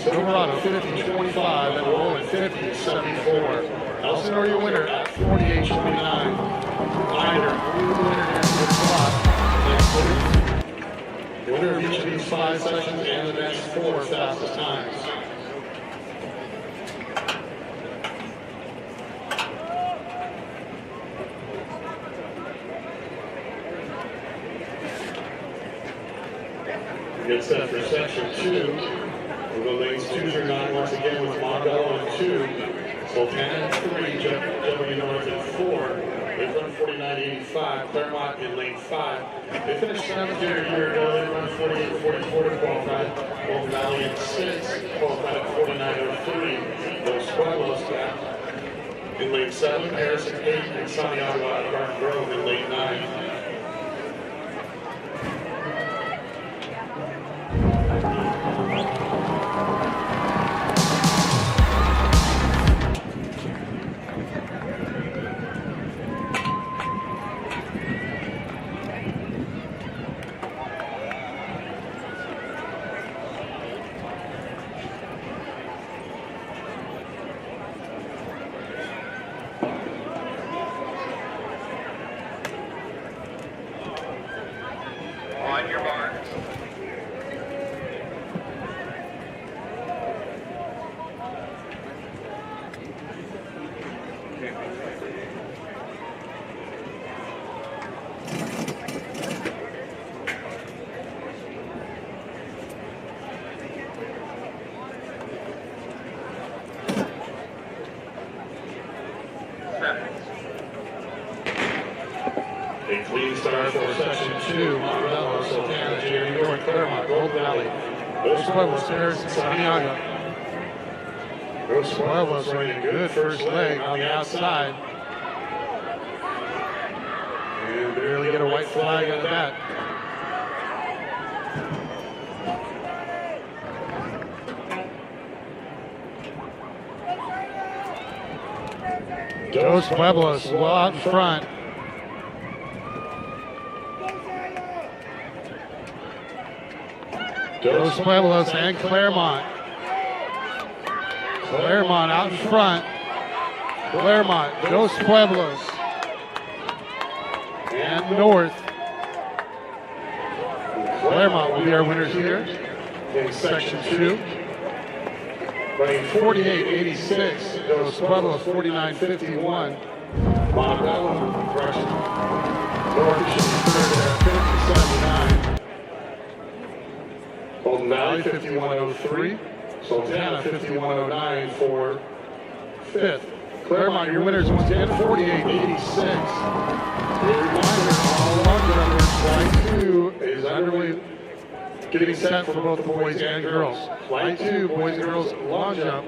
Silverado 50-25, and Roland 50-74. Elsinore your winner at 48-29. Reminder, only the winner gets the clock. The winner of each of these 5 sections and the next 4 fastest times. Get set for section 2. We'll go lanes 2 through 9 once again with Montbello in 2, Sultana in 3, W North in 4. They run 49.85, Claremont in lane 5. They finished 7th here a year ago. They run 48.44 to qualify. Golden Valley in 6, qualified at 49.03. Los Pueblos back in lane 7, Harrison 8, and Santiago out of Garden Grove in lane 9. On your marks. A clean start for section 2, Montbello, Sultana, New York, Claremont, Golden Valley, Los Pueblos, Harrison, Santiago. Los Pueblos running a good first leg on the outside. And barely get a white flag out of that. Los Pueblos well out in front. Dos Pueblos and Claremont. Claremont out in front. Claremont, Dos Pueblos. And North. Claremont will be our winners here in section 2. Running 48.86. Dos Pueblos 49.51. Montbello, correction. North should be third at 50.79. Golden Valley 51.03, Sultana 51.09 for 5th. Claremont, your winners once again 48.86. A reminder, all long jumpers, flight 2 is underway, getting set for both the boys and girls. Flight 2, boys and girls, long jump.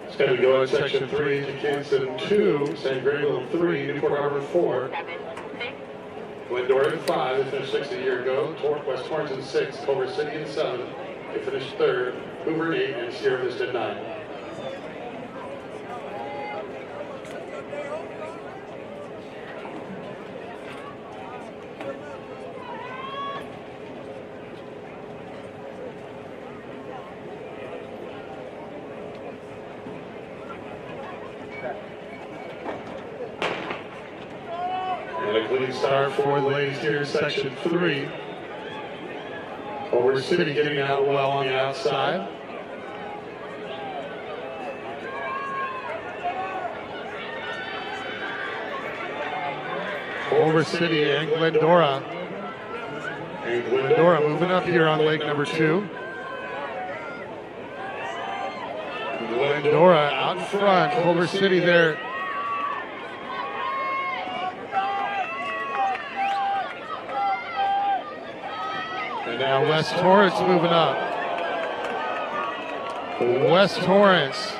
It's going to go in section 3, Kingston 2, San Gabriel 3, Newport Harbor 4, Glendora 5, they finished 6th a year ago, Torque, West Orange in 6, Culver City in 7, they finished 3rd, Hoover 8, and Sierra Vista 9. And a clean start for the ladies here in section 3. Culver City getting out well on the outside. Culver City and Glendora. And Glendora moving up here on leg number 2. Glendora out in front. Culver City there. And now West Torrance moving up. West Torrance,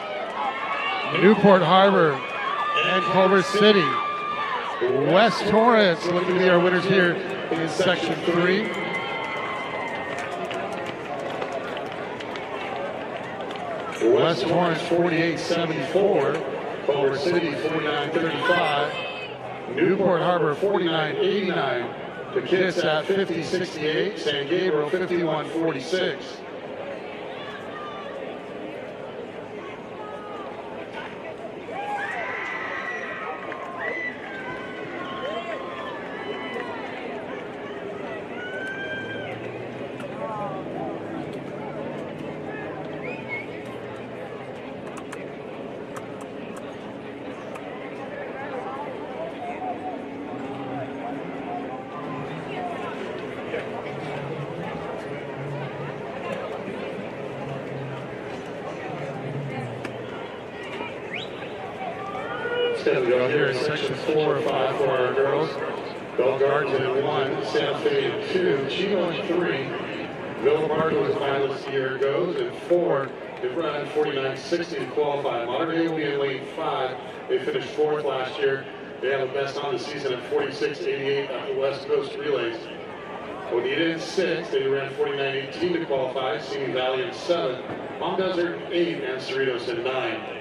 Newport Harbor, and Culver City. West Torrance looking to be our winners here in Section 3. West Torrance 48-74, Culver City 49-35, Newport Harbor 49-89, to Kitsap 50-68, San Gabriel 51-46. Here in Section 4 or 5 for our girls. Bellegarde in 1, Santa Fe in 2, Chino in 3. Villa Park was finalist a year ago, and 4. They've run 49-60 to qualify. Modern Day will be in lane 5. They finished 4th last year. They have the best on the season at 46-88 at the West Coast Relays. Oneida in 6. They ran 49-18 to qualify. Simi Valley in 7. Mount Desert in 8, and Cerritos in 9.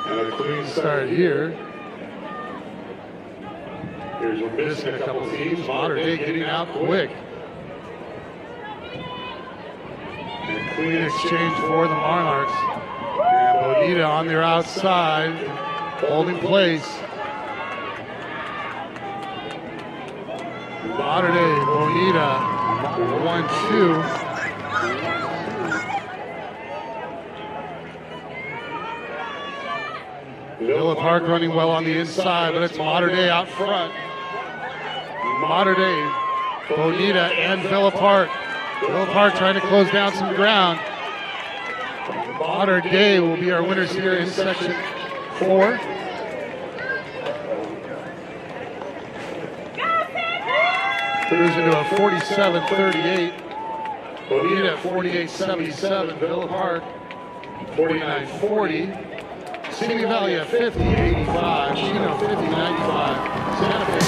And a clean start here. Here's we're missing a couple teams. Modern Day getting out quick. And clean exchange for the Monarchs. And Bonita on their outside, holding place. Modern Day, Bonita, 1-2. Villa Park running well on the inside, but it's Modern Day out front. Modern Day, Bonita, and Villa Park. Villa Park trying to close down some ground. Modern Day will be our winners here in Section 4. Cruising to a 47-38. Bonita 48-77. Villa Park 49-40. Simi Valley at 50-85, Chino 50-95, Santa Fe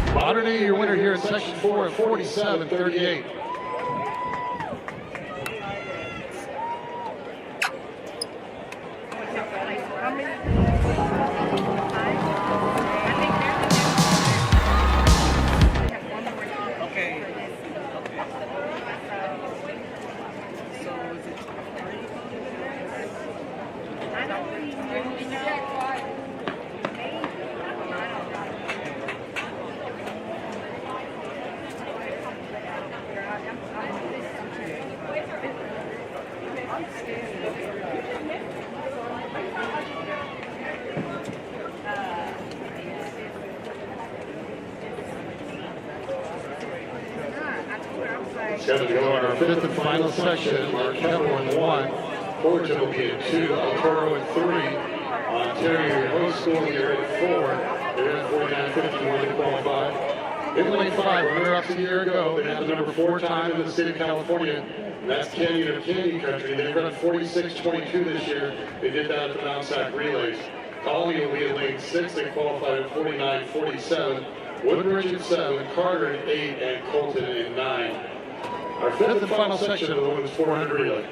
51-21. Modern Day, your winner here in Section 4 at 47-38. Scheduled to go in our 5th and final section. Marquette in 1, Fullerton will be in 2, El Toro in 3, Ontario Host School here at 4. They're in 49-51 to qualify. In lane 5, runner-ups a year ago, they had the number 4 time in the state of California, and that's Canyon of Canyon Country. They run 46-22 this year. They did that at the Mount Sac Relays. Colony will be in lane 6. They qualified at 49-47. Woodbridge in 7, Carter in 8, and Colton in 9. Our 5th and final section of the women's 400 relay.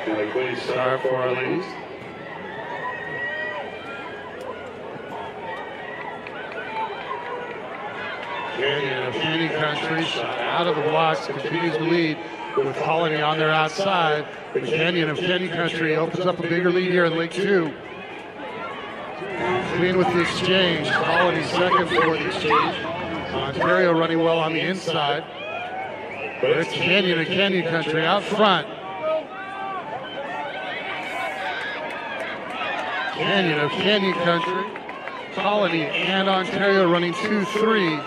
And a clean start for our ladies. Canyon of Canyon Country shot out of the blocks, continues to lead with Colony on their outside. The Canyon of Canyon Country opens up a bigger lead here in Lake 2. Clean with the exchange. Colony second for the exchange. Ontario running well on the inside. But it's Canyon of Canyon Country out front. Canyon of Canyon Country, Colony and Ontario running 2-3.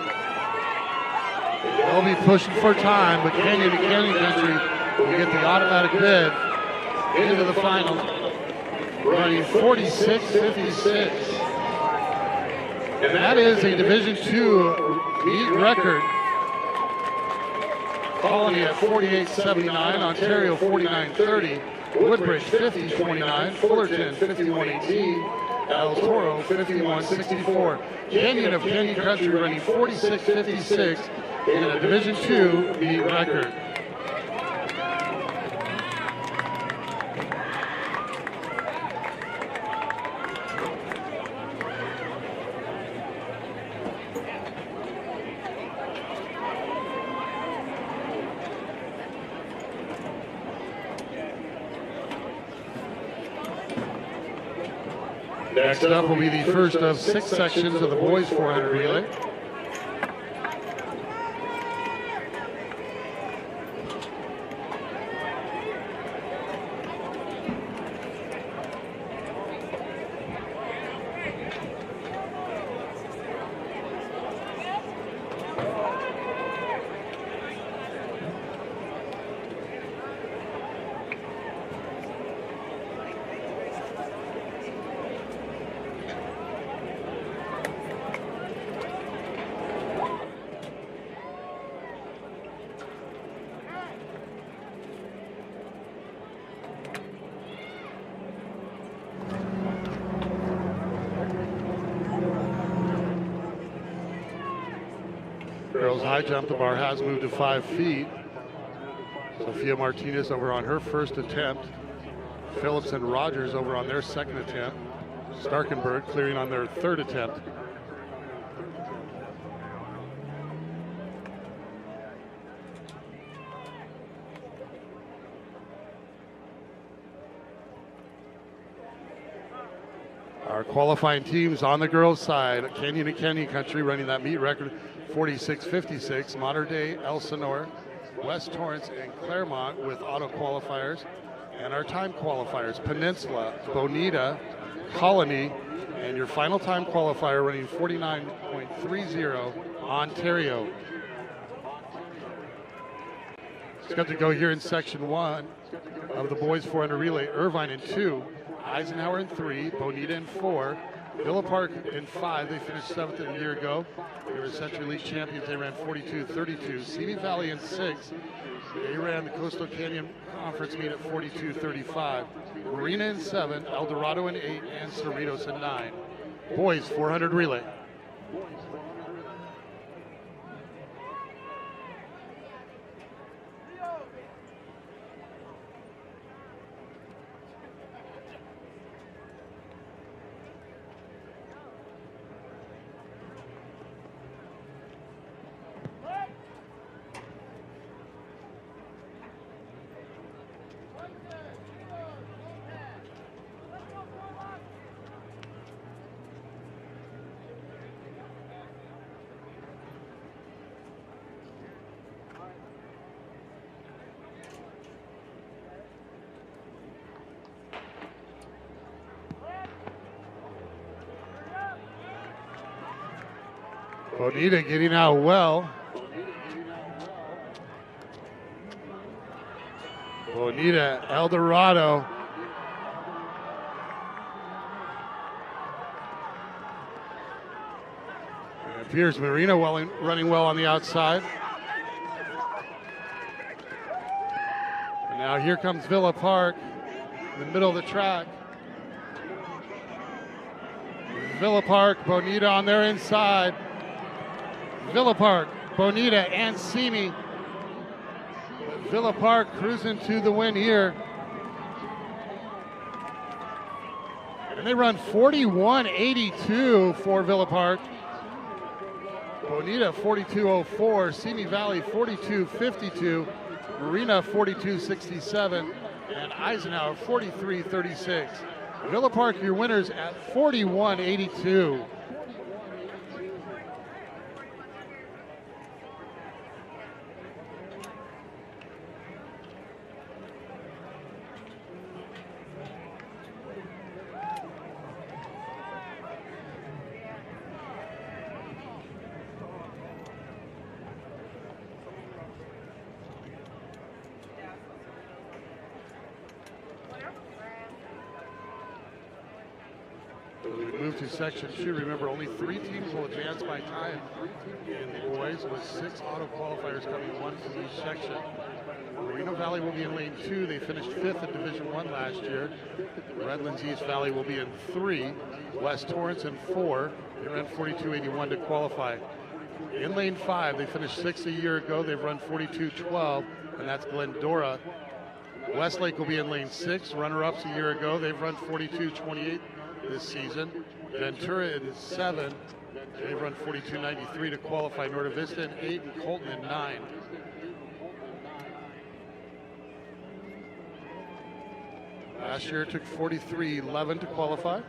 They'll be pushing for time, but Canyon of Canyon Country will get the automatic bid into the final, running 46-56. And that is a Division II meet record. Colony at 48.79, Ontario 49.30, Woodbridge 50.29, Fullerton 51.18, El Toro 51.64. Canyon of Canyon Country running 46.56 in a Division II meet record. Next up will be the first of 6 sections of the boys 400 relay. Girls high jump, the bar has moved to 5 feet. Sophia Martinez over on her first attempt. Phillips and Rogers over on their second attempt. Starkenberg clearing on their third attempt. Our qualifying teams on the girls' side, Canyon and Canyon Country running that meet record 46.56, Mater Dei, Elsinore, West Torrance, and Claremont with auto qualifiers. And our time qualifiers, Peninsula, Bonita, Colony, and your final time qualifier running 49.30, Ontario. It's got to go here in section 1 of the boys 400 relay. Irvine in 2, Eisenhower in 3, Bonita in 4, Villa Park in 5. They finished 7th a year ago. They were Century League champions. They ran 42.32. Simi Valley in 6. They ran the Coastal Canyon Conference meet at 42.35. Marina in 7, El Dorado in 8, and Cerritos in 9. Boys 400 relay. Bonita getting out well. Bonita, El Dorado. It appears Marina running well on the outside. And now here comes Villa Park in the middle of the track. Villa Park, Bonita on their inside. Villa Park, Bonita, and Simi. Villa Park cruising to the win here. And they run 41.82 for Villa Park. Bonita 42.04, Simi Valley 42.52, Marina 42.67, and Eisenhower 43.36. Villa Park, your winners at 41.82. Move to section 2. Remember, only 3 teams will advance by time in the boys, with 6 auto qualifiers coming, 1 from each section. Moreno Valley will be in lane 2. They finished 5th in Division 1 last year. Redlands East Valley will be in 3. West Torrance in 4. They ran 42.81 to qualify. In lane 5, they finished 6th a year ago. They've run 42.12, and that's Glendora. Westlake will be in lane 6. Runner-ups a year ago. They've run 42.28 this season. Ventura is 7. They've run 42.93 to qualify. Norte Vista in 8 and Colton in 9. Last year it took 43.11 to qualify.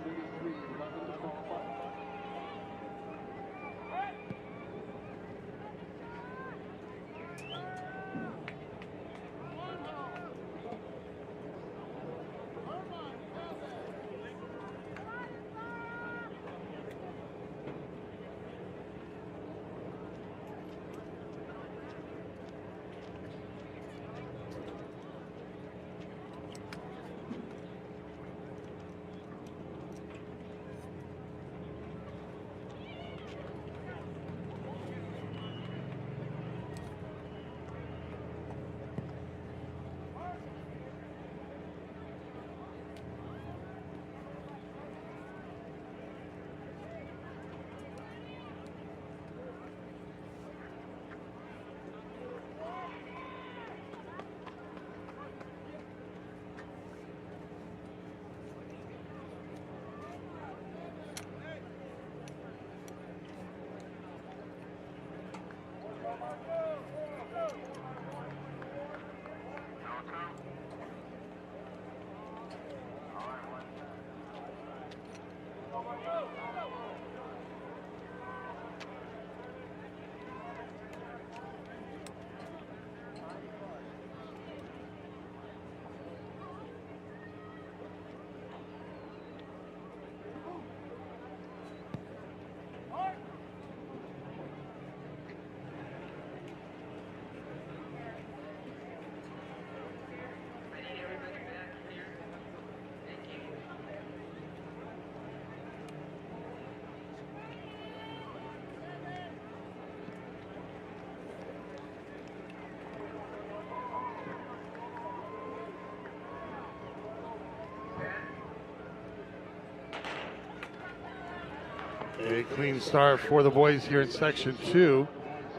A clean start for the boys here in section 2.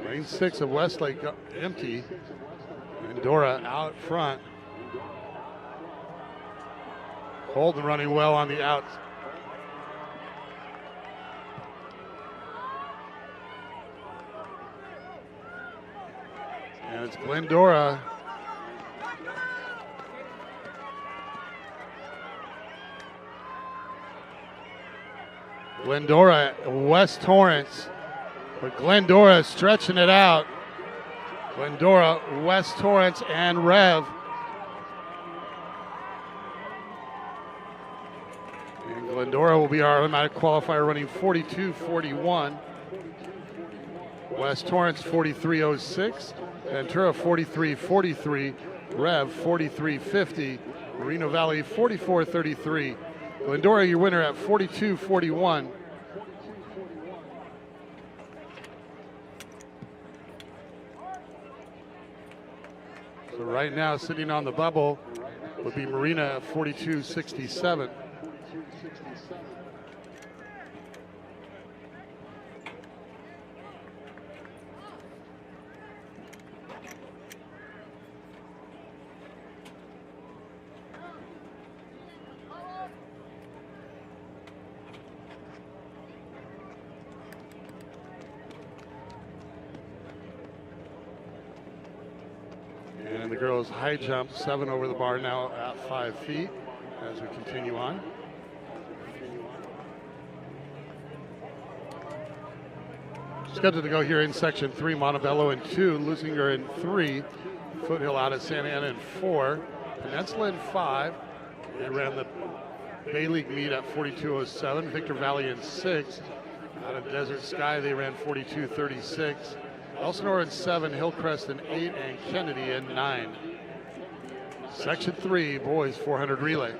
Lane 6 of Westlake empty. Glendora out front. Holden running well on the outs. And it's Glendora. Glendora, West Torrance, but Glendora stretching it out. Glendora, West Torrance, and Rev. And Glendora will be our automatic qualifier, running 42.41. West Torrance 43.06. Ventura 43.43. Rev 43.50. Moreno Valley 44.33. Glendora, your winner at 42.41. So right now, sitting on the bubble would be Marina at 42.67. And the girls high jump, 7 over the bar now at 5 feet as we continue on. Scheduled to go here in section 3, Montebello in 2, Lusinger in 3, Foothill out of Santa Ana in 4, Peninsula in 5. They ran the Bay League meet at 42.07, Victor Valley in 6. Out of Desert Sky, they ran 42.36. Elsinore in 7, Hillcrest in 8, and Kennedy in 9. Section 3, boys 400 relay.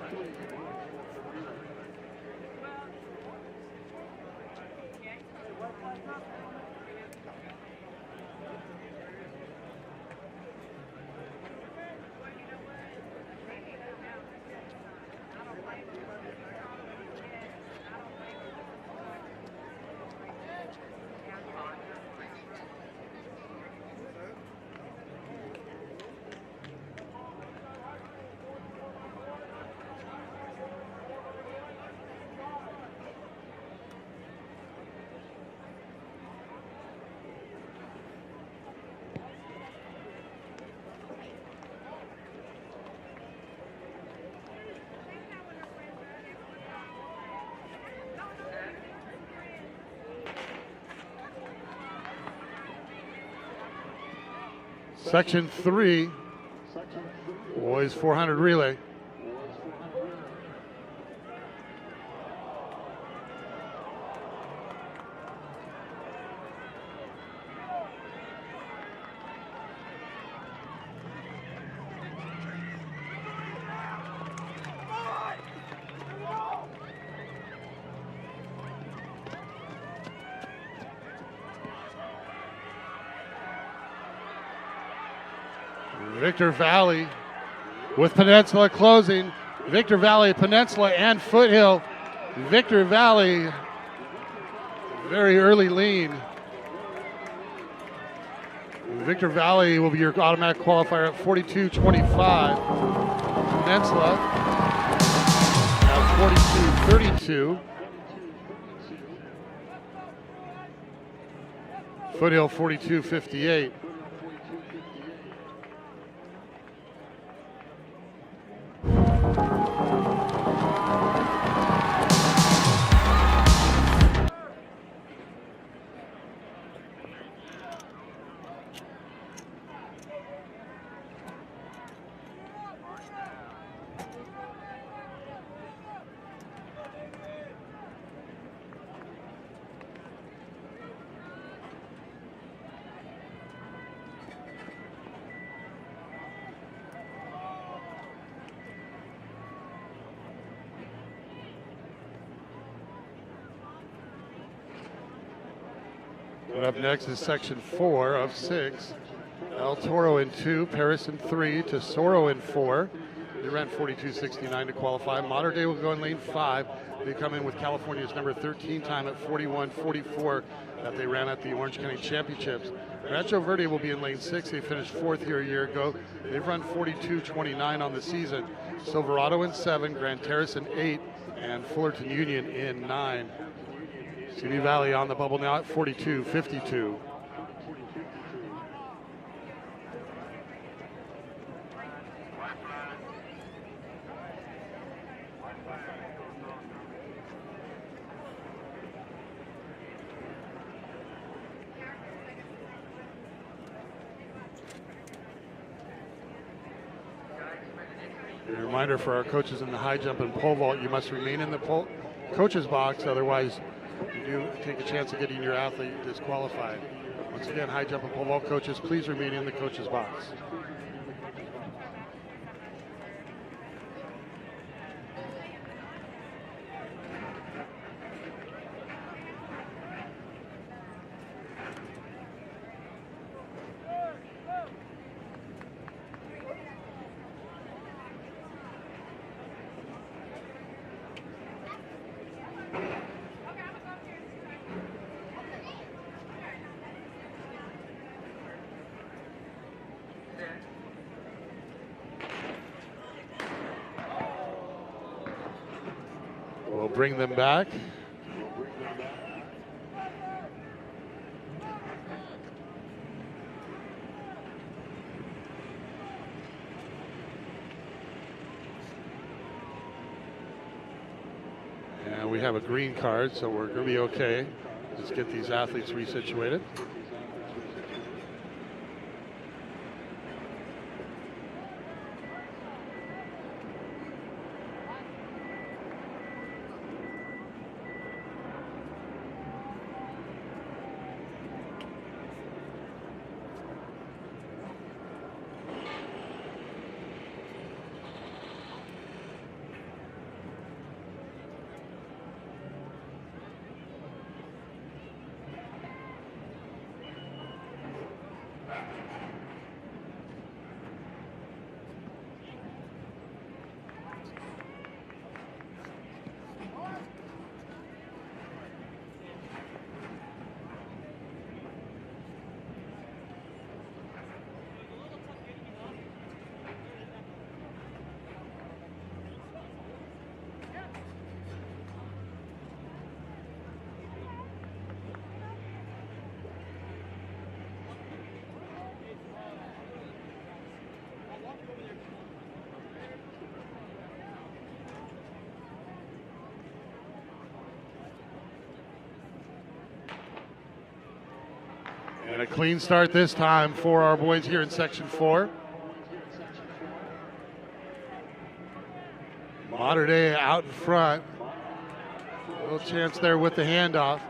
Section 3, boys 400 relay. Victor Valley with Peninsula closing. Victor Valley, Peninsula, and Foothill. Victor Valley, very early lean. Victor Valley will be your automatic qualifier at 42.25. Peninsula at 42.32. Foothill 42.58. And up next is section 4 of 6. El Toro in 2, Paris in 3, Tesoro in 4. They ran 42.69 to qualify. Mater Dei will go in lane 5. They come in with California's number 13 time at 41.44 that they ran at the Orange County Championships. Rancho Verde will be in lane 6. They finished 4th here a year ago. They've run 42.29 on the season. Silverado in 7, Grand Terrace in 8, and Fullerton Union in 9. CD Valley on the bubble now at 42.52. A reminder for our coaches in the high jump and pole vault, you must remain in the coach's box, otherwise you do take a chance of getting your athlete disqualified. Once again, high jump and pole vault coaches, please remain in the coach's box. We'll bring them back. we have a green card, so we're going to be okay. Let's get these athletes resituated. And a clean start this time for our boys here in Section 4. Mater Dei out in front. A little chance there with the handoff.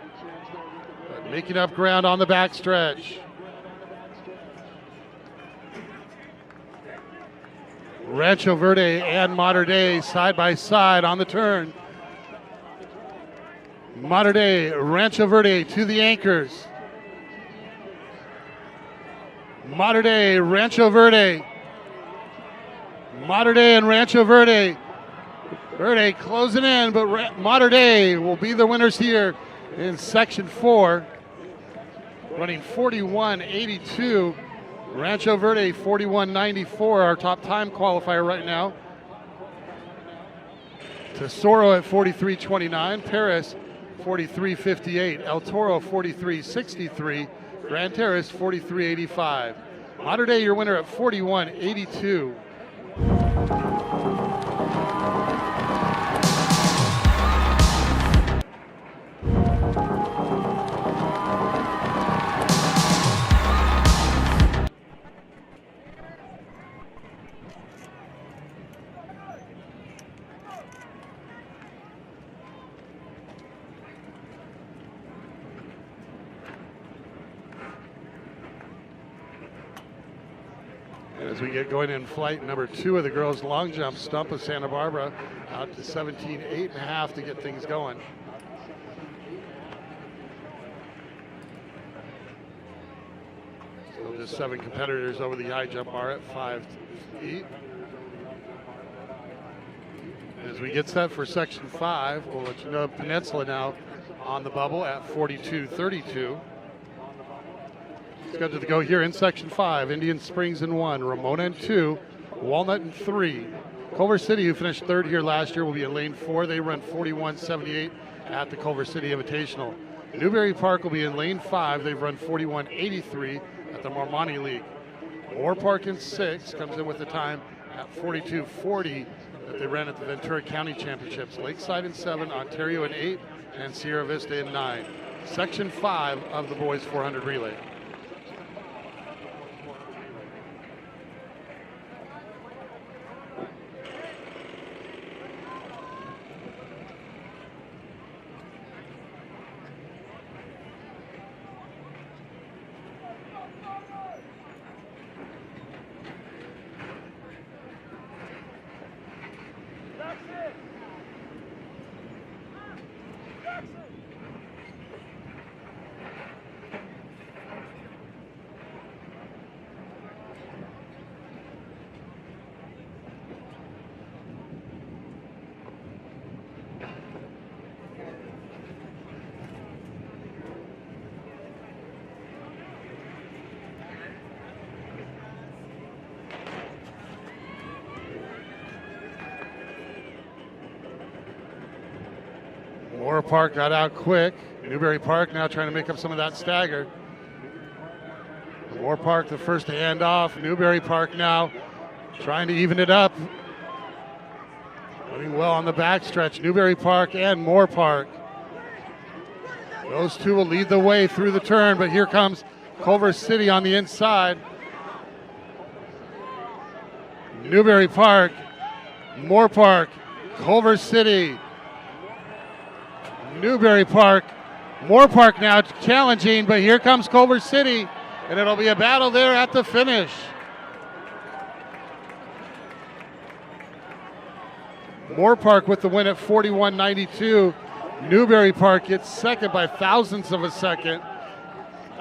But making up ground on the backstretch. Rancho Verde and Mater Dei side by side on the turn. Mater Dei, Rancho Verde to the anchors. Mater Dei, Rancho Verde. Mater Dei and Rancho Verde. Verde closing in, but Mater Dei will be the winners here in Section 4. Running 41.82. Rancho Verde 41.94, our top time qualifier right now. Tesoro at 43.29. Paris 43.58. El Toro 43.63. Grand Terrace 43.85. Mater Dei, your winner at 41.82. As we get going in flight number 2 of the girls' long jump, Stump of Santa Barbara out to 17.8.5 to get things going. Still just 7 competitors over the high jump bar at 5 feet. As we get set for Section 5, we'll let you know Peninsula now on the bubble at 42.32. Scheduled to go here in Section 5. Indian Springs in 1, Ramona in 2, Walnut in 3. Culver City, who finished 3rd here last year, will be in lane 4. They run 41.78 at the Culver City Invitational. Newberry Park will be in lane 5. They've run 41.83 at the Marmani League. Moore Park in 6 comes in with the time at 42.40 that they ran at the Ventura County Championships. Lakeside in 7, Ontario in 8, and Sierra Vista in 9. Section 5 of the boys 400 relay. Moore Park got out quick. Newberry Park now trying to make up some of that stagger. Moore Park the first to hand off. Newberry Park now trying to even it up. Running well on the backstretch, Newberry Park and Moore Park. Those two will lead the way through the turn, but here comes Culver City on the inside. Newberry Park, Moore Park, Culver City, Newberry Park, Moore Park now challenging, but here comes Culver City, and it'll be a battle there at the finish. Moore Park with the win at 41.92. Newberry Park gets second by thousandths of a second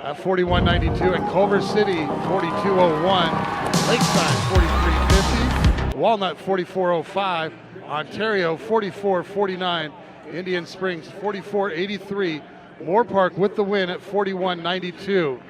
at 41.92, and Culver City 42.01. Lakeside 43.50. Walnut 44.05. Ontario 44.49. Indian Springs 44.83. Moore Park with the win at 41.92.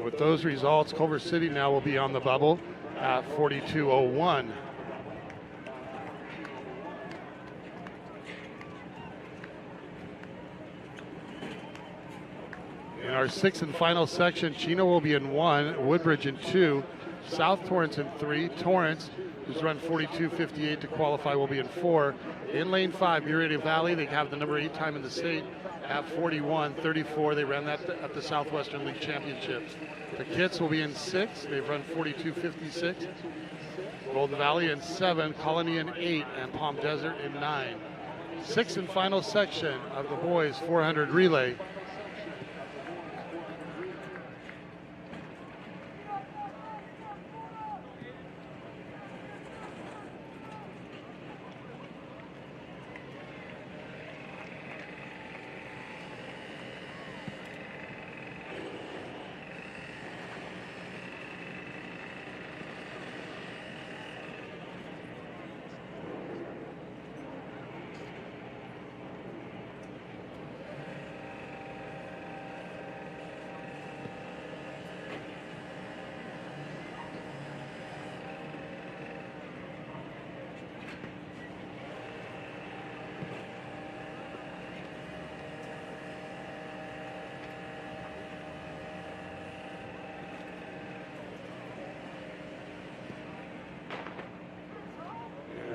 With those results, Culver City now will be on the bubble at 42.01. In our sixth and final section, Chino will be in 1, Woodbridge in 2, South Torrance in 3, Torrance, who's run 42.58 to qualify, will be in 4. In lane 5, Murrieta Valley, they have the number 8 time in the state at 41.34. They ran that at the Southwestern League Championships. The Kits will be in 6. They've run 42.56. Golden Valley in 7, Colony in 8, and Palm Desert in 9. Sixth and final section of the boys 400 relay.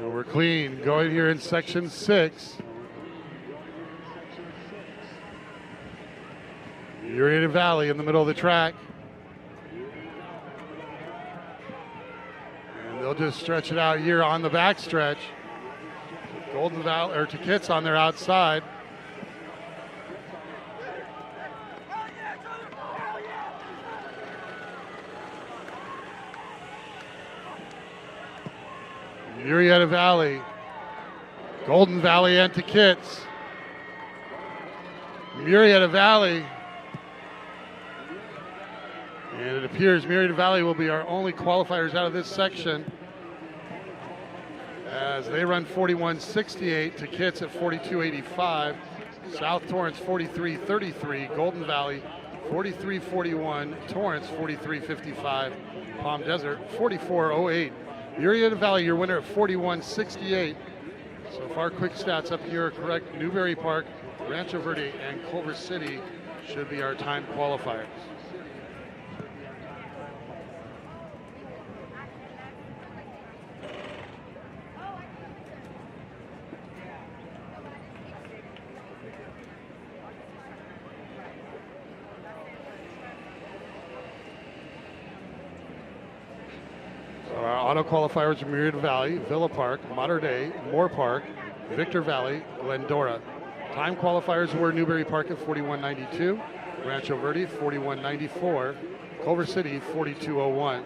We're clean going here in section 6. Murrieta Valley in the middle of the track. And they'll just stretch it out here on the back stretch. Golden Valley, or Kits on their outside. Murrieta Valley, Golden Valley and to Kits. Murrieta Valley. And it appears Murrieta Valley will be our only qualifiers out of this section, as they run 41.68 to Kits at 42.85. South Torrance 43.33. Golden Valley 43.41. Torrance 43.55. Palm Desert 44.08. Murrieta Valley, your winner at 41.68. So far, quick stats up here are correct. Newberry Park, Rancho Verde, and Culver City should be our time qualifiers. Our auto qualifiers are Murrieta Valley, Villa Park, Mater Dei, Moore Park, Victor Valley, Glendora. Time qualifiers were Newberry Park at 41.92, Rancho Verde 41.94, Culver City 42.01.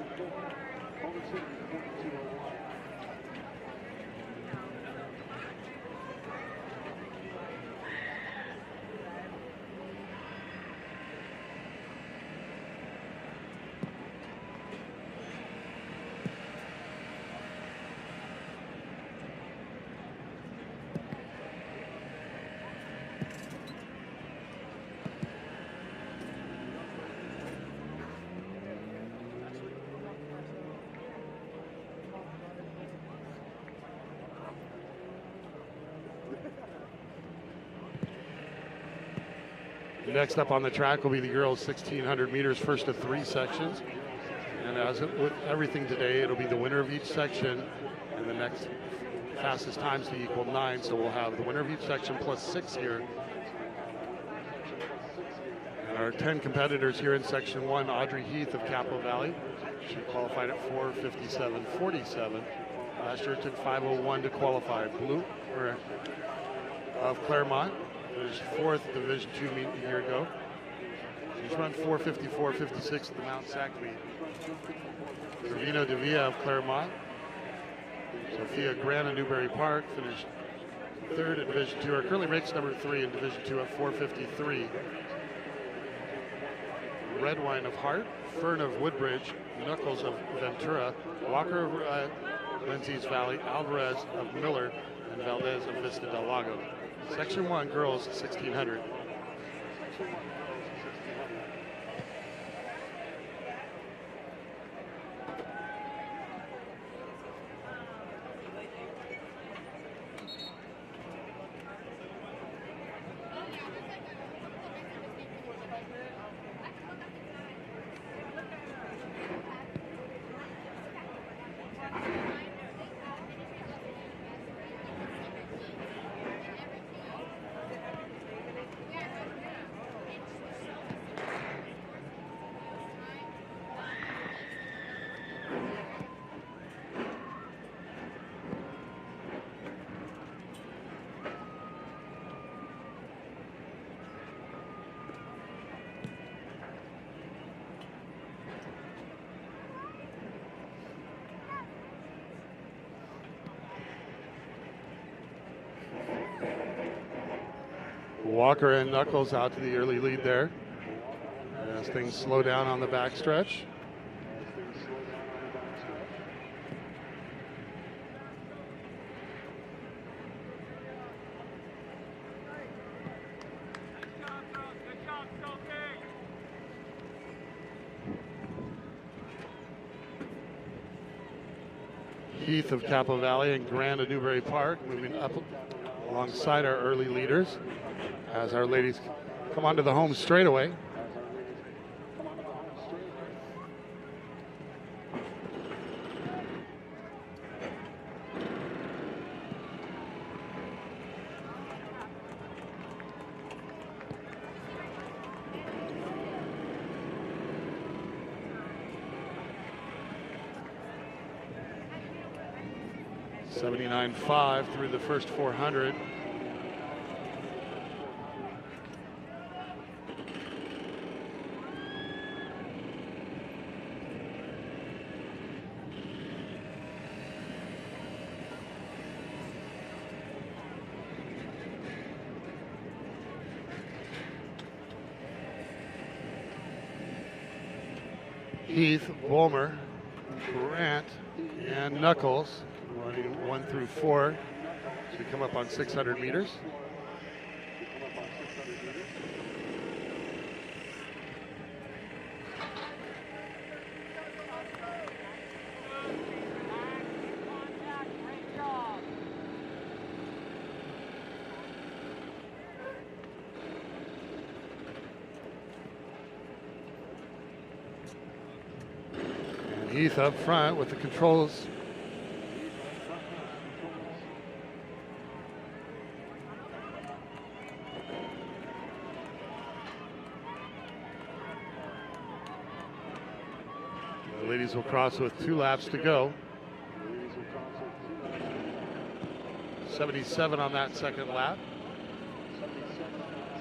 Next up on the track will be the girls 1,600 meters, first of 3 sections. And as with everything today, it'll be the winner of each section and the next fastest times to equal 9. So we'll have the winner of each section plus 6 here. And our 10 competitors here in section 1, Audrey Heath of Capital Valley. She qualified at 4:57.47. Last year it took 5:01 to qualify. Blue of Claremont finished 4th Division II meet a year ago. She's run 4:54.56 at the Mount Sac meet. Trevino De Villa of Claremont. Sophia Grant of Newberry Park finished 3rd in Division II, or currently ranks number 3 in Division II at 4:53. Red Wine of Hart, Fern of Woodbridge, Knuckles of Ventura, Walker of Menzies Valley, Alvarez of Miller, and Valdez of Vista del Lago. Section 1, girls 1,600. Walker and Knuckles out to the early lead there as things slow down on the backstretch. Heath of Capital Valley and Grant of Newberry Park moving up alongside our early leaders as our ladies come onto the home straightaway. .79.5 through the first 400. Heath, Bulmer, Grant, and Knuckles running 1 through 4 to come up on 600 meters. Heath up front with the controls. The ladies will cross with 2 laps to go. 77 on that second lap.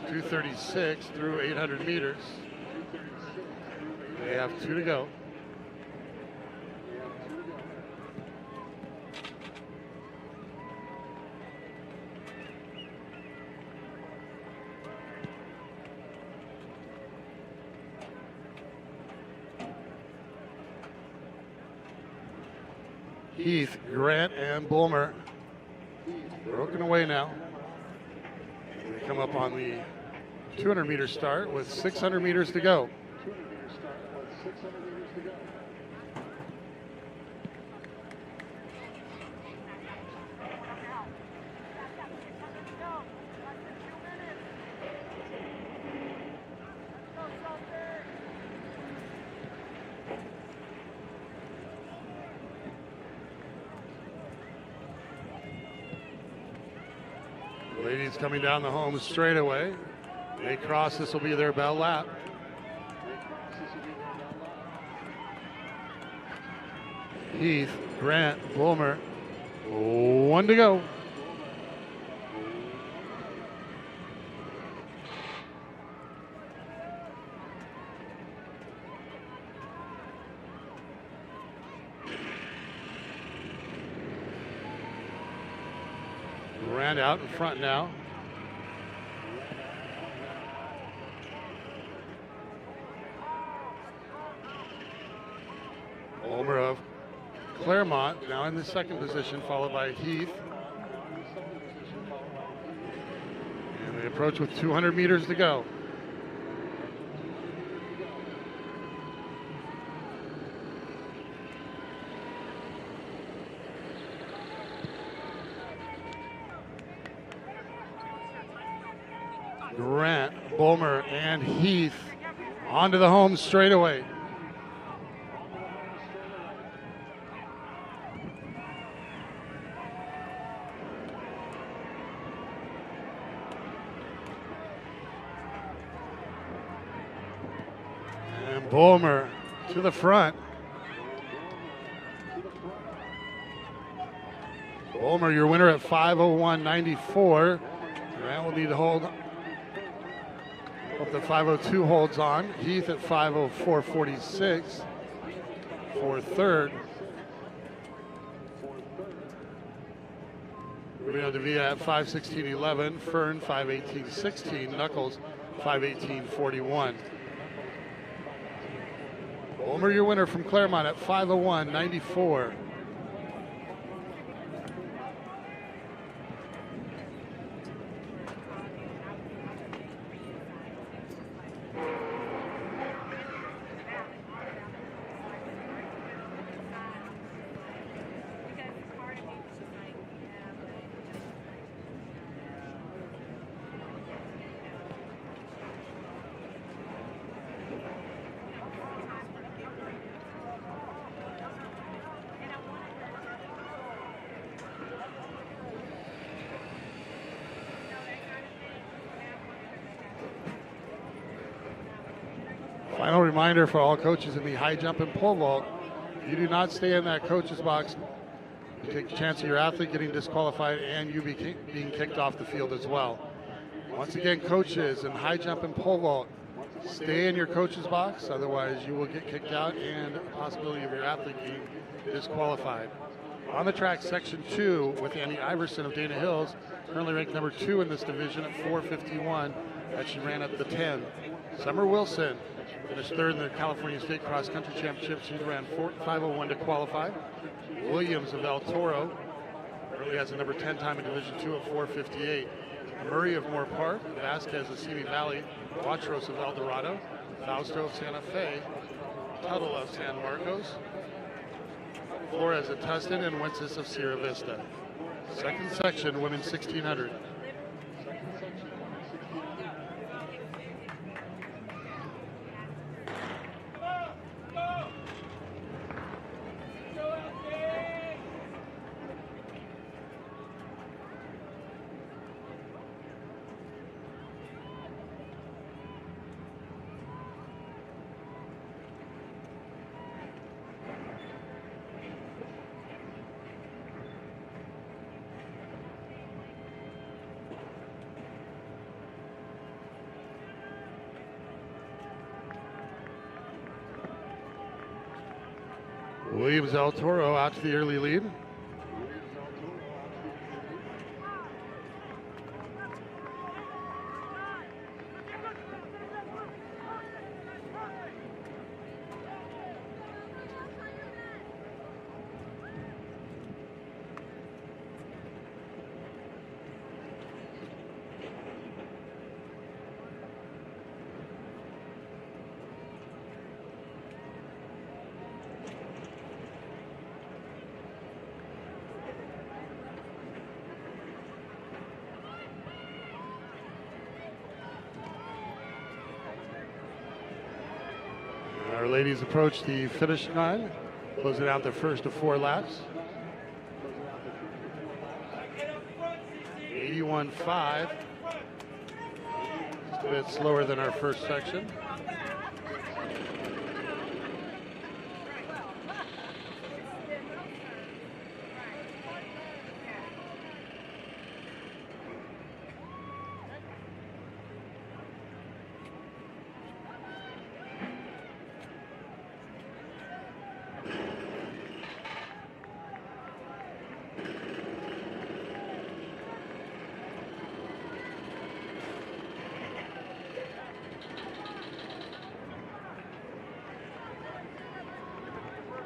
2:36 through 800 meters. They have 2 to go. Heath, Grant, and Bulmer broken away now. They come up on the 200-meter start with 600 meters to go. Ladies coming down the home straightaway. They cross, this will be their bell lap. Heath, Grant, Bulmer, 1 to go. Grant out in front now. Bulmer of Claremont now in the second position, followed by Heath. And they approach with 200 meters to go. Grant, Bulmer, and Heath onto the home straightaway. And Bulmer to the front. Bulmer, your winner at 5:01.94. Grant will need to hold. Hope the 5:02 holds on. Heath at 5:04.46 for third. Moving on to Villa at 5:16.11. Fern 5:18.16. Knuckles 5:18.41. Bulmer, your winner from Claremont at 5:01.94. Final reminder for all coaches in the high jump and pole vault, you do not stay in that coach's box. You take a chance of your athlete getting disqualified and you being kicked off the field as well. Once again, coaches in high jump and pole vault, stay in your coach's box, otherwise you will get kicked out and the possibility of your athlete being disqualified. On the track, section 2 with Annie Iverson of Dana Hills, currently ranked number 2 in this division at 4:51, that she ran at the 10. Summer Wilson finished third in the California State Cross Country Championship. She ran 5:01 to qualify. Williams of El Toro currently has a number 10 time in Division 2 at 4:58. Murray of Moore Park, Vasquez of Simi Valley, Watros of El Dorado, Fausto of Santa Fe, Tuttle of San Marcos, Flores of Tustin, and Wences of Sierra Vista. Second section, women's 1600. Williams El Toro out to the early lead. Our ladies approach the finish line, closing out their first of 4 laps. 81 5:01.5. Just a bit slower than our first section.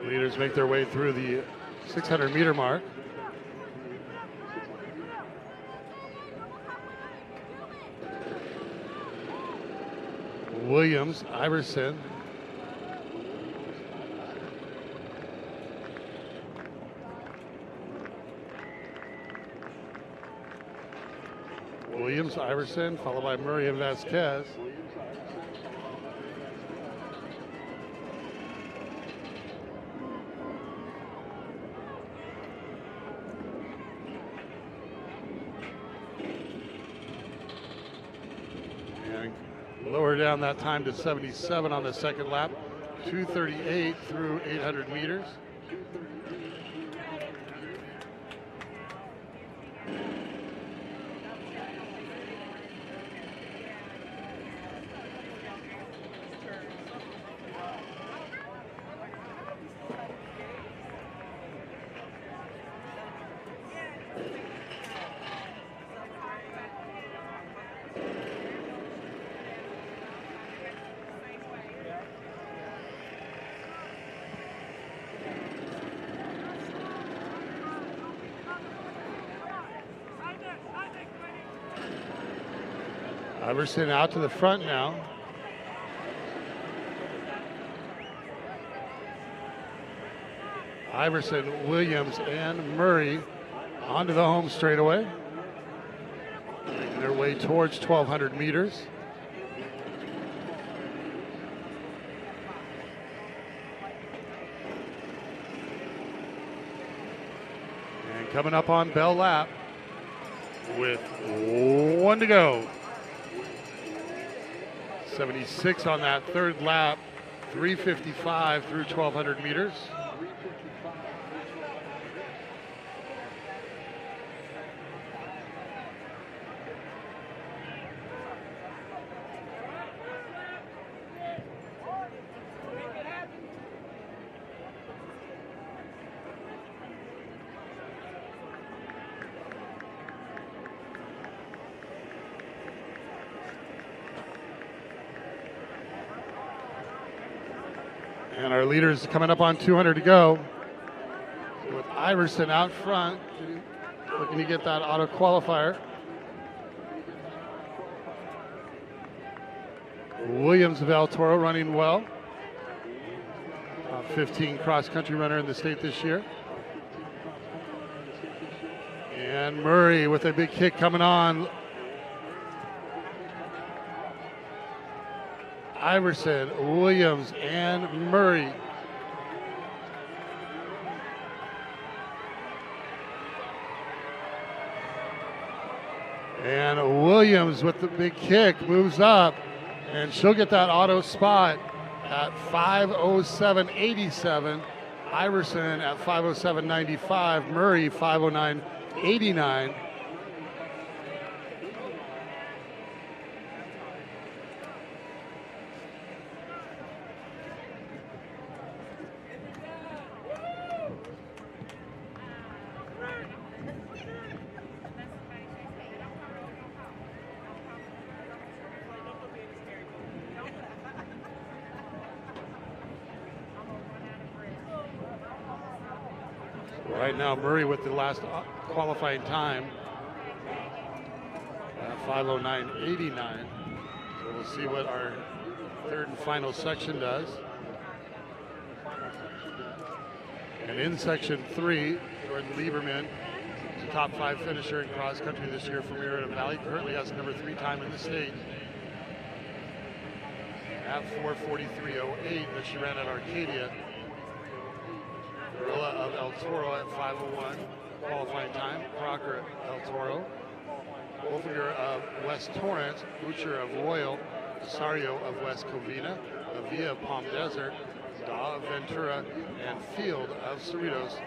Leaders make their way through the 600-meter mark. Williams, Iverson. Williams, Iverson, followed by Murray and Vasquez. Lower down that time to 77 on the second lap, 2:38 through 800 meters. Iverson out to the front now. Iverson, Williams, and Murray onto the home straightaway. Making their way towards 1,200 meters. And coming up on bell lap with 1 to go. 76 on that third lap, 3:55 through 1,200 meters. And our leaders coming up on 200 to go, with Iverson out front, looking to get that auto qualifier. Williams of El Toro running well. Top 15 cross-country runner in the state this year. And Murray with a big kick coming on. Iverson, Williams, and Murray. And Williams with the big kick moves up, and she'll get that auto spot at 5:07.87. Iverson at 5:07.95. Murray 5:09.89. Right now, Murray with the last qualifying time at 5:09.89. So we'll see what our third and final section does. And in section 3, Jordan Lieberman, is a top 5 finisher in cross country this year from Meriden Valley. Currently has number 3 time in the state at 4:43.08 that she ran at Arcadia. Gorilla of El Toro at 5:01 qualifying time. Crocker at El Toro Wolfinger of West Torrance, Butcher of Royal, Sario of West Covina, Avia of Palm Desert, Da of Ventura, and Field of Cerritos.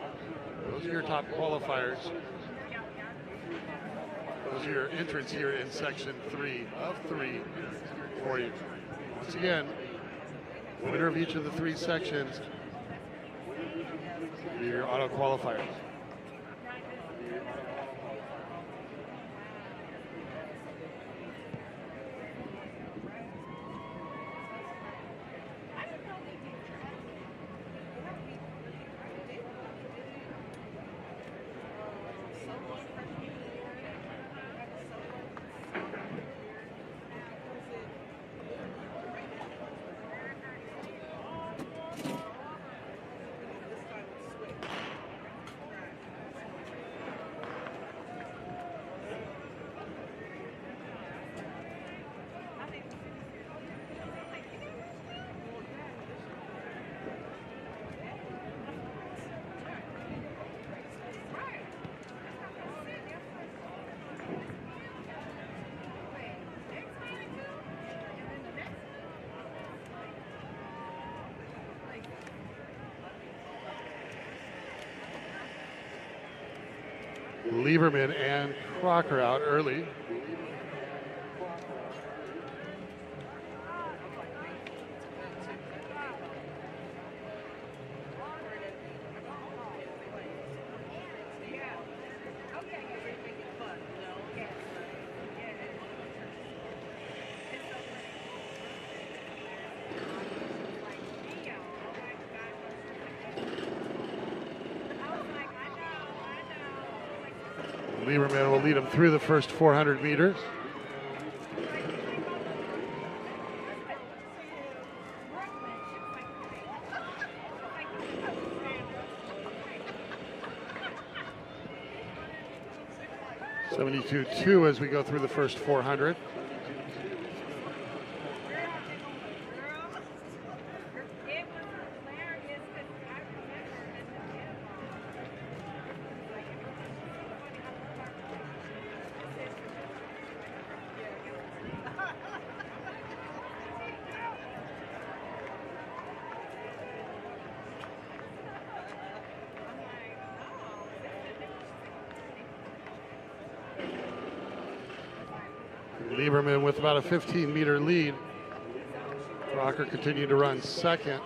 Those are your top qualifiers. Those are your entrants here in section 3 of 3 for you. Once again, winner of each of the 3 sections, your auto qualifiers. Lieberman and Crocker out early. Lieberman will lead him through the first 400 meters. (72.2) as we go through the first 400. Lieberman with about a 15-meter lead. Crocker continued to run second.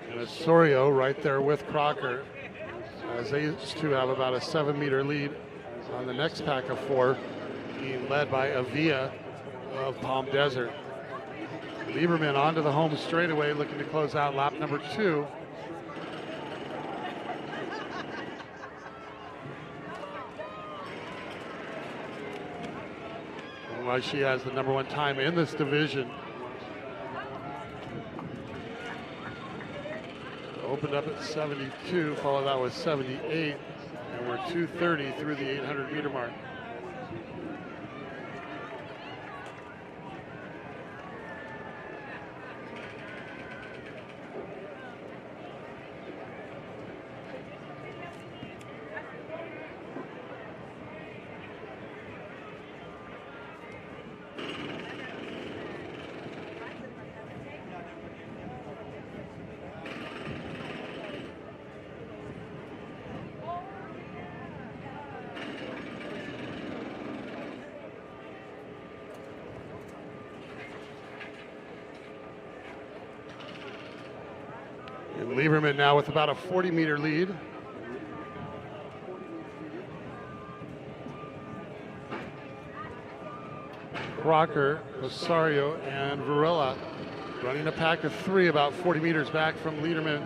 And Osorio right there with Crocker, as they two have about a 7-meter lead on the next pack of 4, being led by Avia of Palm Desert. Lieberman onto the home straightaway, looking to close out lap number 2. Why she has the #1 time in this division. Opened up at 72, followed that with 78, and we're 2:30 through the 800-meter mark. And Lieberman now with about a 40-meter lead. Crocker, Osorio, and Varela running a pack of 3 about 40 meters back from Lieberman.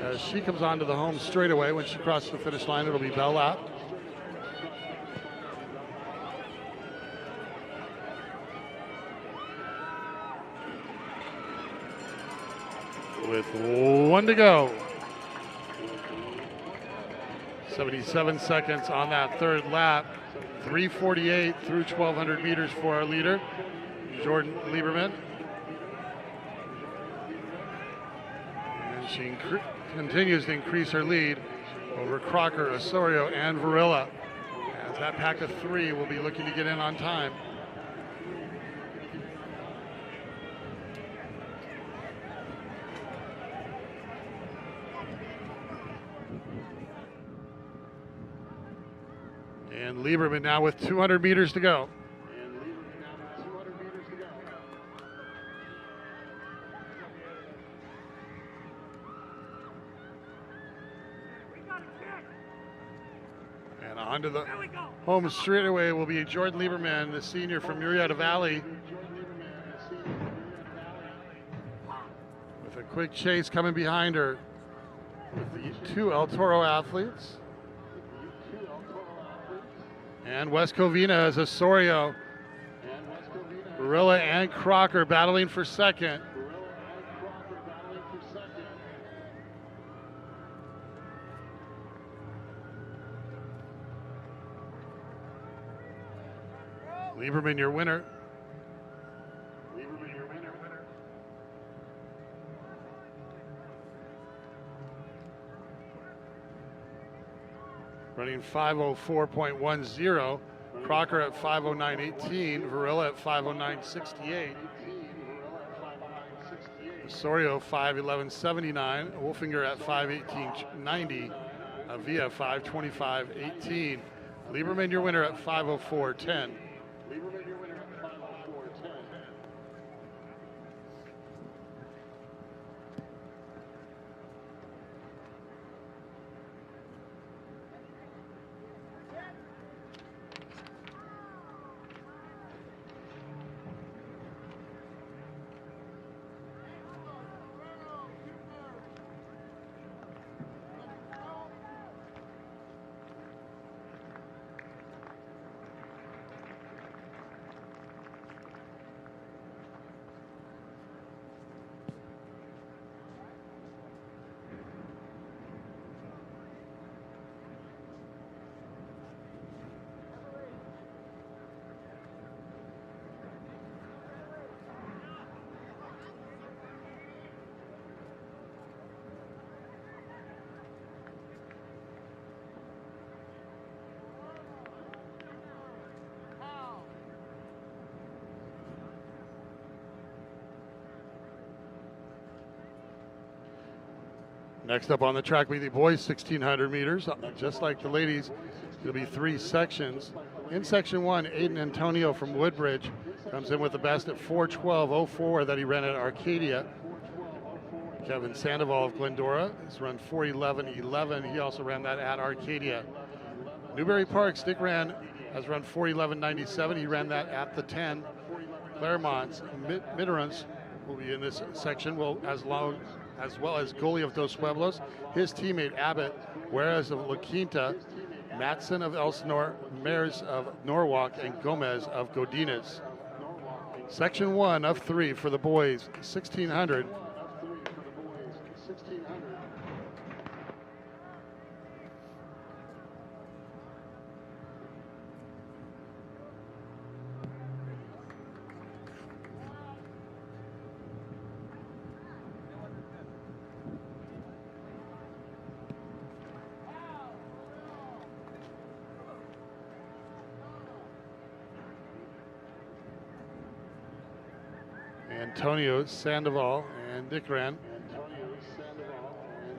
As she comes onto the home straightaway, when she crosses the finish line, it'll be bell lap. With 1 to go. 77 seconds on that 3rd lap. 3:48 through 1,200 meters for our leader, Jordan Lieberman. And she continues to increase her lead over Crocker, Osorio, and Varela. As that pack of three will be looking to get in on time. And Lieberman now with 200 meters to go. And onto the home straightaway will be Jordan Lieberman, the senior from Murrieta Valley. With a quick chase coming behind her with the two El Toro athletes. And West Covina as Osorio, Varela and Crocker battling for second. Lieberman, your winner. Running 5:04.10. Crocker at 5:09.18. Varela at 5:09.68. Osorio 5:11.79. Wolfinger at 5:18.90. Avia 5:25.18. Lieberman, your winner at 5:04.10. Next up on the track will be the boys 1,600 meters. Just like the ladies, there'll be three sections. In section one, Aiden Antonio from Woodbridge comes in with the best at 4:12.04 that he ran at Arcadia. Kevin Sandoval of Glendora has run 4:11.11. He also ran that at Arcadia. Newberry Park's Dick Rand has run 4:11.97. He ran that at the 10. Claremont's Midderance will be in this section, as well as goalie of Dos Pueblos, his teammate Abbott, Juarez of La Quinta, Matson of Elsinore, Mares of Norwalk, and Gomez of Godinez. Section one of three for the boys, 1,600. Antonio Sandoval and Dick Rand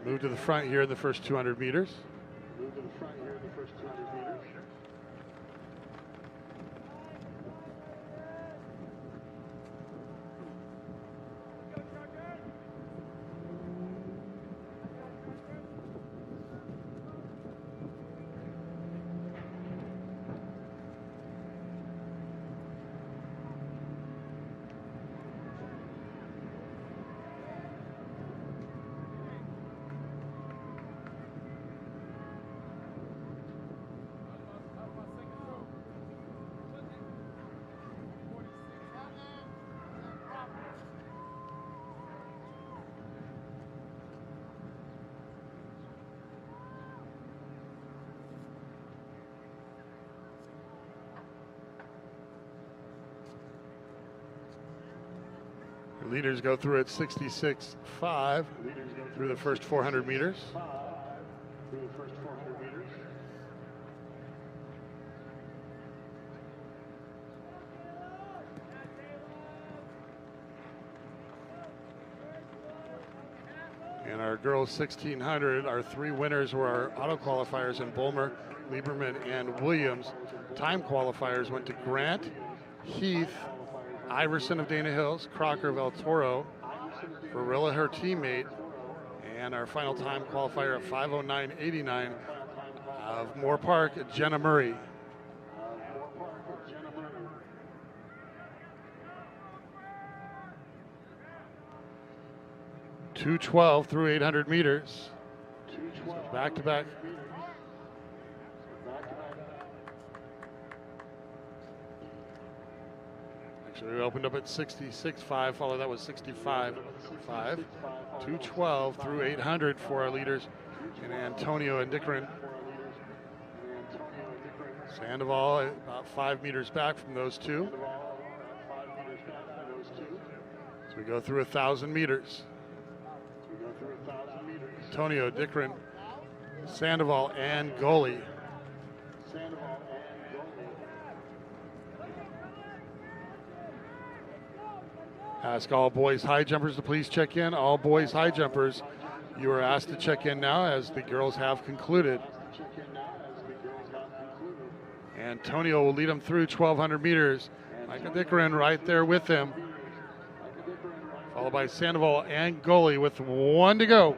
move to the front here in the first 200 meters. Leaders go through at 66.5 through the first 400 meters. And our girls 1600, our three winners were our auto qualifiers in Bulmer, Lieberman, and Williams. Time qualifiers went to Grant, Heath, Iverson of Dana Hills, Crocker of El Toro, Barilla, her teammate, and our final time qualifier at 5:09.89 of Moore Park, Jenna Murray. .212 through 800 meters. So back to back. Actually, we opened up at 66.5, followed that was 65.5. 212 through 800 for our leaders in Antonio and Dickren. Sandoval about 5 meters back from those two. So we go through 1,000 meters. Antonio, Dickren, Sandoval, and Goalie. Ask all boys high jumpers to please check in. All boys high jumpers, you are asked to check in now as the girls have concluded. Antonio will lead them through 1,200 meters. Micah Dickren right there with him. Followed by Sandoval and Goalie with 1 to go.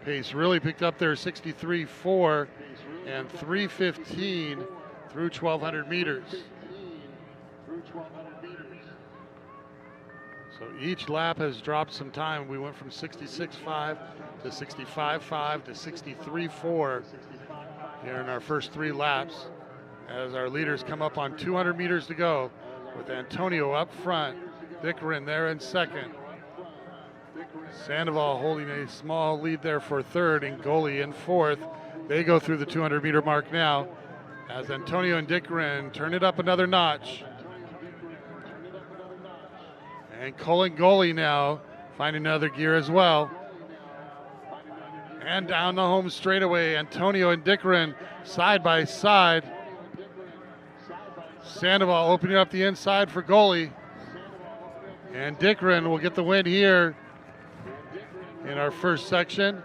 Pace really picked up there, 63.4 and 3:15 through 1,200 meters. So each lap has dropped some time. We went from 66.5 to 65.5 to 63.4 here in our first 3 laps as our leaders come up on 200 meters to go with Antonio up front, Dickren there in second. Sandoval holding a small lead there for third and Goalie in fourth. They go through the 200 meter mark now as Antonio and Dickren turn it up another notch. And Colin Goalie now finding another gear as well. And down the home straightaway, Antonio and Dickren side by side. Sandoval opening up the inside for Goalie. And Dickren will get the win here in our first section.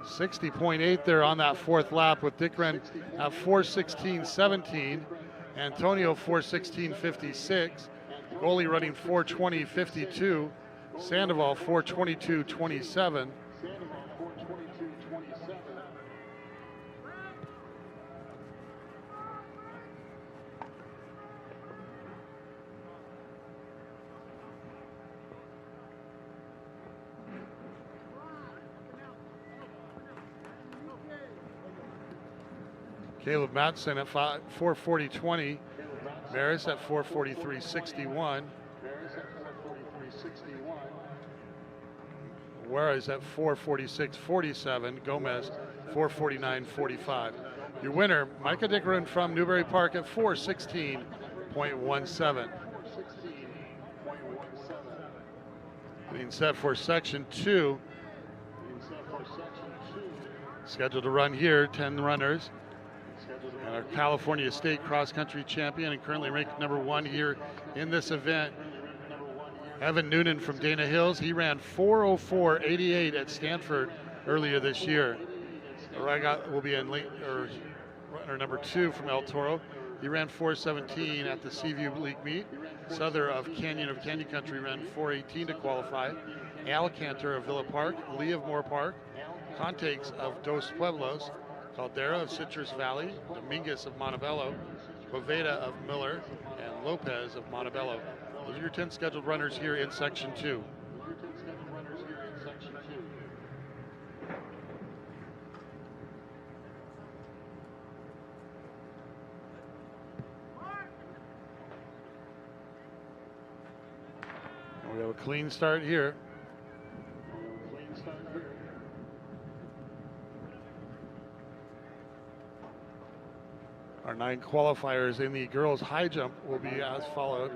60.8 there on that 4th lap with Dickren at 4:16.17. Antonio 4:16.56. Goalie running 4:20.52. Sandoval 4:22.27. Caleb Matson at 4:40.20. Maris at 4:43.61. Juarez at 4:46.47. Gomez 4:49.45. Your winner, Micah Dickren from Newbury Park at 4:16.17. Being set for section 2. Scheduled to run here, 10 runners. And our California State Cross Country Champion and currently ranked number 1 here in this event, Evan Noonan from Dana Hills. He ran 4:04.88 at Stanford earlier this year. Raga will be in runner number 2 from El Toro. He ran 4:17 at the Seaview League meet. Souther of Canyon Country ran 4:18 to qualify. Al Cantor of Villa Park, Lee of Moore Park, Contex of Dos Pueblos, Caldera of Citrus Valley, Dominguez of Montebello, Poveda of Miller, and Lopez of Montebello. Those are your 10 scheduled runners here in section 2. And we have a clean start here. Our 9 qualifiers in the girls' high jump will be as followed.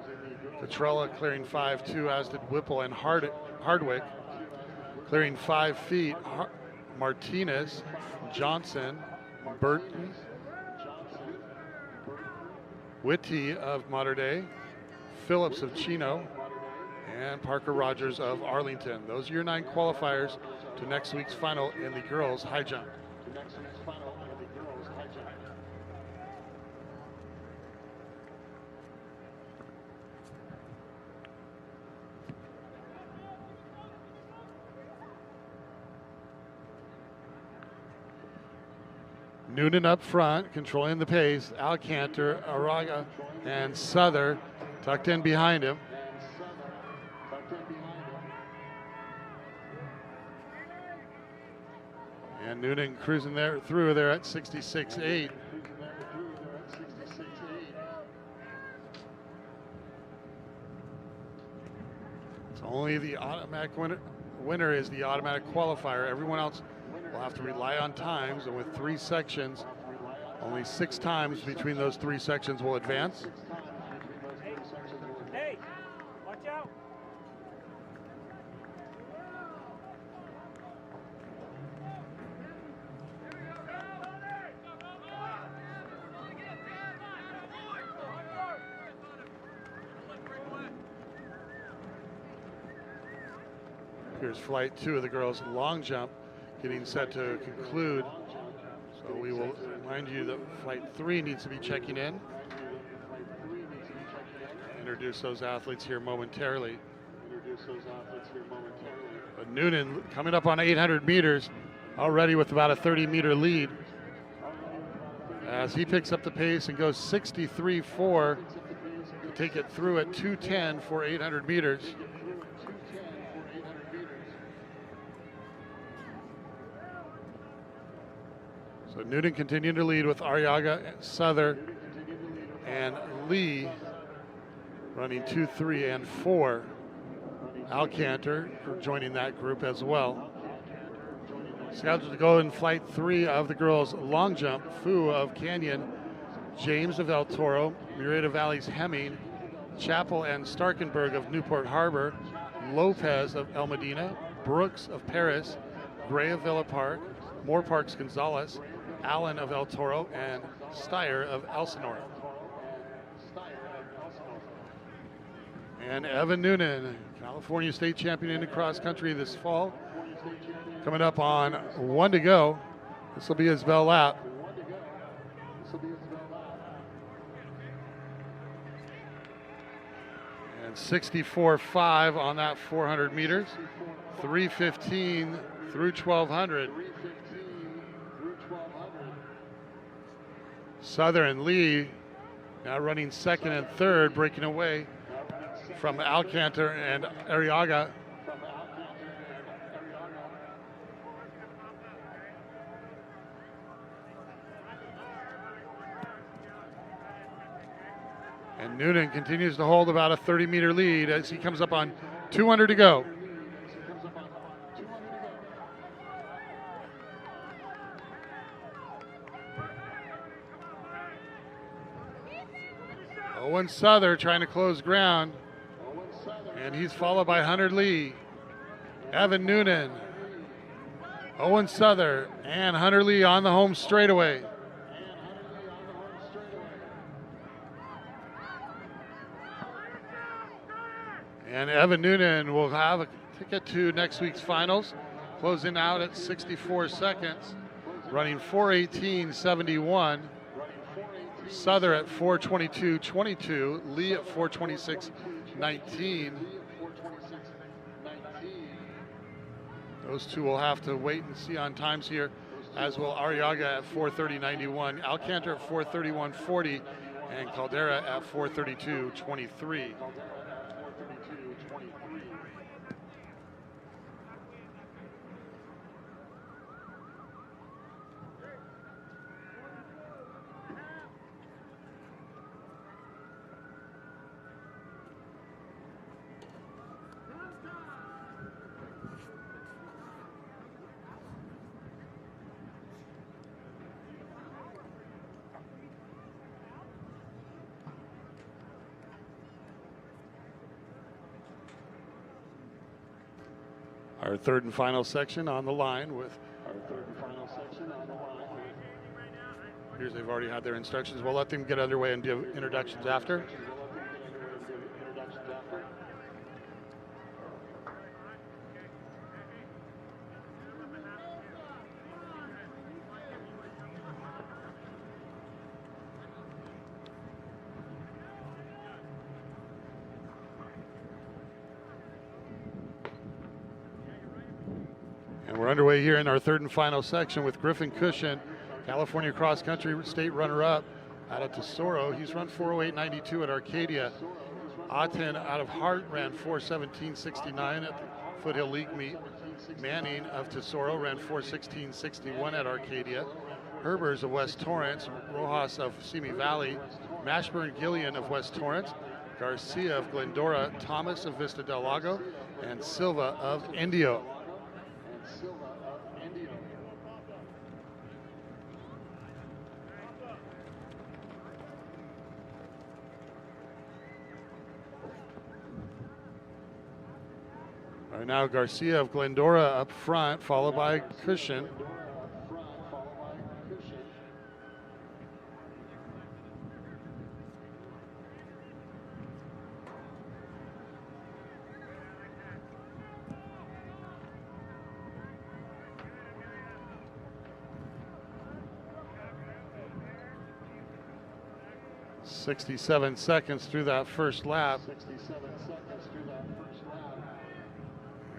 Petrella clearing 5.2, as did Whipple and Hardwick. Clearing 5 feet, Martinez, Johnson, Burton, Whitty of Mater Dei, Phillips of Chino, and Parker Rogers of Arlington. Those are your 9 qualifiers to next week's final in the girls' high jump. Noonan up front, controlling the pace. Alcantar, Araga, and Souther tucked in behind him. And Noonan cruising through there at 66.8. It's only the automatic winner is the automatic qualifier. Everyone else will have to rely on times, and with 3 sections, only 6 times between those 3 sections will advance. Hey, watch out. Here's flight 2 of the girls' long jump getting set to conclude. So we will remind you that flight 3 needs to be checking in. Introduce those athletes here momentarily. But Noonan coming up on 800 meters, already with about a 30-meter lead. As he picks up the pace and goes 63.4 to take it through at 2:10 for 800 meters. So Noonan continuing to lead with Arriaga, Souther, and Lee running 2, 3, and 4. Alcantar joining that group as well. Scheduled to go in flight 3 of the girls' long jump, Fu of Canyon, James of El Toro, Murrieta Valley's Hemming, Chappell and Starkenberg of Newport Harbor, Lopez of El Medina, Brooks of Paris, Gray of Villa Park, Moorparks Gonzalez, Allen of El Toro, and Steyer of Elsinore. And Evan Noonan, California State Champion in the cross country this fall, coming up on 1 to go. This will be his bell lap. And 64.5 on that 400 meters, 3:15 through 1200. Souther and Lee now running 2nd and 3rd, breaking away from Alcantar and Arriaga. And Noonan continues to hold about a 30-meter lead as he comes up on 200 to go. Owen Souther trying to close ground, and he's followed by Hunter Lee, Evan Noonan, Owen Souther, and Hunter Lee on the home straightaway. And Evan Noonan will have a ticket to next week's finals, closing out at 64 seconds, running 4:18.71. Souther at 4:22.22, Lee at 4:26.19. Those two will have to wait and see on times here, as will Arriaga at 4:30.91, Alcantar at 4:31.40, and Caldera at 4:32.23. Our third and final section on the line with. Here's they've already had their instructions. We'll let them get underway and do introductions after. And we're underway here in our third and final section with Griffin Cushion, California cross country state runner-up out of Tesoro. He's run 4:08.92 at Arcadia. Aten out of Hart ran 4:17.69 at the Foothill League meet. Manning of Tesoro ran 4:16.61 at Arcadia. Herbers of West Torrance, Rojas of Simi Valley, Mashburn Gillian of West Torrance, Garcia of Glendora, Thomas of Vista del Lago, and Silva of Indio. Right now, Garcia of Glendora up front, followed by Cushion. "67 seconds through that first lap.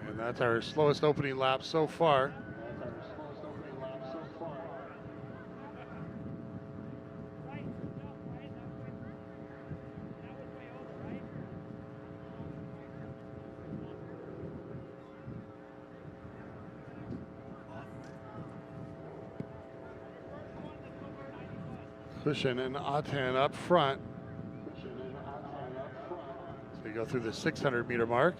And that's our slowest opening lap so far. Cushion and Aten up front. So we go through the 600-meter mark.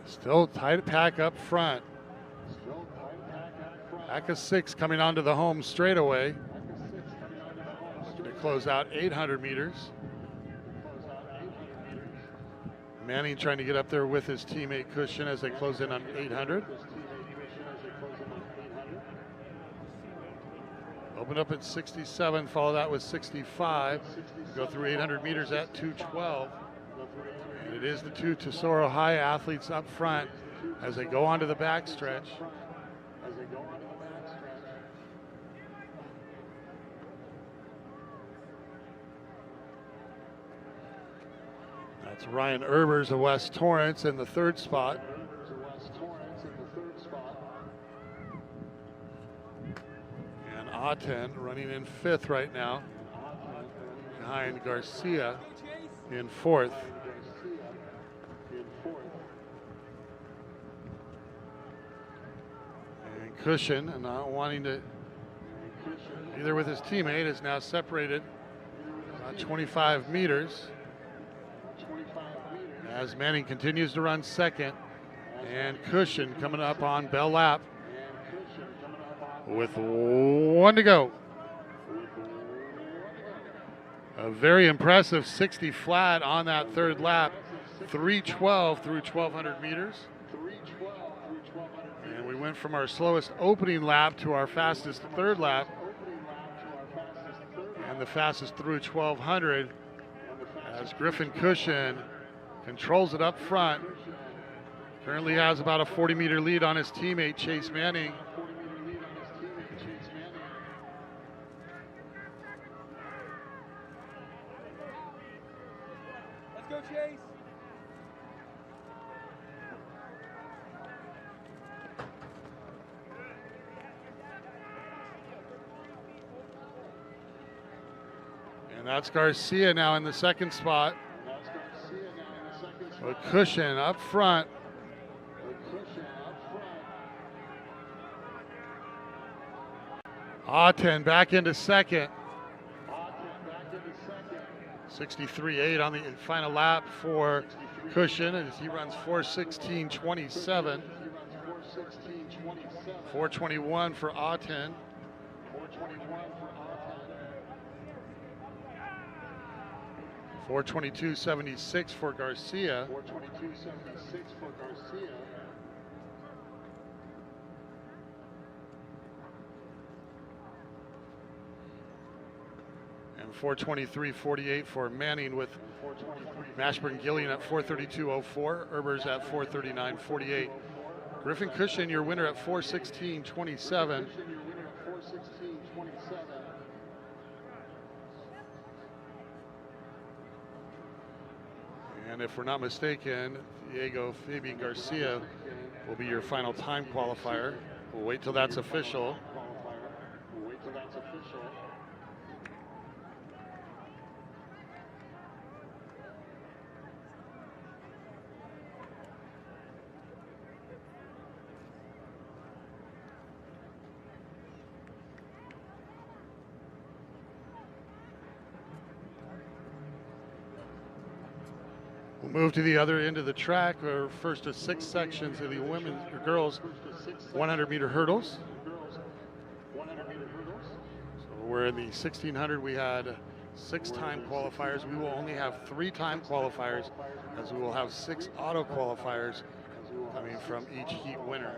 Still tight pack up front. Pack of 6 coming onto the home straightaway. Looking to close out 800 meters. Manning trying to get up there with his teammate Cushion as they close in on 800. Open up at 67, follow that with 65. Go through 800 meters at 2:12. And it is the two Tesoro High athletes up front as they go onto the backstretch. That's Ryan Herbers of West Torrance in the third spot. And Aten running in fifth right now, behind Garcia in fourth. And Cushion, not wanting to either with his teammate, is now separated about 25 meters. As Manning continues to run second, and Cushion coming up on bell lap with 1 to go. A very impressive 60 flat on that third lap, 3:12 through 1,200 meters. And we went from our slowest opening lap to our fastest third lap, and the fastest through 1,200 as Griffin Cushion controls it up front. Currently has about a 40-meter lead on his teammate Chase Manning. Let's go, Chase. And that's Garcia now in the second spot. With Cushion up front. Aten back into second. 63.8 on the final lap for Cushion as he runs 4:16.27. 4:21 for Aten. 4:22.76 for Garcia. 4:22.76 for Garcia. And 4:23.48 for Manning, with Mashburn Gillian at 4:32.04, Erbers at 4:39.48. Griffin Cushion, your winner at 4:16.27. And if we're not mistaken, Diego Fabian Garcia will be your final time qualifier. We'll wait till that's official. We'll move to the other end of the track, or first of 6 sections of the women's or girls 100-meter hurdles. So we're in the 1600. We had 6 time qualifiers. We will only have 3 time qualifiers, as we will have 6 auto qualifiers coming from each heat winner.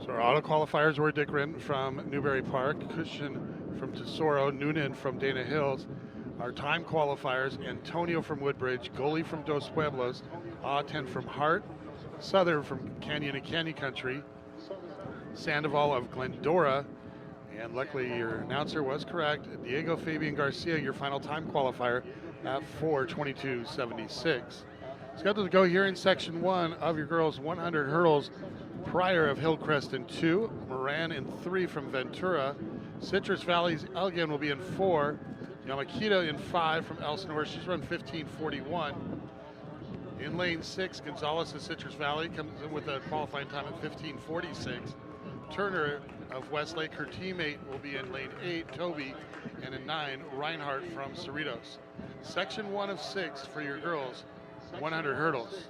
So our auto qualifiers were Dick Wren from Newbury Park, Cushion from Tesoro, Noonan from Dana Hills. Our time qualifiers: Antonio from Woodbridge, Goalie from Dos Pueblos, Aten from Hart, Southern from Canyon and Canyon Country, Sandoval of Glendora, and luckily your announcer was correct, Diego Fabian Garcia, your final time qualifier at 4:22.76. Scheduled to go here in section 1 of your girls 100 hurdles. Pryor of Hillcrest in 2, Moran in 3 from Ventura, Citrus Valley's Elgin will be in 4, Yamakita in 5 from Elsinore, she's run 15:41. In lane 6, Gonzalez of Citrus Valley comes in with a qualifying time at 15:46. Turner of Westlake, her teammate, will be in lane 8, Toby, and in 9, Reinhardt from Cerritos. Section 1 of 6 for your girls 100 hurdles.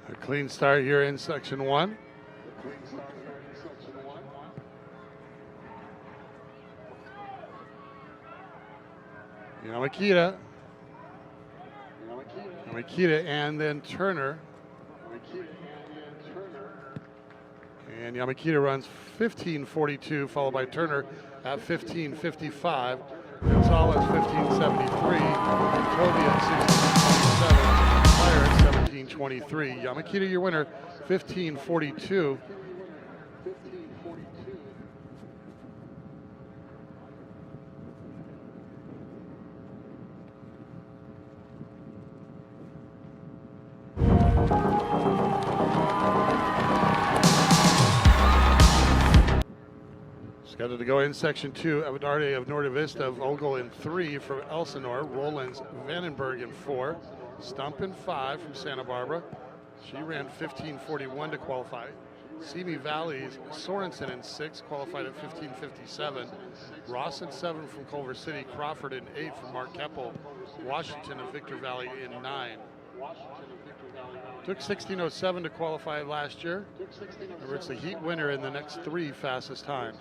A clean start here in section 1. Yamakita, and then Turner. And Yamakita runs 15:42, followed by Turner at 15:55. Gonzalez 15:73. And Toby at 16:27. Fire at 17:23. Yamakita, your winner, 15:42. Scheduled to go in section 2, Avedarte of Norte Vista, Vogel in 3 from Elsinore, Rollins Vandenberg in 4, Stump in 5 from Santa Barbara. She ran 15:41 to qualify. Simi Valley's Sorensen in 6, qualified at 15:57. Ross in 7 from Culver City, Crawford in 8 from Mark Keppel, Washington of Victor Valley in 9. Took 16:07 to qualify last year. Remember, it's the heat winner in the next 3 fastest times.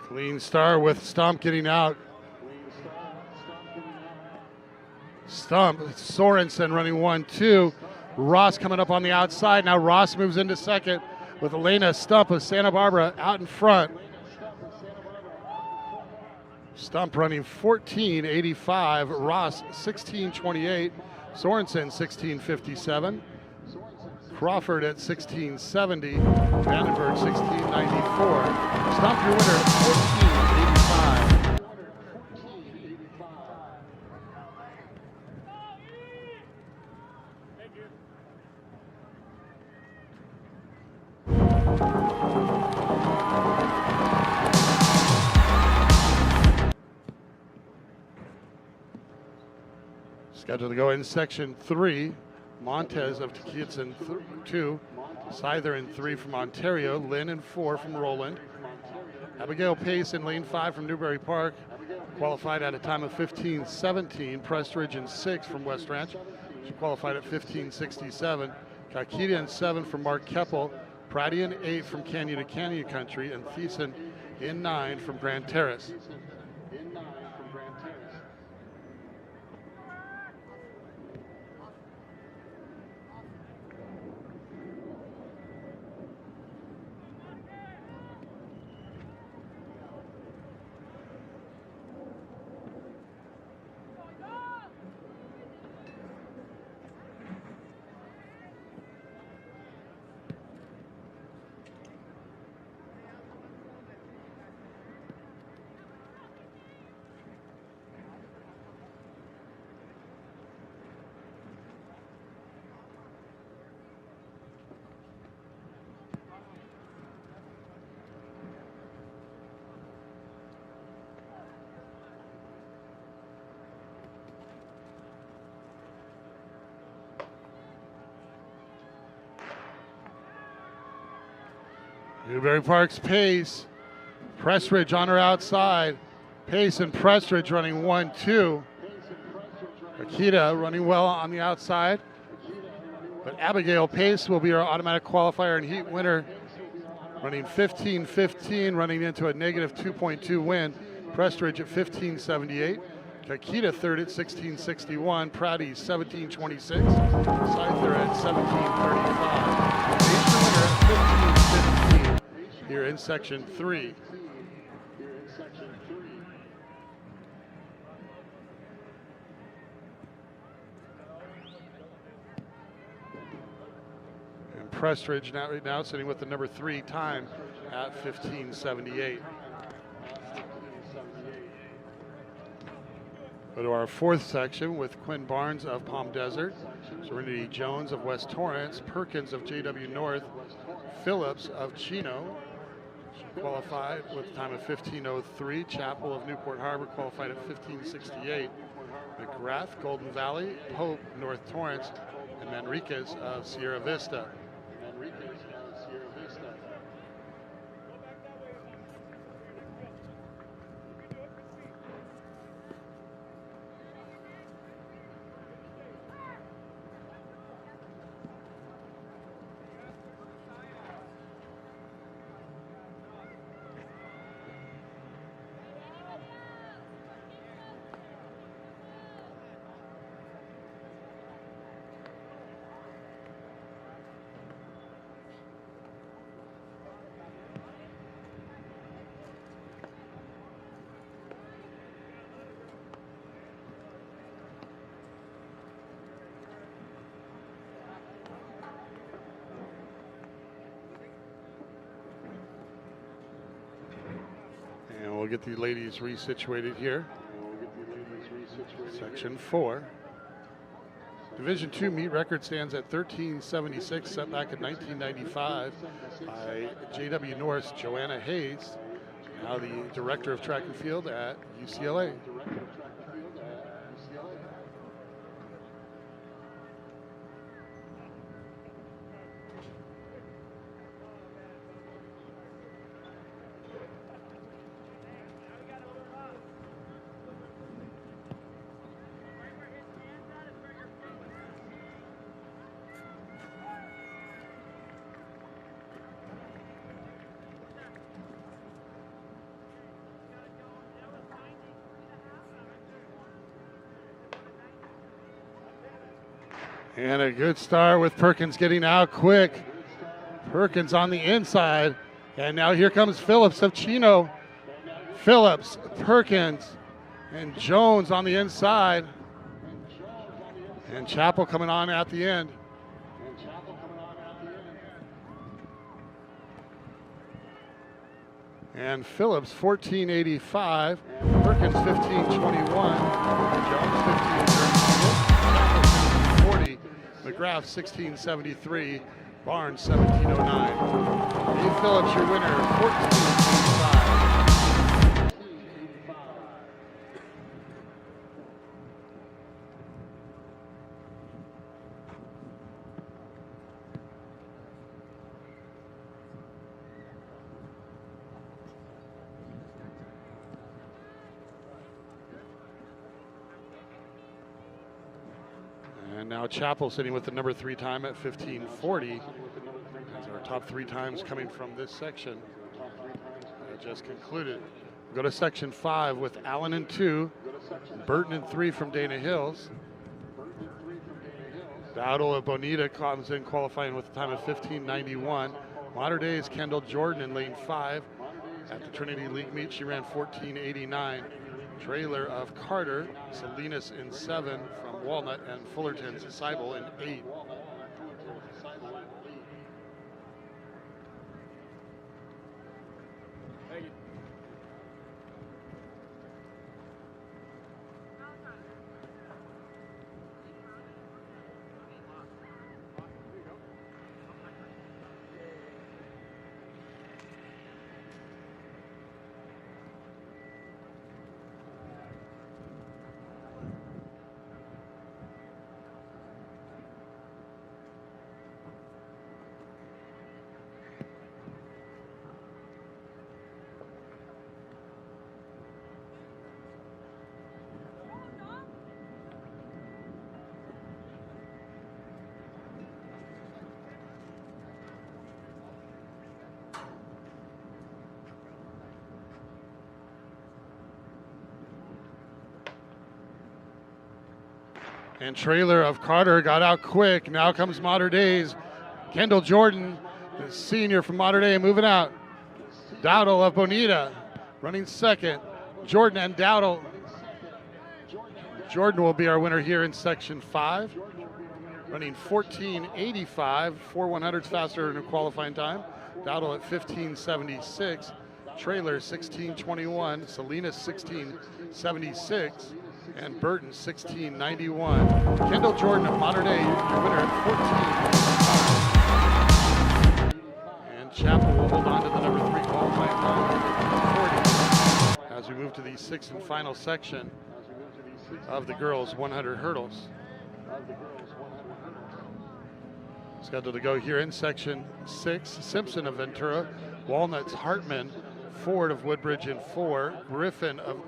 Clean start with Stump getting out. Stump, Sorensen running 1-2. Ross coming up on the outside. Now Ross moves into second with Elena Stump of Santa Barbara out in front. Stump running 14:85. Ross 16:28. Sorensen 16:57. Crawford at 16:70, Vandenberg 16:94. Stump your winner at 14:85. Scheduled to go in section 3. Montez of Tequila in 2, Scyther in 3 from Ontario, Lynn in 4 from Roland. Abigail Pace in lane 5 from Newbury Park, qualified at a time of 15:17. Prestridge in 6 from West Ranch, she qualified at 15:67. Kakita in 7 from Mark Keppel, Pratty in 8 from Canyon to Canyon Country, and Thiessen in 9 from Grand Terrace. Newbury Park's Pace, Prestridge on her outside. Pace and Prestridge running 1-2. Akita running well on the outside. But Abigail Pace will be our automatic qualifier and heat winner, running 15:15, running into a negative 2.2 win. Prestridge at 15:78. Kakita third at 16:61. Pratty 17:26. Scyther at 17:35. Nation winner at 15:15 here in section 3. And Prestridge right now sitting with the number 3 time at 15:78. Go to our 4th section with Quinn Barnes of Palm Desert, Serenity Jones of West Torrance, Perkins of JW North, Phillips of Chino, qualified with a time of 15:03. Chapel of Newport Harbor qualified at 15:68. McGrath, Golden Valley, Pope, North Torrance, and Manriquez of Sierra Vista. And we'll get the ladies resituated here. Section 4. Division II meet record stands at 1376, set back in 1995 by J.W. North's Joanna Hayes, now the director of track and field at UCLA. And a good start with Perkins getting out quick. Perkins on the inside. And now here comes Phillips of Chino. Phillips, Perkins, and Jones on the inside. And Chappell coming on at the end. And Phillips 1485, Perkins 1521, Jones 1530, McGrath 1673, Barnes 1709. Dave Phillips, your winner, 1485. And now Chappell sitting with the number 3 time at 1540. As our top 3 times coming from this section just concluded. We'll go to section 5 with Allen in 2, Burton in 3 from Dana Hills. Dowdle of Bonita comes in qualifying with a time of 1591. Modern Day's Kendall Jordan in lane 5. At the Trinity League meet, she ran 1489. Trailer of Carter, Salinas in 7 from Walnut, and Fullerton's Seibel in 8. And Trailer of Carter got out quick. Now comes Modern Days. Kendall Jordan, the senior from Modern Day, moving out. Dowdle of Bonita running second. Jordan and Dowdle. Jordan will be our winner here in section 5. Running 1485, 4/100s faster in a qualifying time. Dowdle at 1576. Trailer 1621. Salinas 1676. And Burton 1691. Kendall Jordan of Modern Day, your winner at 14. And Chappell will hold on to the number 3 qualifying time, 40. As we move to the 6th and final section of the girls' 100 hurdles. Scheduled to go here in section 6, Simpson of Ventura, Walnuts Hartman, Ford of Woodbridge in 4, Griffin of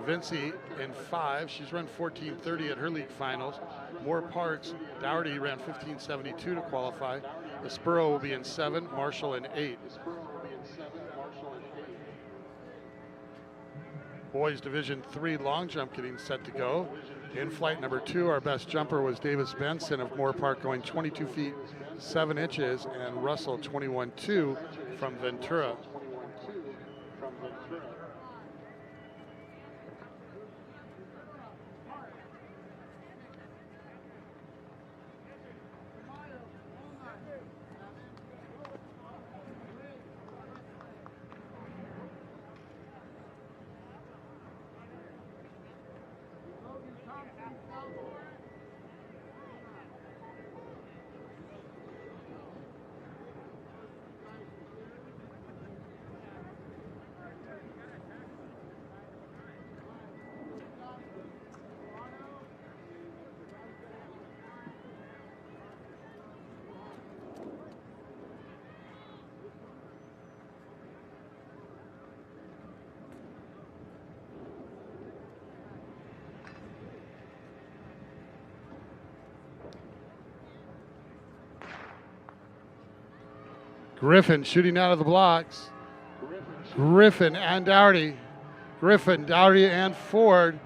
Vinci in 5. She's run 14:30 at her league finals. Moore Parks, Dougherty ran 15:72 to qualify. Espero will be in 7, Marshall in 8. Boys Division 3 long jump getting set to go. In flight number 2, our best jumper was Davis Benson of Moore Park going 22 feet 7 inches, and Russell 21.2 from Ventura. Griffin shooting out of the blocks. Griffin and Dougherty. Griffin, Dougherty, and Ford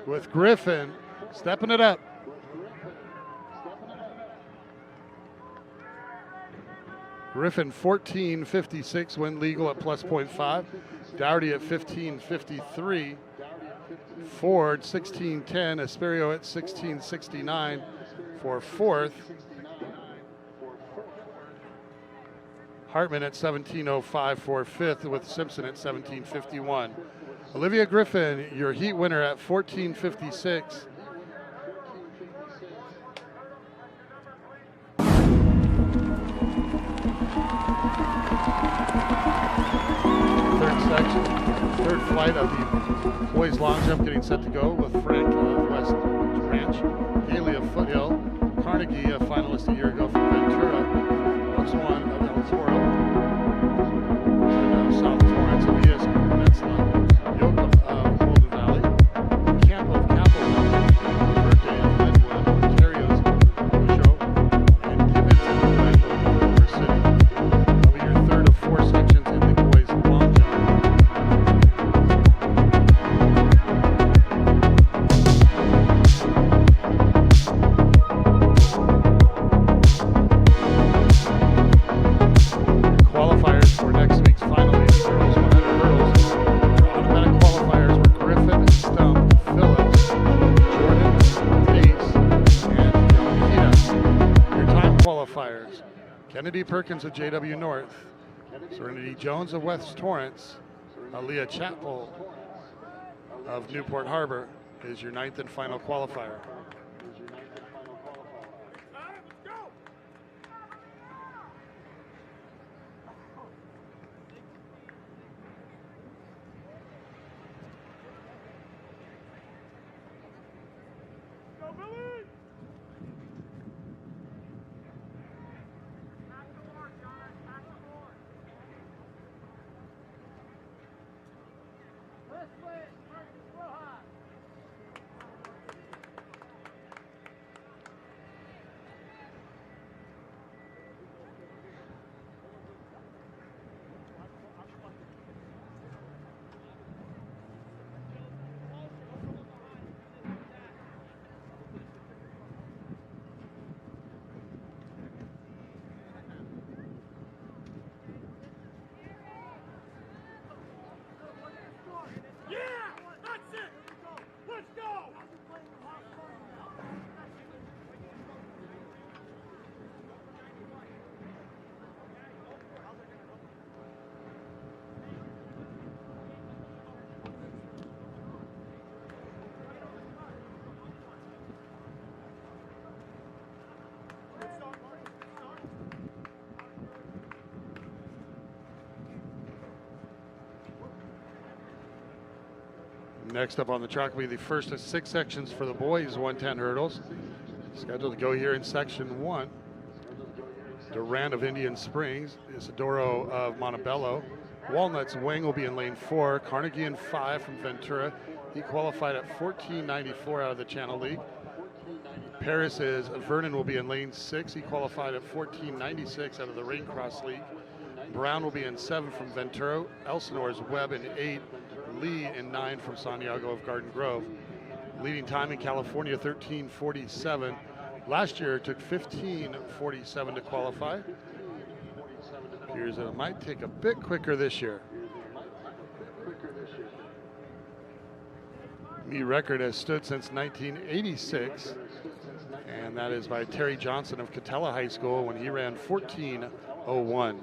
with Griffin stepping it up. Griffin 14.56, win legal at plus 0.5. Dougherty at 15.53. Ford 16.10. Esperio at 16.69 for fourth. Hartman at 17.05 for fifth, with Simpson at 17.51. Olivia Griffin, your heat winner at 14.56. Third flight of the boys long jump getting set to go with Frank of West Ranch, Haley of Foothill, Carnegie, a finalist a year ago from Ventura, Swan of El Toro, and South Torrance of ES Peninsula, Yoakum of Golden Valley, Camp of Capitol Valley, Birthday of Glenwood, Ontario's Show, and Gibbons of Culver City. That'll be your third of four sections in the boys long jump. Kennedy Perkins of JW North, Serenity Jones of West Torrance, Aaliyah Chapel of Newport Harbor is your ninth and final qualifier. Next up on the track will be the first of six sections for the boys 110 hurdles. Scheduled to go here in section 1. Durant of Indian Springs, Isidoro of Montebello. Walnut's Wing will be in lane 4. Carnegie in 5 from Ventura. He qualified at 14.94 out of the Channel League. Paris's Vernon will be in lane 6. He qualified at 14.96 out of the Rain Cross League. Brown will be in 7 from Ventura. Elsinore's Webb in 8. Lee in 9 from Santiago of Garden Grove. Leading time in California, 13:47. Last year, it took 15:47 to qualify. Appears that it might take a bit quicker this year. The record has stood since 1986, and that is by Terry Johnson of Catella High School when he ran 14:01.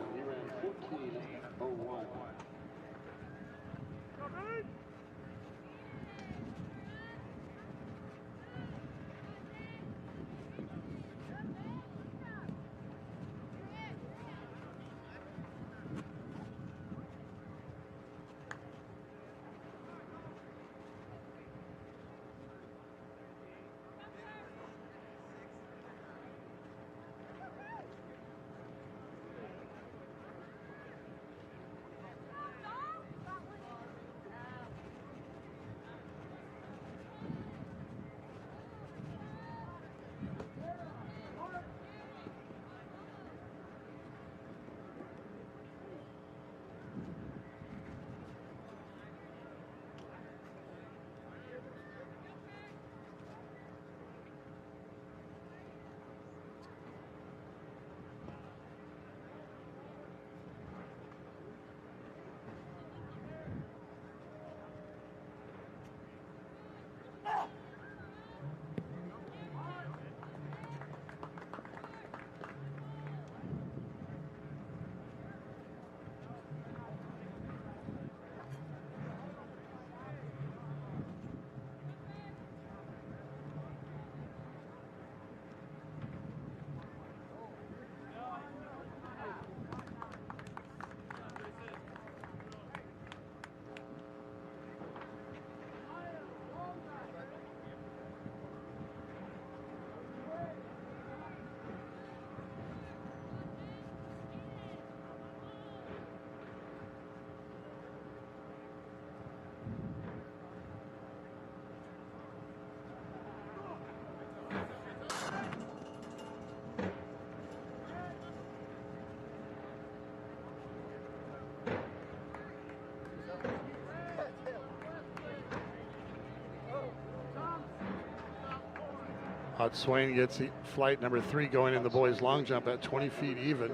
Todd Swain gets flight number 3 going in the boys long jump at 20 feet even.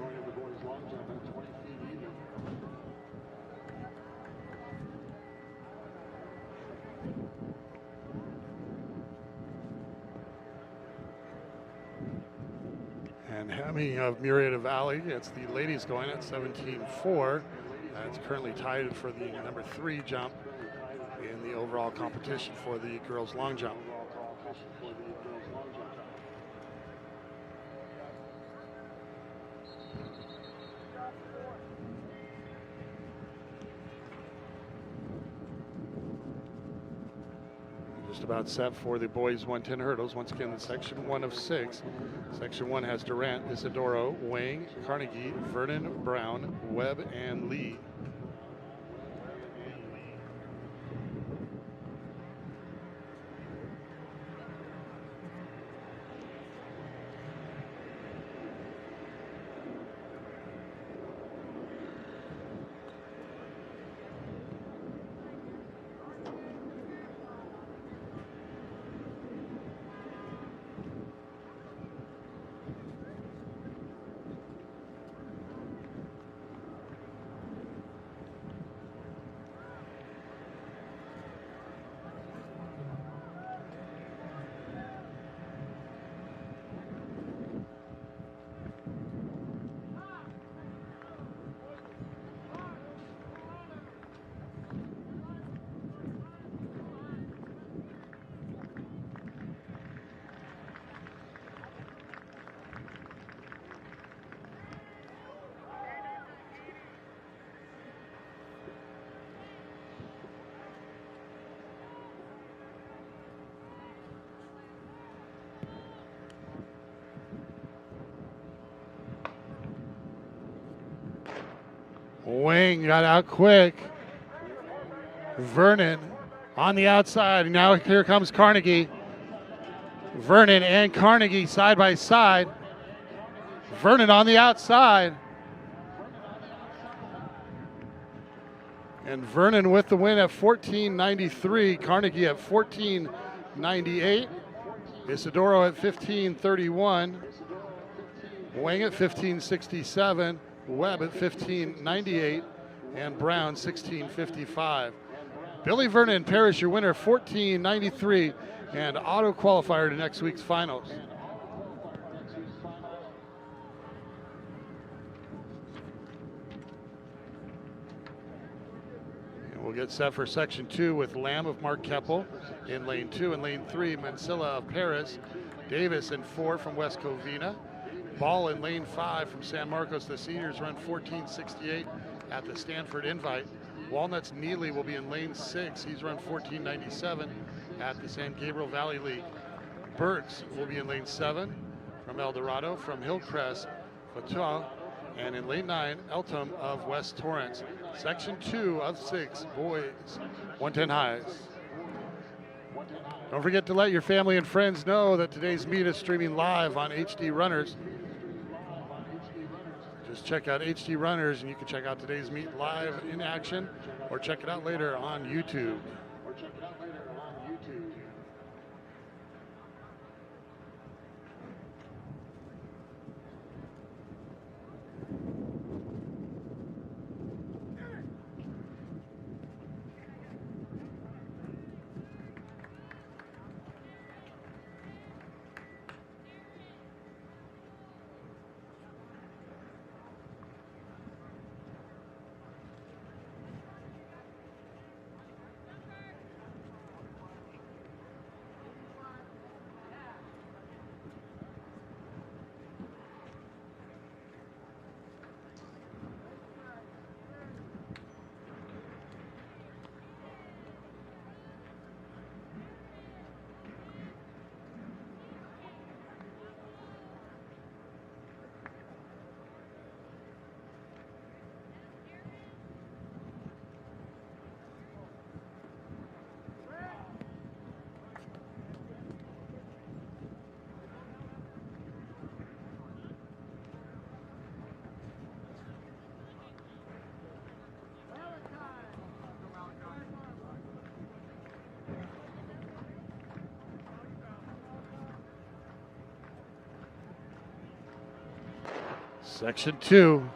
And Hemming of Murrieta Valley gets the ladies going at 17.4. It's currently tied for the number 3 jump in the overall competition for the girls long jump. Just about set for the boys 110 hurdles. Once again, the section 1 of 6. Section 1 has Durant, Isidoro, Wang, Carnegie, Vernon, Brown, Webb, and Lee. Wang got out quick. Vernon on the outside. And now here comes Carnegie. Vernon and Carnegie side by side. Vernon on the outside. And Vernon with the win at 14.93. Carnegie at 14.98. Isidoro at 15.31. Wang at 15.67. Webb at 15.98, and Brown 16.55. Billy Vernon Parrish, your winner, 14.93, and auto qualifier to next week's finals. And we'll get set for section 2 with Lamb of Mark Keppel in lane 2. In lane 3, Mansilla of Paris, Davis in 4 from West Covina. Ball in lane 5 from San Marcos. The seniors run 14.68 at the Stanford Invite. Walnuts Neely will be in lane 6. He's run 14.97 at the San Gabriel Valley League. Burks will be in lane 7 from El Dorado. From Hillcrest, Fatah. And in lane 9, Eltham of West Torrance. Section 2 of 6, boys, 110 highs. Don't forget to let your family and friends know that today's meet is streaming live on HD Runners. Just check out HD Runners and you can check out today's meet live in action or check it out later on YouTube. Section 2.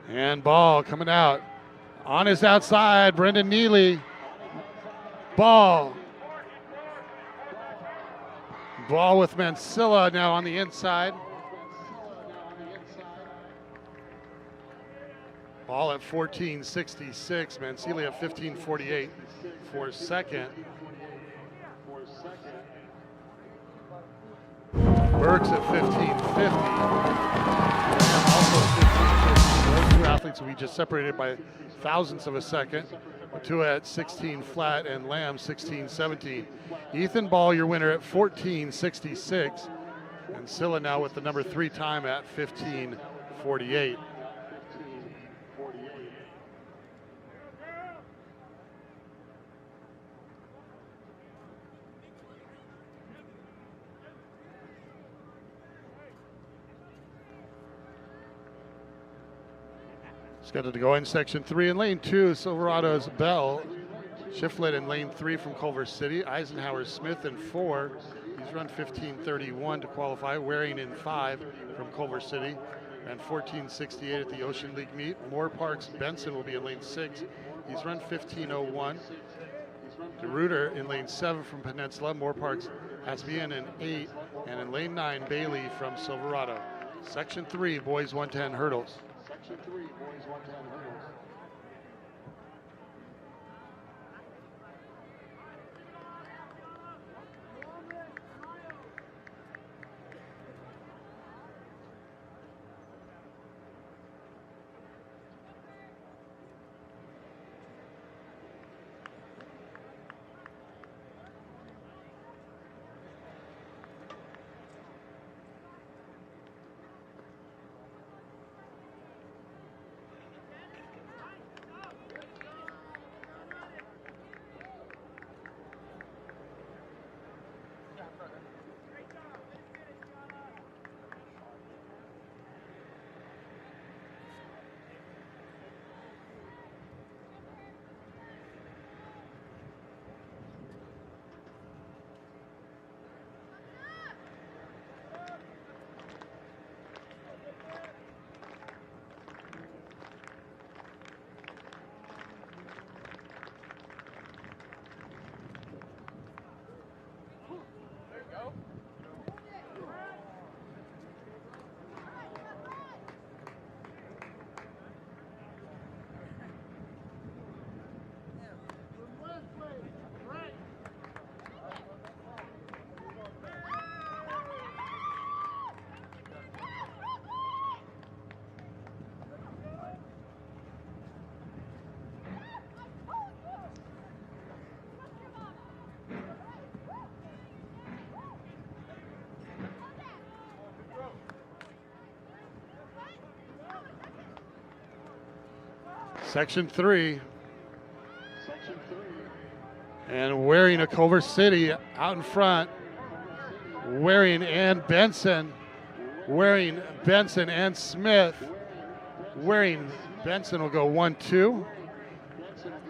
And ball coming out. On his outside, Brendan Neely. Ball. Ball with Mansilla now on the inside. Ball at 14.66. Mansilla at 15.48 for second. Burks at 15.50. Also 15.50. Those two athletes will be just separated by thousandths of a second. Two at 16 flat and Lamb 16.17. Ethan Ball, your winner at 14.66. And Silla now with the number 3 time at 15.48. Scheduled to go in section 3 in lane 2, Silverado's Bell. Shiflet in lane 3 from Culver City. Eisenhower Smith in 4. He's run 15.31 to qualify. Waring in 5 from Culver City. And 14.68 at the Ocean League meet. Moore Parks Benson will be in lane 6. He's run 15.01. DeRuiter in lane 7 from Peninsula. Moore Parks has to be in 8. And in lane 9, Bailey from Silverado. Section 3, boys 110 hurdles. Section 3, boys 110 hurdles. Section 3. And Waring of Culver City out in front. Waring and Benson. Waring, Benson, and Smith. Waring, Benson will go 1-2.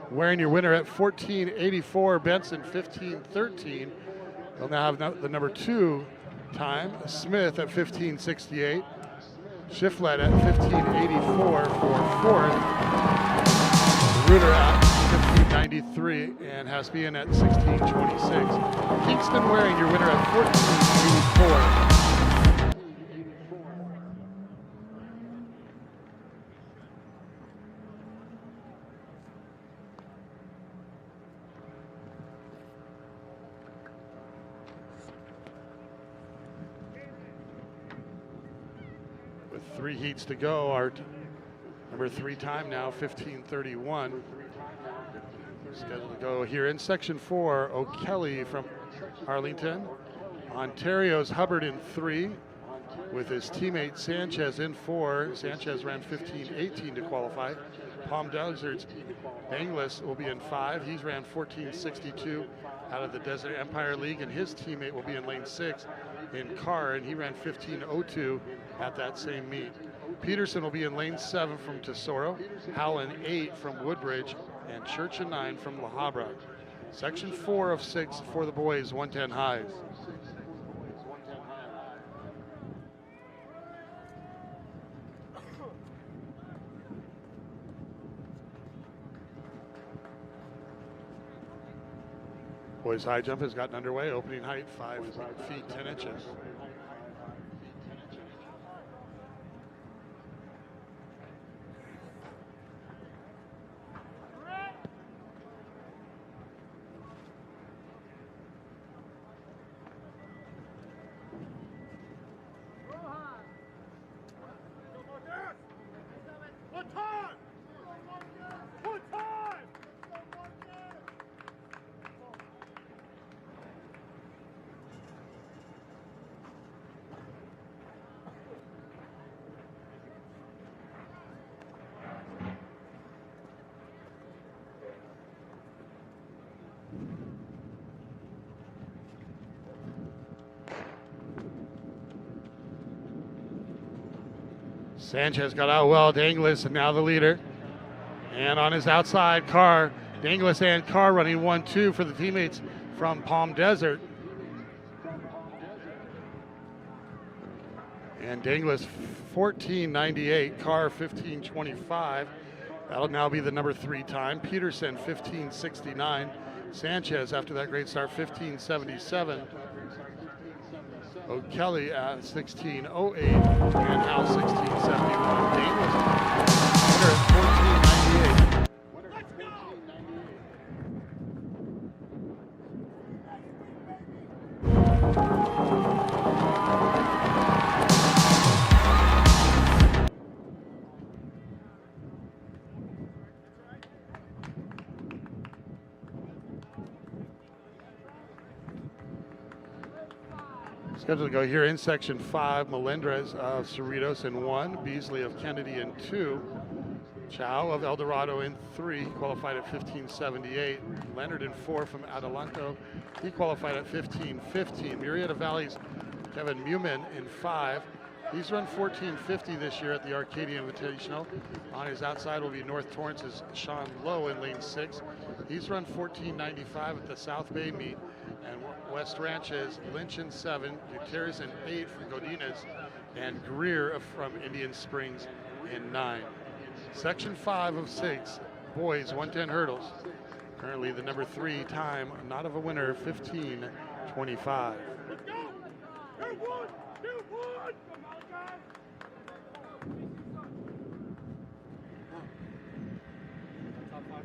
Waring, your winner at 14.84. Benson, 15.13. They'll now have the number 2 time. Smith at 15.68. Shiflet at 15.84 for fourth. Reuter at 15.93 and Haspian at 16.26. Kingston Waring, your winner at 14.84. With 3 heats to go, our number 3 time now, 15.31. Scheduled to go here in section 4. O'Kelly from Arlington. Ontario's Hubbard in 3 with his teammate Sanchez in 4. Sanchez ran 15.18 to qualify. Palm Desert's Anglis will be in 5. He's ran 14.62 out of the Desert Empire League, and his teammate will be in lane 6 in Carr, and he ran 15.02 at that same meet. Peterson will be in lane 7 from Tesoro, Howland 8 from Woodbridge, and Church and 9 from La Habra. Section 4 of 6 for the boys, 110 highs. Boys high jump has gotten underway. Opening height 5 feet 10 inches. Sanchez got out well. Danglis and now the leader. And on his outside, Carr. Danglis and Carr running 1-2 for the teammates from Palm Desert. And Danglis 14.98, Carr 15.25. That'll now be the number 3 time. Peterson 15.69. Sanchez, after that great start, 15.77. O'Kelly at 16.08. And Howe 16.71. Danglis winner at 14.98. Scheduled to go here in section 5, Melendrez of Cerritos in 1, Beasley of Kennedy in 2, Chow of El Dorado in 3, qualified at 15.78, Leonard in 4 from Adelanto, he qualified at 15.15, Murrieta Valley's Kevin Mumin in 5, he's run 14.50 this year at the Arcadia Invitational. On his outside will be North Torrance's Sean Lowe in lane 6, he's run 14.95 at the South Bay meet. And West Ranches, Lynch in 7, Gutierrez in 8 from Godinez, and Greer from Indian Springs in 9. Section 5 of 6, boys 110 hurdles. Currently the number 3 time, not of a winner, 15.25. Let's go! 2-1! 2-1! Come on, guys! Top 5.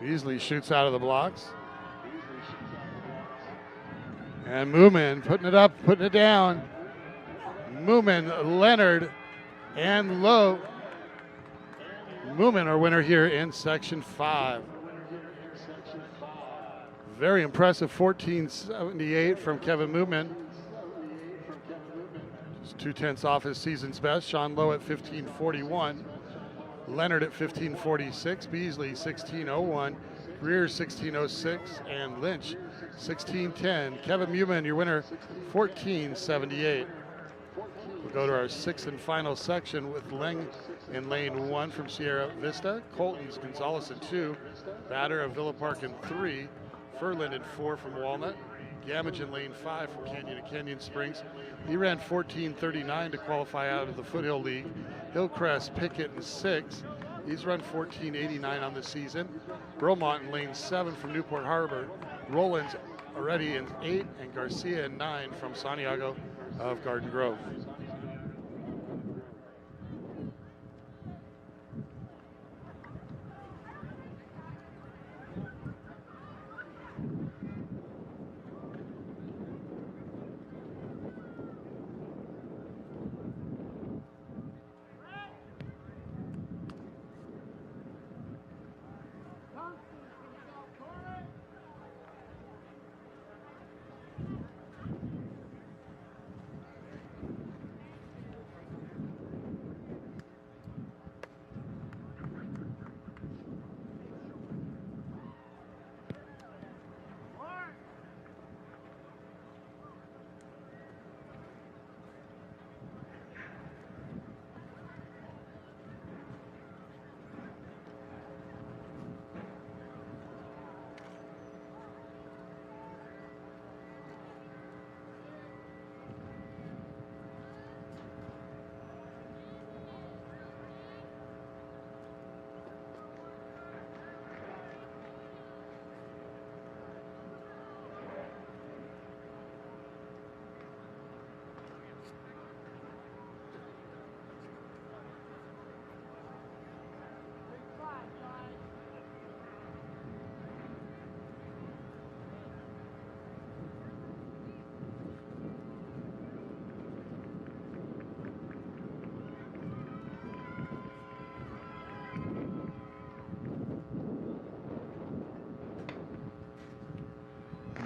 Beasley shoots out of the blocks. And Moomin putting it up, putting it down. Moomin, Leonard, and Lowe. Moomin, our winner here in section 5. Very impressive 14.78 from Kevin Moomin. Just 0.2 off his season's best. Sean Lowe at 15.41. Leonard at 15.46, Beasley 16.01, Greer 16.06, and Lynch 16.10. Kevin Mumin, your winner, 14.78. We'll go to our 6th and final section with Leng in lane 1 from Sierra Vista, Colton's Gonzalez in 2, Batter of Villa Park in 3, Furland in 4 from Walnut, Gamage in lane 5 from Canyon and Canyon Springs. He ran 14.39 to qualify out of the Foothill League. Hillcrest Pickett in 6. He's run 14.89 on the season. Bromont in lane 7 from Newport Harbor. Rollins already in 8, and Garcia in 9 from Santiago of Garden Grove.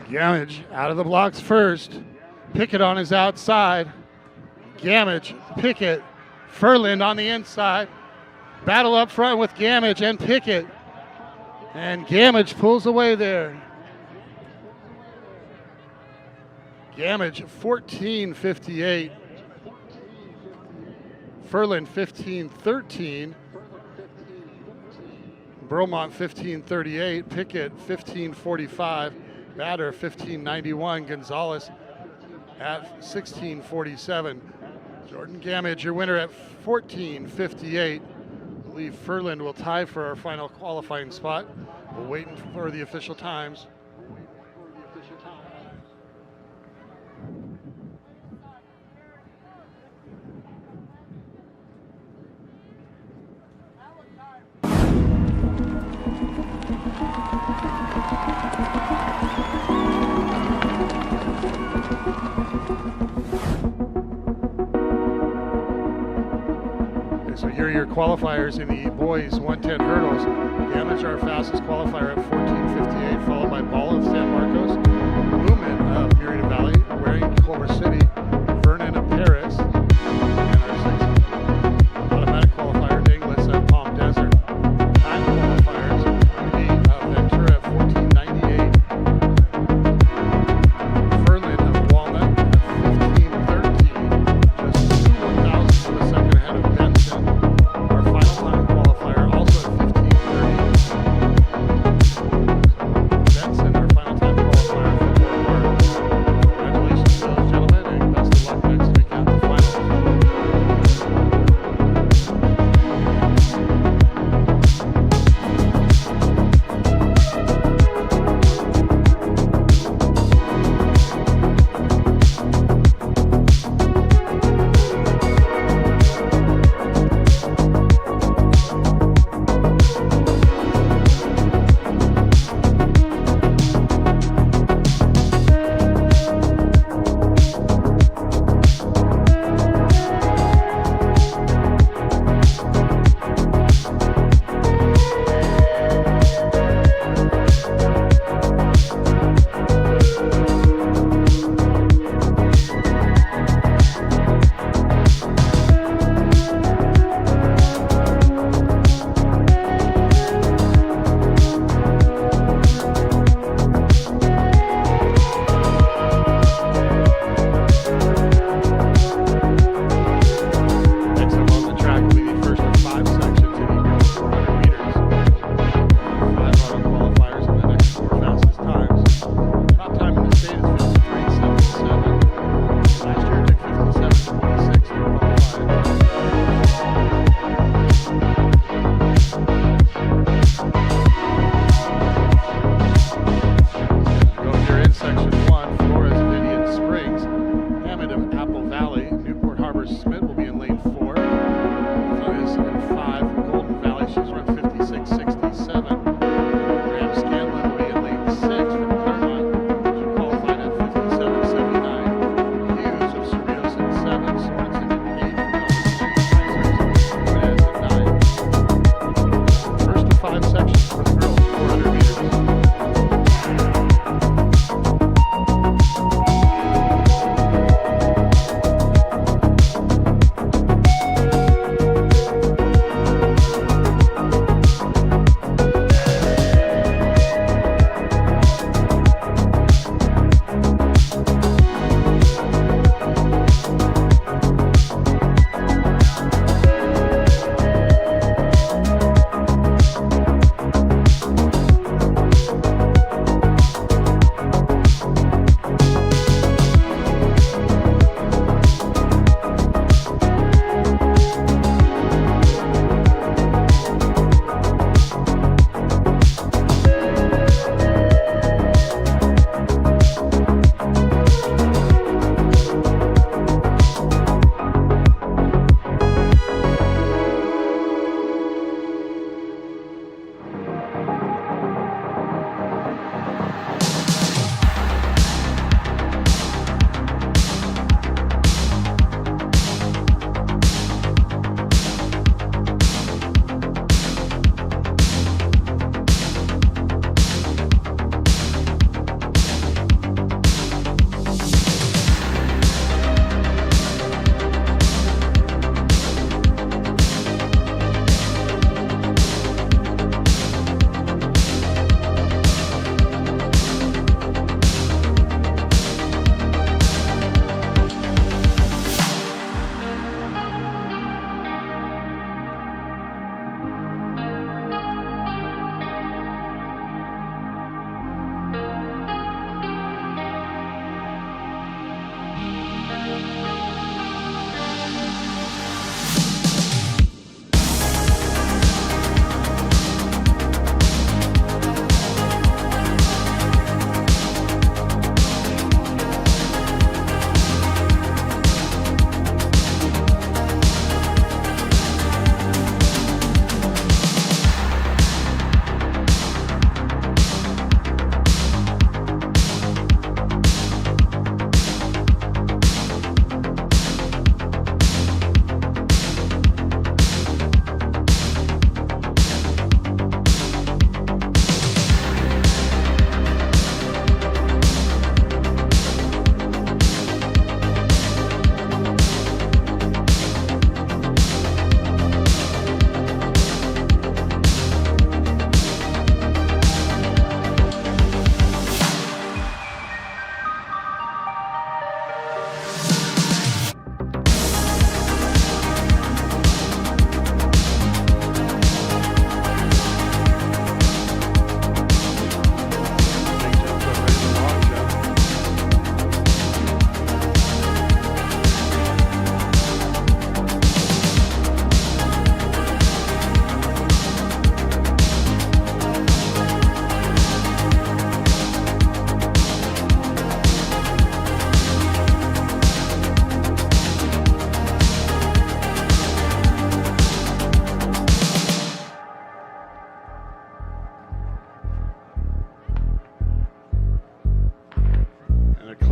Gamage out of the blocks first. Pickett on his outside. Gamage, Pickett, Furland on the inside. Battle up front with Gamage and Pickett. And Gamage pulls away there. Gamage 14:58. Furland 15:13. Bromont 15:38. Pickett 15:45. Batter 15:91. Gonzalez at 16:47. Jordan Gamage, your winner at 14:58. I believe Furland will tie for our final qualifying spot. We're waiting for the official times. So here are your qualifiers in the boys 110 hurdles. Gamage, our fastest qualifier at 14:58, followed by Ball of San Marcos, Lumen of Murrieta Valley, Waring Culver City, Vernon of Paris, and our sixth automatic qualifier, Dinglis at Palm Desert. Time qualifiers, Rudy of Ventura at 14:98, Furland of Walnut at 15:13, just 1,000 of a second ahead of Benson. Our final time qualifier also at 15:30.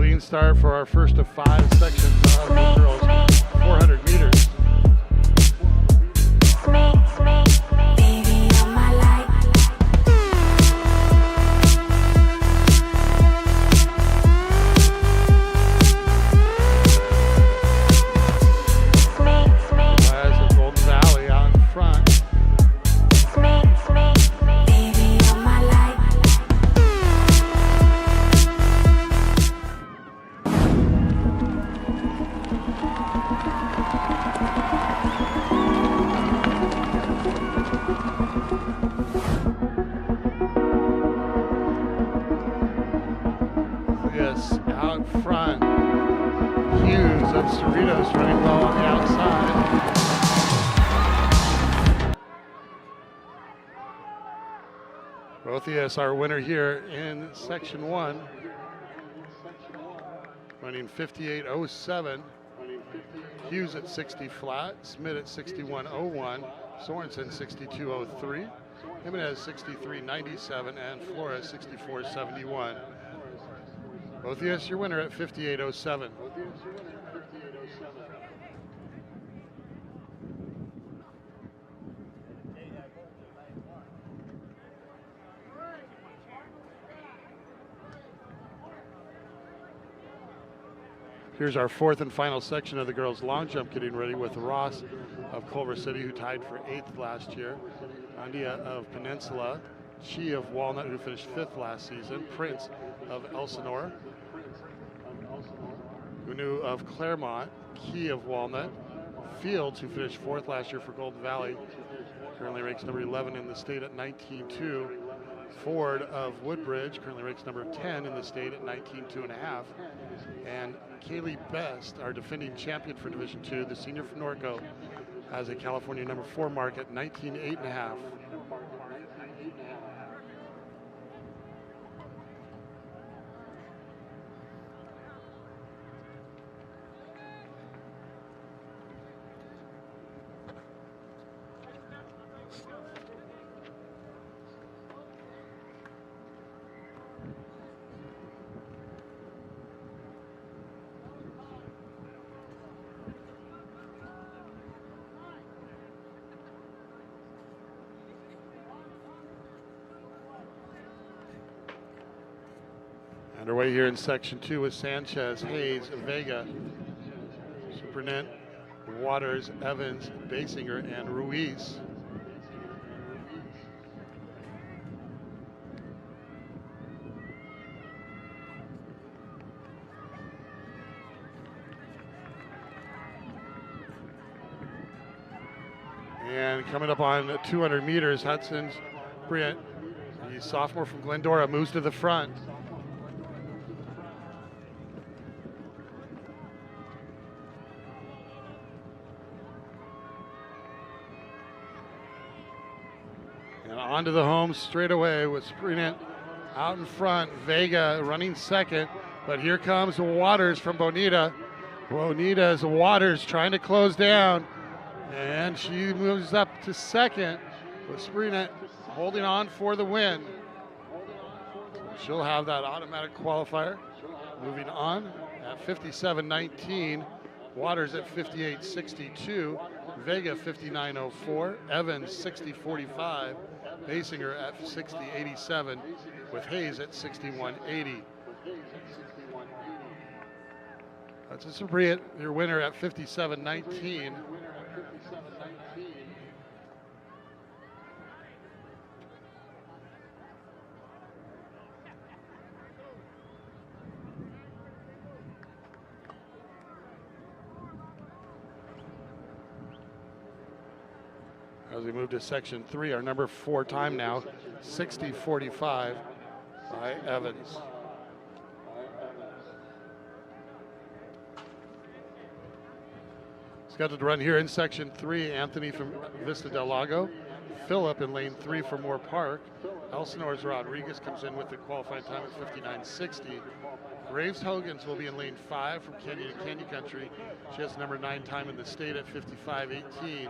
Clean start for our first of 5 sections of the girls 400 meters. Out front, Hughes of Cerritos running well on the outside. Rothius, our winner here in section 1, running 58.07. Hughes at 60 flat, Smith at 61.01, Sorensen 62.03, Jimenez 63.97, and Flores 64.71. Rothius, your winner at 58.07. Here's our 4th and final section of the girls' long jump getting ready with Ross of Culver City, who tied for 8th last year, Andia of Peninsula, Chi of Walnut, who finished 5th last season, Prince of Elsinore, Unu of Claremont, Key of Walnut, Fields, who finished 4th last year for Golden Valley, currently ranks number 11 in the state at 19.2, Ford of Woodbridge, currently ranks number 10 in the state at 19.2.5, and Kaylee Best, our defending champion for Division II, the senior from Norco, has a California number 4 mark at 19.8.5. Underway here in section 2 with Sanchez, Hayes, Vega, Superintendent, Waters, Evans, Basinger, and Ruiz. And coming up on 200 meters, Hudson's Bryant, the sophomore from Glendora, moves to the front. And onto the home straight away with Sprinant out in front. Vega running second, but here comes Waters from Bonita. Bonita's Waters trying to close down, and she moves up to second with Sprinant holding on for the win. She'll have that automatic qualifier. Moving on at 57.19. Waters at 58.62, Vega 59.04, Evans 60.45, Basinger at 60.87, with Hayes at 61.80. That's a Sabriat, your winner at 57.19. As we move to section 3, our number 4 time now, 60.45 by Evans. Scheduled to run here in section 3, Anthony from Vista del Lago, Phillip in lane 3 for Moore Park, Elsinore's Rodriguez comes in with the qualifying time at 59.60. Graves Hogan's will be in lane 5 from Canyon to Canyon Country. She has number 9 time in the state at 55.18.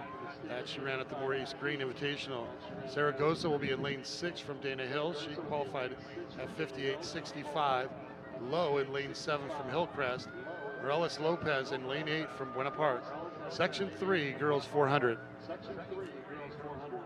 That she ran at the Maurice Green Invitational. Zaragoza will be in lane 6 from Dana Hill. She qualified at 58.65. Lowe in lane 7 from Hillcrest. Morales Lopez in lane 8 from Buena Park. Section 3, girls 400. Section 3, girls 400.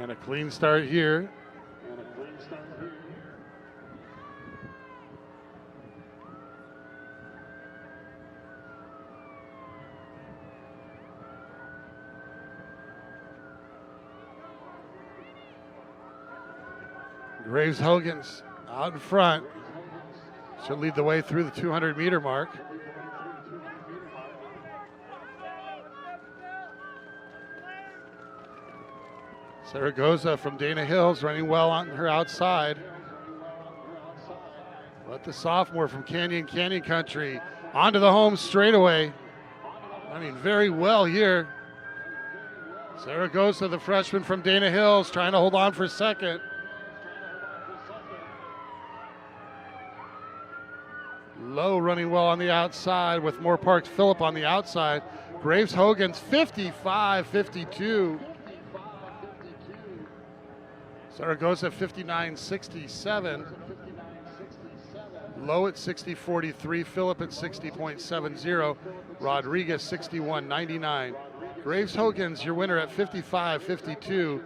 And a clean start here. And a clean start here. Graves Hogan's out in front. Should lead the way through the 200-meter mark. Zaragoza from Dana Hills running well on her outside. But the sophomore from Canyon Country onto the home straightaway. Running very well here. Zaragoza, the freshman from Dana Hills, trying to hold on for second. Lowe running well on the outside with Moore Park's Phillip on the outside. Graves Hogan's 55-52. Zaragoza 59.67. Lowe at 60.43. Phillip at 60.70. Rodriguez 61.99. Graves Hogan's your winner at 55.52.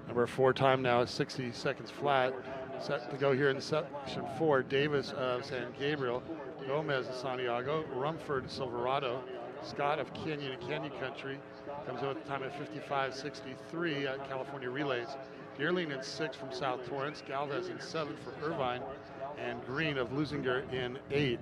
Number 4 time now is 60 seconds flat. Set to go here in section 4. Davis of San Gabriel, Gomez of Santiago, Rumford Silverado, Scott of Canyon and Canyon Country comes in with a time of 55.63 at California Relays. Deerling in 6 from South Torrance, Galvez in 7 from Irvine, and Green of Lusinger in 8.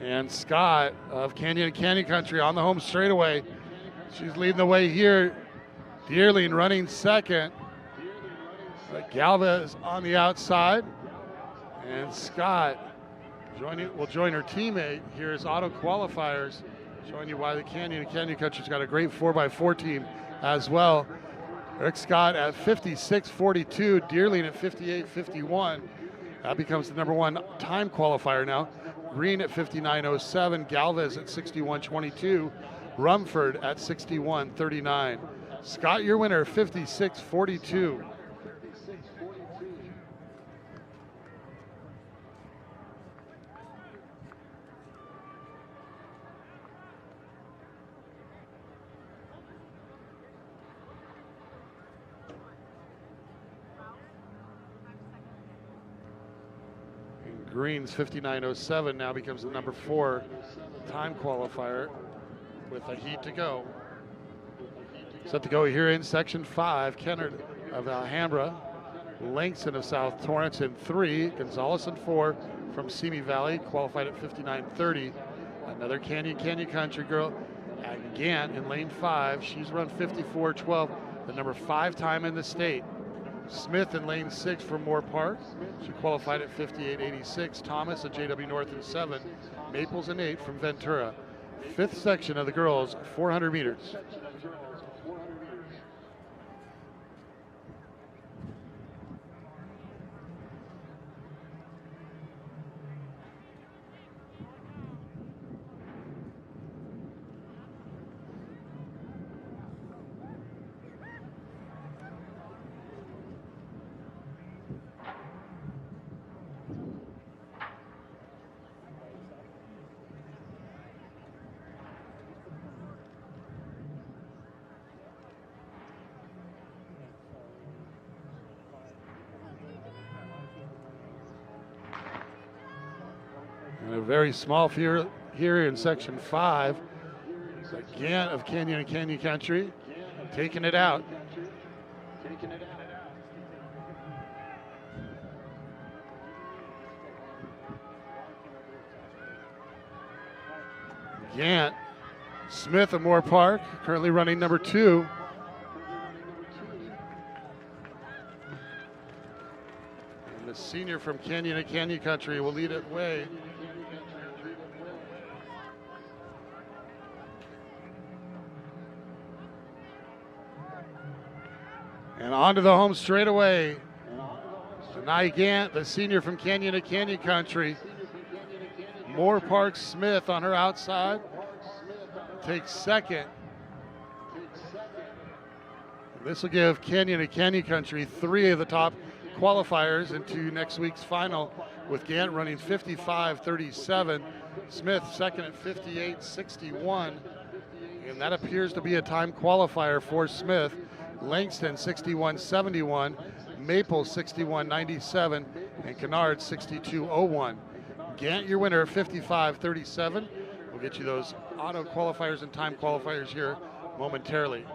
And Scott of Canyon and Canyon Country on the home straightaway. She's leading the way here. Deerling running second. Galvez on the outside. And Scott will join her teammate. Here's auto qualifiers showing you why the Canyon and Canyon Country's got a great 4x4 team as well. Eric Scott at 56.42, Deerling at 58.51. That becomes the number 1 time qualifier now. Green at 59.07, Galvez at 61.22, Rumford at 61.39. Scott, your winner, 56.42. Green's 59.07 now becomes the number 4 time qualifier with a heat to go. Set to go here in section 5. Kennard of Alhambra, Langston of South Torrance in 3, Gonzalez in 4 from Simi Valley, qualified at 59.30. Another Canyon Country girl, Gant in lane 5. She's run 54.12, the number 5 time in the state. Smith in lane 6 from Moore Park. She qualified at 58.86. Thomas at JW North in 7. Maples in 8 from Ventura. 5th section of the girls, 400 meters. And a very small field here in section 5. Gant of Canyon Country taking it out. Gant, Smith of Moore Park, currently running number 2. And the senior from Canyon Country will lead it way. And onto the home straightaway. Denai Gant, the senior from Canyon Country. Moore Park Smith on her outside takes second. This will give Canyon Country 3 of the top qualifiers into next week's final, with Gant running 55.37, Smith second at 58.61, and that appears to be a time qualifier for Smith. Langston 61.71, Maple 61.97, and Kennard 62.01. Gant, your winner, 55.37. We'll get you those auto qualifiers and time qualifiers here momentarily.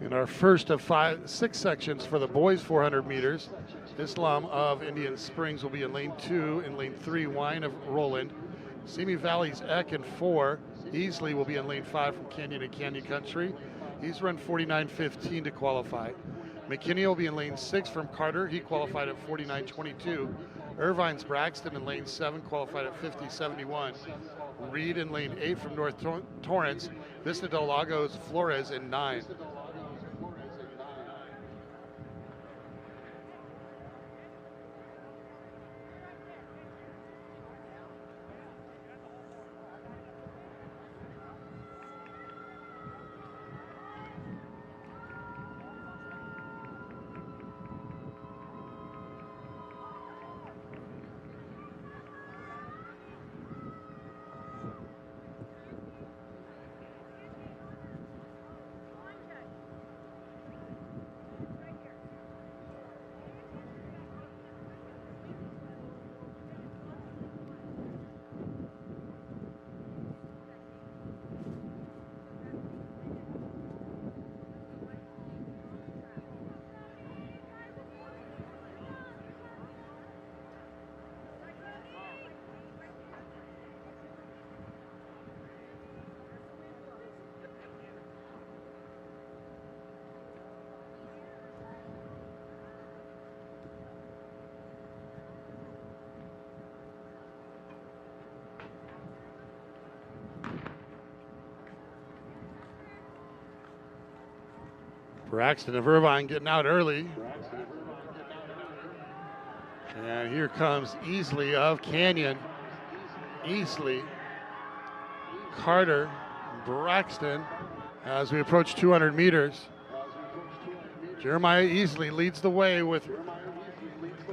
In our first of 6 sections for the boys 400 meters, Islam of Indian Springs will be in lane 2. In lane 3, Wine of Roland. Simi Valley's Eck in 4. Easley will be in lane 5 from Canyon Country. He's run 49.15 to qualify. McKinney will be in lane 6 from Carter. He qualified at 49.22. Irvine's Braxton in lane 7, qualified at 50.71. Reed in lane 8 from North Torrance. Vista del Lago's Flores in 9. Braxton of Irvine getting out early. And here comes Easley of Canyon. Easley, Carter, Braxton as we approach 200 meters. Jeremiah Easley leads the way with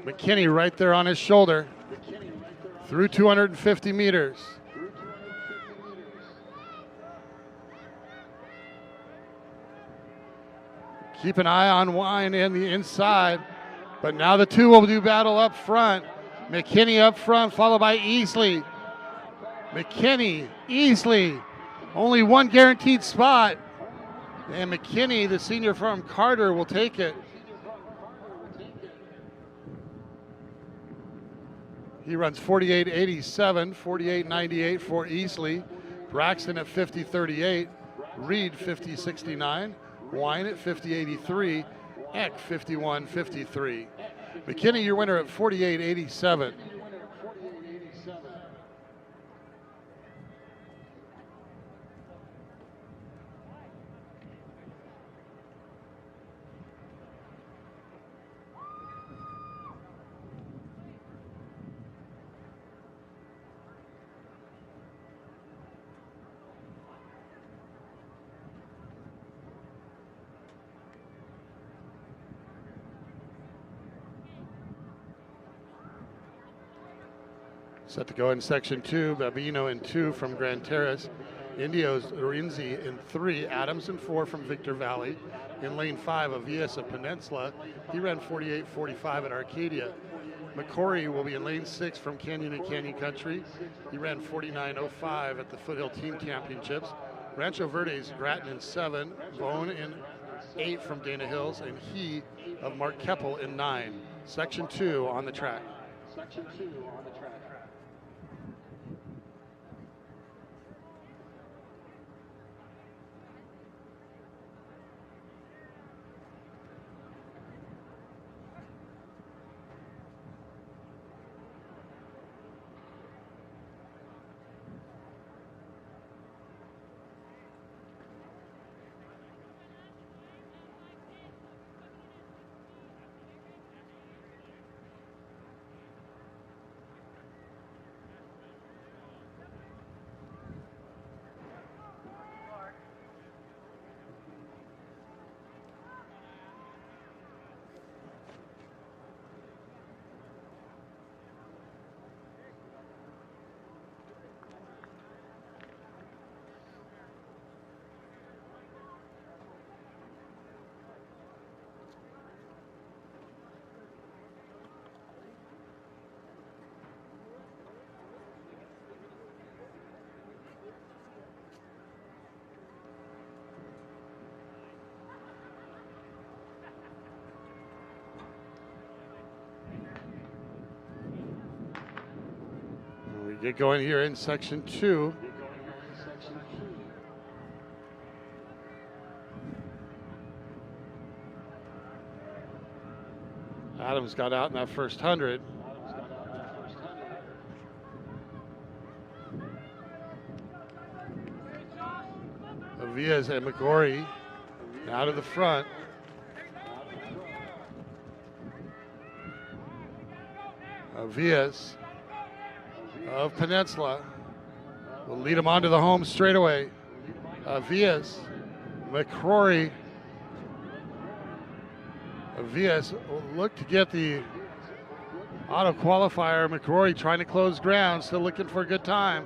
McKinney right there on his shoulder through 250 meters. Keep an eye on Wine in the inside, but now the two will do battle up front. McKinney up front, followed by Easley. McKinney, Easley, only one guaranteed spot. And McKinney, the senior from Carter, will take it. He runs 48.87, 48.98 for Easley. Braxton at 50.38, Reed 50.69, Wine at 50.83, Eck 51.53. McKinney, your winner at 48.87. Set to go in section 2, Babino in 2 from Grand Terrace. Indios Rinzi in 3, Adams in 4 from Victor Valley. In lane 5, Avias of Peninsula. He ran 48.45 at Arcadia. McCory will be in lane 6 from Canyon and Canyon Country. He ran 49.05 at the Foothill Team Championships. Rancho Verdes, Grattan in 7, Bone in 8 from Dana Hills, and he of Mark Keppel in 9. Section 2 on the track. Section 2 on the track. Get going here in section 2. Adams got out in that first 100. Avias and McCory out of the front. Avias of Peninsula will lead him onto the home straightaway. Avias, McCrory. Avias will look to get the auto qualifier. McCrory trying to close ground, still looking for a good time.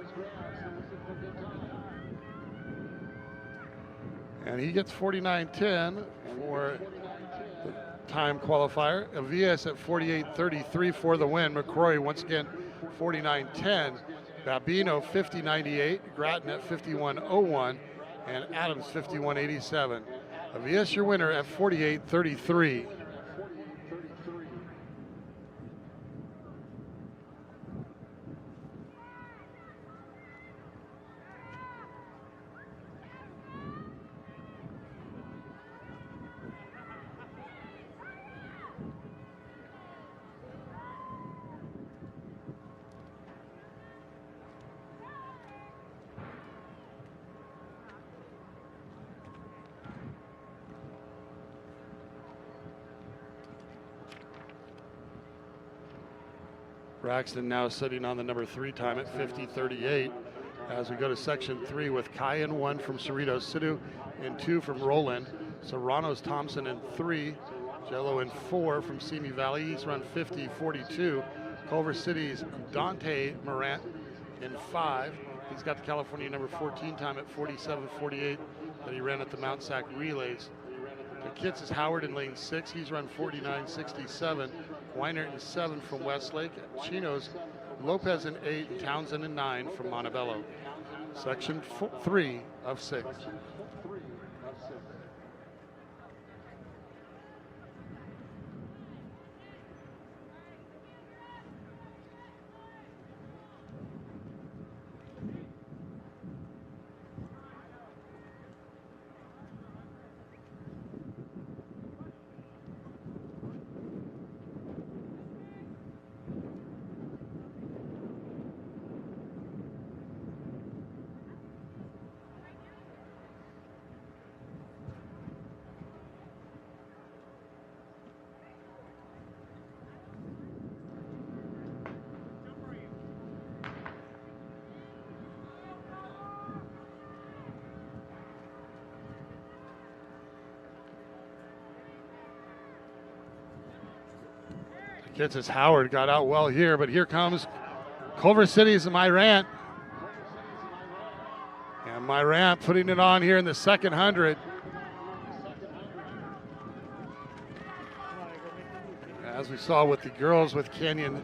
And he gets 49.10 for the time qualifier. Avias at 48.33 for the win. McCrory once again 49.10, Babino 50.98, Grattan at 51.01, and Adams 51.87. Avias, your winner at 48.33. Braxton now sitting on the number 3 time at 50.38 as we go to section 3 with Kai in 1 from Cerritos, Sidhu in 2 from Roland, Serranos Thompson in 3, Jello in 4 from Simi Valley. He's run 50-42. Culver City's Dante Morant in 5. He's got the California number 14 time at 47-48 that he ran at the Mount Sac Relays. The Kitts is Howard in lane 6. He's run 49-67. Weinert in 7 from Westlake. Chino's Lopez in 8. And Townsend in 9 from Montebello. Section 3 of 6. Gets his Howard, got out well here, but here comes Culver City's Myrant. And Myrant putting it on here in the second 100. As we saw with the girls with Canyon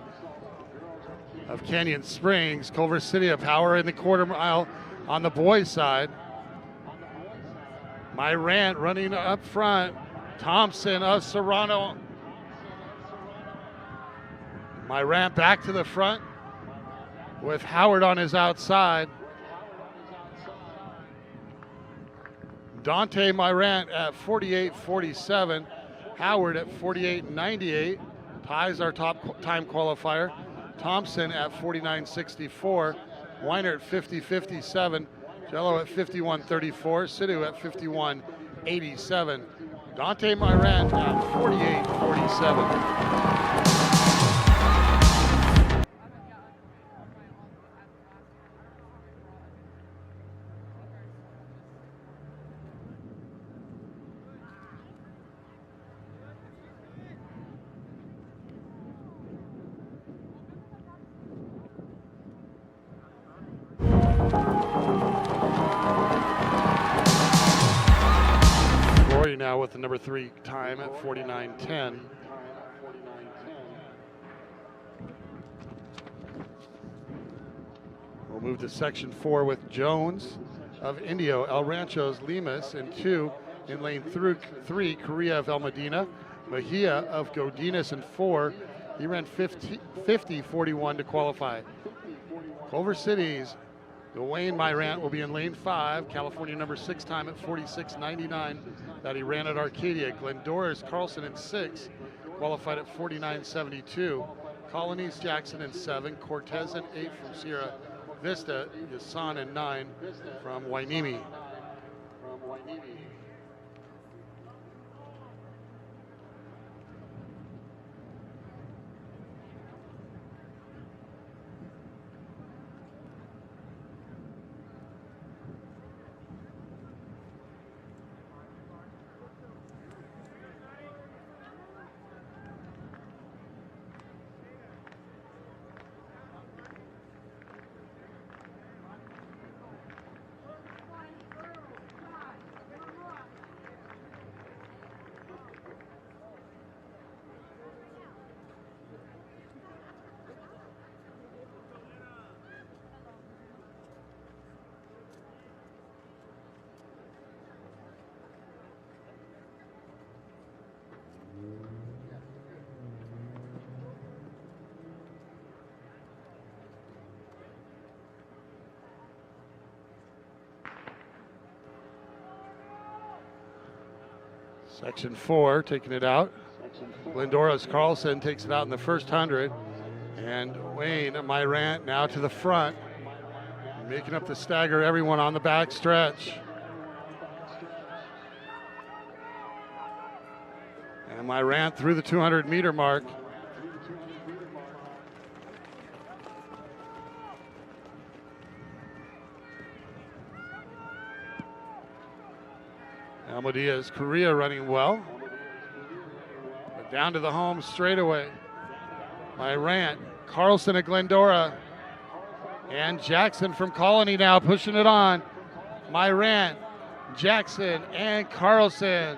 Springs, Culver City of Power in the quarter mile on the boys' side. Myrant running up front. Thompson of Serrano. Myrant back to the front with Howard on his outside. Dante Myrant at 48-47. Howard at 48-98. Ties our top time qualifier. Thompson at 49-64. Weiner at 50-57. Jello at 51-34. Sidhu at 51-87. Dante Myrant at 48-47. Now with the number 3 time at 49.10. We'll move to section 4 with Jones of Indio, El Rancho's Limas in 2. In lane 3, Correa of El Medina. Mejia of Godinez in 4. He ran 50-41 to qualify. Culver City's Dwayne Myrant will be in lane 5, California number 6 time at 46.99 that he ran at Arcadia. Glendora's Carlson in 6, qualified at 49.72. Colonies Jackson in 7, Cortez in 8 from Sierra Vista, Yasan in 9 from Wainimi. Section 4 taking it out. Glendora's Carlson takes it out in the first 100. And Wayne Myrant now to the front, making up the stagger, everyone on the back stretch. And Myrant through the 200-meter mark. Almadia's Correa running well. Down to the home straightaway. Rant, Carlson at Glendora. And Jackson from Colony now pushing it on. Rant, Jackson, and Carlson.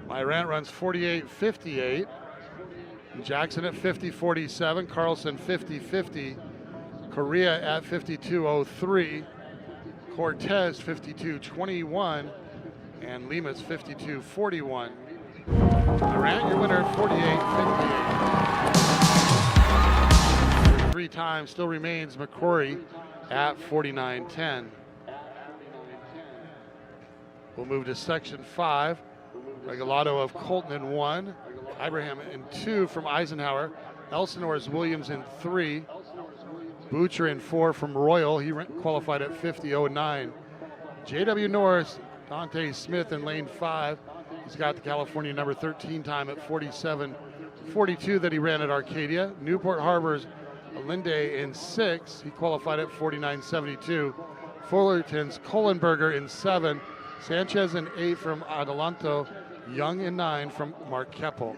Rant runs 48.58. Jackson at 50.47. Carlson 50.50. Correa at 52.03. Cortez 52.21. And Limas 52.41. Rant, your winner at 48.58. Number 3 time still remains McCrory at 49.10. We'll move to section 5. Regalado of Colton in 1. Ibrahim in 2 from Eisenhower. Elsinore's Williams in 3. Butcher in 4 from Royal. He qualified at 50.09. J.W. Norris, Dante Smith in lane 5. He's got the California number 13 time at 47.42 that he ran at Arcadia. Newport Harbor's Alinde in 6. He qualified at 49.72. Fullerton's Kohlenberger in 7. Sanchez in 8 from Adelanto. Young in 9 from Mark Keppel.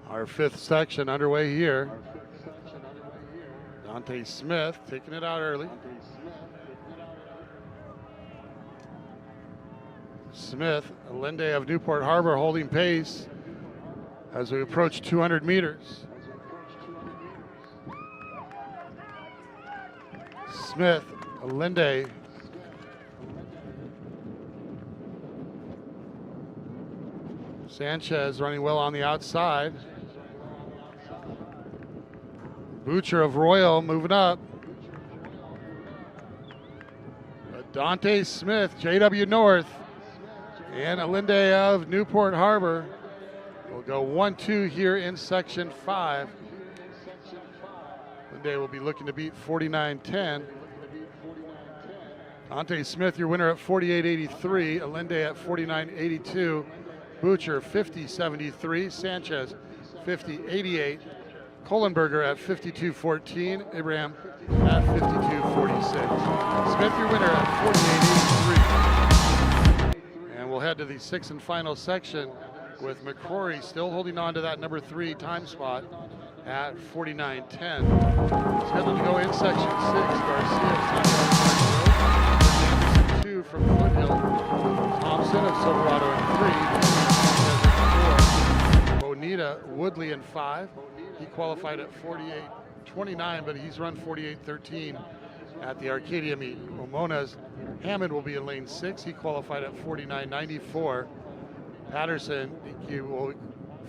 Our 5th section underway here. Dante Smith taking it out early. Smith, Alinde of Newport Harbor holding pace as we approach 200 meters. Smith, Alinde. Sanchez running well on the outside. Butcher of Royal moving up. Dante Smith, J.W. North, and Alinde of Newport Harbor will go 1-2 here in section 5. Alinde will be looking to beat 49.10. Dante Smith, your winner at 48.83. Alinde at 49.82. Butcher 50.73. Sanchez 50.88. Kohlenberger at 52.14, Abraham at 52.46. Smith, your winner at 48.83. And we'll head to the 6th and final section with McCrory still holding on to that number 3 time spot at 49.10. Scheduled to go in section 6, Garcia of 2 from Foothill, Thompson of Silverado in 3, Bonita Woodley in 5. He qualified at 48.29, but he's run 48.13 at the Arcadia meet. Omona's Hammond will be in lane 6. He qualified at 49.94. Patterson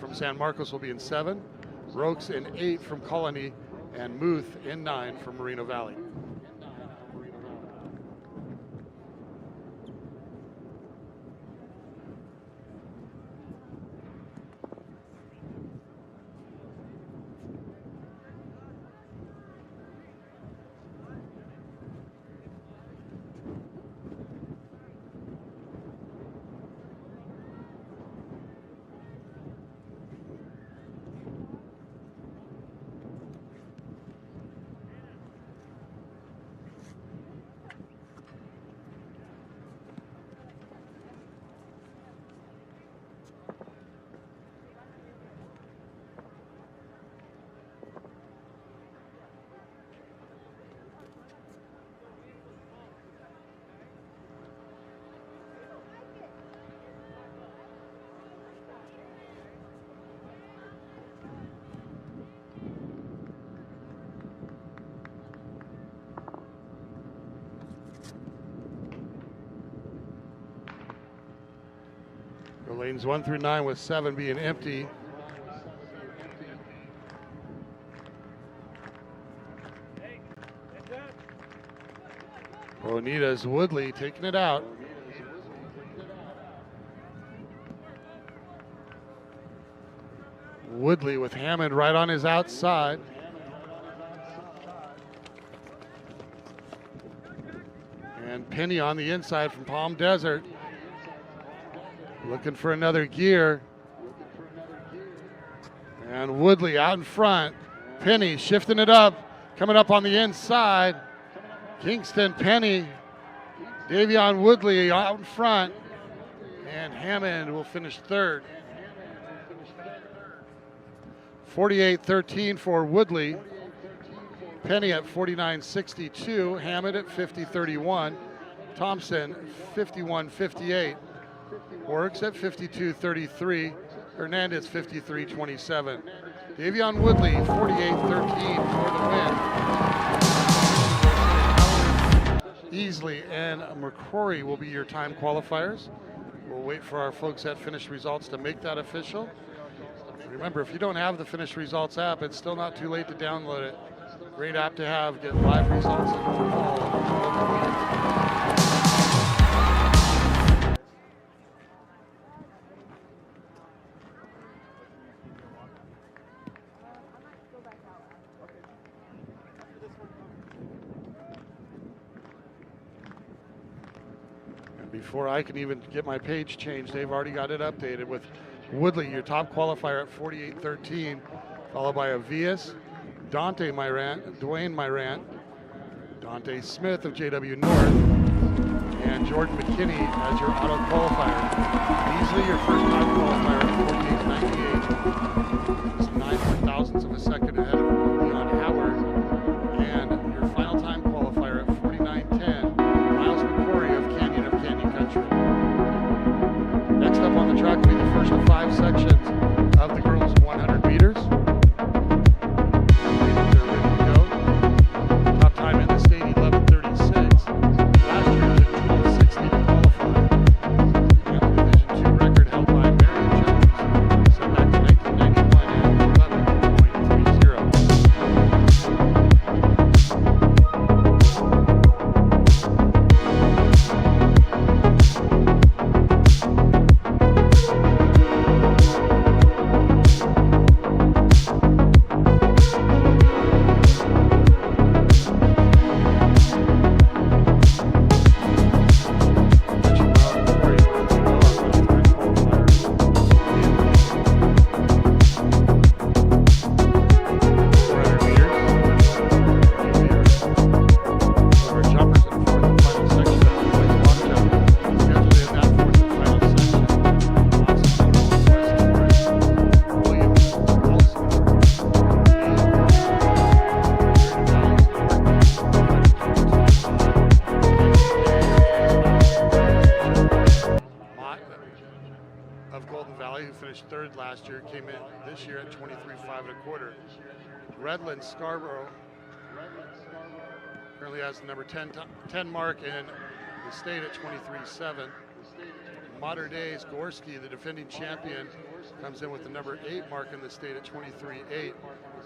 from San Marcos will be in 7. Rokes in 8 from Colony, and Muth in 9 from Moreno Valley. The lanes 1 through 9 with 7 being empty. Bonita's Woodley taking it out. Woodley with Hammond right on his outside. And Penny on the inside from Palm Desert. Looking for another gear. And Woodley out in front. Penny shifting it up, coming up on the inside. Kingston, Penny, Davion Woodley out in front. And Hammond will finish third. 48-13 for Woodley. Penny at 49.62. Hammond at 50.31. Thompson 51.58. Works at 52.33. Hernandez 53.27. Davion Woodley 48-13 for the win. Easley and McCrory will be your time qualifiers. We'll wait for our folks at Finish Results to make that official. Remember, if you don't have the Finish Results app, it's still not too late to download it. Great app to have, get live results in all. And before I can even get my page changed, they've already got it updated with Woodley, your top qualifier at 48.13, followed by Avias, Dante Myrant, Dwayne Myrant, Dante Smith of JW North, and Jordan McKinney as your auto qualifier. Easily your first time qualifier at 48.98. It's 9 thousandths of a second ahead of Leon Howard. And your final time qualifier at 49.10, Miles McCrory of Canyon Country. Next up on the track will be the first of 5 sections of the girls' 100 meters. Top time in the state, 11:36. Last year, it took 12:60 to qualify. And the Division II record held by Marion Jones, set back to 1991 at 11.30. Third last year, came in this year at 23.5 1/4. Redland Scarborough currently has the number 10 mark in the state at 23.7. Modern Days Gorski, the defending champion, comes in with the number 8 mark in the state at 23.8,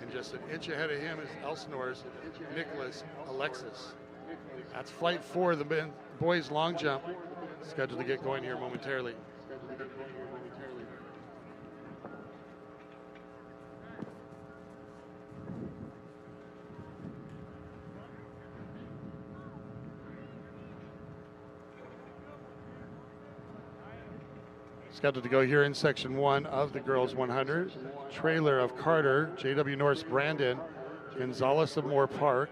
and just an inch ahead of him is Elsinore's Nicholas Alexis. That's flight 4, the boys long jump, scheduled to get going here momentarily. Scheduled to go here in section 1 of the girls 100. Trailer of Carter, JW North's Brandon, Gonzalez of Moore Park,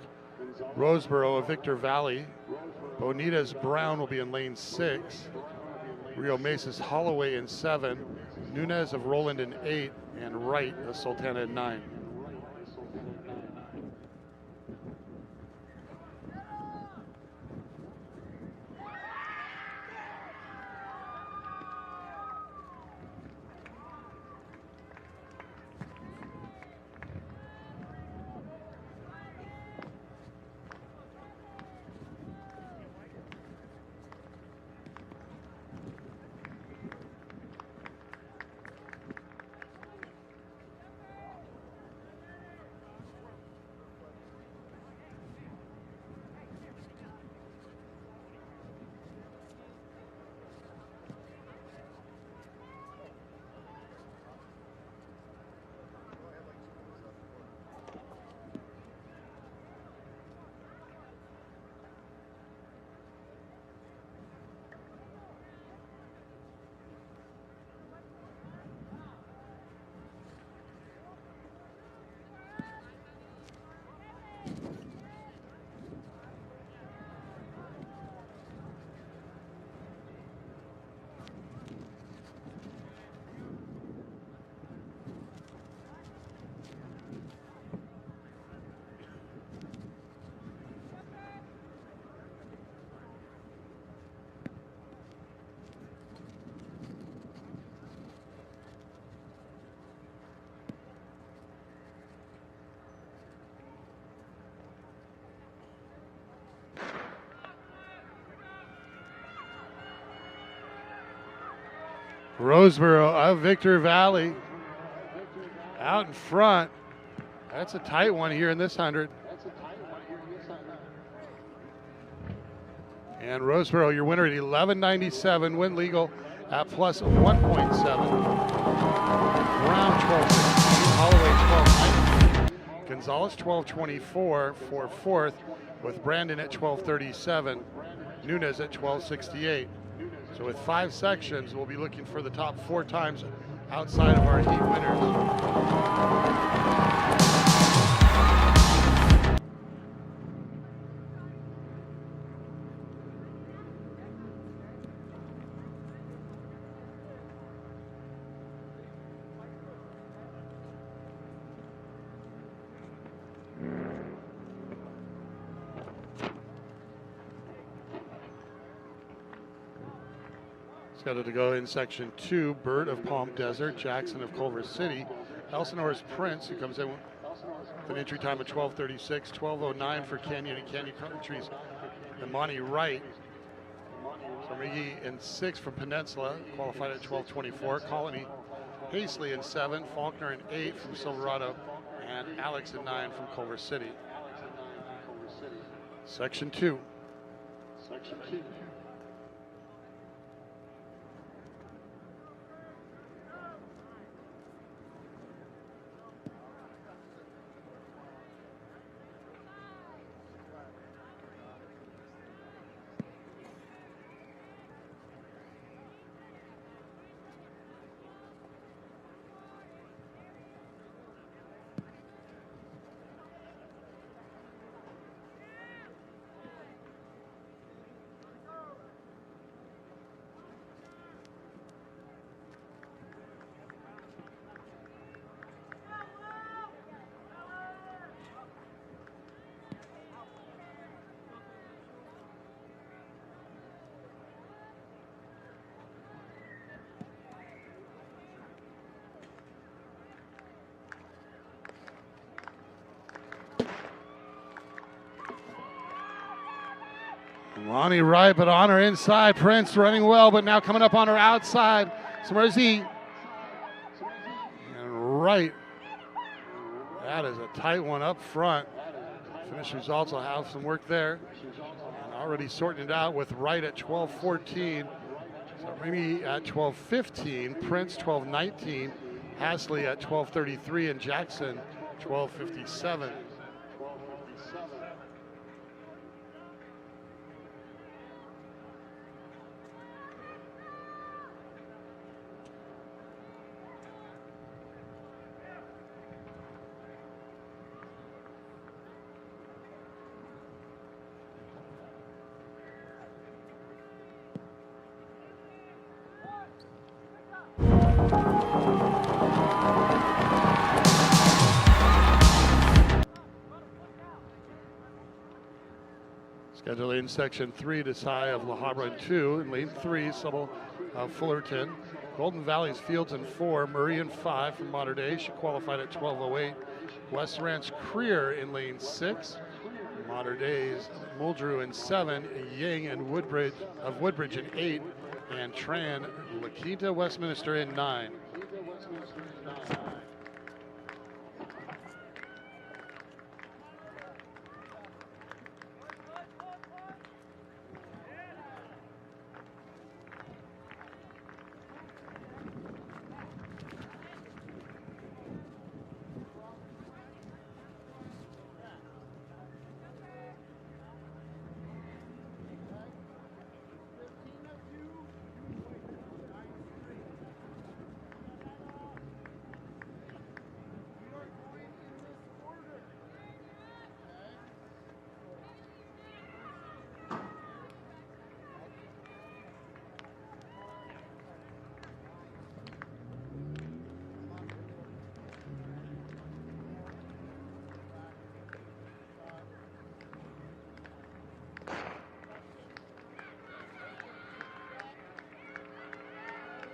Roseboro of Victor Valley, Bonita's Brown will be in lane 6, Rio Mesa's Holloway in 7, Nunez of Roland in 8, and Wright of Sultana in 9. Roseboro of Victor Valley out in front. That's a tight one here in this 100. And Roseboro, your winner at 11.97, win legal at plus 1.7. Brown 12.16, Holloway 12.19. Gonzalez 12.24 for fourth, with Brandon at 12.37. Nunez at 12.68. So with 5 sections, we'll be looking for the top 4 times outside of our heat winners. Scheduled to go in section 2, Burt of Palm Desert, Jackson of Culver City, Elsinore's Prince, who comes in with an entry time of 12:36, 12:09 for Canyon and Canyon Country's Imani Wright. So McGee in 6 from Peninsula, qualified at 12:24. Colony Hastley in 7, Faulkner in 8 from Silverado, and Alex in 9 from Culver City. Section 2. Lonnie Wright, but on her inside. Prince running well, but now coming up on her outside. Smerzy. And Wright. That is a tight one up front. Finish results will have some work there. And already sorting it out with Wright at 12:14. So maybe at 12:15. Prince 12:19. Hastley at 12:33, and Jackson 12:57. Scheduled in section 3 to Cy of La Habra in 2, in lane 3, Subtle of Fullerton. Golden Valley's Fields in 4, Murray in 5 from Mater Dei. She qualified at 12:08. West Ranch Creer in lane 6. Mater Dei's Muldrew in 7, Yang and Woodbridge in 8, and Tran La Quinta Westminster in 9.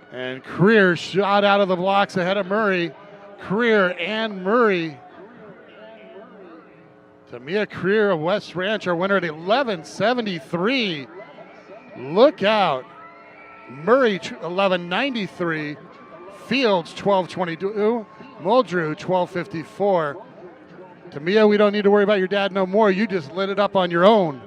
And Creer shot out of the blocks ahead of Murray. Creer and Murray. Tamia Creer of West Ranch, our winner at 11:73. Look out. Murray 11:93, Fields 12:22, Muldrew 12:54. Tamia, we don't need to worry about your dad no more. You just lit it up on your own.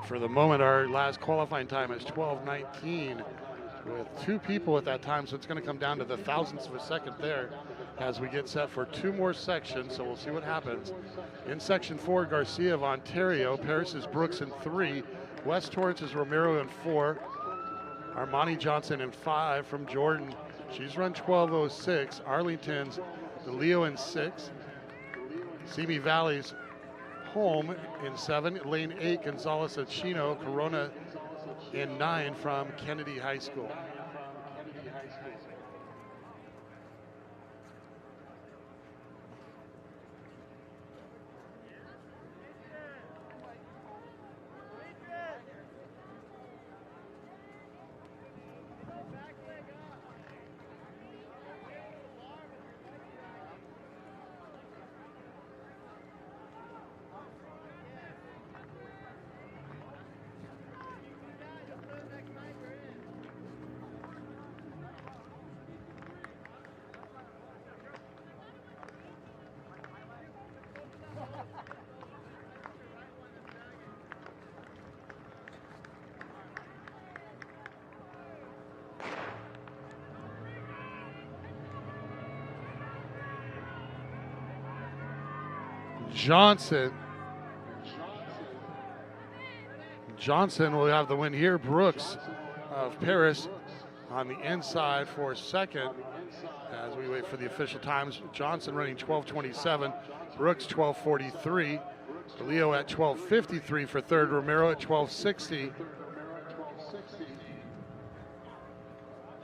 For the moment, our last qualifying time is 12:19 with 2 people at that time, so it's going to come down to the thousandths of a second there as we get set for 2 more sections, so we'll see what happens. In section 4, Garcia of Ontario, Paris is Brooks in 3, West Torrance is Romero in 4, Armani Johnson in 5 from Jordan. She's run 12:06, Arlington's Leo in 6, Simi Valley's Home in 7, lane 8, Gonzalez of Chino, Corona in 9 from Kennedy High School. Johnson will have the win here. Brooks of Paris on the inside for second as we wait for the official times. Johnson running 12:27, Brooks 12:43, Leo at 12:53 for third, Romero at 12:60,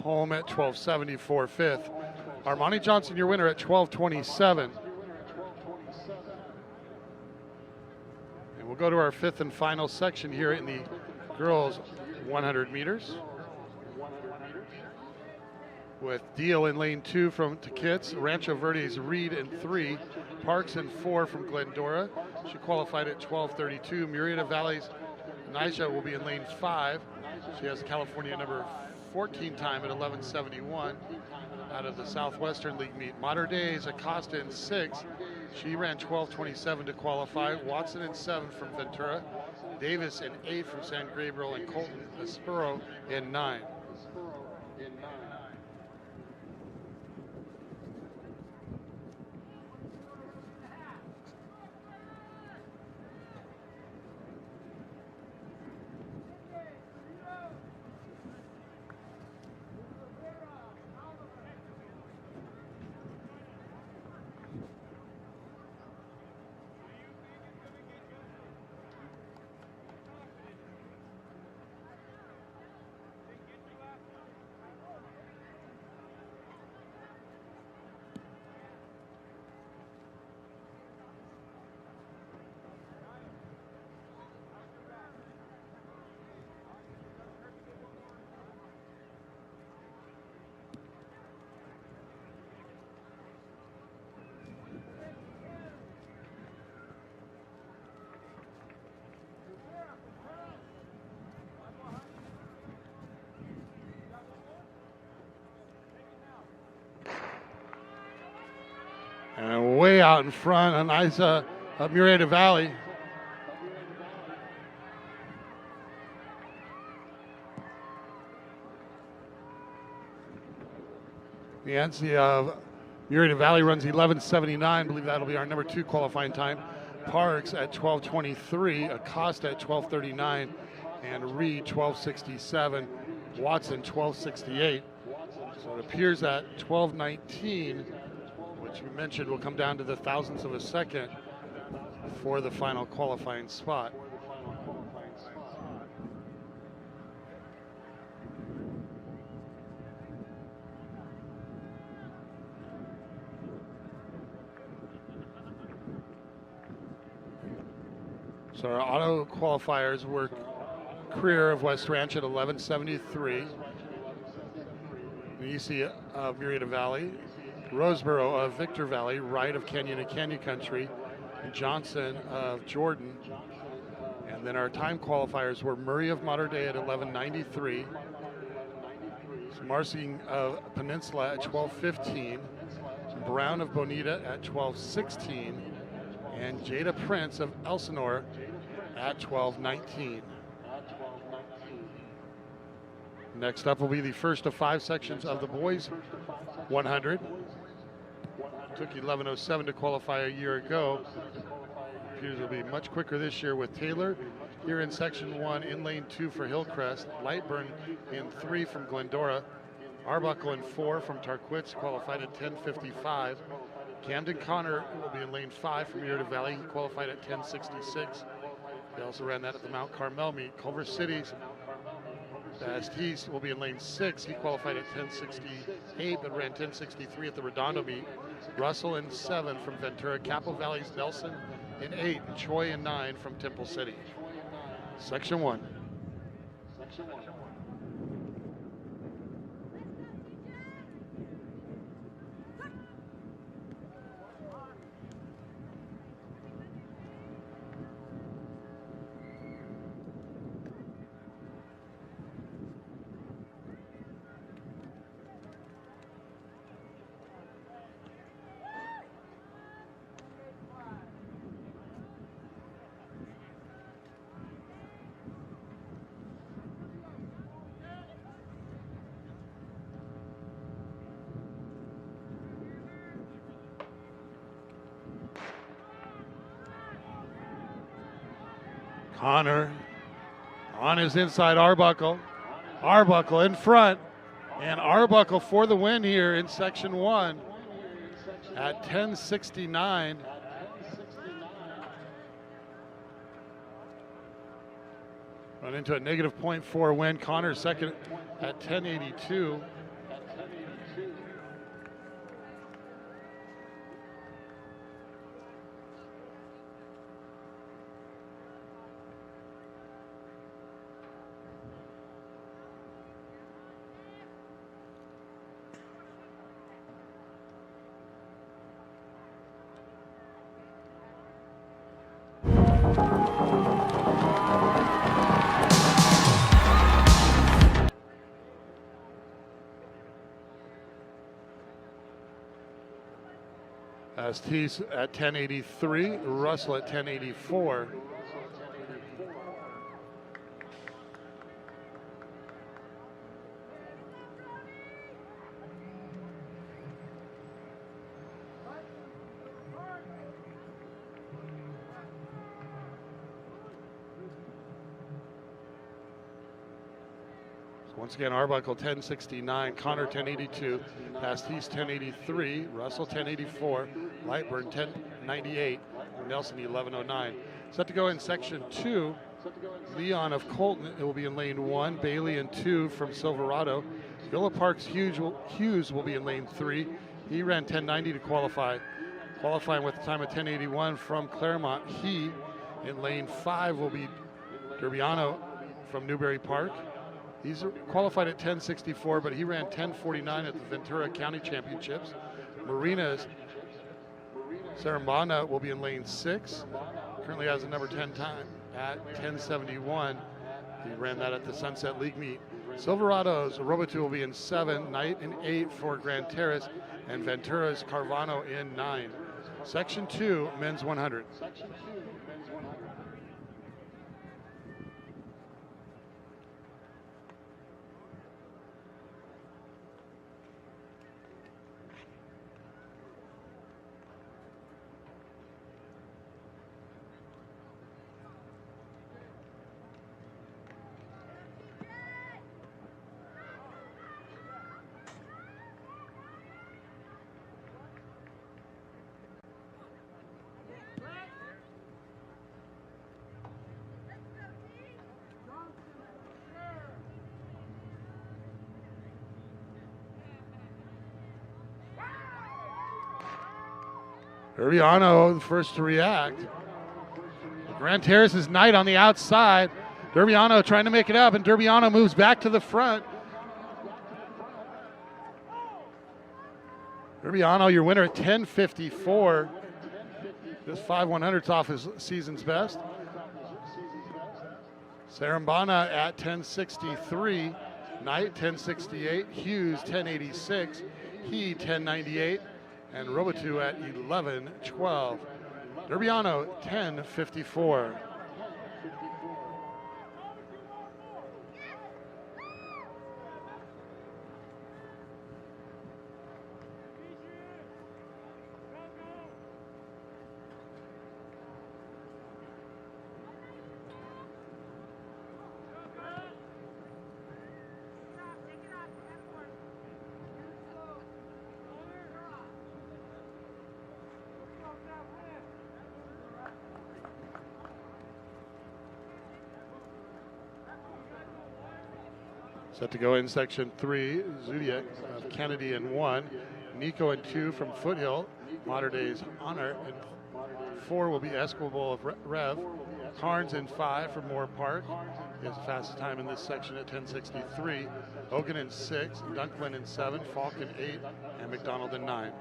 Home at 12:70 for fifth. Armani Johnson, your winner at 12:27. We'll go to our 5th and final section here in the girls 100 meters. With Deal in lane 2 from Tikits, Rancho Verde's Reed in 3, Parks in 4 from Glendora. She qualified at 12:32. Murrieta Valley's Nija will be in lane 5. She has California number 14 time at 11:71 out of the Southwestern League meet. Mater Dei's Acosta in 6. She ran 12:27 to qualify. Watson in 7 from Ventura. Davis in 8 from San Gabriel, and Colton Espero in 9. And way out in front, Anisa of Murrieta Valley. Nancy of Murrieta Valley runs 11:79. I believe that'll be our number 2 qualifying time. Parks at 12:23, Acosta at 12:39, and Reed 12:67. Watson 12:68. So it appears that 12:19, which you mentioned, will come down to the thousandths of a second for the final qualifying spot. So our auto qualifiers were Career of West Ranch at 1173. EC of Murrieta Valley, Roseboro of Victor Valley, Wright of Canyon and Canyon Country, and Johnson of Jordan. And then our time qualifiers were Murray of Mater Dei at 1193, Marsing of Peninsula at 1215, Brown of Bonita at 1216, and Jada Prince of Elsinore at 1219. Next up will be the first of 5 sections of the boys 100. Took 11:07 to qualify a year ago. Computers will be much quicker this year with Taylor here in section 1 in lane 2 for Hillcrest, Lightburn in 3 from Glendora, Arbuckle in 4 from Tarquitz, qualified at 10:55. Camden Connor will be in lane 5 from Murrieta Valley, he qualified at 10:66. They also ran that at the Mount Carmel meet. Culver City's Estes will be in lane 6. He qualified at 10:68, but ran 10:63 at the Redondo meet. Russell in 7 from Ventura. Capo Valley's Nelson in 8. And Choi in 9 from Temple City. Section 1. Connor on his inside, Arbuckle. Arbuckle in front, and Arbuckle for the win here in section 1 at 10:69. Run into a negative .4 win. Connor second at 10:82. Estes at 10:83, Russell at 10:84. Once again, Arbuckle 10:69, Connor 10:82, Estes 10:83, Russell 10:84, Lightburn 10:98, Nelson 11:09. Set to go in section 2. Leon of Colton, it will be in lane 1, Bailey in 2 from Silverado. Villa Park's Hughes will be in lane 3. He ran 10:90 to qualify. Qualifying with a time of 10:81 from Claremont. He in lane 5 will be Durbiano from Newberry Park. He's qualified at 10:64, but he ran 10:49 at the Ventura County Championships. Marina's Sarambana will be in lane 6. Currently has a number 10 time at 10:71. He ran that at the Sunset League meet. Silverado's Robotu will be in 7, Knight in 8 for Grand Terrace, and Ventura's Carvano in 9. Section 2, men's 100. Urbiano, the first to react. Grant Terrace is Knight on the outside. Durbiano trying to make it up, and Durbiano moves back to the front. Durbiano, your winner at 10:54. Just 5/100ths off his season's best. Sarambana at 10:63. Knight 10:68. Hughes 10:86. He 10:98. And Robotu at 11:12. Durbiano 10:54. Set to go in section 3, Zudiak of Kennedy in 1, Nico in 2 from Foothill, Modern Day's Honor, and 4 will be Esquibel of Rev, Carnes in 5 from Moore Park, he has the fastest time in this section at 10:63, Hogan in 6, Dunklin in 7, Falk in 8, and McDonald in 9.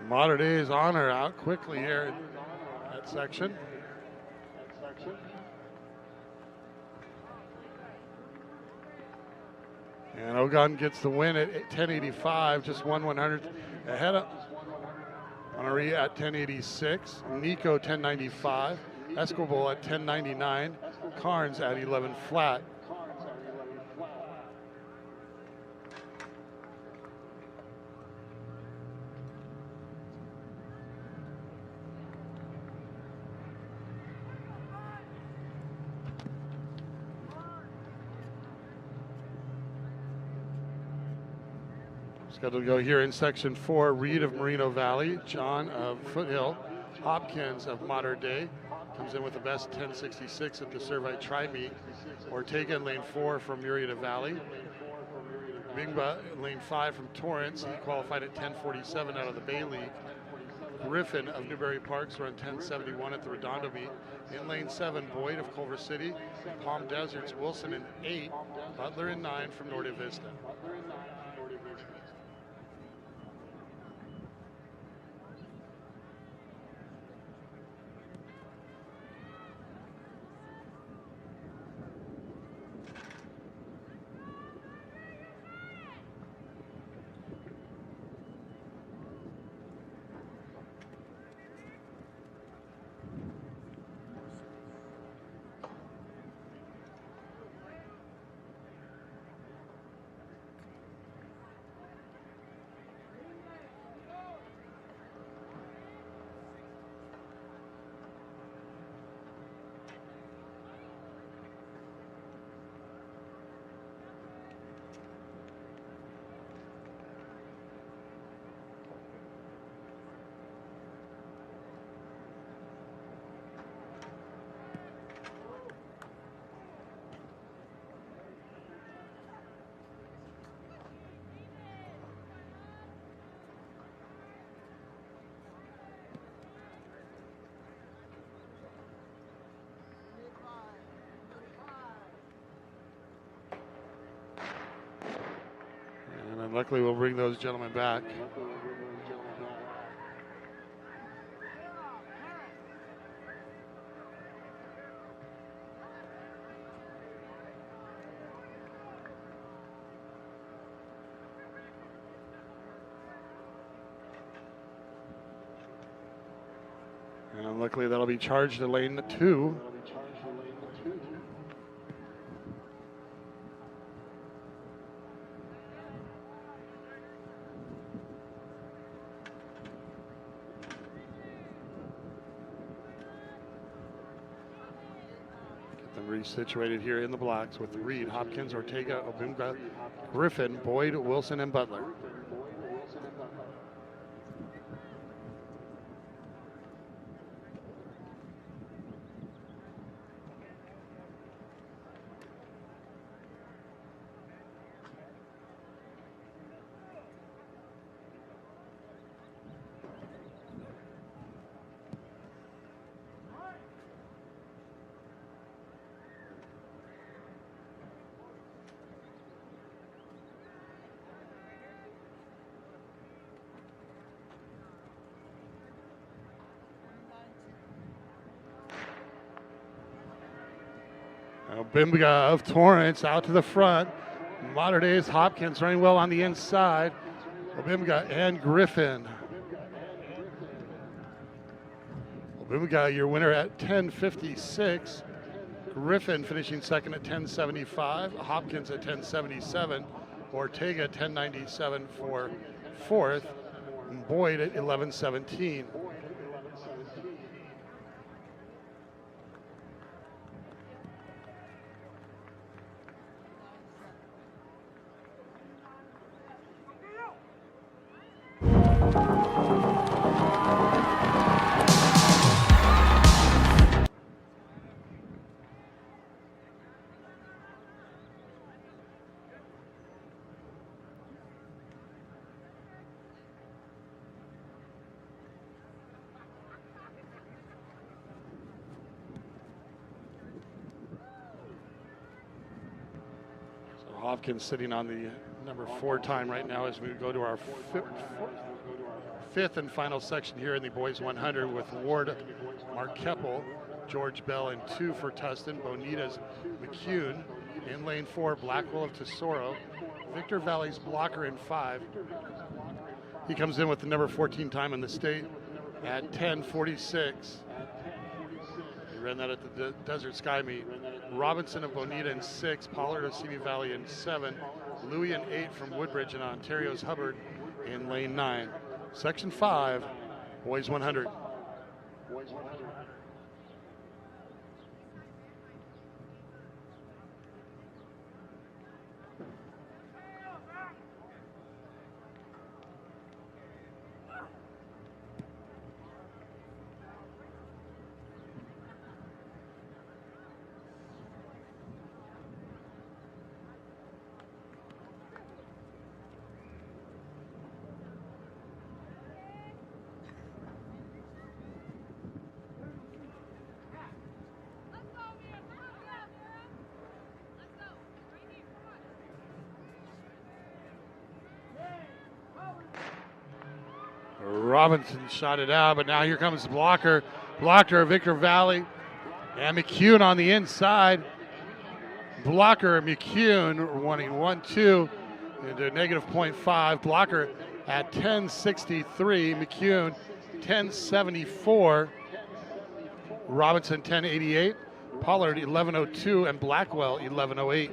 Modern Day's Honor out quickly here in that section. And Ogun gets the win at 10:85, just 1/100th ahead of Honoree at 10:86, Nico 10:95, Esquibel at 10:99, Carnes at 11 flat. Scheduled to go here in section 4, Reed of Merino Valley, John of Foothill, Hopkins of Modern Day, comes in with the best 10:66 at the Servite Tri-Meet. Ortega in lane 4 from Murrieta Valley. Bingba in lane 5 from Torrance, he qualified at 10:47 out of the Bay League. Griffin of Newbury Parks run 10:71 at the Redondo meet. In lane 7, Boyd of Culver City, Palm Deserts, Wilson in 8, Butler in 9 from Norte Vista. And luckily we'll bring those gentlemen back. And luckily that'll be charged to lane 2. Get them resituated here in the blocks with Reed, Hopkins, Ortega, Obumga, Griffin, Boyd, Wilson, and Butler. Bimbiga of Torrance out to the front. Mater Dei's Hopkins running well on the inside. Bimbiga and Griffin. Bimbiga, your winner at 10:56. Griffin finishing second at 10:75. Hopkins at 10:77. Ortega 10:97 for fourth. And Boyd at 11:17. Hopkins sitting on the number 4 time right now as we go to our fifth and final section here in the boys 100 with Ward, Mark Keppel, George Bell in 2 for Tustin, Bonita's McCune in lane 4, Blackwell of Tesoro, Victor Valley's Blocker in 5. He comes in with the number 14 time in the state at 10:46. Ran that at the Desert Sky Meet. Robinson of Bonita in 6, Pollard of Simi Valley in 7, Louis in 8 from Woodbridge, and Ontario's Hubbard in lane 9. Section 5, boys 100. Robinson shot it out, but now here comes Blocker. Blocker, Victor Valley, and McCune on the inside. Blocker, McCune wanting 1-2 into -0.5. Blocker at 10:63. McCune 10:74. Robinson 10:88. Pollard 11:02 and Blackwell 11:08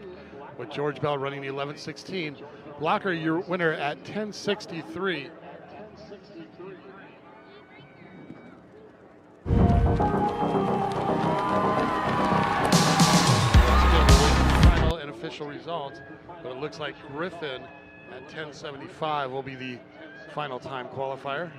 with George Bell running 11:16. Blocker, your winner at 10:63. Final and official results, but it looks like Griffin at 10:75 will be the final time qualifier.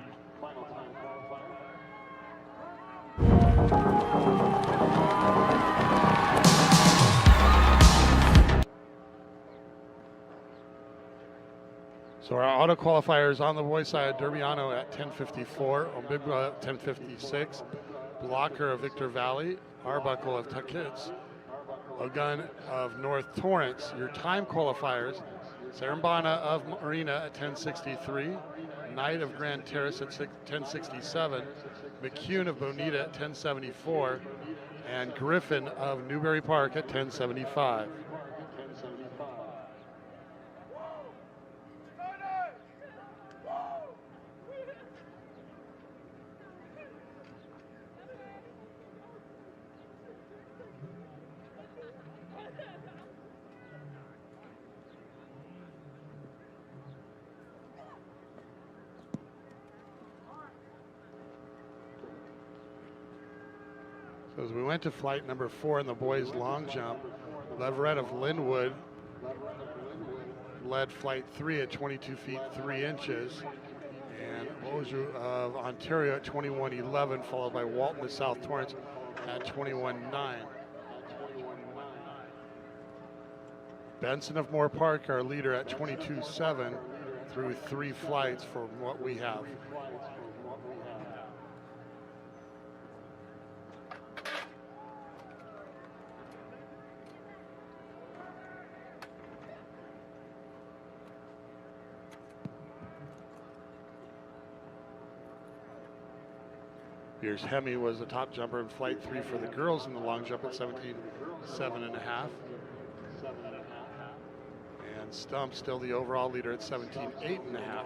So our auto qualifiers on the boys side, Derbiano at 10:54, Obibwa at 10:56, Blocker of Victor Valley, Arbuckle of Tuckits, Ogun of North Torrance. Your time qualifiers, Sarambana of Marina at 10:63, Knight of Grand Terrace at 10:67, McCune of Bonita at 10:74, and Griffin of Newbury Park at 10:75. So as we went to flight number 4 in the boys long jump, Leverett of Linwood led flight 3 at 22 feet 3 inches. And Oju of Ontario at 21.11, followed by Walton of South Torrance at 21.9. Benson of Moore Park, our leader, at 22.7 through 3 flights from what we have. Pierce Hemme was the top jumper in flight 3 for the girls in the long jump at 17.7.5. And Stump still the overall leader at 17.8.5.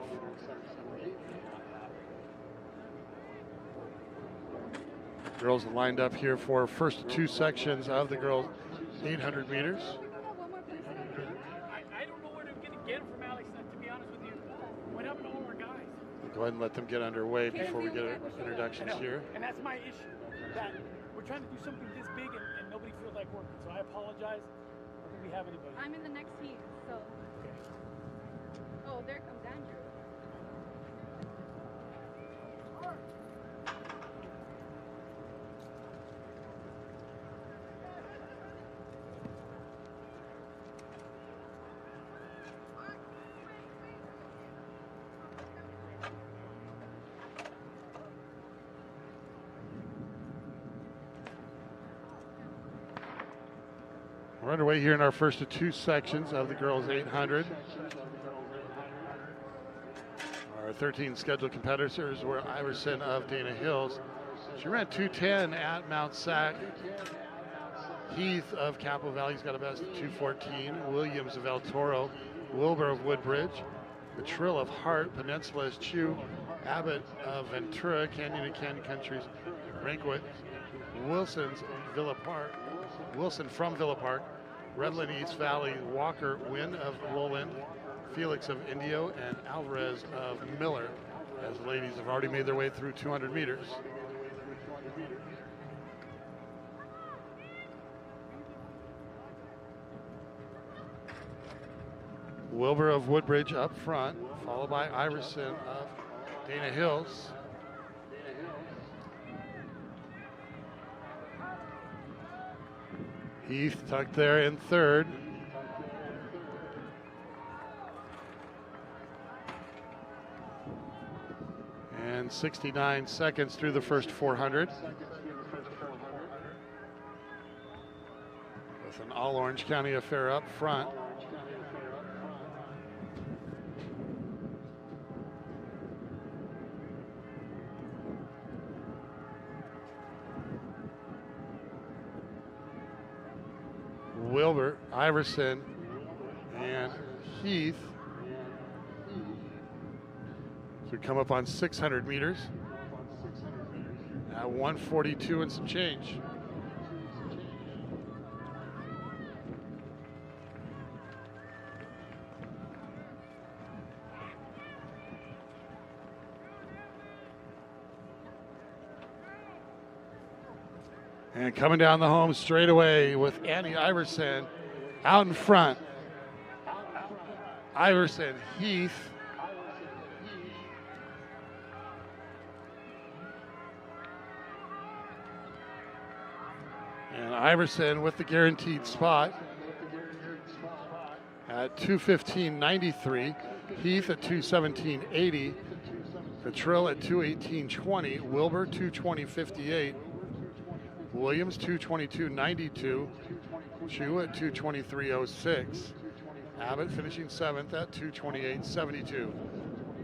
Girls lined up here for first 2 sections of the girls 800 meters. I don't know where they're going to get it from, Alex, to be honest with you. What happened to all our guys? Go ahead and let them get underway before we get introductions here. And that's my issue, that we're trying to do something this big and nobody feels like working. So I apologize. I don't think we have anybody. I'm in the next heat, so. Okay. Oh, there comes Andrew. We're underway here in our first of 2 sections of the girls 800. Our 13 scheduled competitors were Iverson of Dana Hills. She ran 2:10 at Mount Sac. Heath of Capital Valley's got a best of 2:14. Williams of El Toro. Wilbur of Woodbridge. The Trill of Hart. Peninsula is Chew. Abbott of Ventura. Canyon and Canyon Countries. Rankwit. Wilson's Villa Park. Wilson from Villa Park. Redland East Valley. Walker, Wynn of Roland. Felix of Indio, and Alvarez of Miller, as the ladies have already made their way through 200 meters. Wilbur of Woodbridge up front, followed by Iverson of Dana Hills. Heath tucked there in third. And 69 seconds through the first 400. With an all Orange County affair up front. Wilbur, Iverson, and Heath to come up on 600 meters at 1:42 and some change. And coming down the home straight away with Annie Iverson out in front. Iverson, Heath. And Iverson with the guaranteed spot at 2:15.93. Heath at 2:17.80. Petrill at 2:18.20. Wilbur 2:20.58. Williams 2:22.92. Chu at 2:23.06. Abbott finishing 7th at 2:28.72.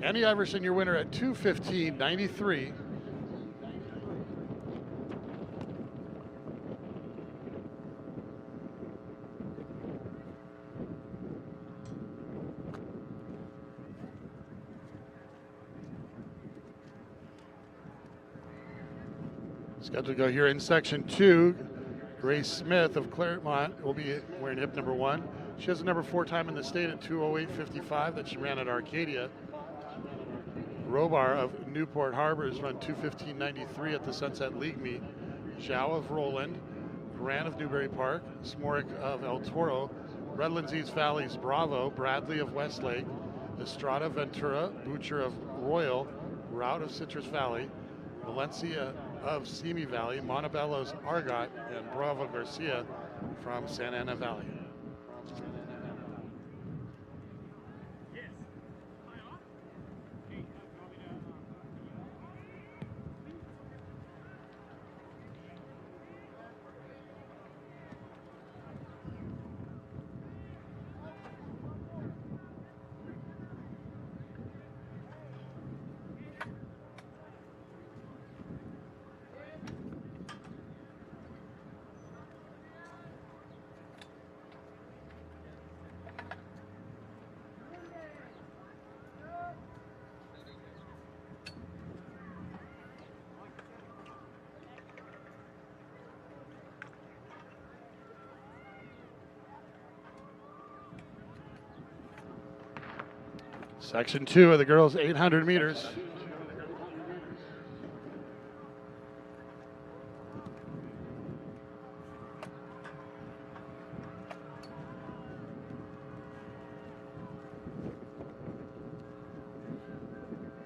Annie Iverson, your winner at 2:15.93. Scheduled to go here in section 2. Grace Smith of Claremont will be wearing hip number 1. She has a number 4 time in the state at 2:08.55 that she ran at Arcadia. Robar of Newport Harbor has run 2:15.93 at the Sunset League meet. Zhao of Roland, Grant of Newbury Park, Smoric of El Toro, Redlands East Valley's Bravo, Bradley of Westlake, Estrada Ventura, Butcher of Royal, Route of Citrus Valley, Valencia of Simi Valley, Montebello's Argot, and Bravo Garcia from Santa Ana Valley. Section 2 of the girls' 800 meters.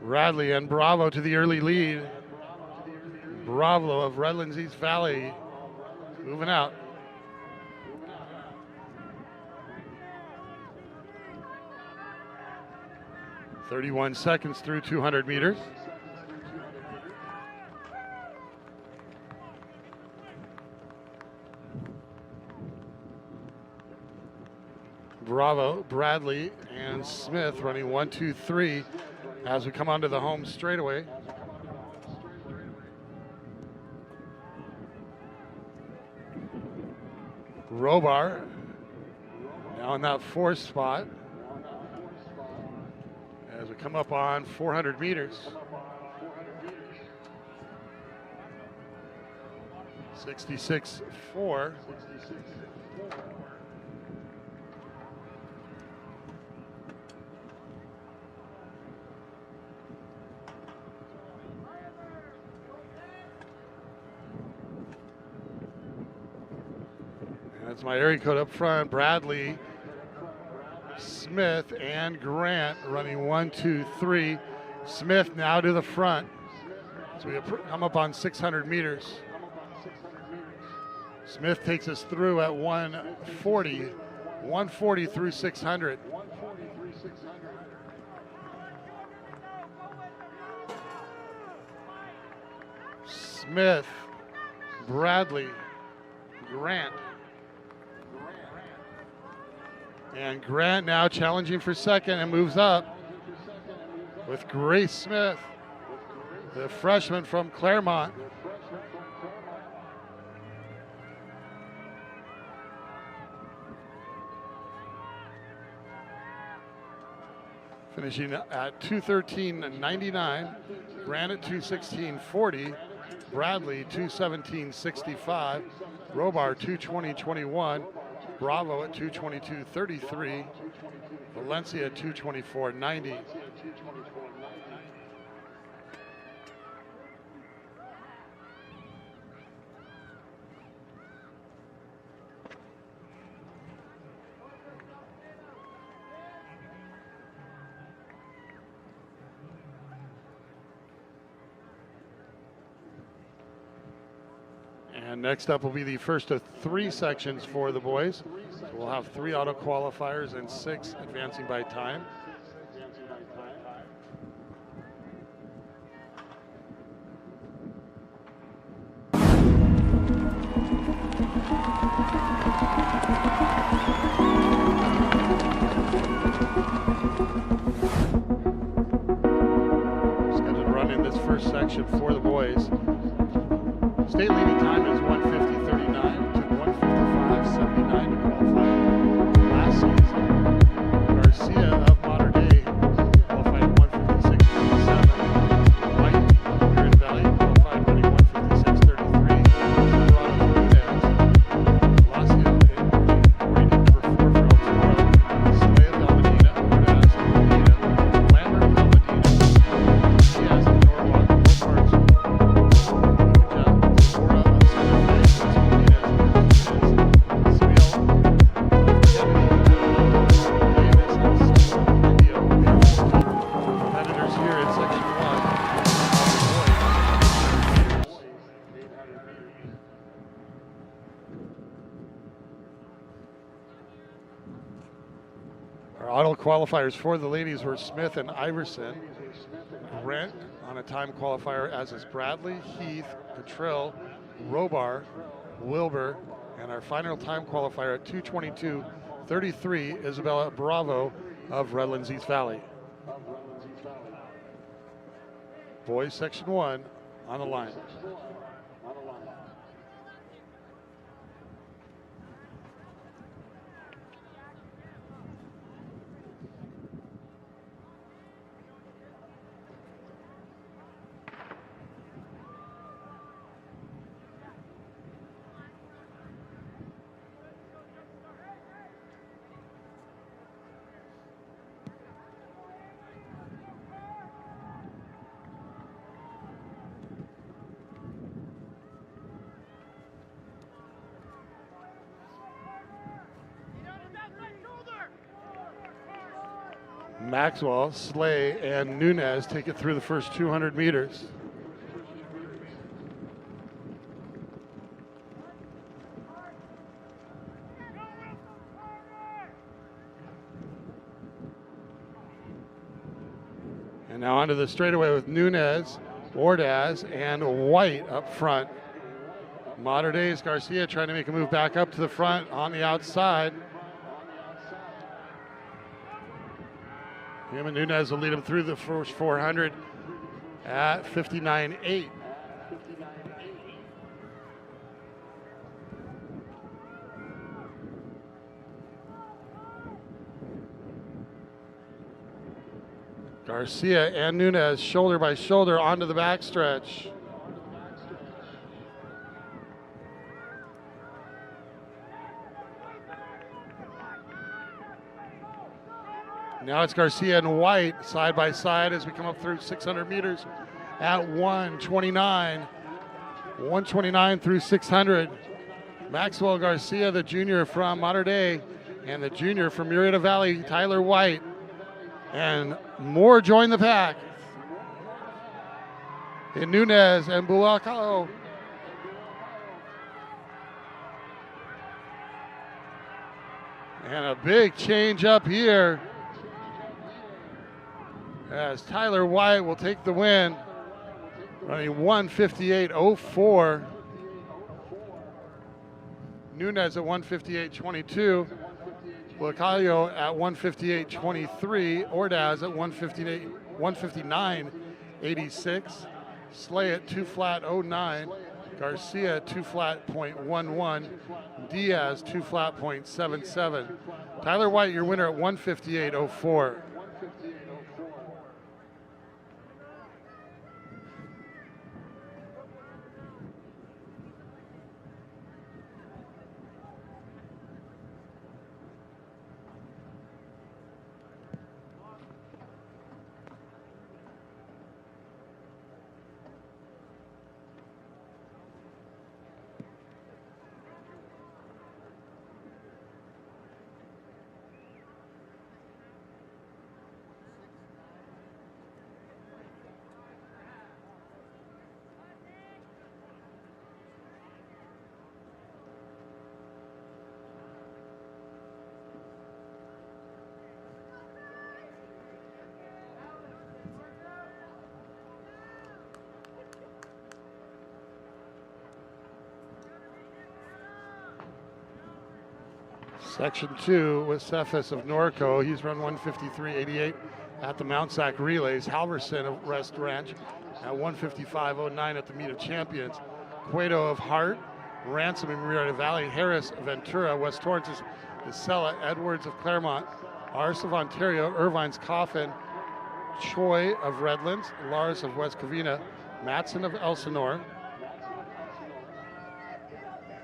Bradley and Bravo to the early lead. Bravo of Redlands East Valley moving out. "31 seconds through 200 meters. Bravo, Bradley, and Smith running 1, 2, 3 as we come onto the home straightaway. Robar now in that 4th spot as we come up on 400 meters. 66.4. That's my area code up front. Bradley, Smith, and Grant running 1, 2, 3. Smith now to the front. So we come up on 600 meters. Smith takes us through at 140 through 600. Smith, Bradley, Grant. And Grant now challenging for second and moves up with Grace Smith, the freshman from Claremont. Finishing at 2:13.99, Grant at 2:16.40, Bradley 2:17.65, Robar 2:20.21, Bravo at 2:22.33, Valencia 2:24.90. And next up will be the first of 3 sections for the boys. So we'll have 3 auto qualifiers and 6 advancing by time. Scheduled to run in this first section for the boys. State leading time is 1:50.39, took 1:55.79 to qualify. Last season, Garcia of Mater Dei qualified at 1:56.27. White, Grand Valley, qualified running 1:56.33. Colorado Fernandez, Lacio waiting number 4 for El Toro. Slay of El Medina, Ordaz, Medina, Lambert of El Medina, Diaz of Norwalk, both parts. Our auto qualifiers for the ladies were Smith and Iverson. Grant on a time qualifier, as is Bradley, Heath, Petrill, Robar, Wilbur, and our final time qualifier at 2:22:33, Isabella Bravo of Redlands East Valley. Boys section 1 on the line. Maxwell, Slay, and Nunez take it through the first 200 meters. And now onto the straightaway with Nunez, Ordaz, and White up front. Mater Dei's Garcia trying to make a move back up to the front on the outside. Him and Nunez will lead him through the first 400 at 59.8. Garcia and Nunez shoulder by shoulder onto the backstretch. Now it's Garcia and White side by side as we come up through 600 meters at 1:29. 1:29 through 600. Maxwell Garcia, the junior from Mater Dei, and the junior from Murrieta Valley, Tyler White. And more join the pack. In Nunez and Bulacao. And a big change up here, as Tyler White will take the win, running 1:58.04. Nunez at 1:58.22. Lacayo at 1:58.23. Ordaz at 1:59.86. Slay at 2:09. Garcia at 2:11. Diaz 2:77. Tyler White, your winner at 1:58.04. Section 2 with CIF-SS of Norco. He's run 1:53.88 at the Mount Sac Relays. Halverson of Rest Ranch at 1:55.09 at the Meet of Champions. Cueto of Hart, Ransom in Murrieta Valley, Harris, Ventura, West Torrance, Isella, Edwards of Claremont, Ars of Ontario, Irvine's Coffin, Choi of Redlands, Lars of West Covina, Matson of Elsinore,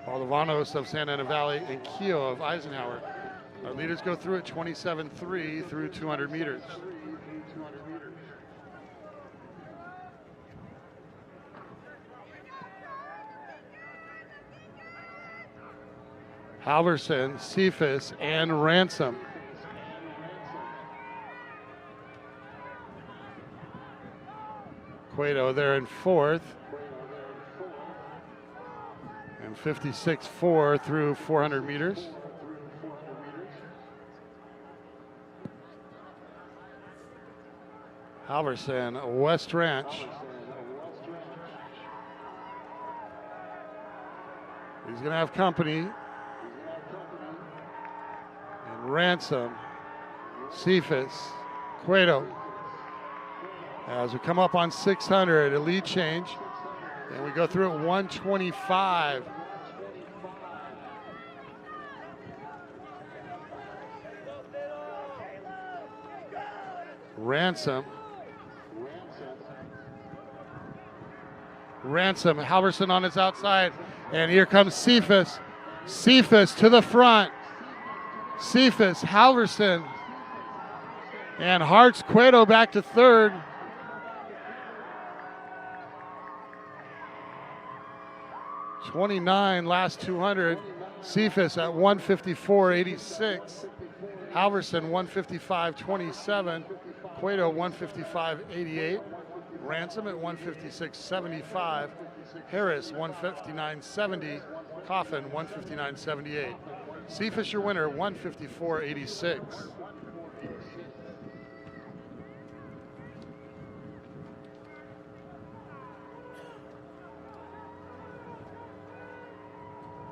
Olavanos of Santa Ana Valley, and Keogh of Eisenhower. Our leaders go through at 27.3 through 200 meters. Halverson, Cephas, and Ransom. Cueto there in fourth. And 56.4 through 400 meters. Halverson, West Ranch. He's going to have company. And Ransom, Cephas, Cueto. As we come up on 600, a lead change. And we go through at 125. Ransom, Halverson on his outside, and here comes Cephas. Cephas to the front. Cephas, Halverson, and Hart's Cueto back to third. '29 last 200. Cephas at 154.86. Halverson 155.27. Cueto 155.88. Ransom at 156.75. Harris 159.70. Coffin 159.78. Cephas your winner 154.86.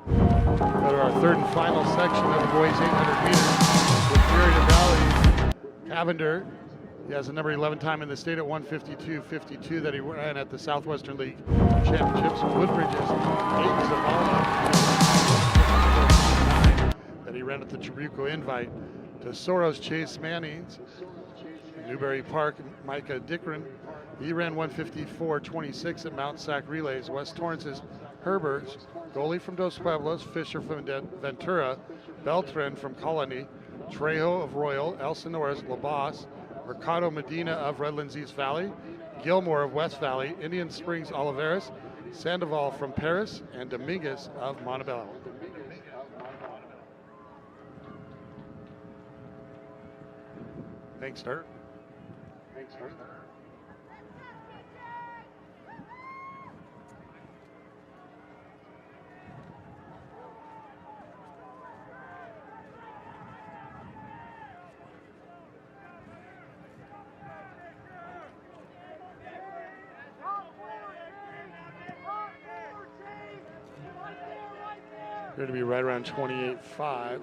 Go to our third and final section of the boys 800 meters with Fury to Valley. Cavender, he has a number 11 time in the state at 152.52 that he ran at the Southwestern League Championships. Woodbridge's Aiden Zavala that he ran at the Trabuco Invite. Tesoro's Chase Mannings. Newberry Park, Micah Dickren. He ran 154.26 at Mount Sac Relays. West Torrance's Herbert, goalie from Dos Pueblos, Fisher from Ventura, Beltran from Colony, Trejo of Royal, Elsinores, La Bosse, Mercado Medina of Redlands East Valley, Gilmore of West Valley, Indian Springs Oliveras, Sandoval from Paris, and Dominguez of Montebello. Thanks, Start. Going to be right around 28.5.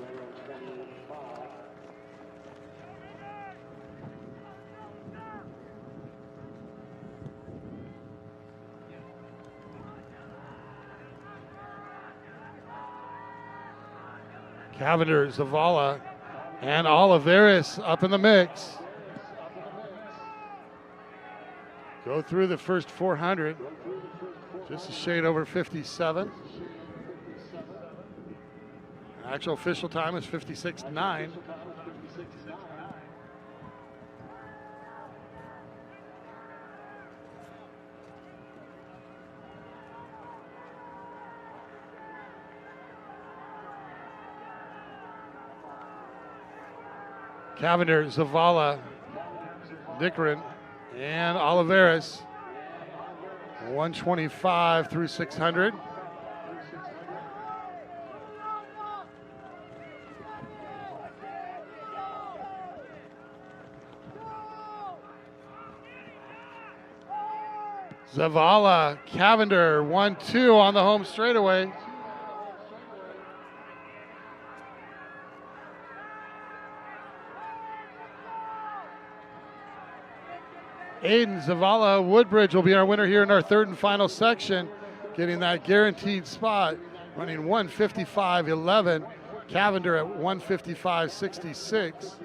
Cavender, Zavala, and Oliveras up in the mix. Go through the first 400. Just a shade over 57. Actual official time is 56.9. Cavender, Zavala, Dickren, and Oliveras. 125 through 600. Zavala, Cavender, 1-2 on the home straightaway. Aiden Zavala, Woodbridge will be our winner here in our third and final section, getting that guaranteed spot, running 155.11. Cavender at 155.66.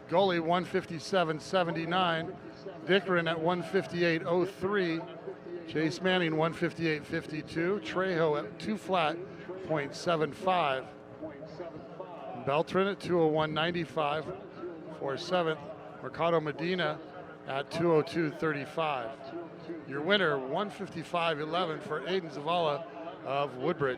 Goalie 157.79. Dickren at 158.03. Chase Manning 158.52. Trejo at 2 flat, .75. Beltran at 201.95 for 7th. Mercado Medina at 202.35. Your winner 155.11 for Aiden Zavala of Woodbridge.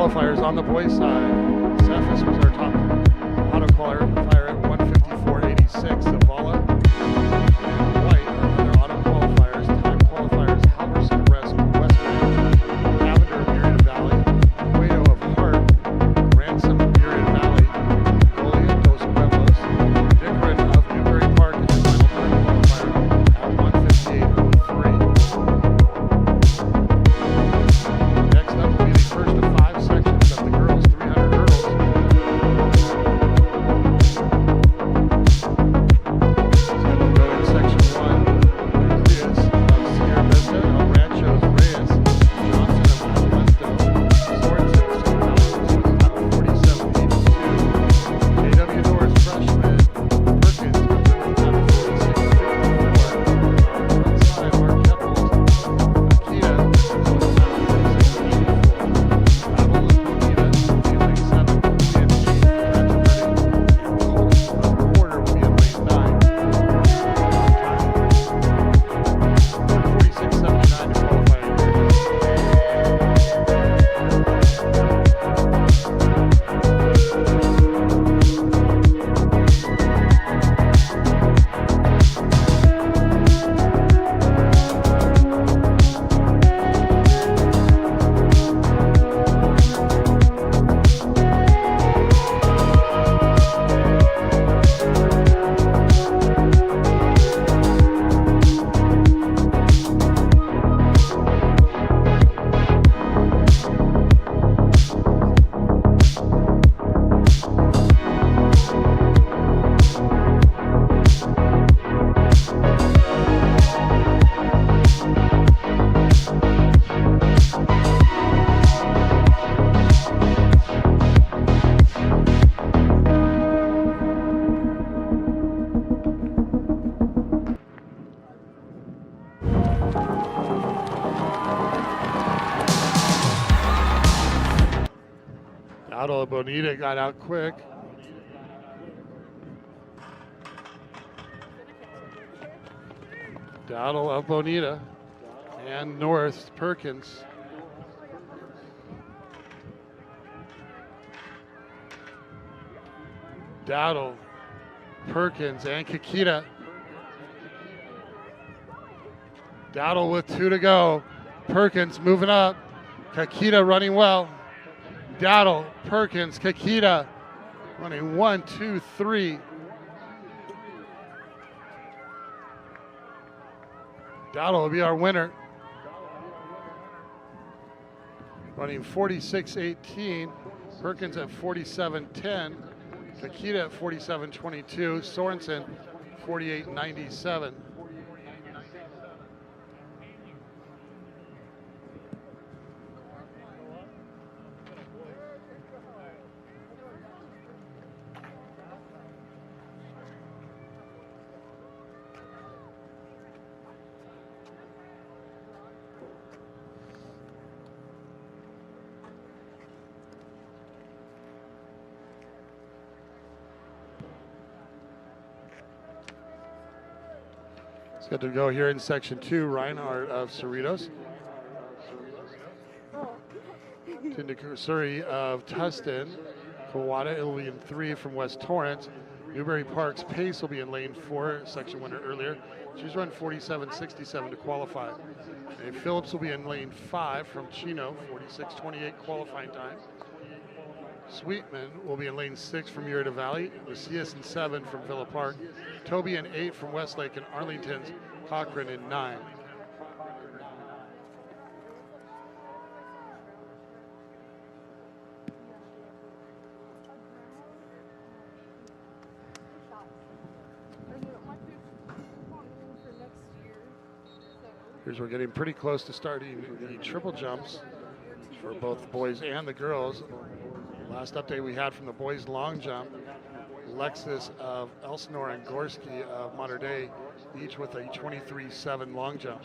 qualifiers on the boys' side. CIF-SS was our top auto qualifier at 154.86. Zavala and White are other auto qualifiers. Time qualifiers: Halverson, Westman, Cavender of Murrieta Valley, Cueto of Hart, Ransom of Murrieta Valley, Golia dos Pueblos, Dickerin of Newbury Park is the final time qualifier at 158.03. Next up will be the first of 5 sections of the girls' 300 hurdles. So we'll go in section 1. Nucleus of CIF-SS, El Rancho's Reyes, Johnson of Adelanto, Sorensen of St. Alphonse with a time of 47.82. J.W. Norris, freshman, Perkins with a time of 46.54. Outside, Mark Keppels, Akita with a time of 46.84. Battle of Bonita will be in lane 7, and 8, Controversy, and Colts of Porter will be in lane 9. Time 146.79 to qualifying. Battle of Bonita got out quick. Battle of Bonita and North Perkins. Dowdle, Perkins, and Kikita. Dowdle with 2 to go. Perkins moving up. Kikita running well. Dowdle, Perkins, Kikita running 1, 2, 3. Dowdle will be our winner. Running 46.18. Perkins at 47.10. Kikita at 47.22. Sorensen 48.97. It's good to go here in section 2. Reinhardt of Cerritos. Tindakusuri of Tustin. Kawada will be in 3 from West Torrance. Newbury Park's Pace will be in lane 4, section winner earlier. She's run 47.67 to qualify. And Phillips will be in lane 5 from Chino, 46.28 qualifying time. Sweetman will be in lane 6 from Murrieta Valley. Macias in 7 from Villa Park. Toby in 8 from Westlake, and Arlington's Cochran in 9. Here's we're getting pretty close to starting the triple jumps for both the boys and the girls. Last update we had from the boys long jump, Lexus of Elsinore and Gorski of Mater Dei, each with a 23.7 long jump.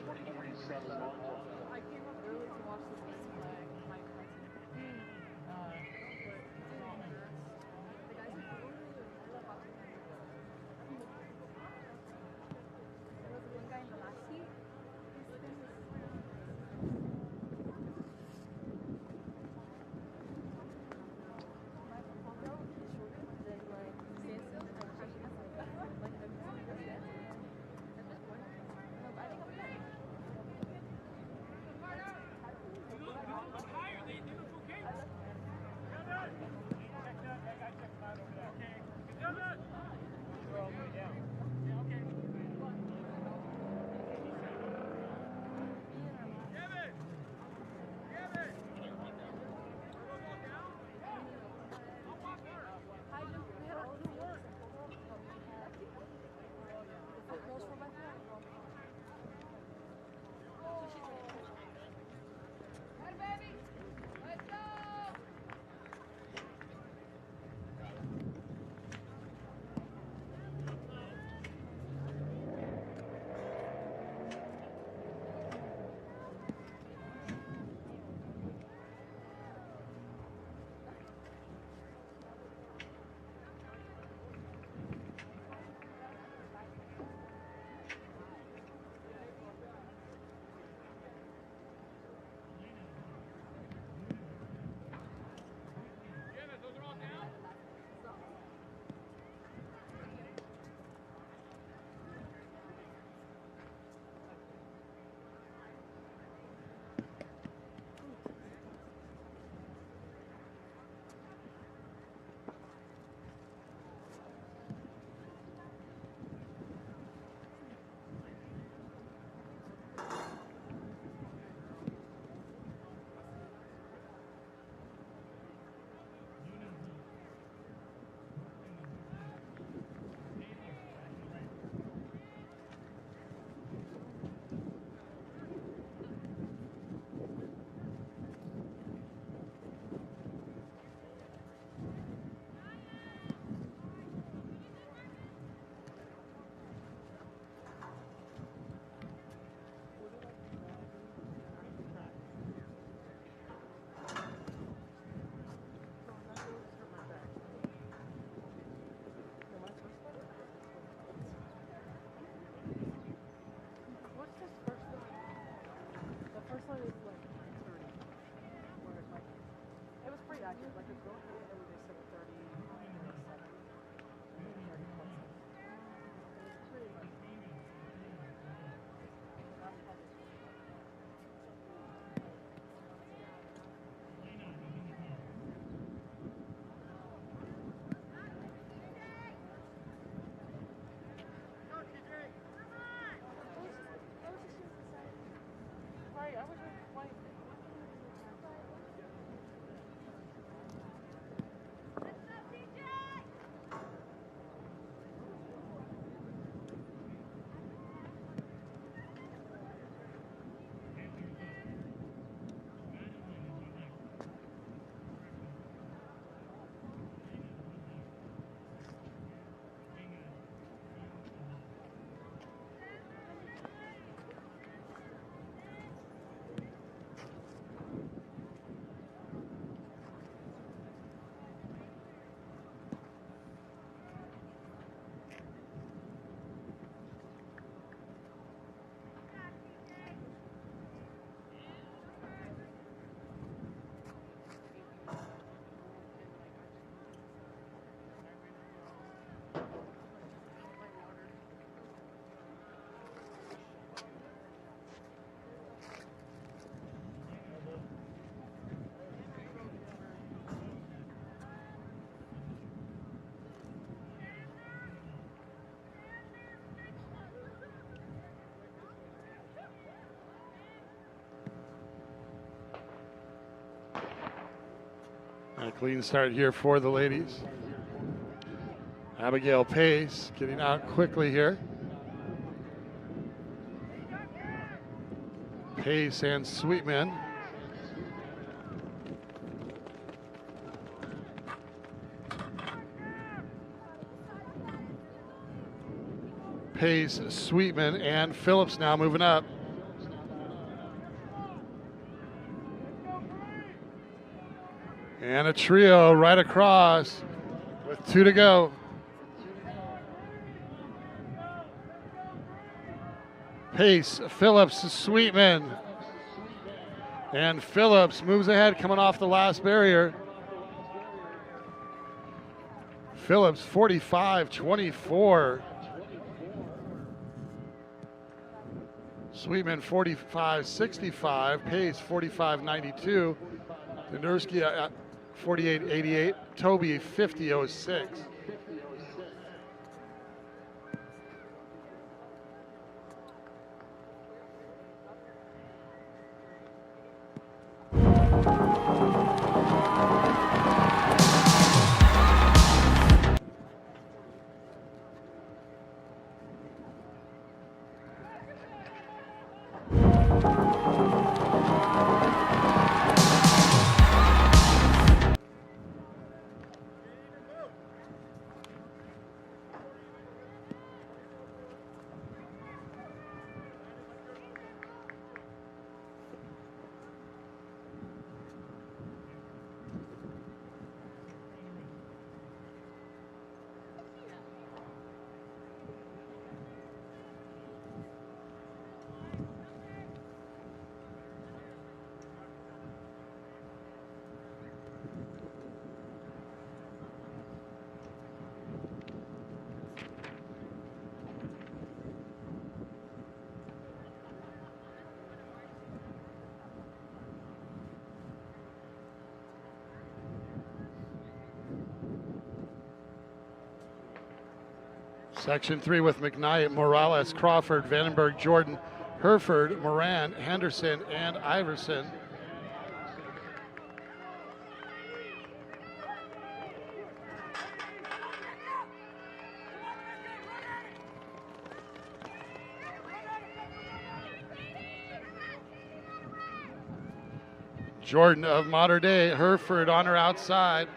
And a clean start here for the ladies. Abigail Pace getting out quickly here. Pace and Sweetman. Pace, Sweetman, and Phillips now moving up. And a trio right across with 2 to go. Pace, Phillips, Sweetman. And Phillips moves ahead coming off the last barrier. Phillips 45-24. Sweetman 45-65. Pace 45-92. Danursky at 48-88. Toby 50-06. Section 3 with McKnight, Morales, Crawford, Vandenberg, Jordan, Hereford, Moran, Henderson, and Iverson. Jordan of Mater Dei, Hereford on her outside.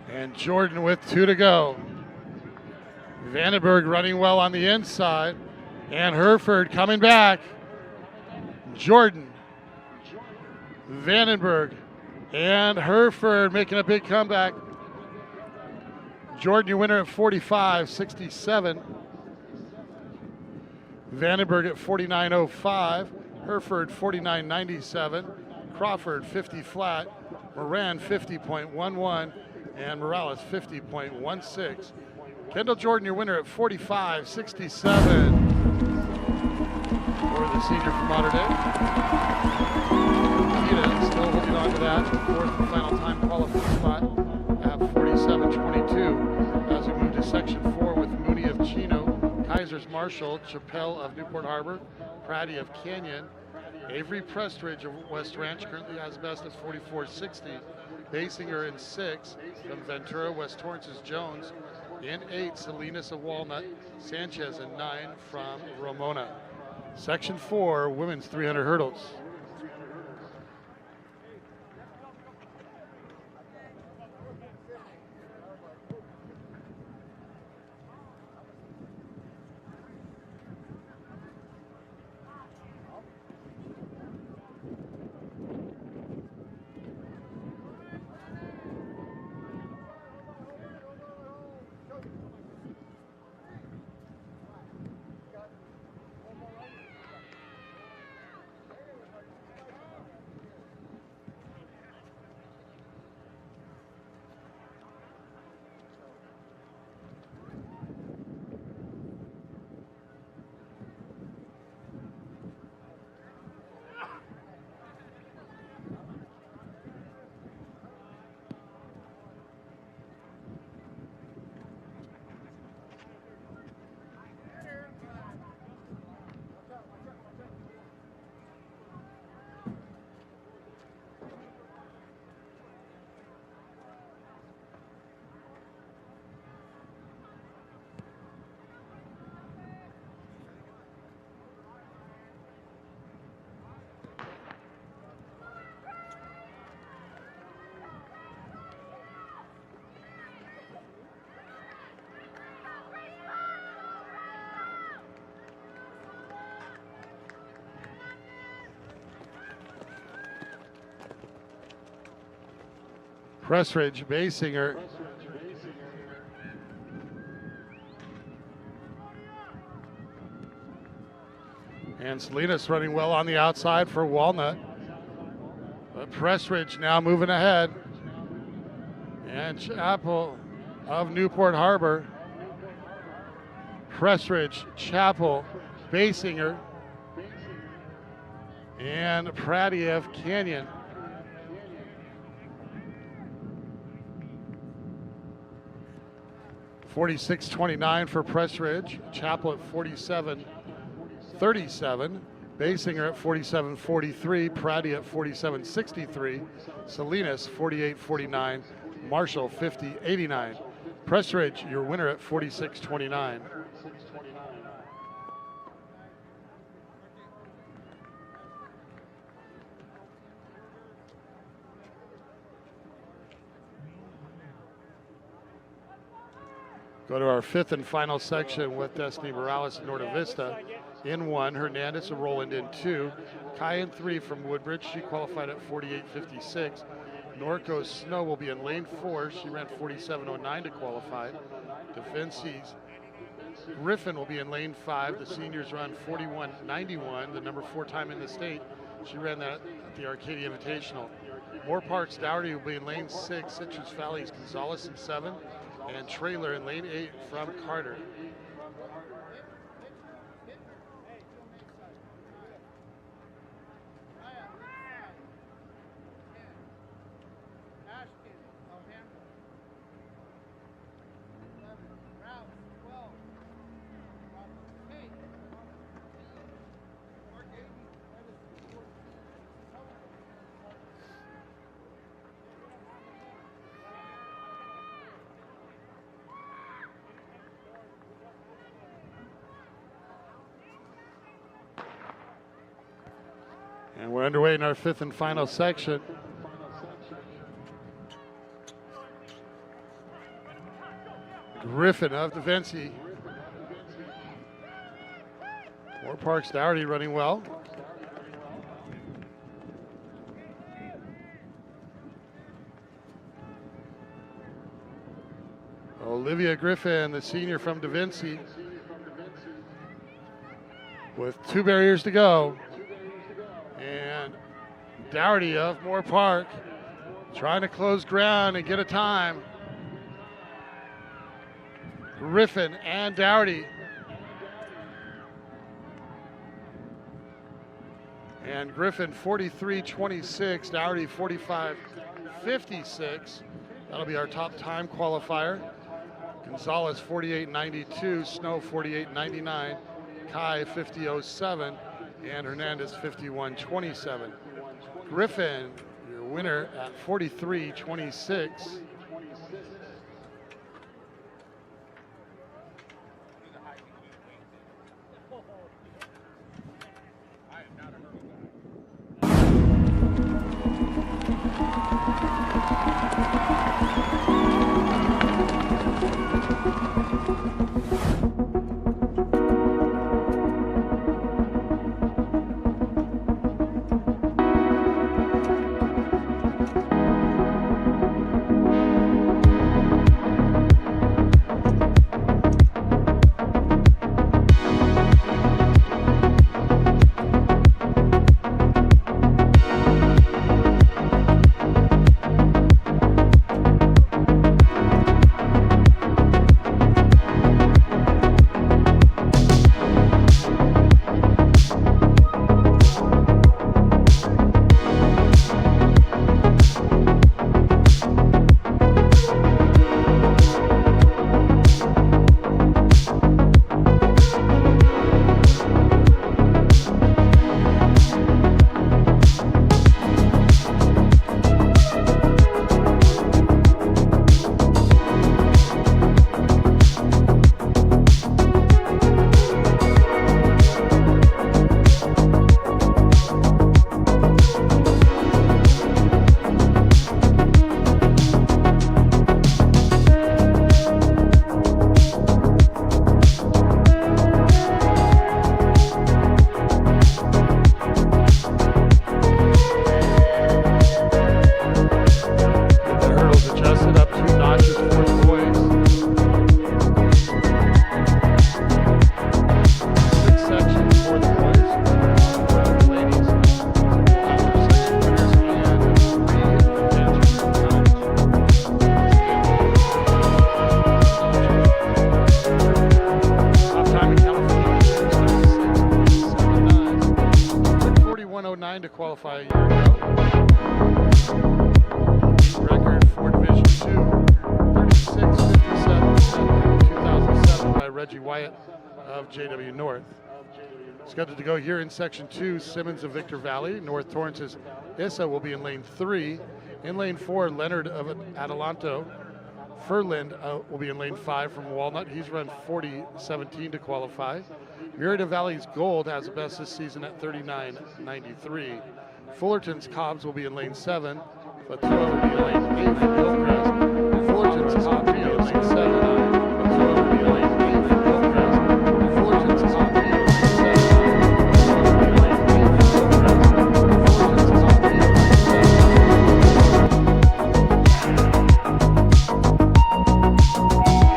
And Jordan with 2 to go. Vandenberg running well on the inside. And Hereford coming back. Jordan, Vandenberg, and Hereford making a big comeback. Jordan, your winner at 45-67. Vandenberg at 49.05. Hereford 49.97. Crawford 50 flat. Moran 50.11. And Morales 50.16. Kendall Jordan, your winner at 45-67 for the senior from Mater Dei. Kita still holding on to that fourth and final time qualifying spot at 47-22 as we move to section 4 with Mooney of Chino, Kaiser's Marshall, Chappelle of Newport Harbor, Pratty of Canyon, Avery Prestridge of West Ranch currently has best at 44.60. Basinger in 6 from Ventura. West Torrance is Jones. In 8, Salinas of Walnut. Sanchez in 9 from Ramona. Section 4, women's 300 hurdles. Pressridge, Basinger. And Salinas running well on the outside for Walnut. But Pressridge now moving ahead. And Chapel of Newport Harbor. Pressridge, Chapel, Basinger, and Pradiev Canyon. $46.29 for Pressridge. Chapel at 47.37. Basinger at 47.43. Praddy at 47.63. Salinas 48.49. Marshall 50.89. Pressridge, your winner at 46.29. Go to our fifth and final section with Destiny Morales and Norte Vista in 1. Hernandez and Roland in 2. Kai in 3 from Woodbridge. She qualified at 48.56. Norco Snow will be in lane 4. She ran 47.09 to qualify. Defense's Griffin will be in lane 5. The seniors run 41.91, the number 4 time in the state. She ran that at the Arcadia Invitational. Moore Park's Dougherty will be in lane 6. Citrus Valley's Gonzalez in 7. And Trailer in lane 8 from Carter. And we're underway in our fifth and final section. Griffin of DeVinci. Moore Park's Dougherty running well. Olivia Griffin, the senior from DeVinci, with 2 barriers to go. And Dougherty of Moore Park trying to close ground and get a time. Griffin and Dougherty. And Griffin 43.26, Dougherty 45.56. That'll be our top time qualifier. Gonzalez 48.92, Snow 48.99, Kai 50.07. And Hernandez 51.27. Griffin, your winner at 43.26. 2:09 to qualify a year ago. Record for Division 2, 36.57 in 2007 by Reggie Wyatt of JW North. Scheduled to go here in Section 2, Simmons of Victor Valley. North Torrance's Issa will be in lane 3. In lane 4, Leonard of Adelanto. Furland will be in lane 5 from Walnut. He's run 40.17 to qualify. Murrieta Valley's Gold has the best this season at 39.93. Fullerton's Cobbs will be in lane 7. Latua will be in lane 8 from Hillcrest. Fullerton's Cobbs will be in lane 7. Latua will be in lane 8 from Hillcrest. Fullerton's Cobbs will be in lane 7. Latua will be in lane 8 from Hillcrest. Fullerton's Cobbs will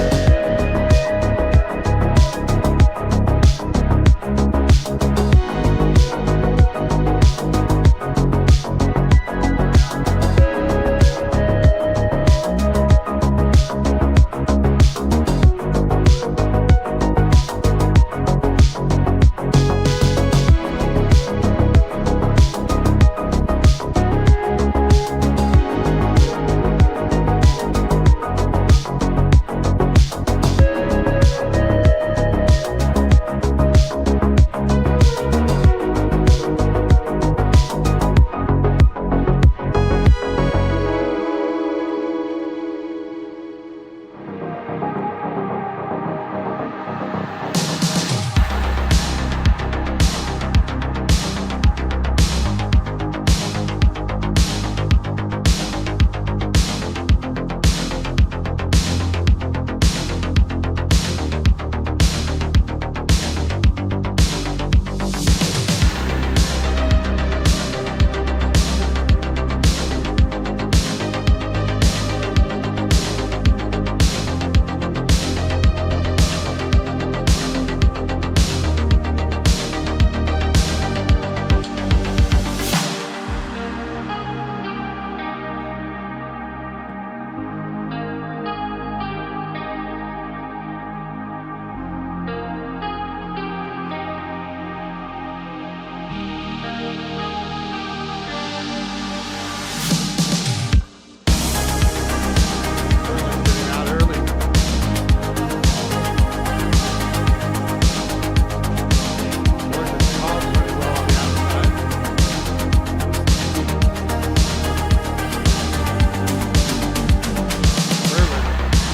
be in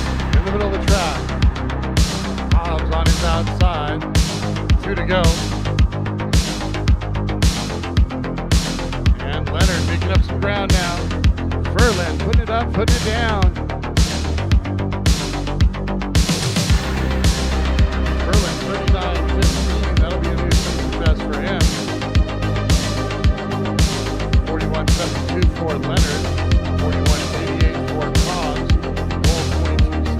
lane 2 to go. And Leonard picking up some ground now. Furland putting it up, putting it down. Furland 39.15. That'll be a new success for him. 41.72 for Leonard. 41.88 for Cobbs. Goal 22.16.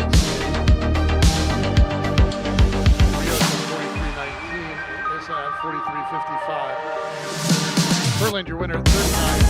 43.55. Furland, your winner, 39.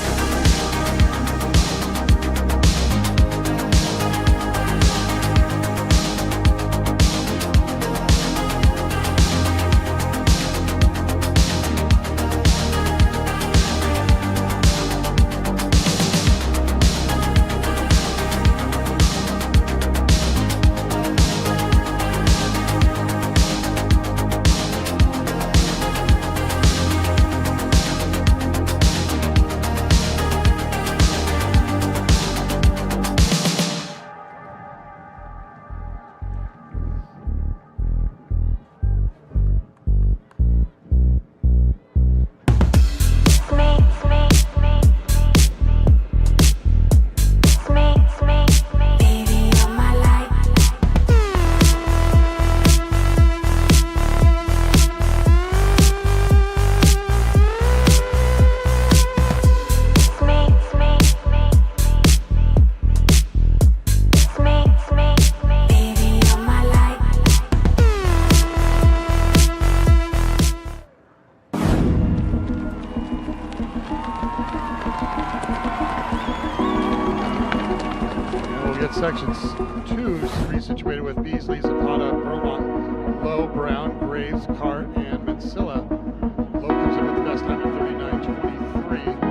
at sections 2, 3 situated with Beasley, Zapata, Bromont, Low, Brown, Graves, Cart, and Mansilla. Low comes in with the best time at 39:23.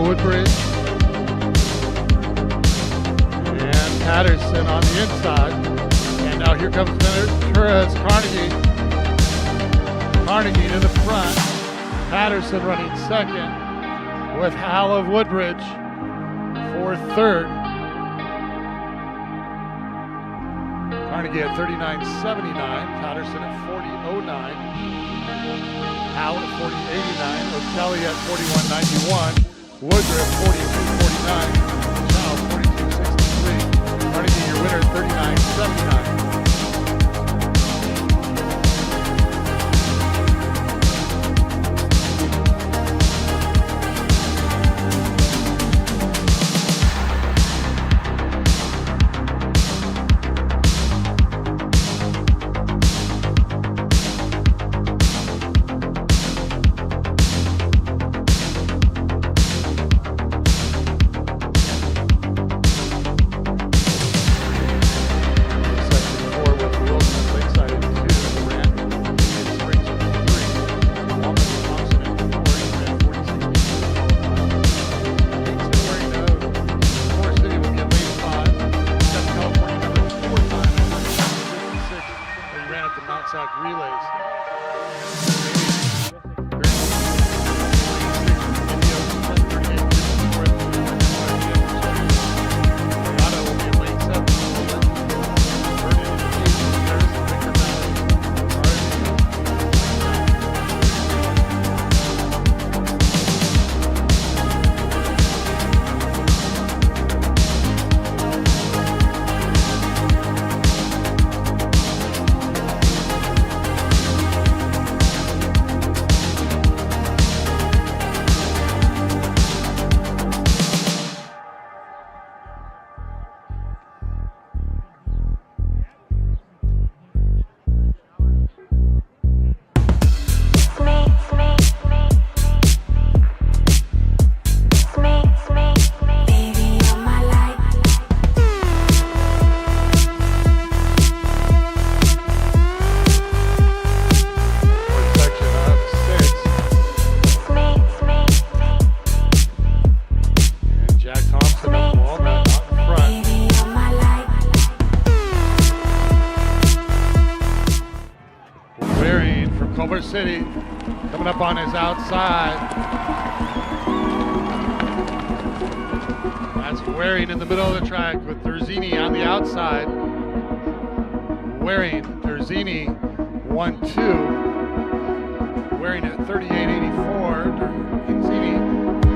Woodbridge and Patterson on the inside. And now here comes Venturas Carnegie. Carnegie to the front. Patterson running second with Hal of Woodbridge for third. Carnegie at 39.79. Patterson at 40.09. Hal at 40.89. O'Kelly at 41.91. Woodruff 42.49, Chow 42.63. Carnegie, your winner, 39.79. track relays. City coming up on his outside. That's Waring in the middle of the track with Terzini on the outside. Waring, Terzini 1-2. Waring at 38.84. Terzini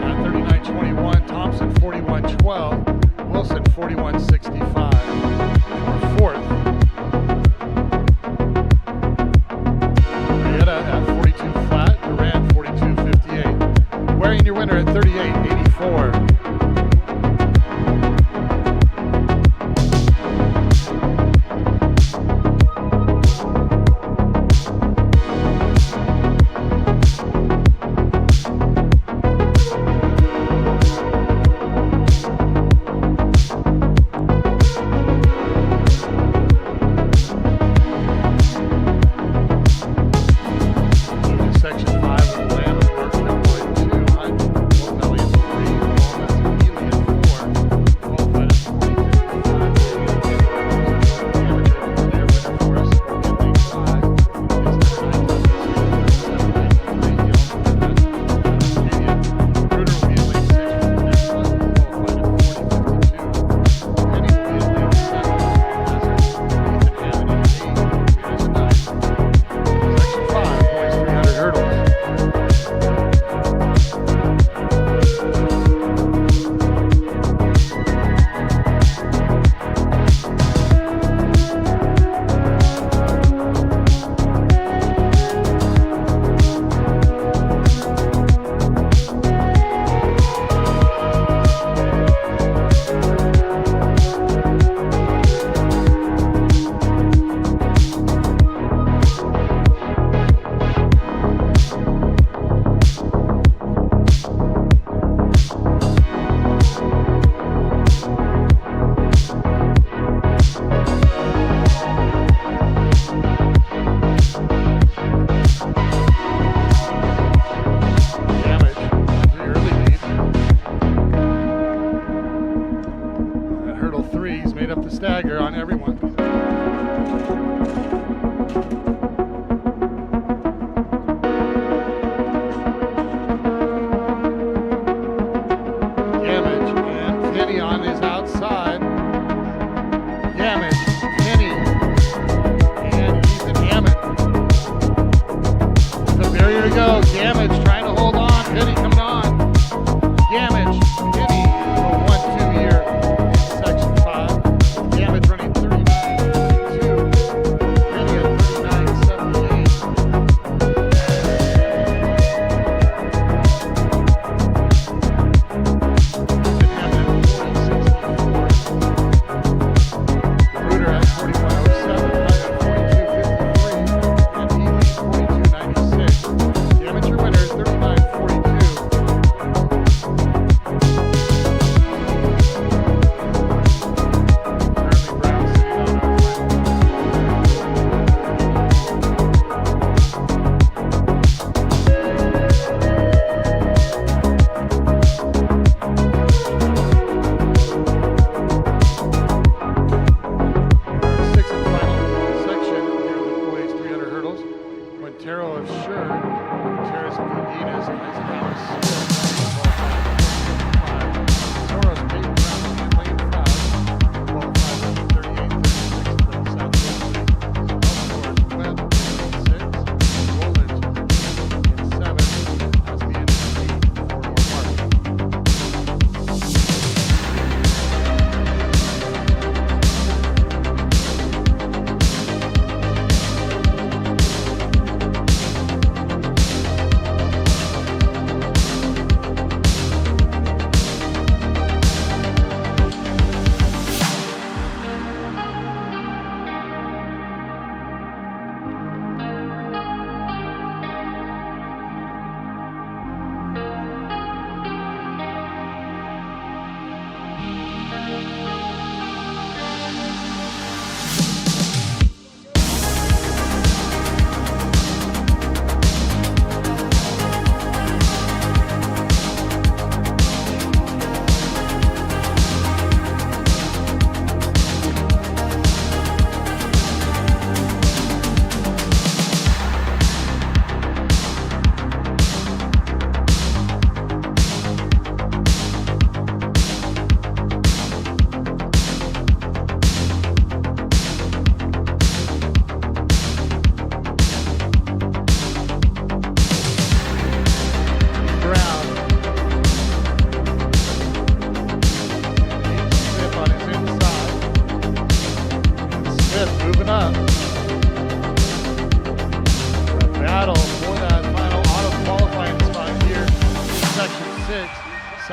at 39.21. Thompson 41.12. Wilson 41.65. Fourth. At 42 flat, Durant 42.58. Waring your winner at 38.84.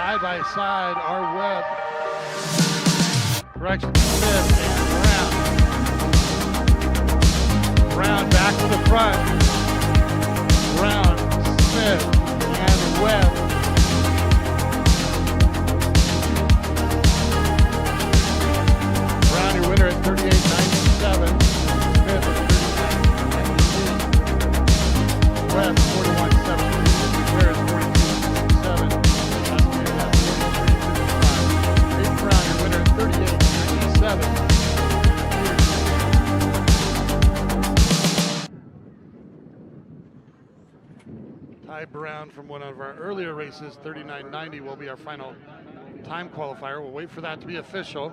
Side by side are Webb, correction, Smith and Brown. Brown back to the front. Brown, Smith, and Webb. Brown, your winner at 38.97. Smith at 39.93. Webb 41.73. Ware is 42.67. Brown, your winner at 38.97. Ty Brown from one of our earlier races, 39.90, will be our final time qualifier. We'll wait for that to be official.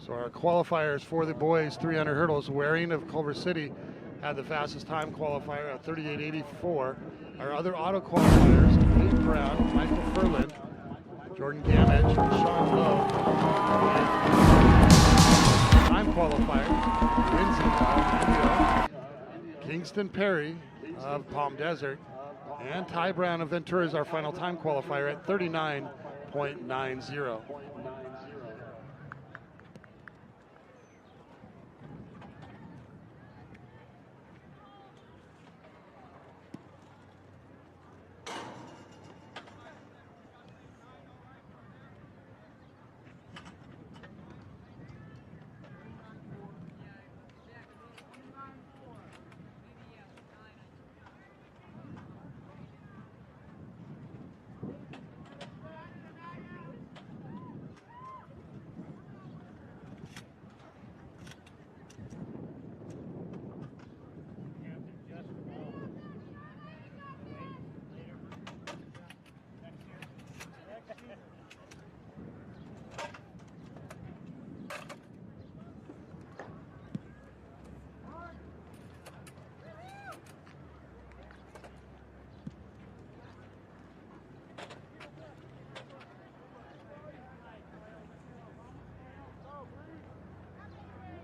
So our qualifiers for the boys 300 hurdles, Waring of Culver City had the fastest time qualifier at 38.84. Our other auto qualifiers, Kate Brown, Michael Furlan, Jordan Gamage, Sean Lowe. Time qualifier, Lindsay Kingston Perry of Palm Desert, and Ty Brown of Ventura is our final time qualifier at 39.90.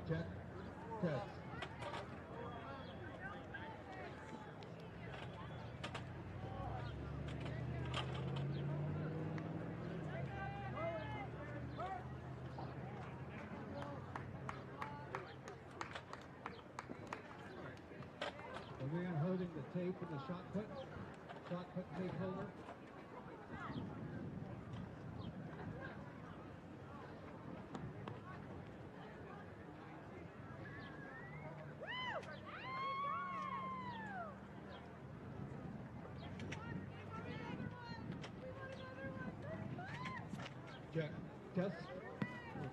Check. Test. We're holding the tape in the shot put tape holder. Check. Test. Okay.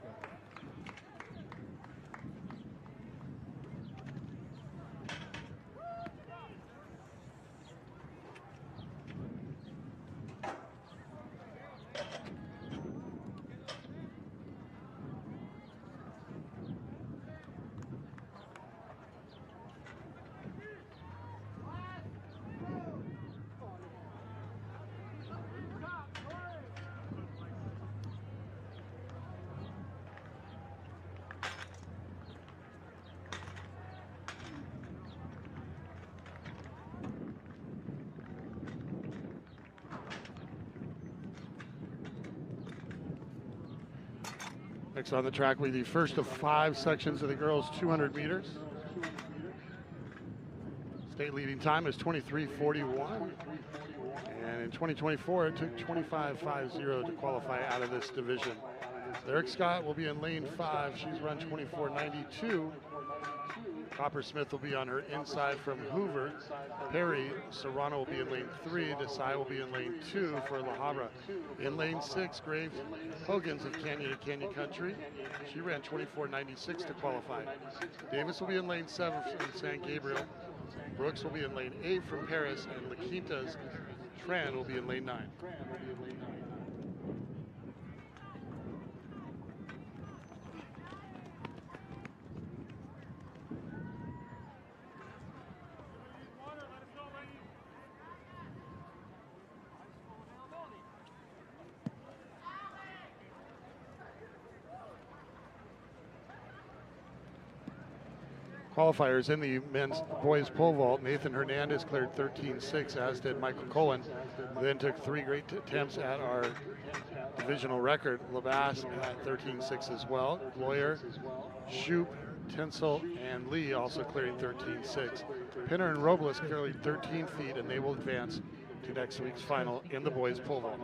Next on the track will be the first of 5 sections of the girls' 200 meters. State leading time is 23:41. And in 2024, it took 25:50 to qualify out of this division. Eric Scott will be in lane 5. She's run 24:92. Coppersmith will be on her inside from Hoover. Perry Serrano will be in lane 3. Desai will be in lane 2 for La Habra. In lane 6, Graves Hogans of Canyon to Canyon Country. She ran 24:96 to qualify. Davis will be in lane 7 from San Gabriel. Brooks will be in lane 8 from Paris, and La Quinta's Tran will be in lane 9. Qualifiers in the boys pole vault, Nathan Hernandez cleared 13.6, as did Michael Cullen. Then took 3 great attempts at our divisional record. Labasse at 13.6 as well. Lawyer, Shoup, Tinsel, and Lee also clearing 13.6. Pinner and Robles cleared 13 feet, and they will advance to next week's final in the boys pole vault.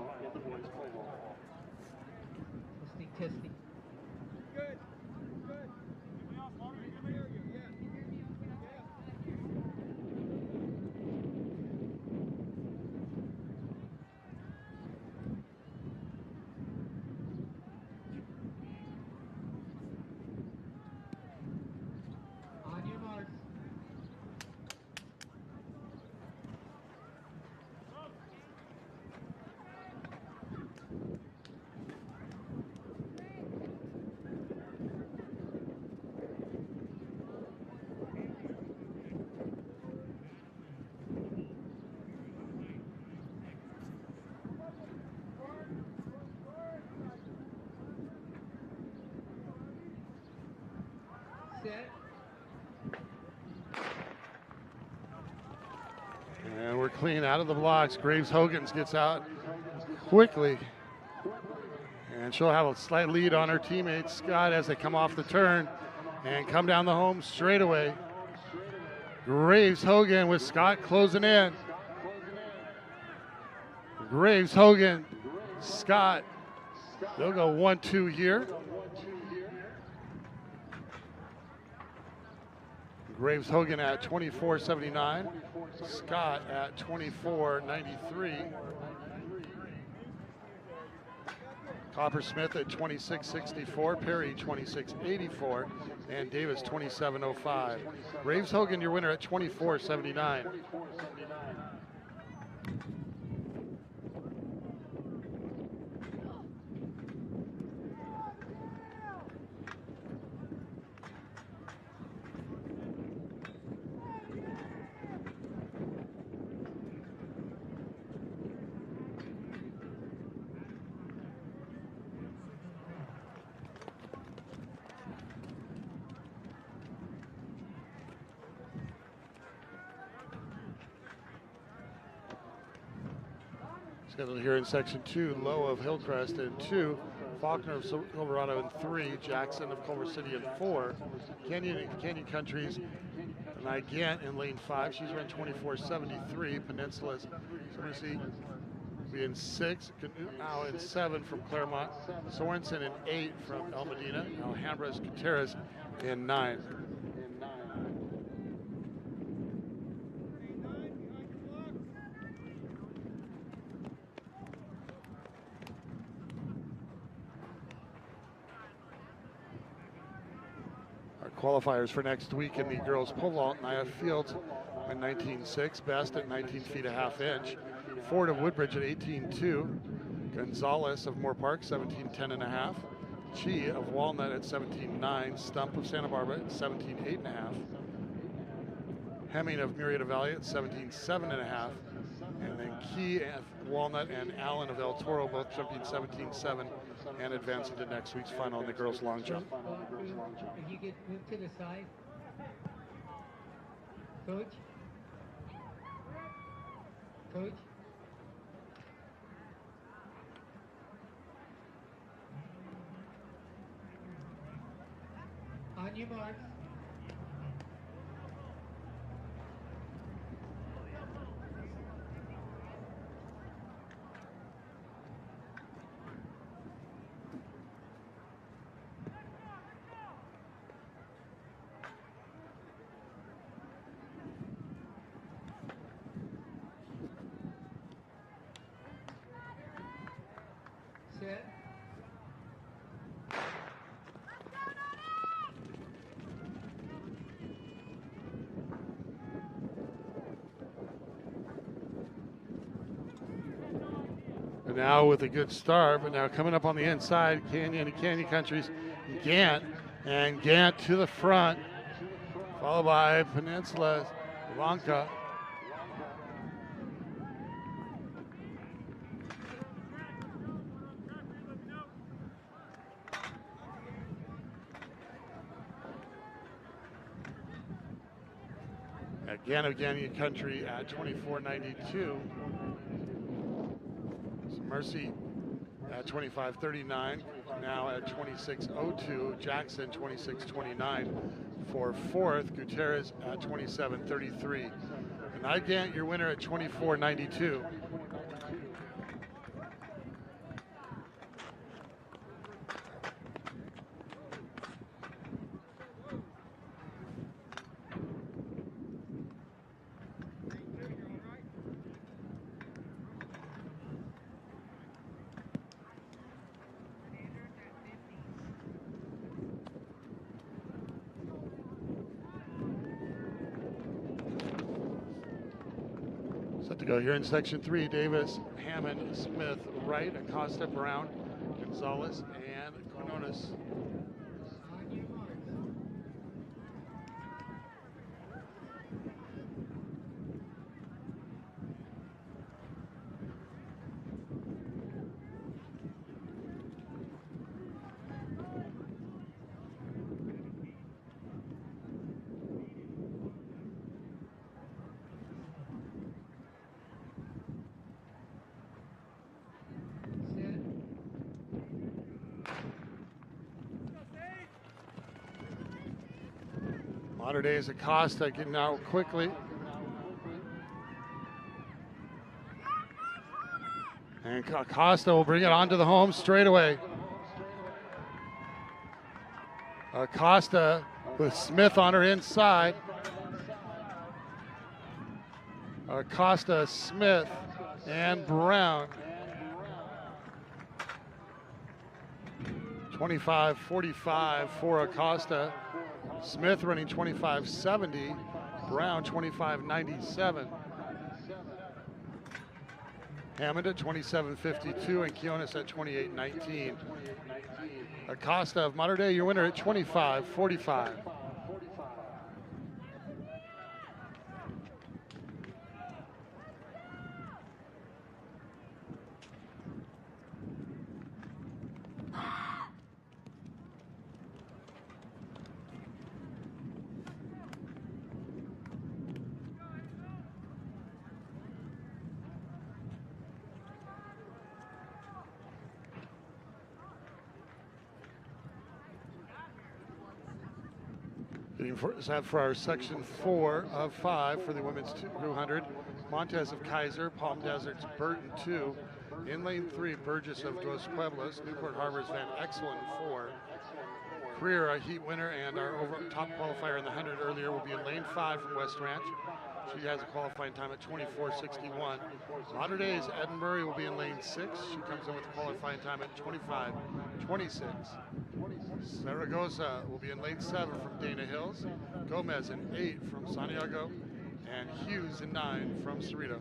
Testing. On your mark. Set. And we're clean out of the blocks. Graves Hogans gets out quickly. And she'll have a slight lead on her teammate Scott as they come off the turn and come down the home straightaway. Graves Hogan with Scott closing in. Graves Hogan, Scott. They'll go 1-2 here. Graves Hogan at 24.79. Scott at 24.93. Coppersmith at 26.64. Perry 26.84. And Davis 27.05. Graves Hogan, your winner at 24.79. Scheduled here in section 2, Lowe of Hillcrest in 2, Faulkner of Silverado in 3, Jackson of Culver City in 4, Canyon Countries, and Gant in lane 5. She's run 24.73. Peninsula's Mercy in 6, now in 7 from Claremont, Sorensen in 8 from El Medina, Alhambras Gutierrez in 9. Qualifiers for next week in the girls pole vault. Nia Fields at 19.6, Best at 19 feet a half inch. Ford of Woodbridge at 18.2. Gonzalez of Moore Park 17.10 and a half. Chi of Walnut at 17.9. Stump of Santa Barbara at 17.8 and a half. Hemming of Murrieta Valley at 17.7 and a half. And then Key at Walnut and Allen of El Toro both jumping 17.7 and advancing to next week's final in the girls long jump. If you get moved to the side. Coach? Coach? On your marks. Set. And now with a good start, but now coming up on the inside, Canyon Countries, Gant, and Gant to the front, followed by Peninsula, Ivanka. Again, your country at 24.92. So Mercy at 25.39, now at 26.02. Jackson 26.29 for fourth. Gutierrez at 27.33. And Igant, your winner at 24.92. Set to go here in section 3. Davis, Hammond, Smith, Wright, Acosta, Brown, Gonzalez, and Quinones. Modern Days Acosta getting out quickly. And Acosta will bring it onto the home straight away. Acosta with Smith on her inside. Acosta, Smith, and Brown. 25.45 for Acosta. Smith running 25.70. Brown 25.97. Hammond at 27.52 and Quinones at 28.19. Acosta of Modern Day, your winner at 25.45. Set for our section 4 of 5 for the women's 200. Montez of Kaiser, Palm Desert's Burton 2. In lane 3, Burgess of Dos Pueblos, Newport Harbor's Van Exel in 4. Career, a heat winner, and our top qualifier in the 100 earlier will be in lane 5 from West Ranch. She has a qualifying time at 24.61. Modern Days, Eden Murray will be in lane 6. She comes in with a qualifying time at 25.26. Zaragoza will be in lane 7 from Dana Hills. Gomez in 8 from Santiago. And Hughes in 9 from Cerrito.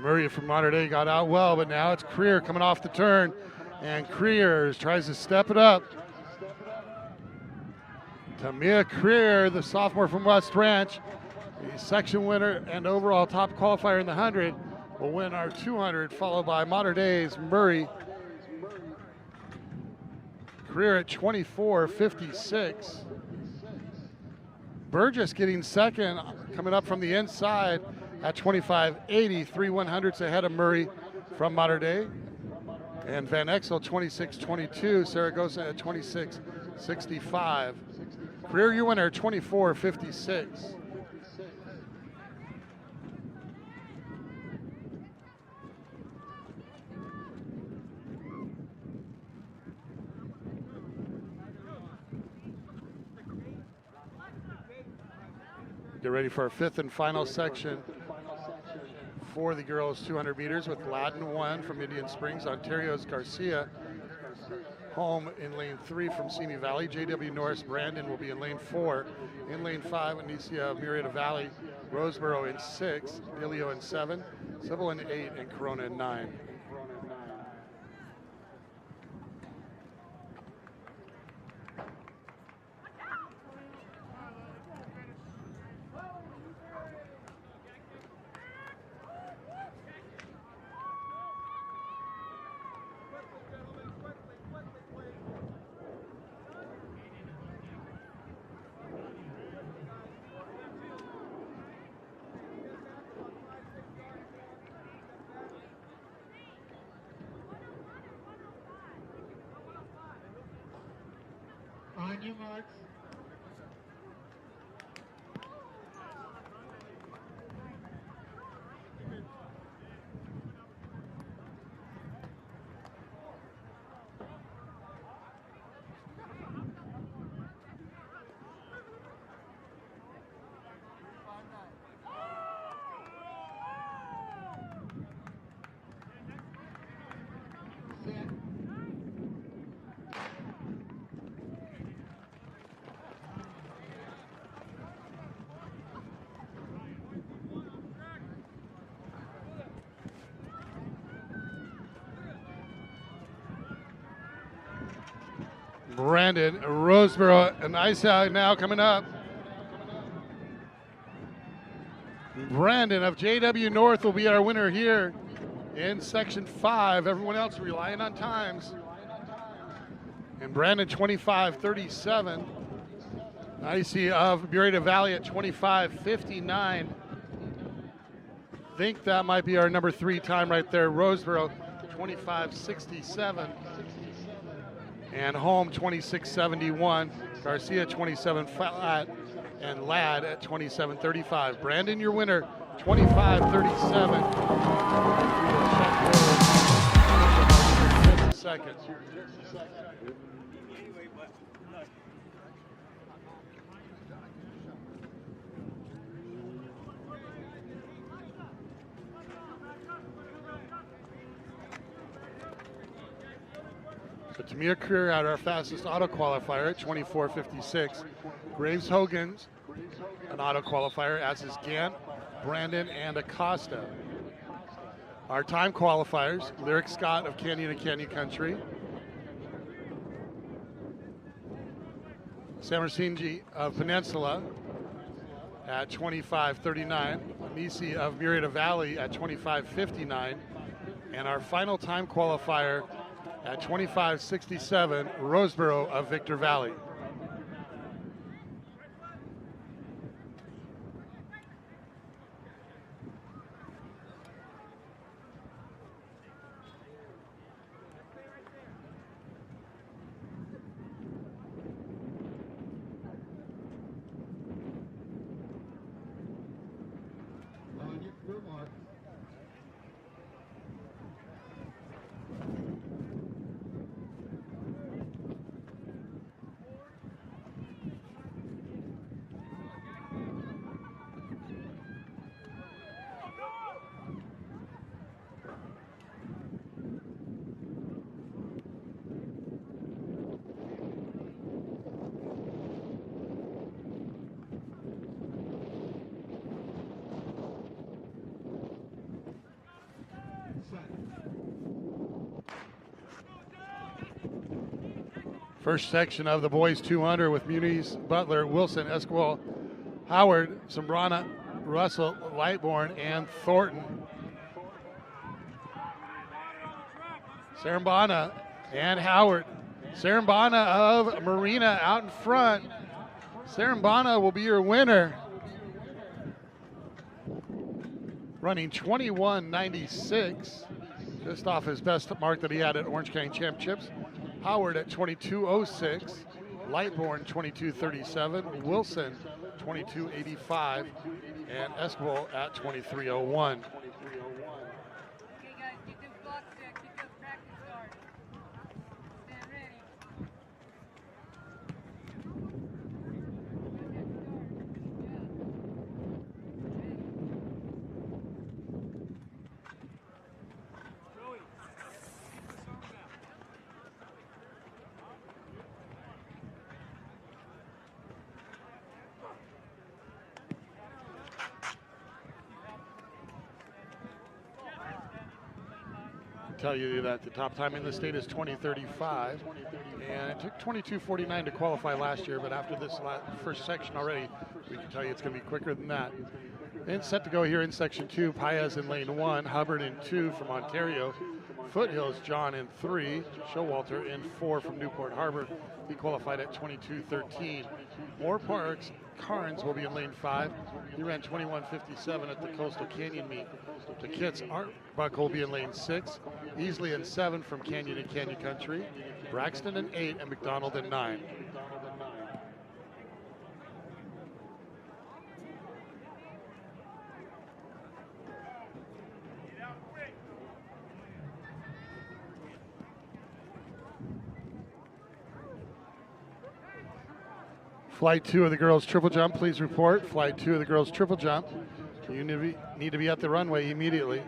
Murray from Modern Day got out well, but now it's Creer coming off the turn, and Creer tries to step it up. Tamia Creer, the sophomore from West Ranch, the section winner and overall top qualifier in the 100, will win our 200, followed by Modern Day's Murray. Creer at 24.56. Burgess getting second, coming up from the inside at 25.80, 3 100ths ahead of Murray from Modern Day. And Van Exel 26.22, Zaragoza at 26.65. Career your winner 24.56. Get ready for our 5th and final section for the girls 200 meters with Ladin 1 from Indian Springs, Ontario's Garcia home in lane 3 from Simi Valley. J.W. Norris Brandon will be in lane 4. In lane 5, Anicia Murrieta Valley, Roseboro in 6, Ilio in 7, Sybil in 8, and Corona in 9. your marks. Brandon Roseboro, a nice out now coming up. Brandon of JW North will be our winner here in section 5. Everyone else relying on times. And Brandon 25:37. Nicey of Murrieta Valley at 25:59. Think that might be our number 3 time right there. Roseboro 25:67. And Home 26:71. Garcia 27 flat. And Ladd at 27:35. Brandon, your winner, 25:37. Seconds. So Tamir Creer at our fastest auto qualifier at 24:56. Graves Hogan's an auto qualifier, as is Gant, Brandon, and Acosta. Our time qualifiers, Lyric Scott of Canyon and Canyon Country, Samarsinji of Peninsula at 25:39, Nisi of Murrieta Valley at 25:59, and our final time qualifier at 25:67, Roseboro of Victor Valley. On your mark. First section of the boys 200 with Muniz, Butler, Wilson, Esquivel, Howard, Sembrana, Russell, Lightbourne, and Thornton. Serembana and Howard. Serembana of Marina out in front. Serembana will be your winner. Running 21:96, just off his best mark that he had at Orange County Championships. Howard at 22:06, Lightbourne 22:37, Wilson 22:85, and Esquivel at 23:01. Okay, guys, get them blocks there. Keep the practice start. Stand ready. Tell you that the top time in the state is 20:35, and it took 22:49 to qualify last year, but after this first section already, we can tell you it's going to be quicker than that. Then set to go here in section 2, Paez in lane 1, Hubbard in 2 from Ontario, Foothills John in 3, Showalter in 4 from Newport Harbor. He qualified at 22:13. Moore Parks Carnes will be in lane 5. He ran 21:57 at the Coastal Canyon meet. The Kits Arbuckle will be in lane 6. Easley in 7 from Canyon and Canyon Country. Braxton in 8 and McDonald in 9. Flight 2 of the girls triple jump, please report. Flight 2 of the girls triple jump. You need to be at the runway immediately.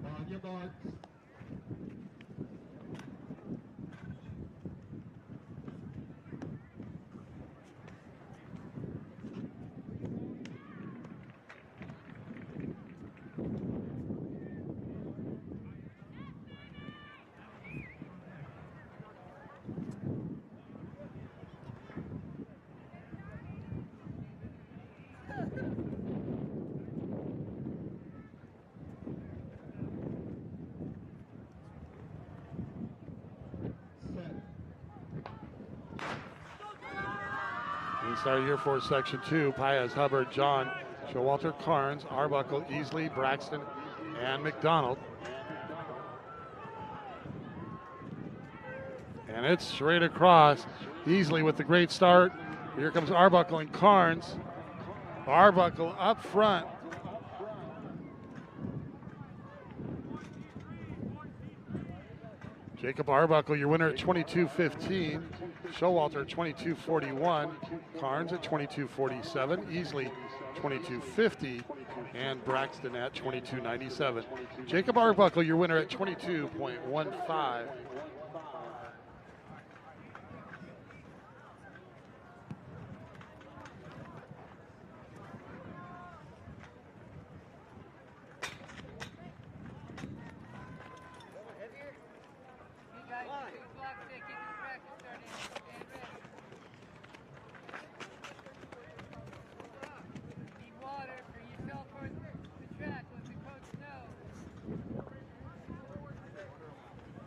On your marks. Started here for section 2, Paez, Hubbard, John, Showalter, Carnes, Arbuckle, Easley, Braxton, and McDonald. And it's straight across. Easley with the great start. Here comes Arbuckle and Carnes. Arbuckle up front. Jacob Arbuckle, your winner at 22:15. Showalter at 22:41. Carnes at 22:47. Easley 22:50. And Braxton at 22:97. Jacob Arbuckle, your winner at 22.15.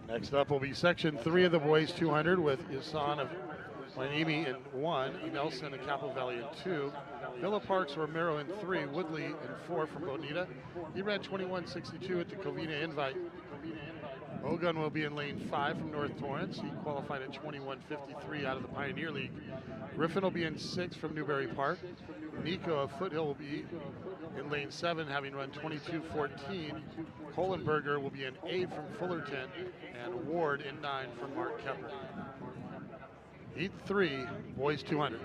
Next up will be section 3 of the boys 200 with Isan of Wanimi in 1, Nelson and Capo Valley in 2, Villa Parks Romero in 3, Woodley in 4 from Bonita. He ran 21:62 at the Covina Invite. Ogun will be in lane 5 from North Torrance. He qualified at 21:53 out of the Pioneer League. Griffin will be in 6 from Newberry Park. Nico of Foothill will be in lane 7, having run 22:14. Kohlenberger will be in 8 from Fullerton, and Ward in 9 from Mark Kepler. Heat 3, boys 200.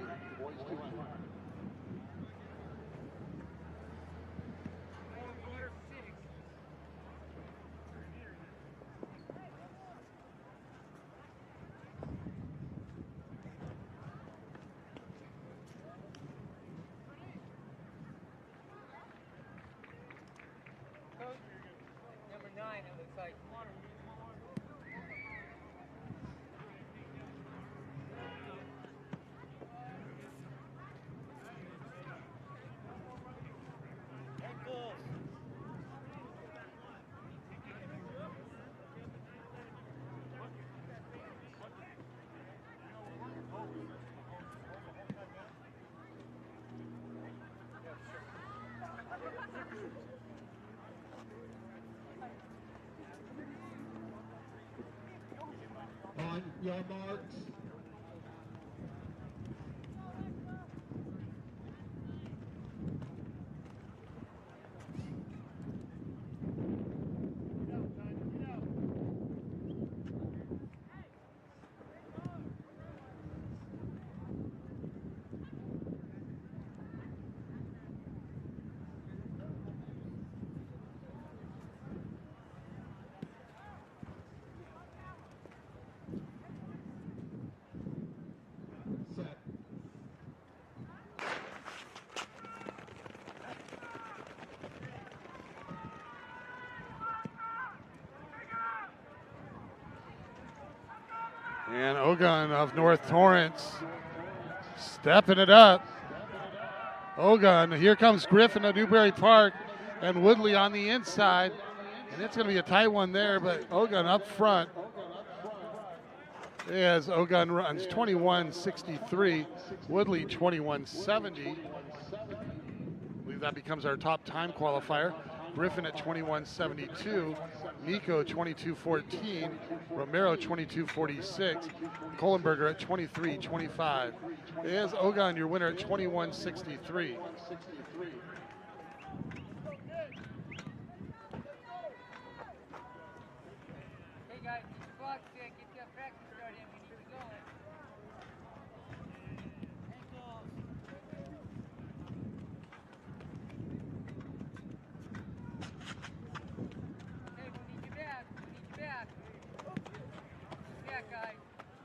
Number 9, it looks like. On your marks. And Ogun of North Torrance stepping it up. Ogun, here comes Griffin of Newberry Park and Woodley on the inside. And it's going to be a tight one there, but Ogun up front. As Ogun runs 21:63, Woodley 21:70. I believe that becomes our top time qualifier. Griffin at 21:72, Nico 22:14, Romero 22:46, Kohlenberger at 23:25. As Ogun, your winner at 21:63. Hey guys, get your blocks set, get that practice started, we need to go. Hey, we need you back, we need you back. Back, guys. Need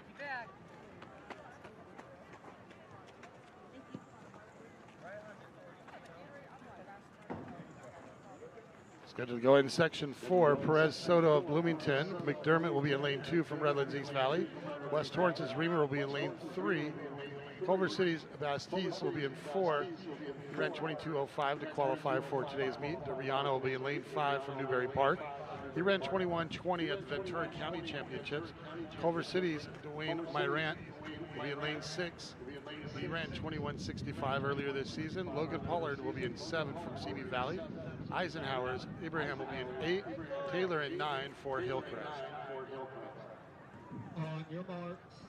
you back. Scheduled to go in section 4, Perez Soto of Bloomington. McDermott will be in lane 2 from Redlands East Valley. West Torrance's Reamer will be in lane 3. Culver City's Bastise will be in 4. He ran 22:05 to qualify for today's meet. Rihanna will be in lane 5 from Newberry Park. He ran 21:20 at the Ventura County Championships. Culver City's Dwayne Myrant will be in lane 6. He ran 21:65 earlier this season. Logan Pollard will be in 7 from Simi Valley. Eisenhower's Abraham will be in 8. Taylor in 9 for Hillcrest. On your marks.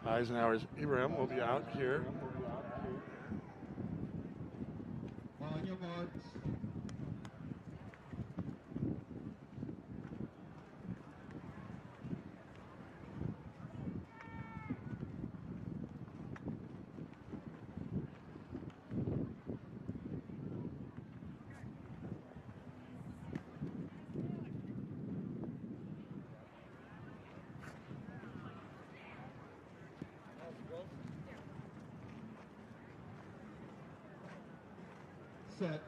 Eisenhower's Ibrahim will be out here. On your marks. Set.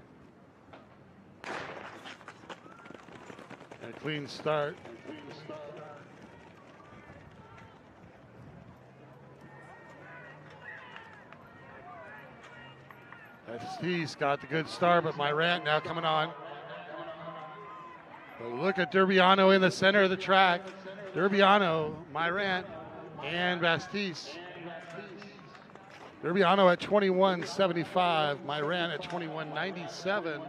And a clean start. He's got the good start, but Myrant now coming on. But look at Derbiano in the center of the track. Derbiano, Myrant, and Bastise. Derbiano at 21:75, Myrant at 21:97.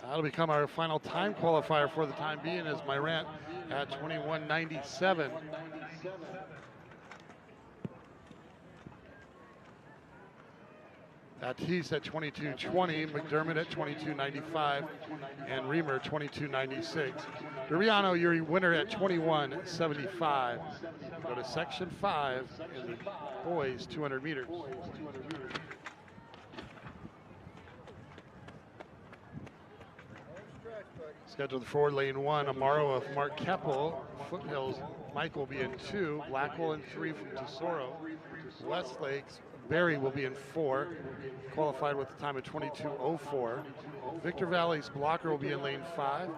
That'll become our final time qualifier for the time being, as Myrant at 21:97. Batiste at 22.20, McDermott at 22.95, and Reamer 22.96. Duriano, your winner at 21.75. Go to section 5 in the boys 200 meters. Scheduled for lane 1, Amaro of Mark Keppel. Foothills, Mike will be in 2. Blackwell in 3 from Tesoro. Westlake's Barry will be in 4. Qualified with a time of 22.04. Victor Valley's Blocker will be in lane 5.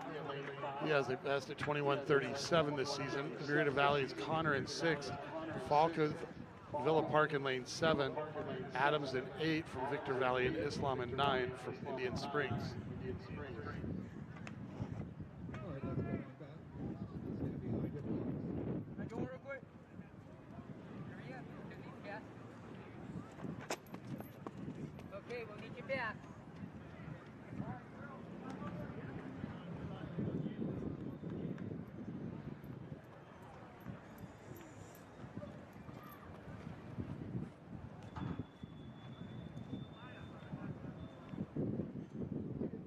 He has the best at 21.37 this season. Murrieta Valley's Connor in 6. Falco Villa Park in lane 7. Adams in 8 from Victor Valley, and Islam in 9 from Indian Springs. Okay, we'll need you back.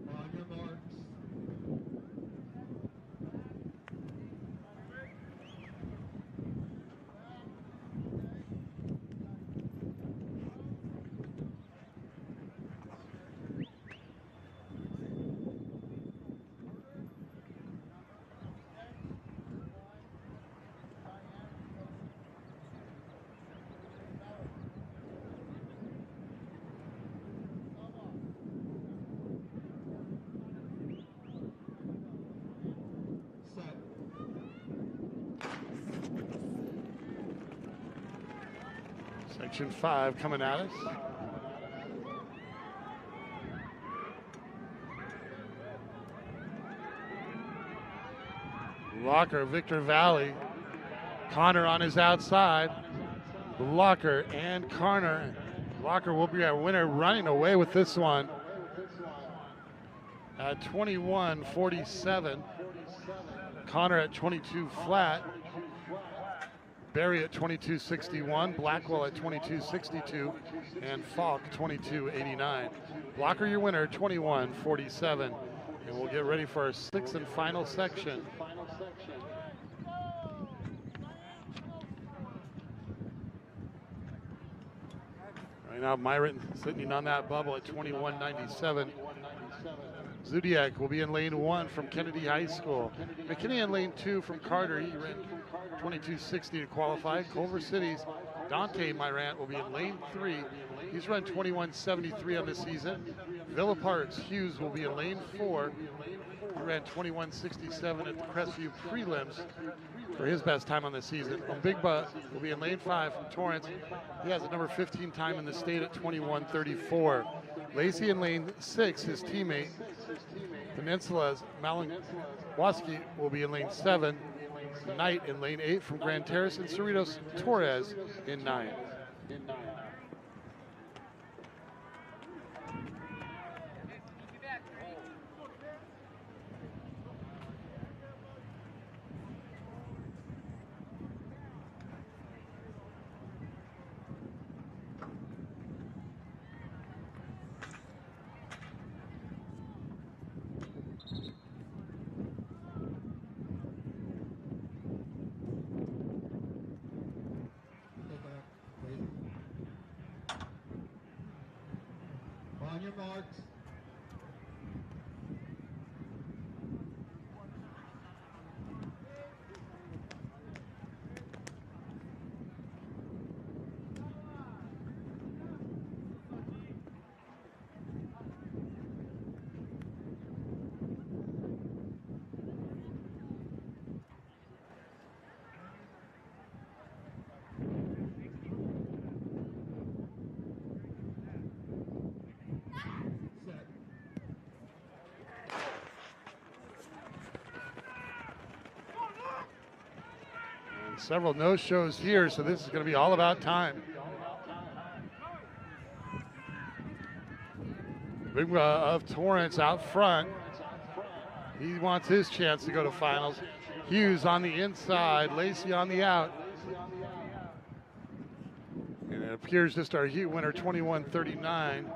On your marks. Set. Section 5 coming at us. Blocker, Victor Valley. Connor on his outside. Blocker and Connor. Blocker will be our winner, running away with this one at 21.47. Connor at 22 flat. Barry at 22.61, Blackwell at 22.62, and Falk 22.89. Blocker, your winner, 21.47. And we'll get ready for our 6th and final section. Right now, Myron sitting on that bubble at 21.97. Zodiac will be in lane 1 from Kennedy High School. McKinney in lane 2 from Carter. He ran 22.60 to qualify. Culver City's Dante Myrant will be in lane 3. He's run 21.73 on the season. Villa Park's Hughes will be in lane 4. He ran 21.67 at the Crestview Prelims for his best time on the season. Big Butt will be in lane 5 from Torrance. He has a number 15 time in the state at 21.34. Lacey in lane 6, his teammate. Peninsula's Malinowski will be in lane 7. Knight in lane 8 from Grand Terrace, and Cerritos Torres in 9. On your marks. Several no-shows here, so this is going to be all about time. Big of Torrance out front. He wants his chance to go to finals. Hughes on the inside, Lacey on the out. And appears just our heat winner, 21:39.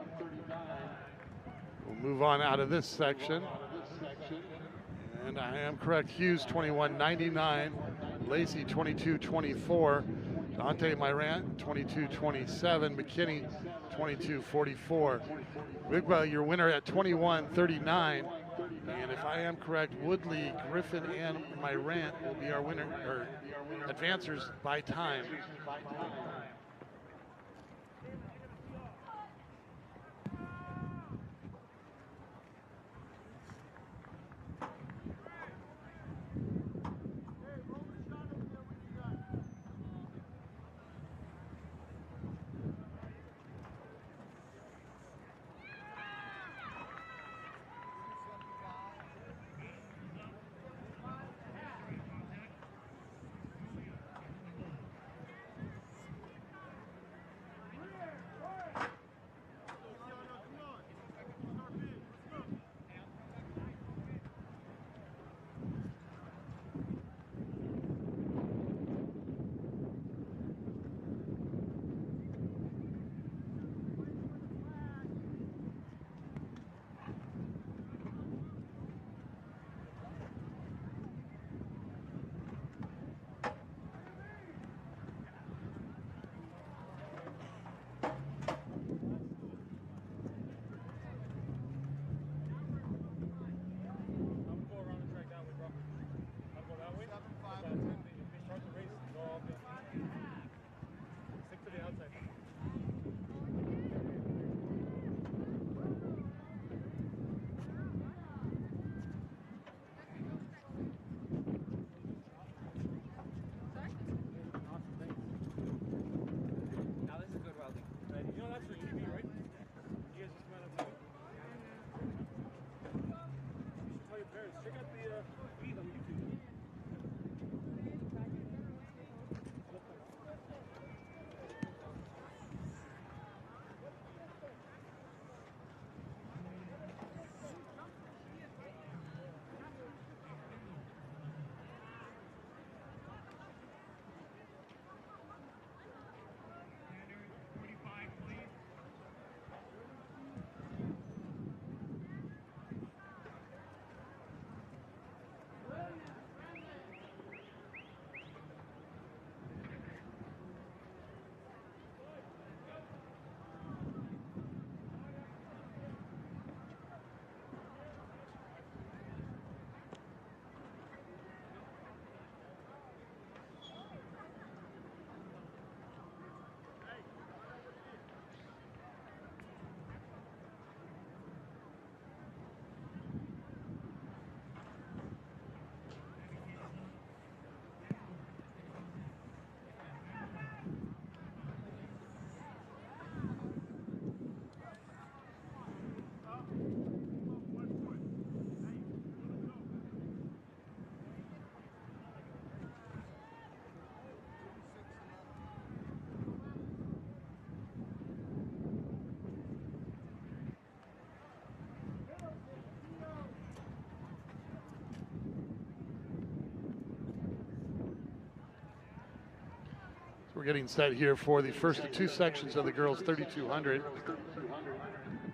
We'll move on out of this section. And I am correct, Hughes 21:99, Lacey 22:24, Dante Myrant 22:27, McKinney 22:44. Wigwell, your winner at 21:39. And if I am correct, Woodley, Griffin, and Myrant will be our winner, or advancers by time. We're getting set here for the first of two sections of the girls 3200.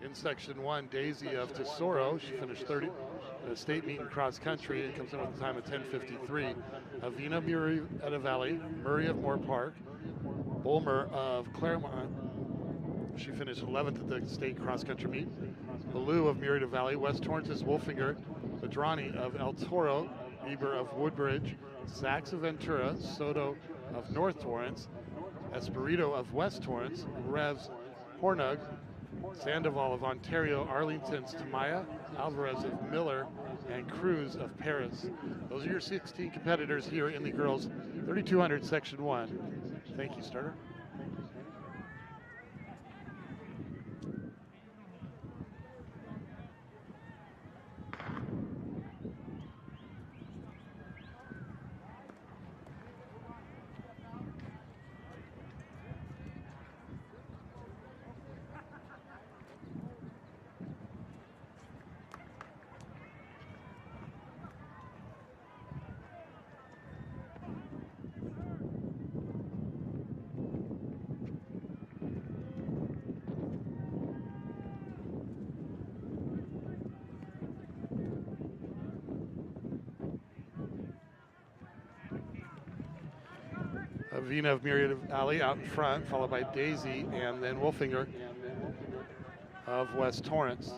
In section one, Daisy of Tesoro, she finished 30, the state meet in cross country and comes in with a time of 10:53. Avina Murrieta Valley, Murray of Moore Park, Bulmer of Claremont, she finished 11th at the state cross country meet. Baloo of Murrieta Valley, West Torrance's Wolfinger, Vedrani of El Toro, Bieber of Woodbridge, Sachs of Ventura, Soto of North Torrance, Espirito of West Torrance, Revs Hornug, Sandoval of Ontario, Arlington's Tamaya, Alvarez of Miller, and Cruz of Paris. Those are your 16 competitors here in the girls 3200 section 1. Thank you, starter. Avina of Myriad Alley out in front, followed by Daisy, and then Wolfinger of West Torrance.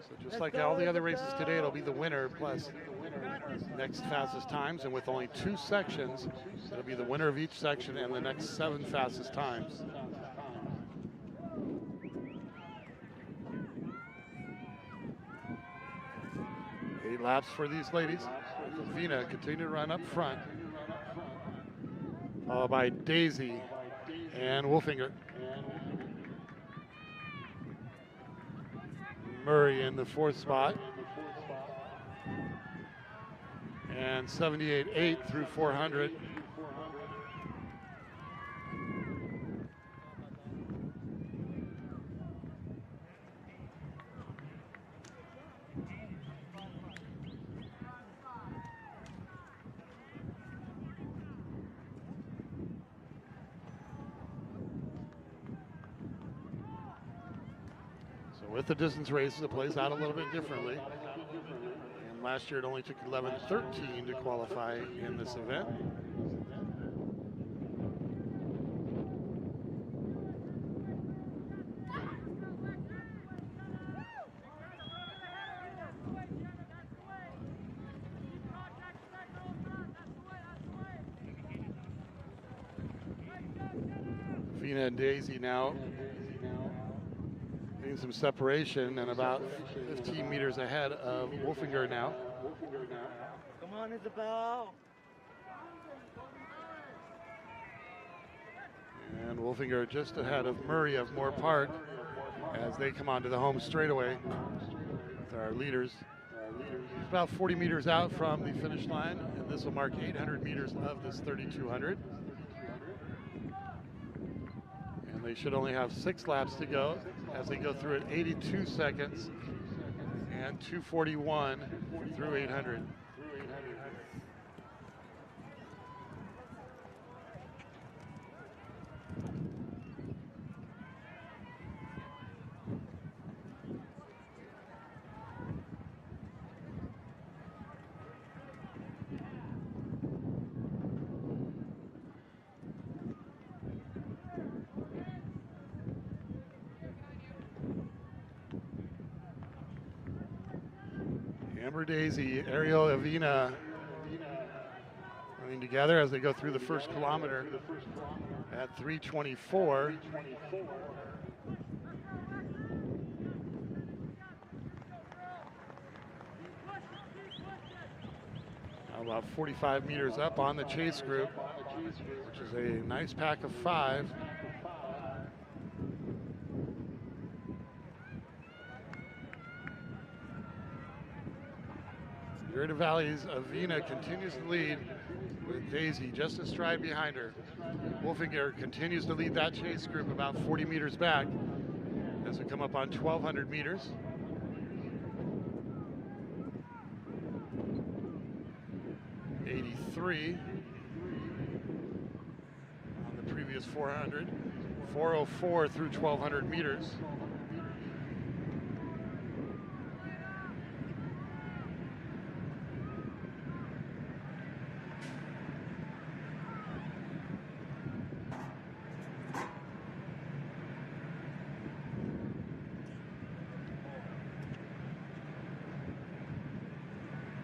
So just like all the other races today, it'll be the winner plus next fastest times, and with only 2 sections, it'll be the winner of each section and the next 7 fastest times. Eight laps for these ladies. Avina continue to run up front, followed by Daisy and Wolfinger. Murray in the 4th spot. And 78.8 through 400. With the distance races, it plays out a little bit differently. And last year it only took 11:13 to qualify in this event. Fina and Daisy now some separation and about 15 meters ahead of Wolfinger now. Come on, Isabel. And Wolfinger just ahead of Murray of Moore Park as they come onto the home straightaway with our leaders. It's about 40 meters out from the finish line, and this will mark 800 meters of this 3,200. And they should only have 6 laps to go as they go through at 82 seconds and 2:41 through 800. Amber Daisy, Ariel Avina running together as they go through the first kilometer at 3:24. Now about 45 meters up on the chase group, which is a nice pack of 5. Myriad Valley's Avina continues to lead with Daisy just a stride behind her. Wolfinger continues to lead that chase group about 40 meters back as we come up on 1,200 meters. '83 on the previous 400. 4:04 through 1,200 meters.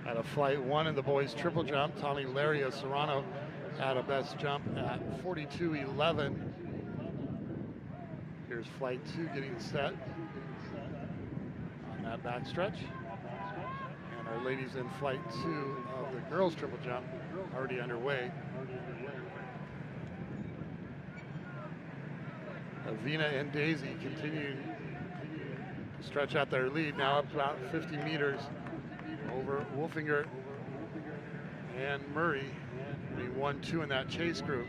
At a flight 1 in the boys triple jump, Tommy Lario Serrano had a best jump at 42.11. Here's flight 2 getting set on that backstretch. And our ladies in flight 2 of the girls triple jump already underway. Avina and Daisy continue to stretch out their lead, now up about 50 meters over Wolfinger and Murray. 1-2 in that chase group.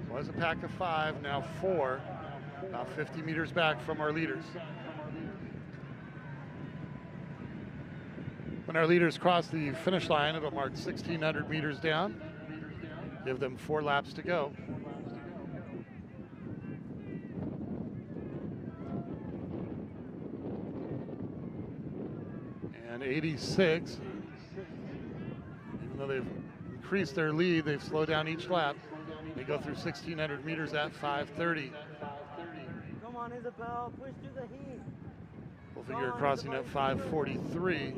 Was a pack of 5, now 4, about 50 meters back from our leaders. When our leaders cross the finish line, it'll mark 1,600 meters down. Give them 4 laps to go. And 86, even though they've increased their lead. They've slowed down each lap. They go through 1,600 meters at 5:30. Come on, Isabel, push through the heat. Wolfinger crossing at 5:43.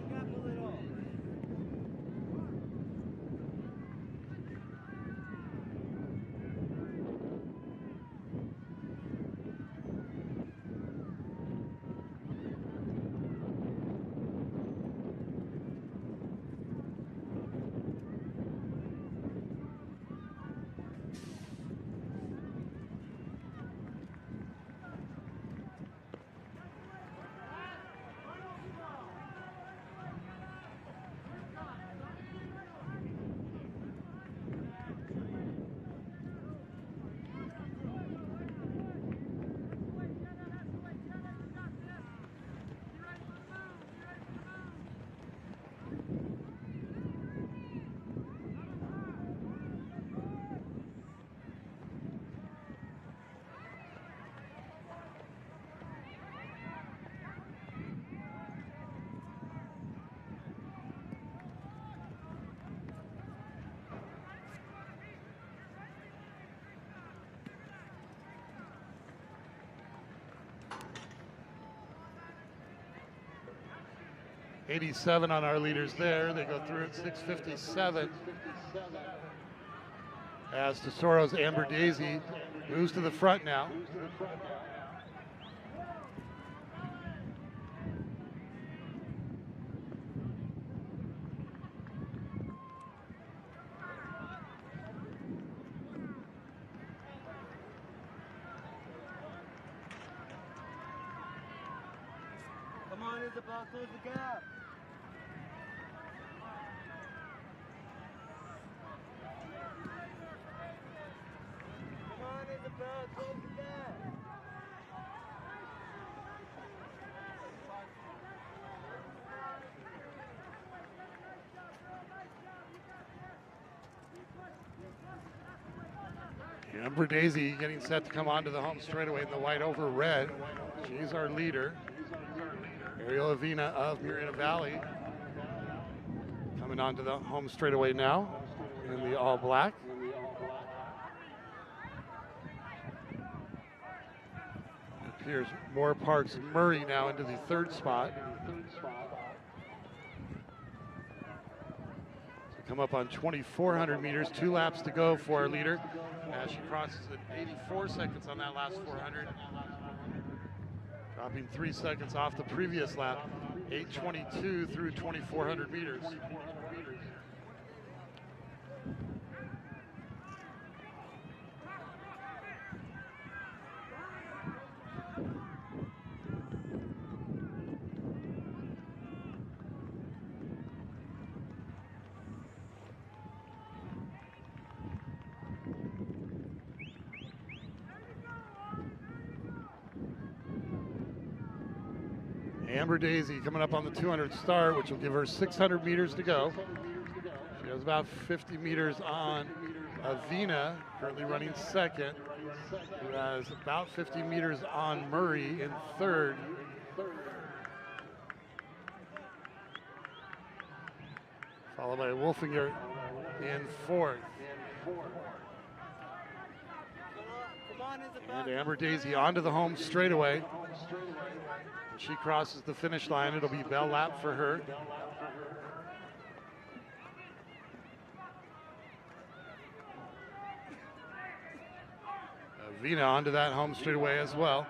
.87 on our leaders there. They go through at 6:57. As Tesoro's Amber Daisy moves to the front now. Come on, Isabel, close the gap. Come on, Isabel, close the gap. Amber Daisy getting set to come onto the home straightaway in the white over red. She's our leader. Ariel Avina of Marietta Valley coming onto the home straightaway now in the all black. It appears Moore Parks Murray now into the third spot. So come up on 2,400 meters, 2 laps to go for our leader as she crosses at 84 seconds on that last 400. Dropping 3 seconds off the previous lap, 8:22 through 2,400 meters. Amber Daisy coming up on the 200 start, which will give her 600 meters to go. She has about 50 meters on Avina, currently running second, who has about 50 meters on Murray in third. Followed by Wolfinger in fourth. And Amber Daisy onto the home straightaway. When she crosses the finish line, it'll be bell lap for her. Avina onto that home straightaway as well.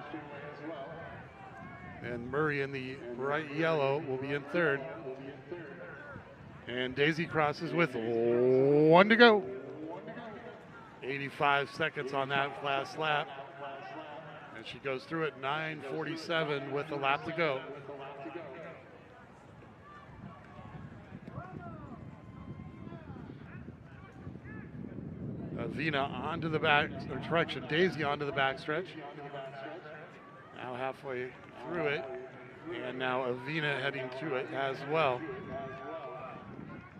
And Murray in the bright yellow will be in third. And Daisy crosses with 1 to go. 85 seconds on that last lap. And she goes through at 9:47 with a lap to go. Avina onto the back, or correction, Daisy onto the backstretch. Now halfway through it. And now Avina heading to it as well.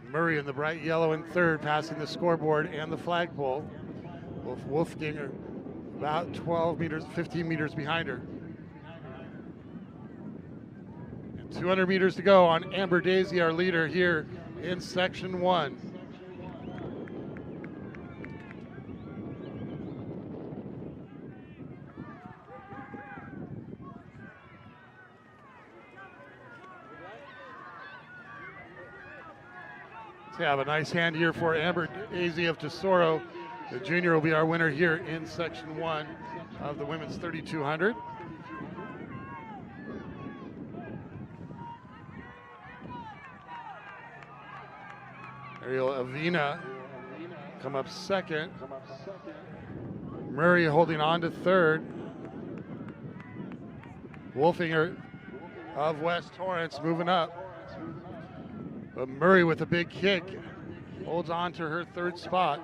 Murray in the bright yellow in third, passing the scoreboard and the flagpole. Wolfgang about 12 meters, 15 meters behind her. And 200 meters to go on Amber Daisy, our leader here in section 1. So have a nice hand here for Amber Daisy of Tesoro. The junior will be our winner here in section 1 of the women's 3200. Ariel Avina come up second. Murray holding on to third. Wolfinger of West Torrance moving up. But Murray with a big kick holds on to her third spot.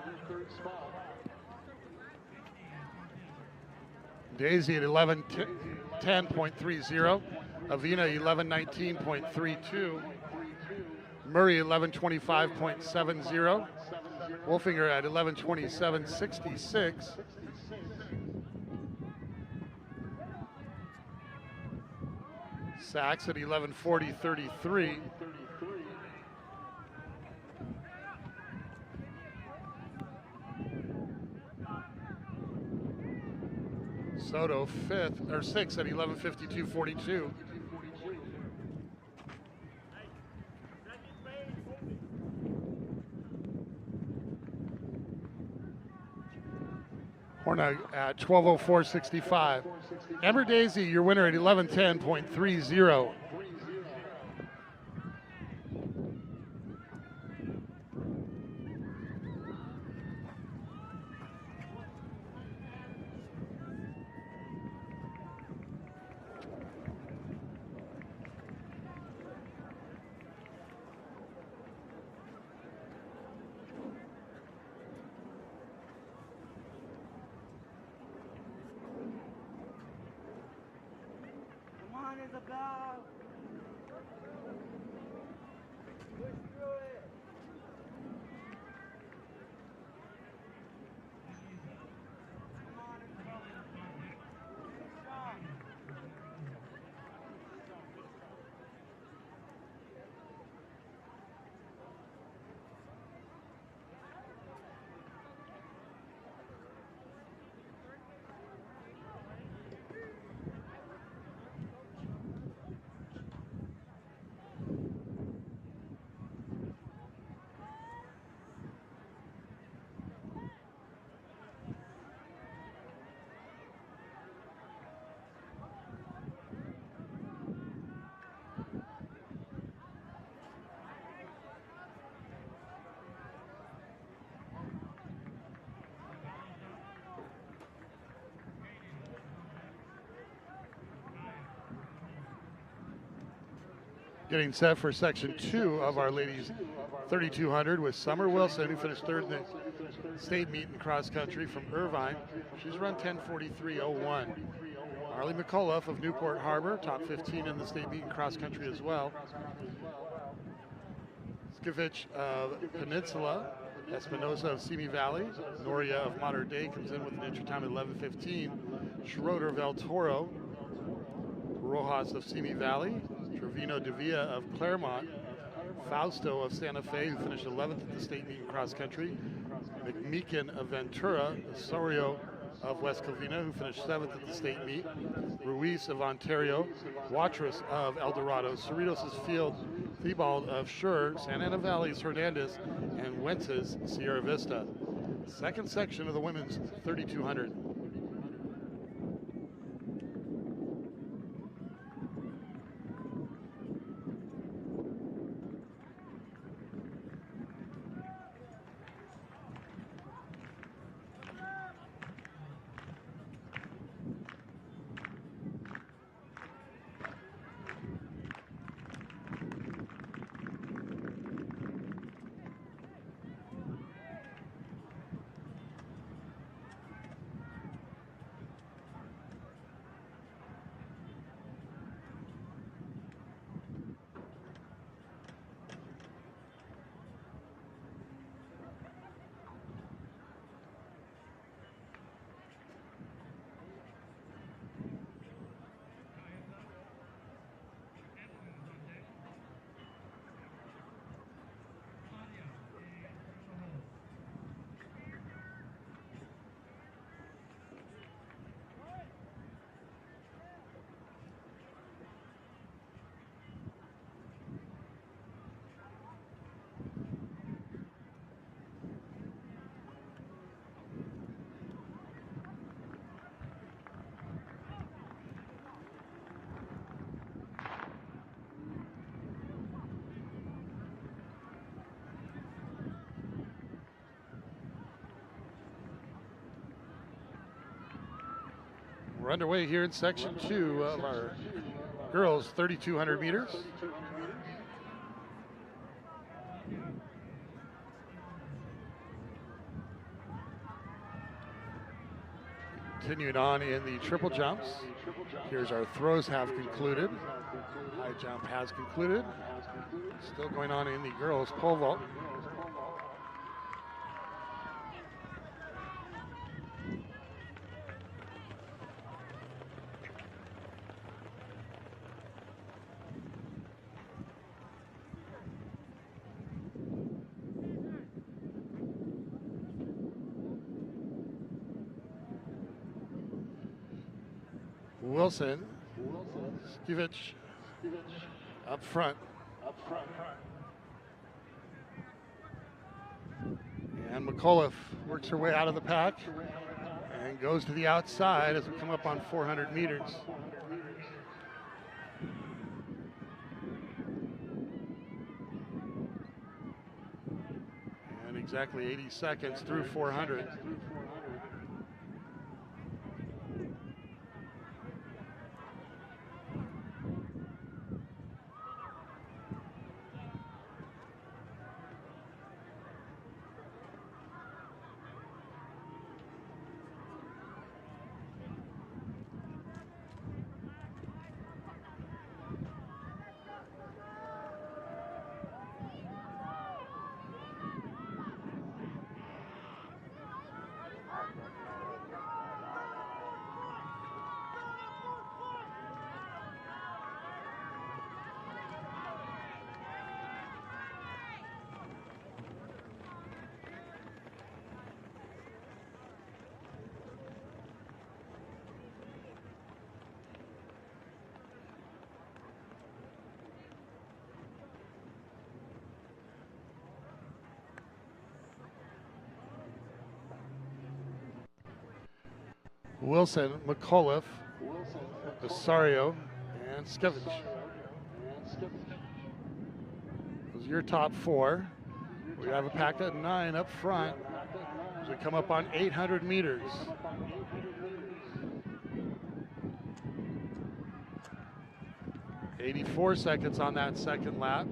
Daisy at 11:10.30. Avina 11:19.32. Murray 11:25.70. Wolfinger at 11:27.66. Sachs at 11:40.33. Soto sixth at 11:52.42. Hornung at 12:04.65. Amber Daisy, your winner at 11:10.30. Come on, Isabel. Push through it. Come on, Isabel. Strong. Getting set for section 2 of our ladies 3200 with Summer Wilson, who finished third in the state meet in cross country from Irvine. She's run 10:43.01. Marley McCullough of Newport Harbor, top 15 in the state meet in cross country as well. Skivich of Peninsula, Espinosa of Simi Valley, Noria of Mater Dei comes in with an entry time at 11:15. Schroeder of El Toro, Rojas of Simi Valley, Trevino de Villa of Claremont, Fausto of Santa Fe, who finished 11th at the state meet in cross country, McMeekin of Ventura, Osorio of West Covina, who finished 7th at the state meet, Ruiz of Ontario, Watrous of El Dorado, Cerritos' Field, Thibault of Shure, Santa Ana Valley's Hernandez, and Wentz's Sierra Vista. Second section of the women's 3200. We're underway here in section 2 of our girls 3,200 meters. Continuing on in the triple jumps. Here's our throws have concluded. High jump has concluded. Still going on in the girls pole vault. Wilson, Skivich up front. And McAuliffe works her way out of the pack and goes to the outside as we come up on 400 meters. And exactly 80 seconds through 400. Wilson, McAuliffe, Osorio, and Skevich. Those are your top 4. We have a pack of 9 up front as we come up on 800 meters. .84 seconds on that second lap.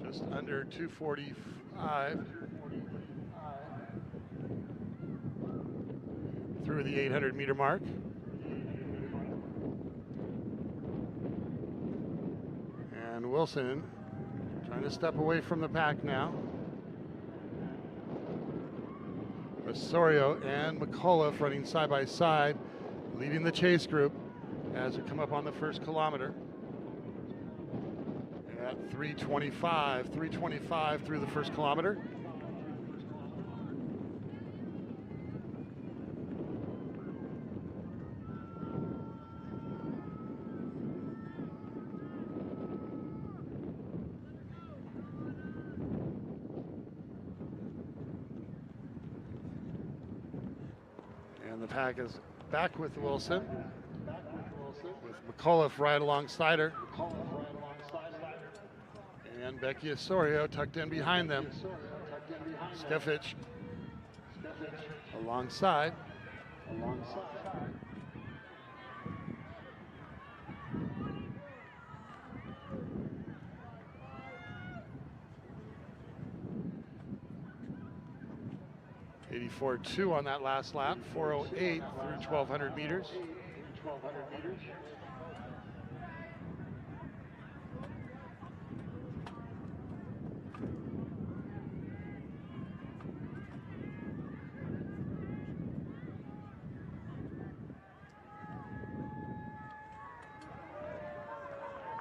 Just under 2:45 through the 800 meter mark. And Wilson trying to step away from the pack now. Osorio and McAuliffe running side by side, leading the chase group as we come up on the first kilometer. At 3:25 through the first kilometer. And the pack is back with Wilson, with McAuliffe right alongside her. And Becky Osorio tucked in behind them. Skevich alongside. 84.2 on that last lap, 4:08 through 1,200 meters.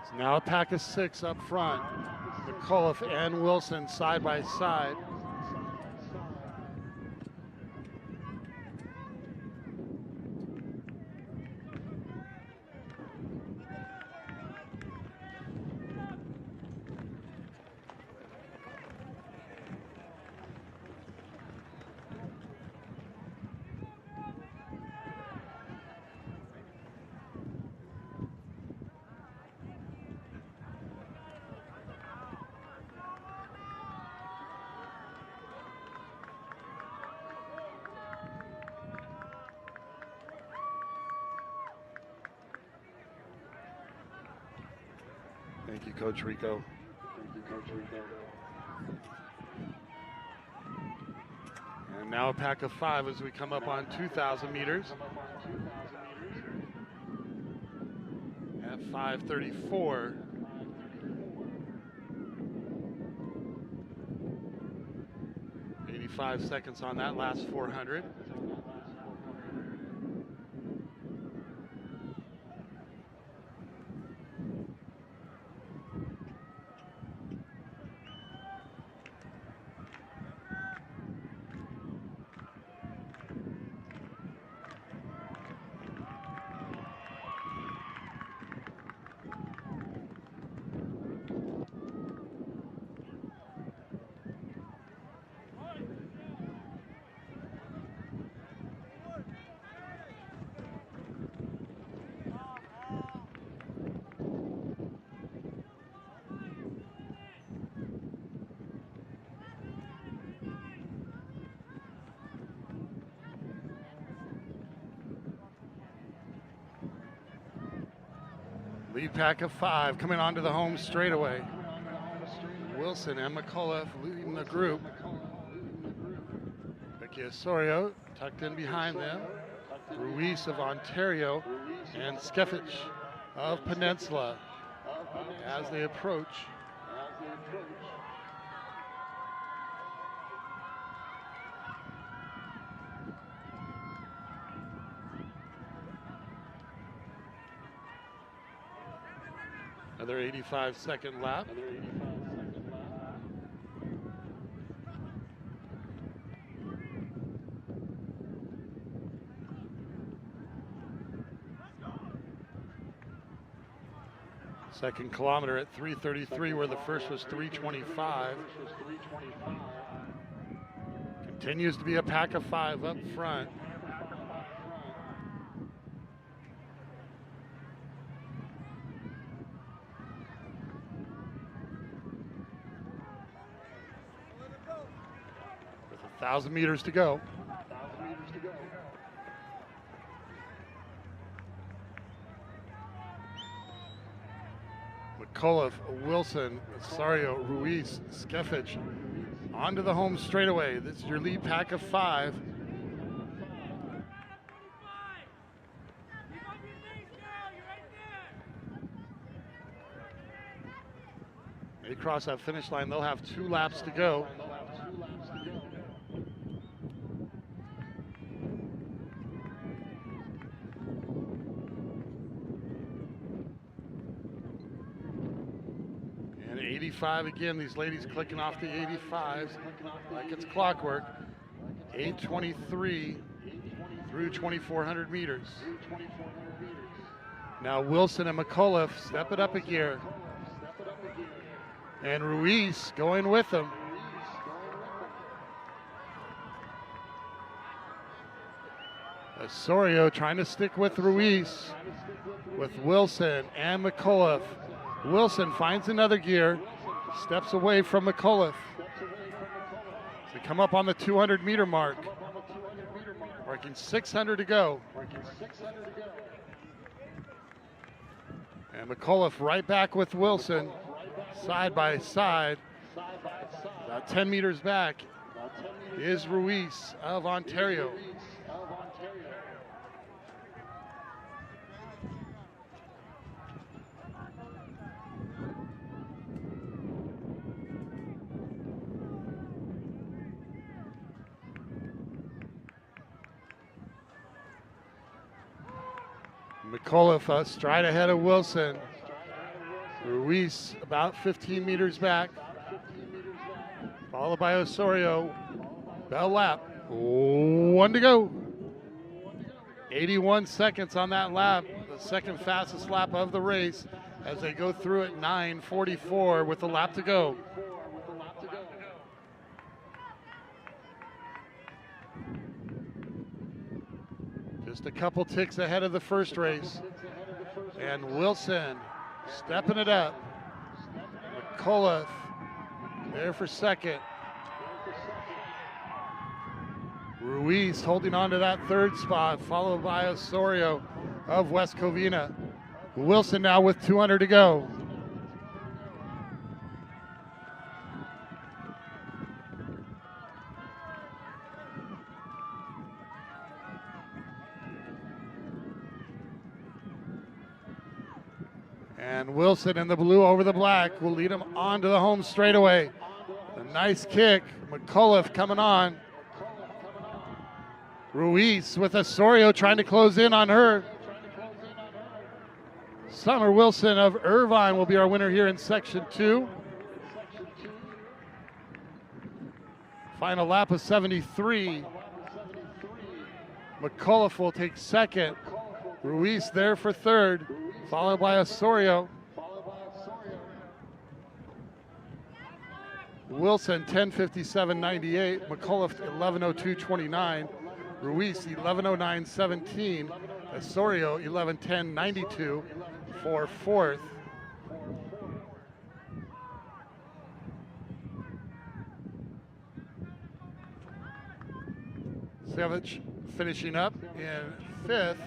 It's now a pack of 6 up front. McAuliffe and Wilson side by side. Thank you, Coach Rico. And now a pack of 5 as we come up on 2,000 meters. At 5:34. .85 seconds on that last 400. Lead pack of 5 coming onto the home straightaway. Wilson and McCullough leading the group. Becky Osorio tucked in behind them. Ruiz of Ontario and Skeffich of Peninsula as they approach. Another 85-second lap. Second kilometer at 3:33, where the first was 3:25. Continues to be a pack of 5 up front. With 1,000 meters to go. McCullough, Wilson, Osorio, Ruiz, Skeffich onto the home straightaway. This is your lead pack of 5. They cross that finish line, they'll have 2 laps to go. And 85 again, these ladies clicking off the 85s like it's clockwork. 8:23 through 2,400 meters. Now Wilson and McCullough step it up a gear. And Ruiz going with them. Osorio trying to stick with Ruiz, with Wilson and McCullough. Wilson finds another gear, steps away from McCullough. They come up on the 200-meter mark. Marking 600 to go. And McCullough right back with Wilson. Side by side, about 10 meters back, is Ruiz of Ontario. McCullough straight ahead of Wilson. Ruiz about 15 meters back, followed by Osorio. Bell lap, 1 to go. 81 seconds on that lap, the second fastest lap of the race as they go through at 9:44 with a lap to go. Just a couple ticks ahead of the first race. And Wilson stepping it up. McCullough there for second. Ruiz holding on to that third spot, followed by Osorio of West Covina. Wilson now with 200 to go. And Wilson in the blue over the black will lead him onto the home straightaway. A nice kick. McCullough coming on. Ruiz with Osorio trying to close in on her. Summer Wilson of Irvine will be our winner here in Section 2. Final lap of 73. McCullough will take second. Ruiz there for third, followed by Osorio. Wilson 10:57.98. McCullough 11:02.29. Ruiz 11:09.17. Osorio 11:10.92 for fourth. Savage finishing up in fifth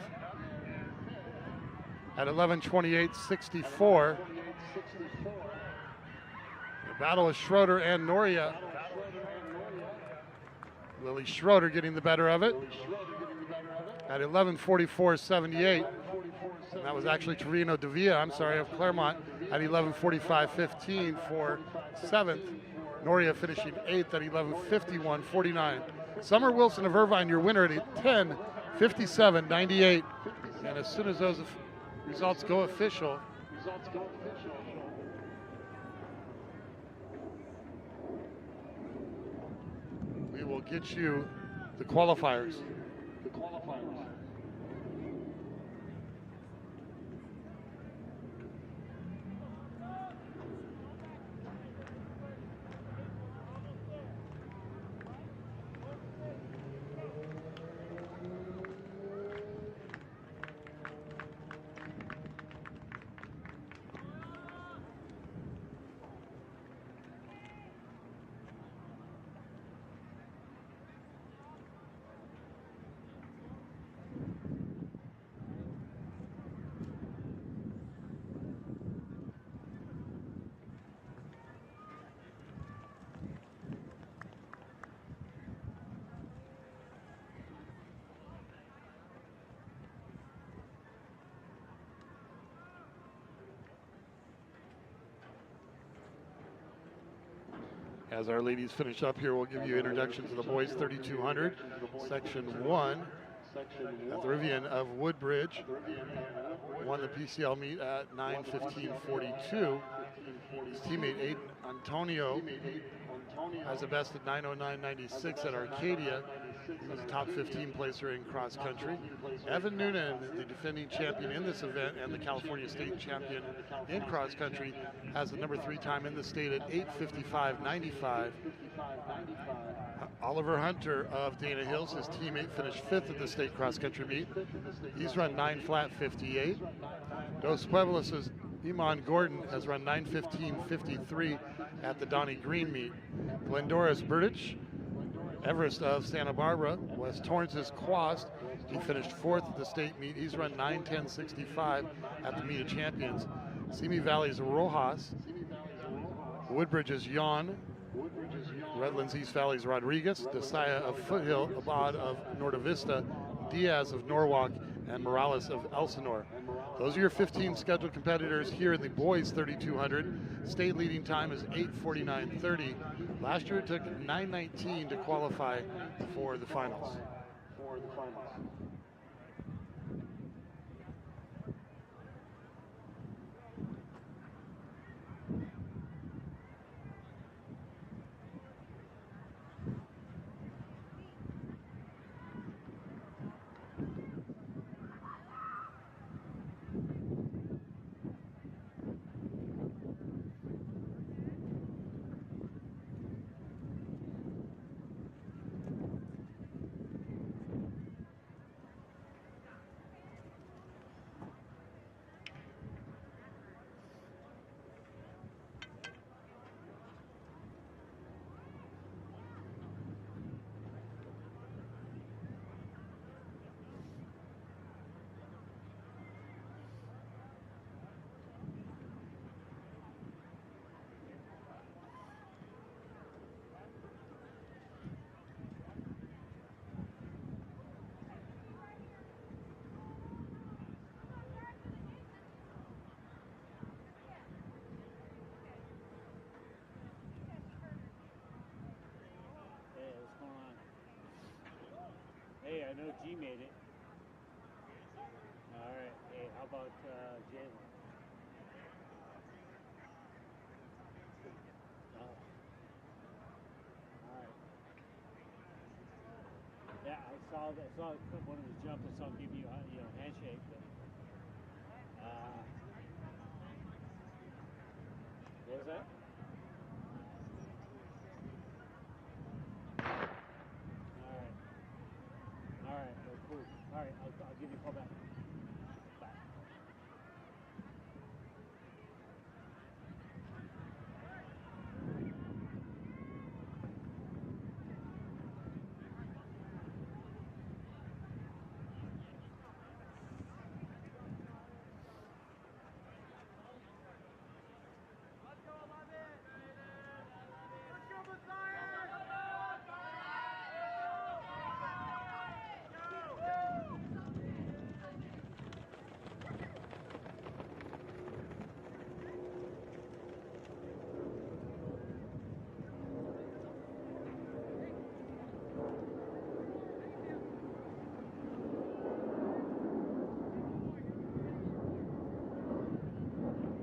at 11:28.64. The battle of Schroeder and Noria. Lily Schroeder getting the better of it at 11:44.78. And that was actually Torino Devia, I'm sorry, of Claremont at 11:45.15 for seventh. Noria finishing eighth at 11:51.49. Summer Wilson of Irvine, your winner at 10:57.98. And as soon as those results go official, we will get you the qualifiers. As our ladies finish up here, we'll give you introduction to the boys 3200, Section 1. At the Rivian of Woodbridge, won the PCL meet at 9:15.42. His teammate Aiden Antonio has a best at 9:09.96 at Arcadia. He was a top 15 placer in cross country. Evan Noonan, the defending champion in this event and the California State champion in cross country, has the number 3 time in the state at 8:55.95. Oliver Hunter of Dana Hills, his teammate, finished 5th at the state cross country meet. He's run 9:58. Dos Pueblos' Iman Gordon has run 9:15.53 at the Donnie Green meet. Glendora's Burdich, Everest of Santa Barbara, West Torrance's Quast. He finished 4th at the state meet. He's run 9:10.65 at the Meet of Champions. Simi Valley's Rojas, Woodbridge's Jan, Redlands East Valley's Rodriguez, Desaya of Foothill, Abad of Norte Vista, Diaz of Norwalk, and Morales of Elsinore. Those are your 15 scheduled competitors here in the boys 3200. State leading time is 8:49.30. Last year it took 9:19 to qualify for the finals. I know G made it. All right. Hey, how about Jalen? Oh. All right. Yeah, I saw one of the jumps. I saw him give you a handshake. But, what was that? All right, well, cool. All right, I'll give you a call back. Bye.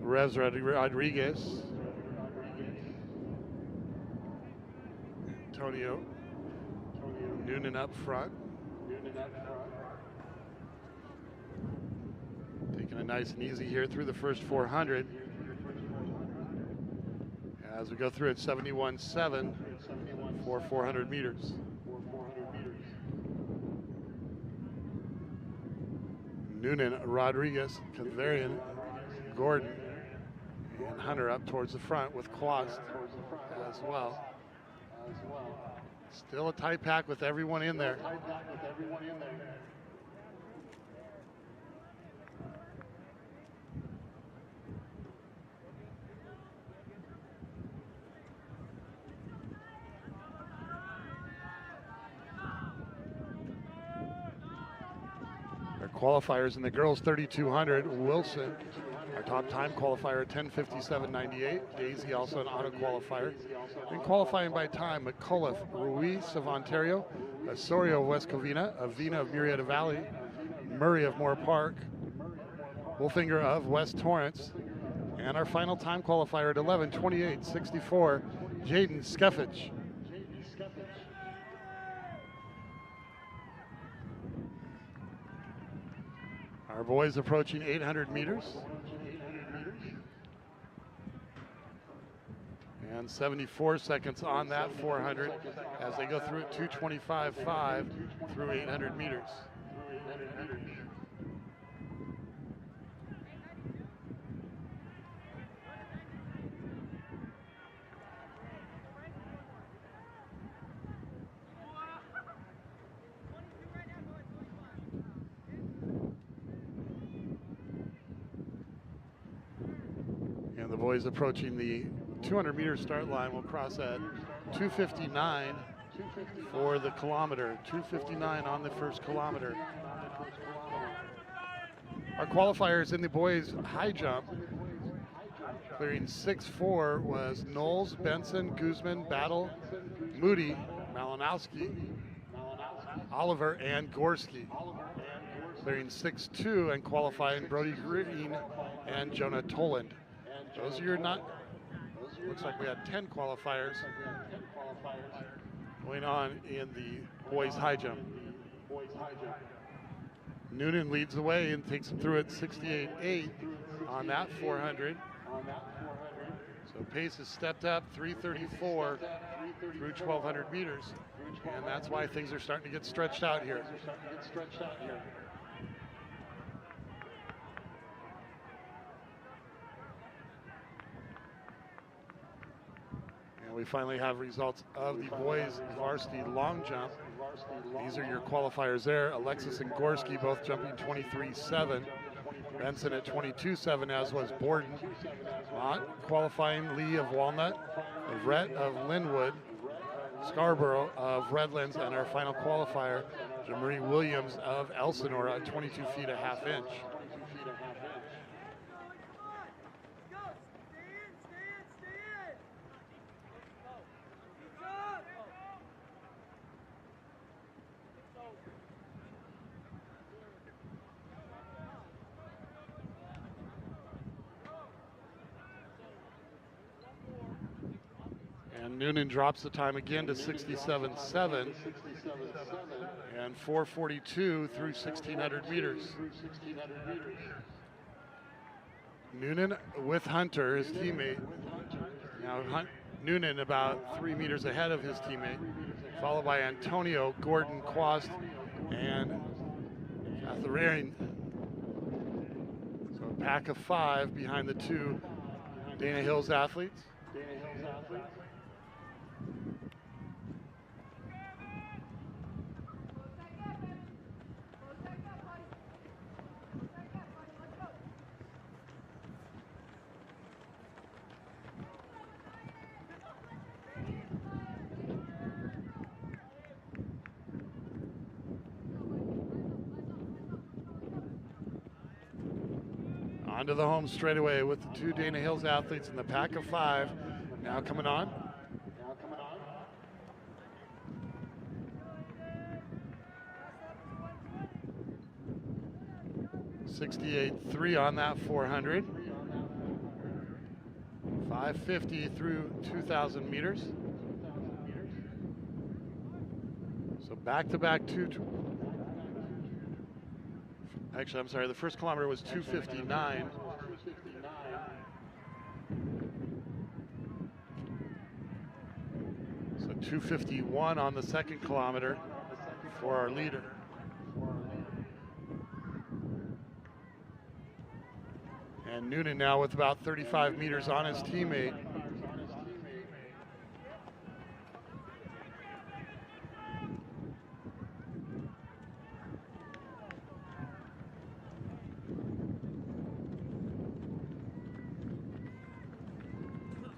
Rez Rodriguez. Antonio Noonan up front. Taking it nice and easy here through the first 400. As we go through at 71.7 for 400 meters. Noonan, Rodriguez, Kavarian, Gordon, and Hunter up towards the front with Klost as well. Still a tight pack with everyone in there. Our qualifiers in the girls 3200, Wilson, our top time qualifier 10:57.98. Daisy also an auto qualifier. And qualifying by time, McCullough, Ruiz of Ontario, Osorio of West Covina, Avina of Murrieta Valley, Murray of Moore Park, Wolfinger of West Torrance, and our final time qualifier at 11:28.64, Jaden Skeffich. Our boys approaching 800 meters. And 74 seconds on that 400 as they go through at 2:25.5 through 800 meters. And the boys approaching the 200-meter start line will cross at 2:59 for the kilometer. 2:59 on the first kilometer. Our qualifiers in the boys high jump, clearing 6.4 was Knowles, Benson, Guzman, Battle, Moody, Malinowski, Oliver, and Gorski. Clearing 6.2 and qualifying Brody Green and Jonah Toland. Those are your looks like we had 10 qualifiers going on in the boys high jump. Noonan leads the way and takes them through at 68.8 on that 400. So pace has stepped up, 3:34 through 1,200 meters. And that's why things are starting to get stretched out here. And we finally have results of the boys varsity long jump. These are your qualifiers there. Alexis and Gorski both jumping 23.7. Benson at 22.7, as was Borden. Mott qualifying Lee of Walnut, Rhett of Linwood, Scarborough of Redlands, and our final qualifier, Jamarie Williams of Elsinore at 22 feet a half inch. And Noonan drops the time again to 67.7 and 4:42 through 1,600 meters. Noonan with Hunter, his teammate. Now Noonan about 3 meters ahead of his teammate, followed by Antonio, Gordon, Quast, and Catherine. So a pack of 5 behind the 2 Dana Hills athletes. Onto the home straightaway with the 2 Dana Hills athletes in the pack of 5. Now coming on. 68.3 on that 400. 550 through 2,000 meters. So back-to-back Actually, I'm sorry, the first kilometer was 2:59. So 2:51 on the second kilometer for our leader. And Noonan now with about 35 meters on his teammate.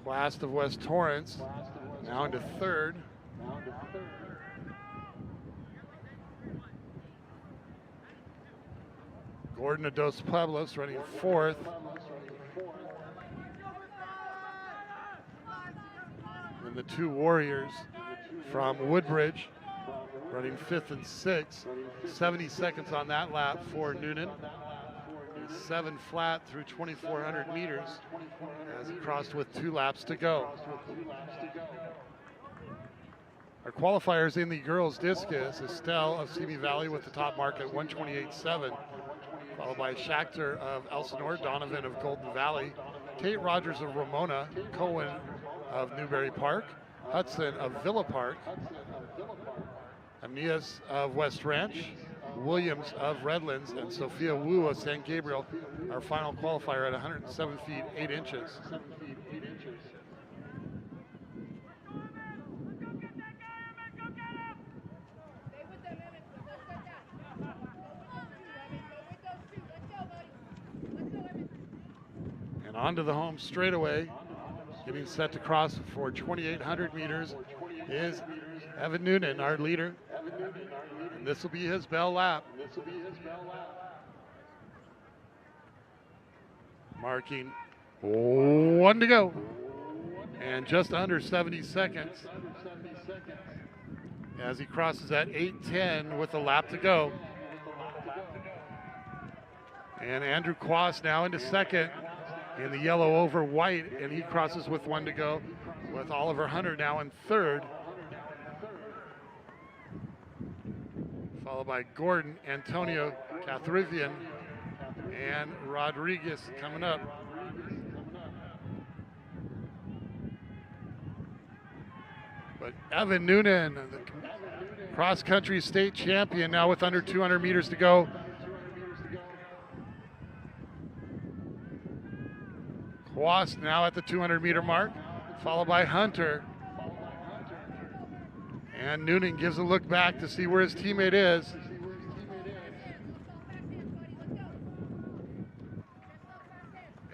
Last of West Torrance, now into 3rd. Gordon of Dos Pueblos running 4th. And the 2 Warriors from Woodbridge running 5th and 6th. 70 seconds on that lap for Noonan. 7 flat through 2,400 meters as he crossed with 2 laps to go. Our qualifiers in the girls discus, Estelle of Simi Valley with the top mark at 128.7, followed by Schachter of Elsinore, Donovan of Golden Valley, Tate Rogers of Ramona, Cohen of Newberry Park, Hudson of Villa Park, Amnias of West Ranch, Williams of Redlands, and Sophia Wu of San Gabriel, our final qualifier at 107 feet 8 inches. And onto the home straightaway, getting set to cross for 2,800 meters is Evan Noonan, our leader. And this will be his bell lap. Marking 1 to go. And just under 70 seconds as he crosses at 8:10 with a lap to go. And Andrew Quast now into 2nd in the yellow over white, and he crosses with 1 to go, with Oliver Hunter now in 3rd. Followed by Gordon, Antonio, Cathrivian, and Rodriguez coming up. But Evan Noonan, the cross-country state champion, now with under 200 meters to go. Quast now at the 200-meter mark, followed by Hunter. And Noonan gives a look back to see where his teammate is.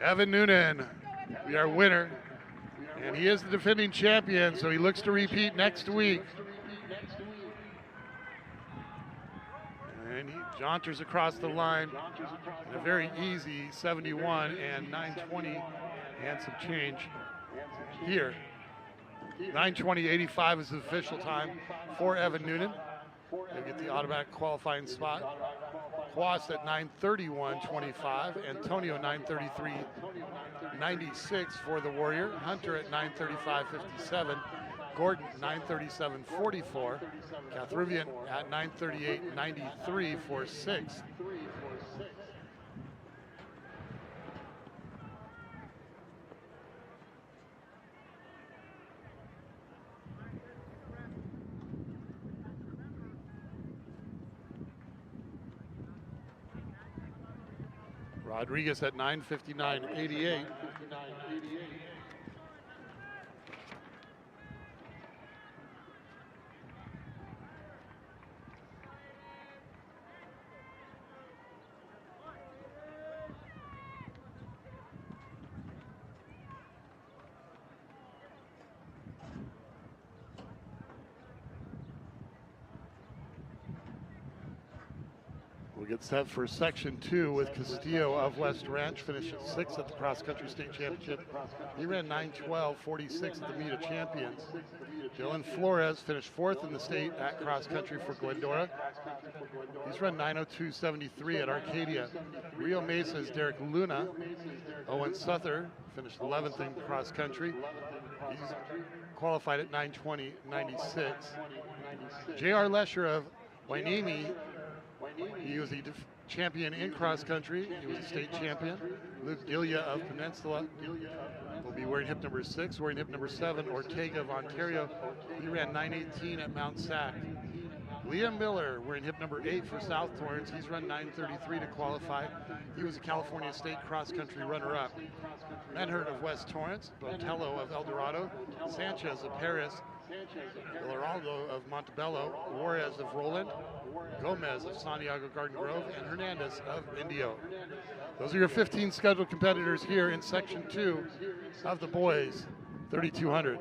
Evan Noonan, our winner. And he is the defending champion, so he looks to repeat next week. And he jaunters across the line in a very easy 71 and 9:20 and some change here. 9:20.85 is the official time for Evan Noonan. He'll get the automatic qualifying spot. Quast at 9:31.25. Antonio 9:33.96 for the Warrior. Hunter at 9:35.57. Gordon 9:37.44. Kathruvian at 9:38.93 for 6th. Rodriguez at 9:59.88. We'll get set for section 2 with Castillo of West Ranch, finished at 6th at the cross country state championship. He ran 9:12.46 at the meet of champions. Dylan Flores finished 4th in the state at cross country for Glendora. He's run 9:02.73 at Arcadia. Rio Mesa's Derek Luna. Owen Suther finished 11th in cross country. He's qualified at 9:20.96. J.R. Lesher of Wainimi, he was a champion in cross country. He was a state champion. Luke Delia of Peninsula will be wearing hip number 6. Wearing hip number 7, Ortega of Ontario. He ran 9:18 at Mount Sac. Liam Miller wearing hip number 8 for South Torrance. He's run 9:33 to qualify. He was a California State cross country runner-up. Menhert of West Torrance, Botello of El Dorado, Sanchez of Paris, Villaraldo of Montebello, Juarez of Roland, Gomez of Santiago Garden Grove, and Hernandez of Indio. Those are your 15 scheduled competitors here in section 2 of the boys 3200.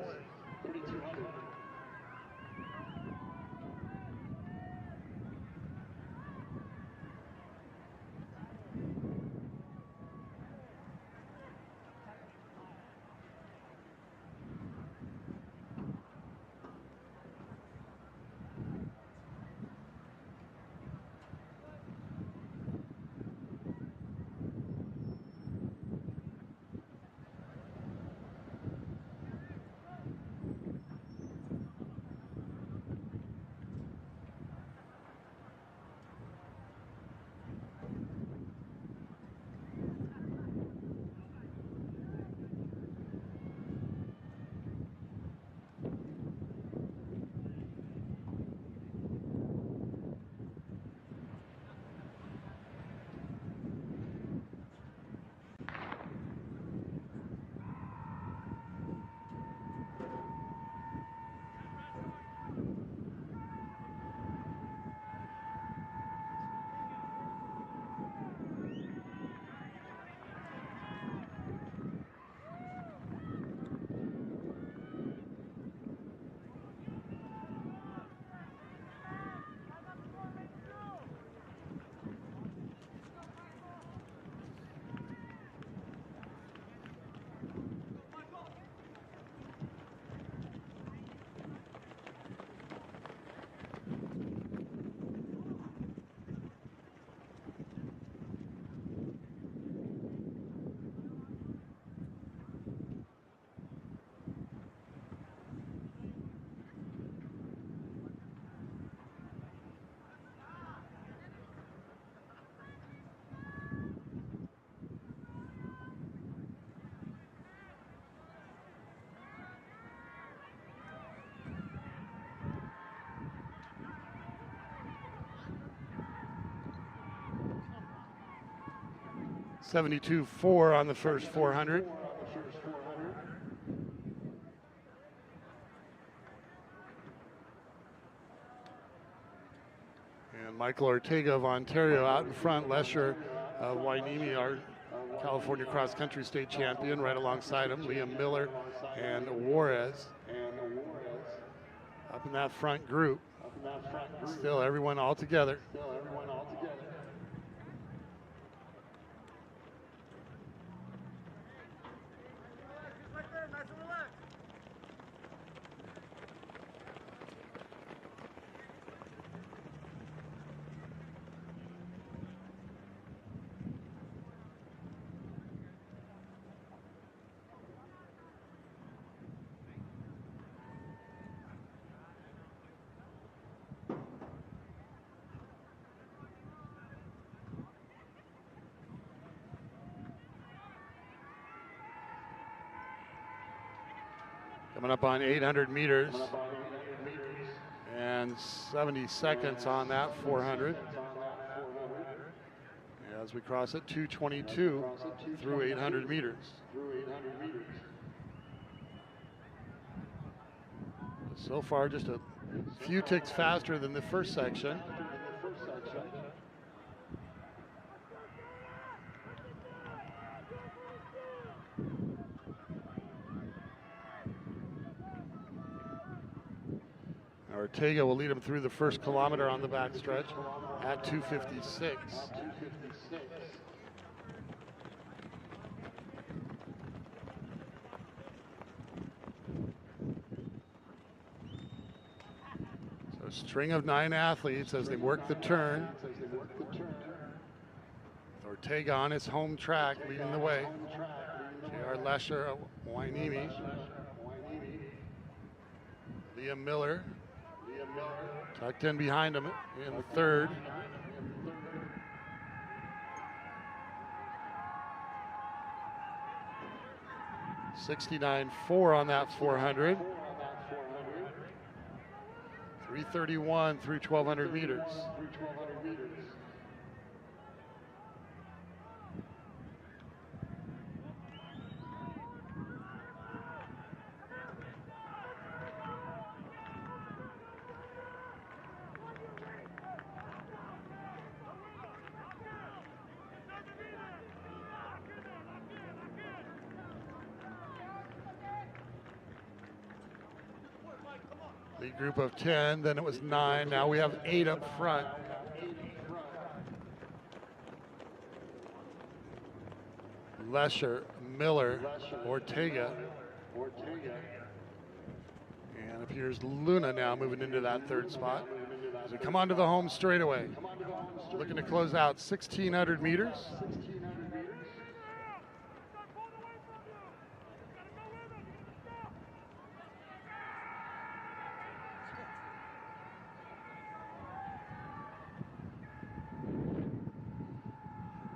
.72.4 on the first 400. And Michael Ortega of Ontario out in front. Lesher of Wainimi, our California cross country state champion, right alongside him. Liam Miller and Juarez up in that front group. Still everyone all together. Coming up on 800 meters. And 70 seconds on that 400. As we cross it, 2:22 through 800 meters. So far, just a few ticks faster than the first section. Ortega will lead him through the first kilometer on the backstretch at 2:56. So a string of 9 athletes as they work the turn. Ortega on his home track leading the way. J.R. Lesher of Wainimi. Liam Miller tucked in behind him in the third. $69.4 on that 400. 3:31 through 1,200 meters. Lead group of 10, then it was 9. Now we have 8 up front. Lesher, Miller, Ortega. And appears Luna now moving into that third spot. As we come onto the home straightaway. Looking to close out 1,600 meters.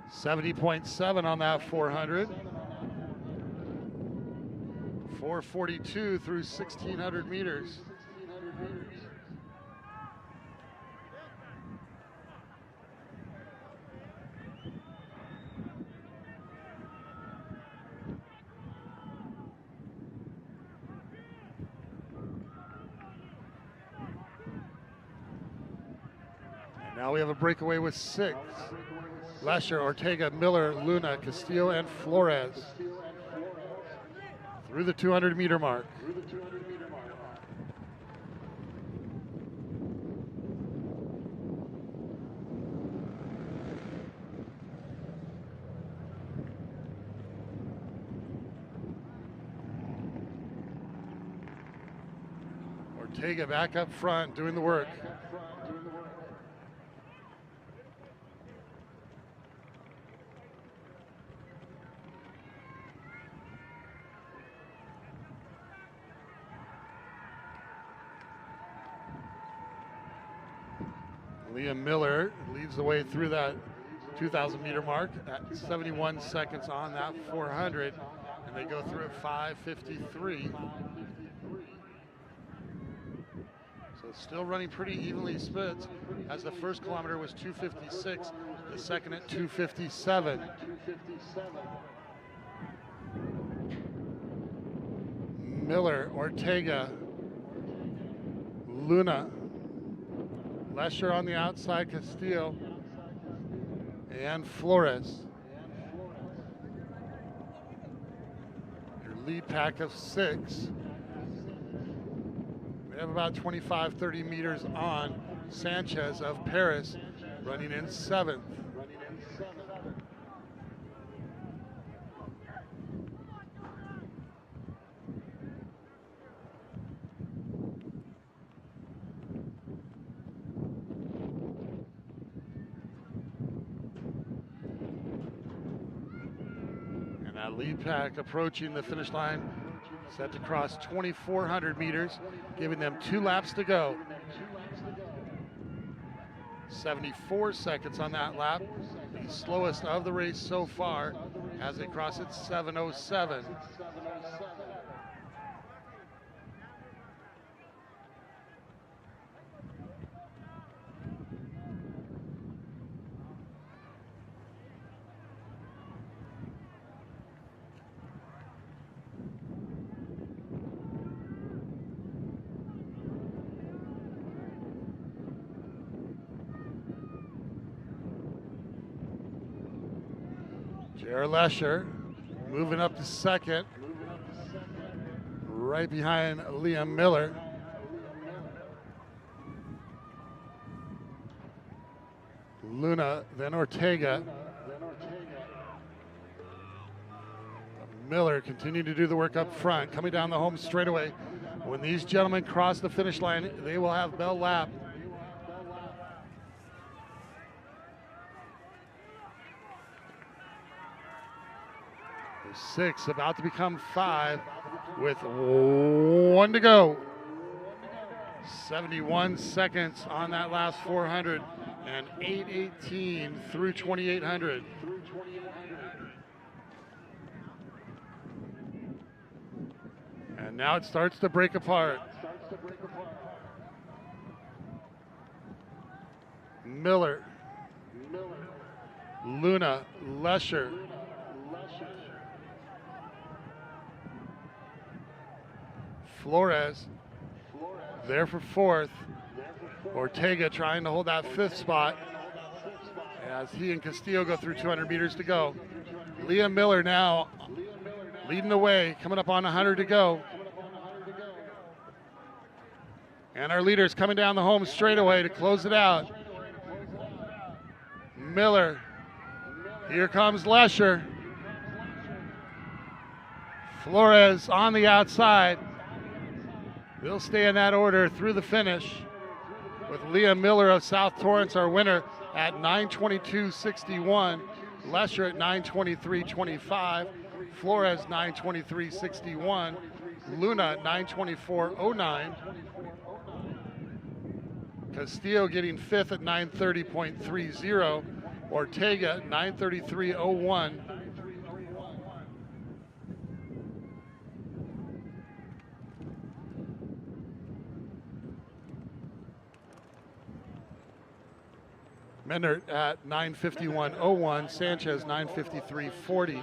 $70.7 on that 400. 4:42 through 1,600 meters. And now we have a breakaway with 6. Lesher, Ortega, Miller, Luna, Castillo, and Flores through the 200-meter mark. Ortega back up front doing the work. Liam Miller leads the way through that 2,000-meter mark at 71 seconds on that 400, and they go through at 5:53. So still running pretty evenly split, as the first kilometer was 2:56, the second at 2:57. Miller, Ortega, Luna, Lesher on the outside, Castillo, and Flores. Your lead pack of 6. We have about 25-30 meters on. Sanchez of Paris running in 7th. Lead pack approaching the finish line, set to cross 2,400 meters, giving them 2 laps to go. 74 seconds on that lap, the slowest of the race so far, as they cross at 7:07. Jared Lesher moving up to second, right behind Liam Miller. Luna, then Ortega. Miller continuing to do the work up front, coming down the home straightaway. When these gentlemen cross the finish line, they will have bell lap. There's 6 about to become 5 with 1 to go. 71 seconds on that last 400 and 8:18 through 2800. And now it starts to break apart. Miller, Luna, Lesher, Flores there for 4th. Ortega trying to hold that 5th spot as he and Castillo go through 200 meters to go. Liam Miller now leading the way, coming up on 100 to go. And our leaders coming down the home straightaway to close it out. Miller, here comes Lesher. Flores on the outside. They'll stay in that order through the finish, with Liam Miller of South Torrance, our winner, at 9:22.61. Lesher at 9:23.25. Flores 9:23.61. Luna at 9:24.09. Castillo getting 5th at 9:30.30. Ortega at 9:33.01. Menert at 9:51.01. Sanchez 9:53.40.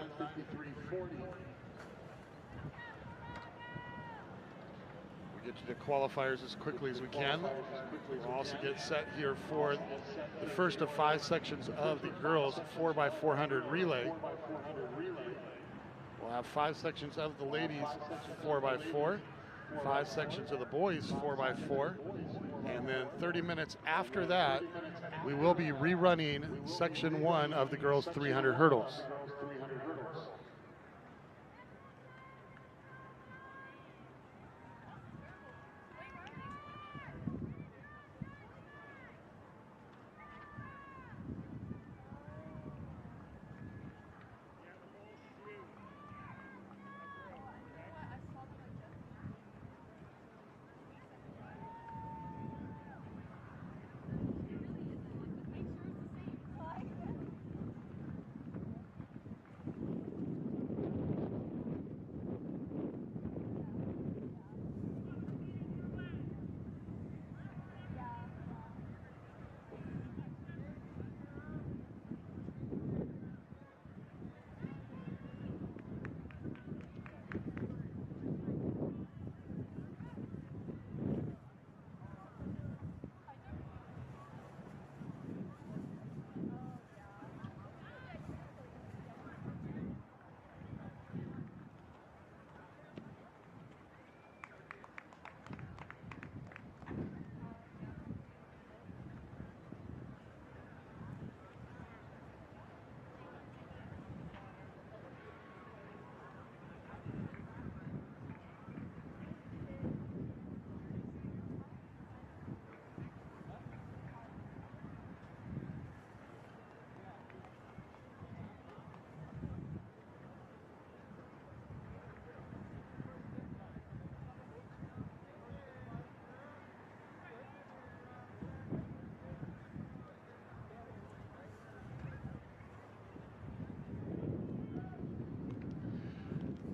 We get to the qualifiers as quickly as we can. We'll also get set here for the first of 5 sections of the girls 4x400 relay. We'll have 5 sections of the ladies 4x4, 5 sections of the boys 4x4, and then 30 minutes after that, we will be rerunning section 1 of the girls 300 hurdles.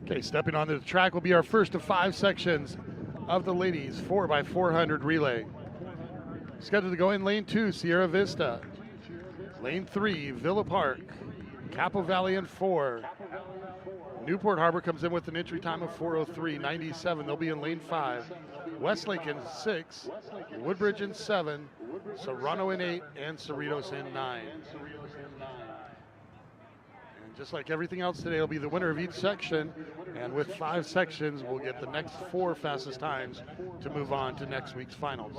Okay, stepping onto the track will be our first of 5 sections of the ladies 4x400 relay. Scheduled to go in lane 2, Sierra Vista. Lane 3, Villa Park. Capo Valley in 4. Newport Harbor comes in with an entry time of 4:03.97. They'll be in lane 5. Westlake in 6. Woodbridge in 7. Serrano in 8. And Cerritos in 9. And Just like everything else today, it'll be the winner of each section, and with 5 sections, we'll get the next 4 fastest times to move on to next week's finals.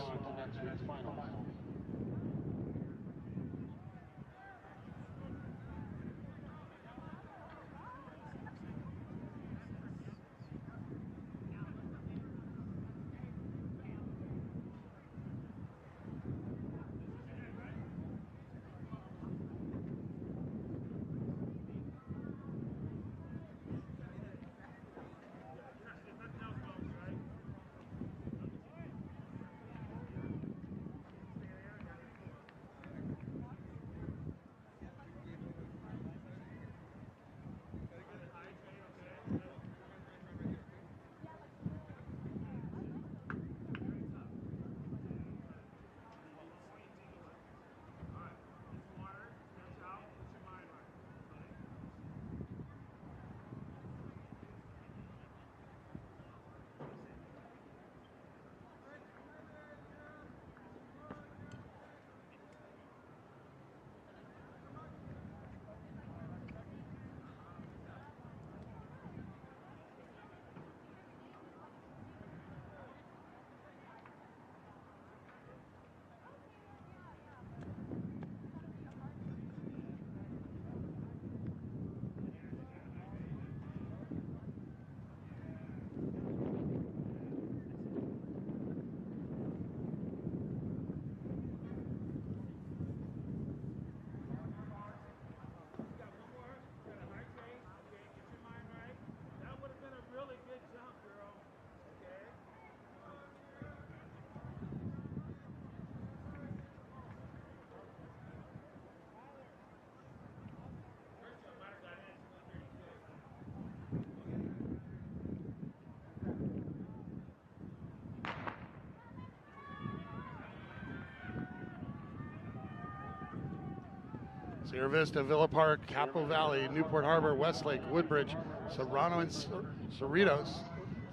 Sierra Vista, Villa Park, Capo Valley, Newport Harbor, Westlake, Woodbridge, Serrano, and Cerritos.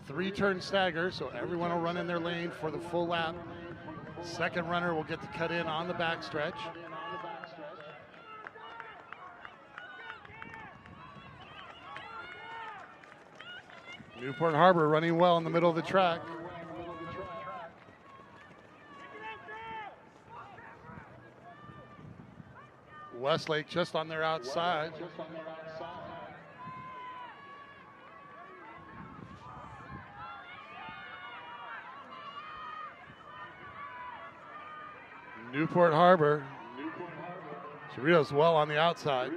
3-turn stagger, so everyone will run in their lane for the full lap. Second runner will get to cut in on the backstretch. Newport Harbor running well in the middle of the track. Westlake just on their outside. Newport Harbor. Cerritos well on the outside.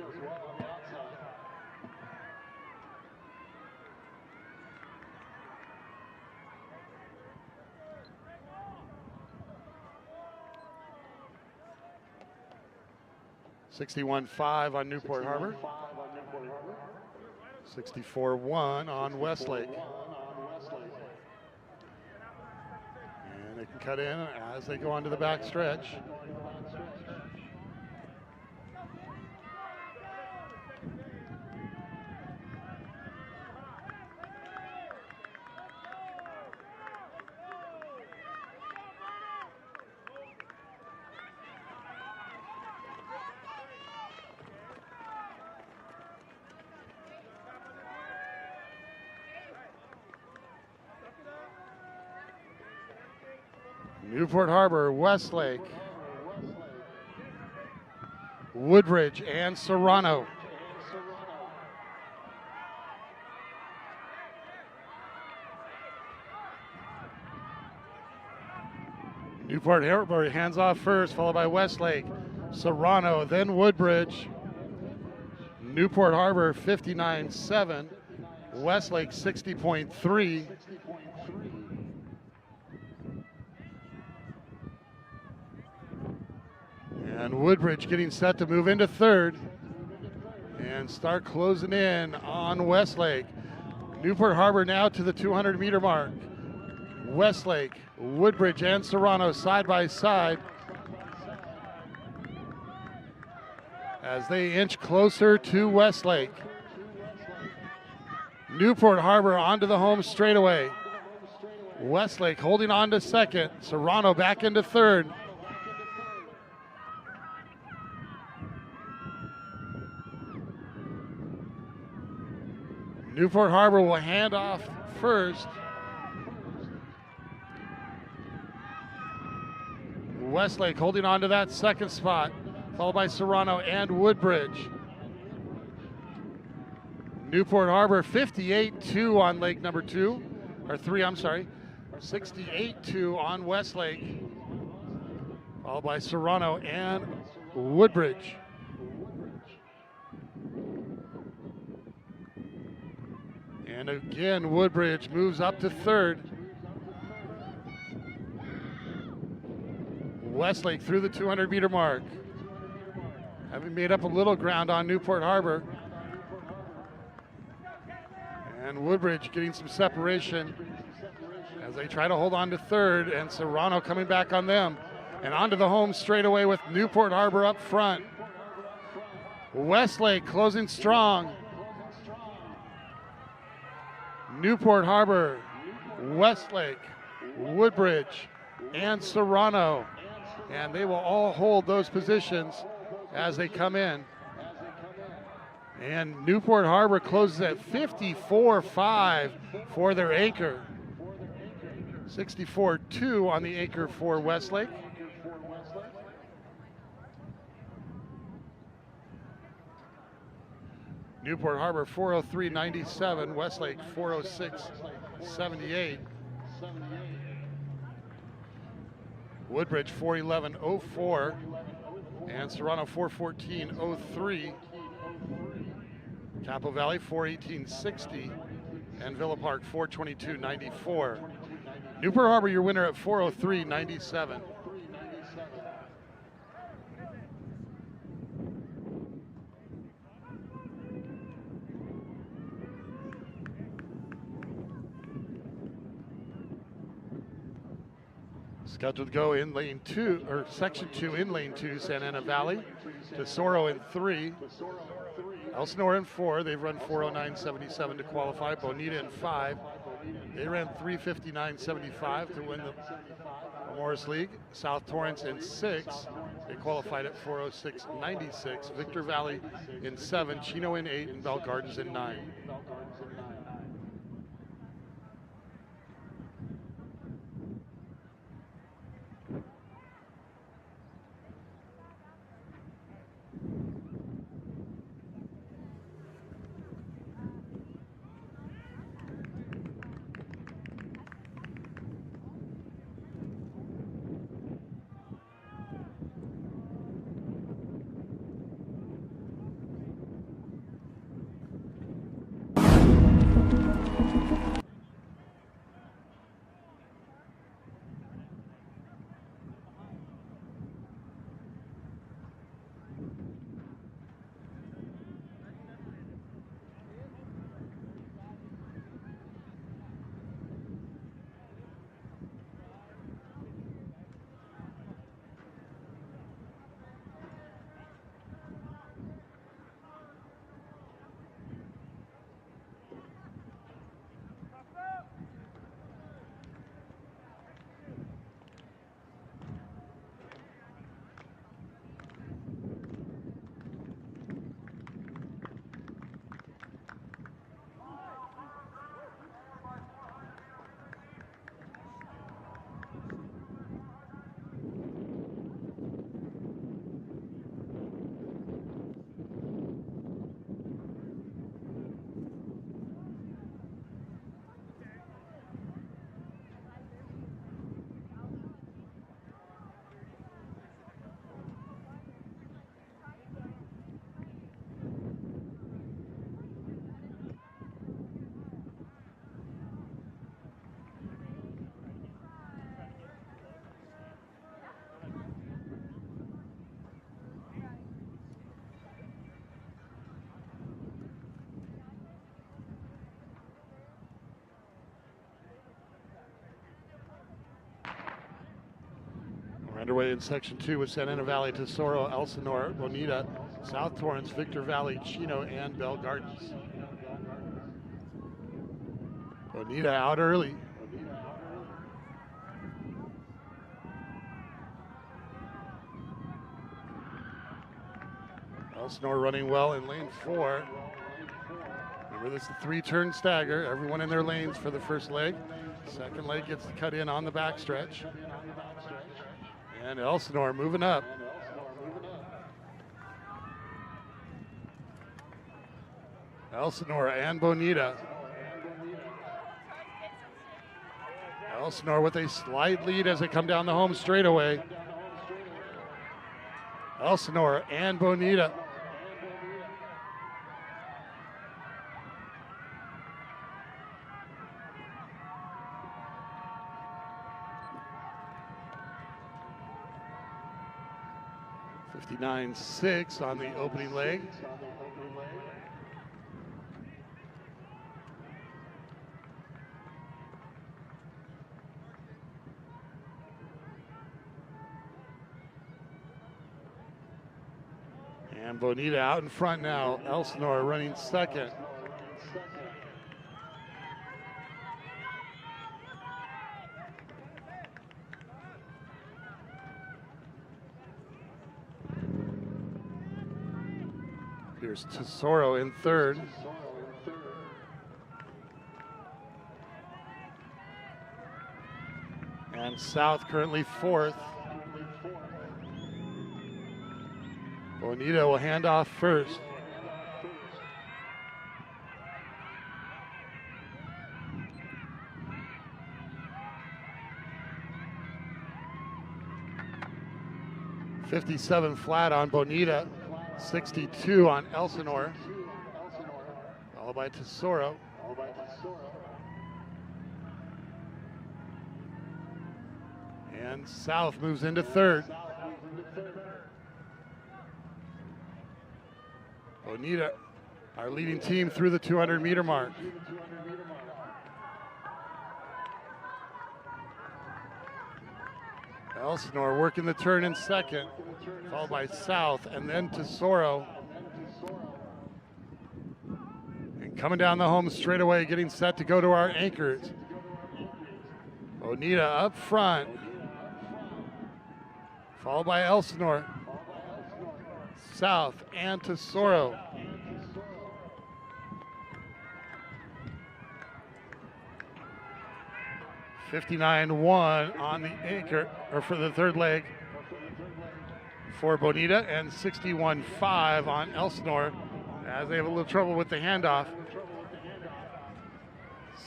$61.5 on Newport Harbor. 64.1 on Westlake. And they can cut in as they go onto the back stretch. Newport Harbor, Westlake, Woodbridge, and Serrano. Newport Harbor hands off first, followed by Westlake, Serrano, then Woodbridge. Newport Harbor 59.7, Westlake 60.3. And Woodbridge getting set to move into third and start closing in on Westlake. Newport Harbor now to the 200-meter mark. Westlake, Woodbridge, and Serrano side by side as they inch closer to Westlake. Newport Harbor onto the home straightaway. Westlake holding on to second. Serrano back into third. Newport Harbor will hand off first. Westlake holding on to that second spot, followed by Serrano and Woodbridge. Newport Harbor 58-2 on Lake number 2, or 3, I'm sorry. 68-2 on Westlake, followed by Serrano and Woodbridge. And again, Woodbridge moves up to third. Westlake through the 200-meter mark, having made up a little ground on Newport Harbor. And Woodbridge getting some separation as they try to hold on to third, and Serrano coming back on them. And onto the home straightaway with Newport Harbor up front. Westlake closing strong. Newport Harbor, Westlake, Woodbridge, and Serrano. And they will all hold those positions as they come in. And Newport Harbor closes at 54-5 for their anchor. 64-2 on the anchor for Westlake. Newport Harbor 403.97, Westlake 406.78. Woodbridge 411.04 and Serrano 414.03. Capo Valley 418.60 and Villa Park 422.94. Newport Harbor, your winner at 403.97. Scheduled to go in lane 2, or section 2 in lane 2, Santa Ana Valley. Tesoro in 3. Elsinore in 4. They've run 409.77 to qualify. Bonita in 5. They ran 359.75 to win the Morris League. South Torrance in 6. They qualified at 406.96. Victor Valley in 7. Chino in 8. And Bell Gardens in 9. We're underway in section 2 with Santa Ana Valley, Tesoro, Elsinore, Bonita, South Torrance, Victor Valley, Chino, and Bell Gardens. Bonita out early. Elsinore running well in lane 4. Remember, this is a 3-turn stagger. Everyone in their lanes for the first leg. Second leg gets cut in on the backstretch. And Elsinore moving up. Elsinore and Bonita. Elsinore with a slight lead as they come down the home straightaway. Elsinore and Bonita. (59.6) on the opening leg. And Bonita out in front now. Elsinore running second. Here's Tesoro in third. And South currently fourth. Bonita will hand off first. (57) flat on Bonita, 62 on Elsinore, followed by Tesoro. And South moves into third. Bonita, our leading team through the 200-meter mark. Elsinore working the turn in second, followed by South, and then Tesoro. And coming down the home straightaway, getting set to go to our anchors. Bonita up front, followed by Elsinore. South and Tesoro. (59.1) on the anchor, or for the third leg for Bonita, and 61.5 on Elsinore as they have a little trouble with the handoff.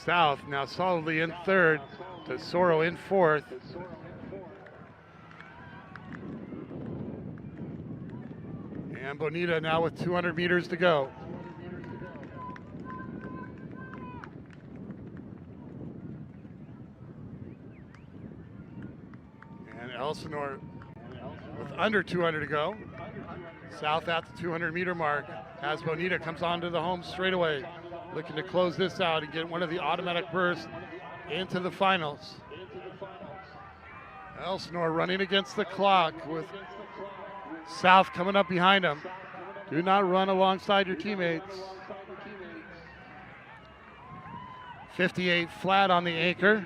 South now solidly in third, Tesoro in fourth. And Bonita now with 200 meters to go. And Elsinore with under 200 to go. South at the 200-meter mark as Bonita comes onto the home straightaway, looking to close this out and get one of the automatic bursts into the finals. Elsinore running against the clock with South coming up behind them. Do not run alongside your teammates. 58 flat on the anchor.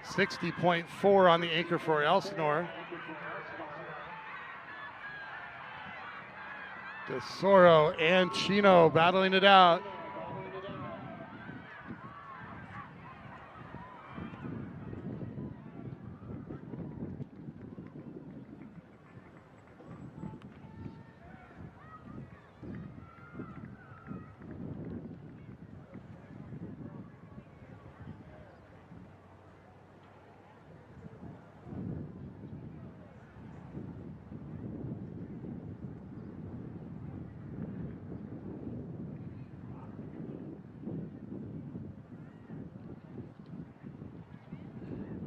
(60.4) on the anchor for Elsinore. Tesoro and Chino battling it out.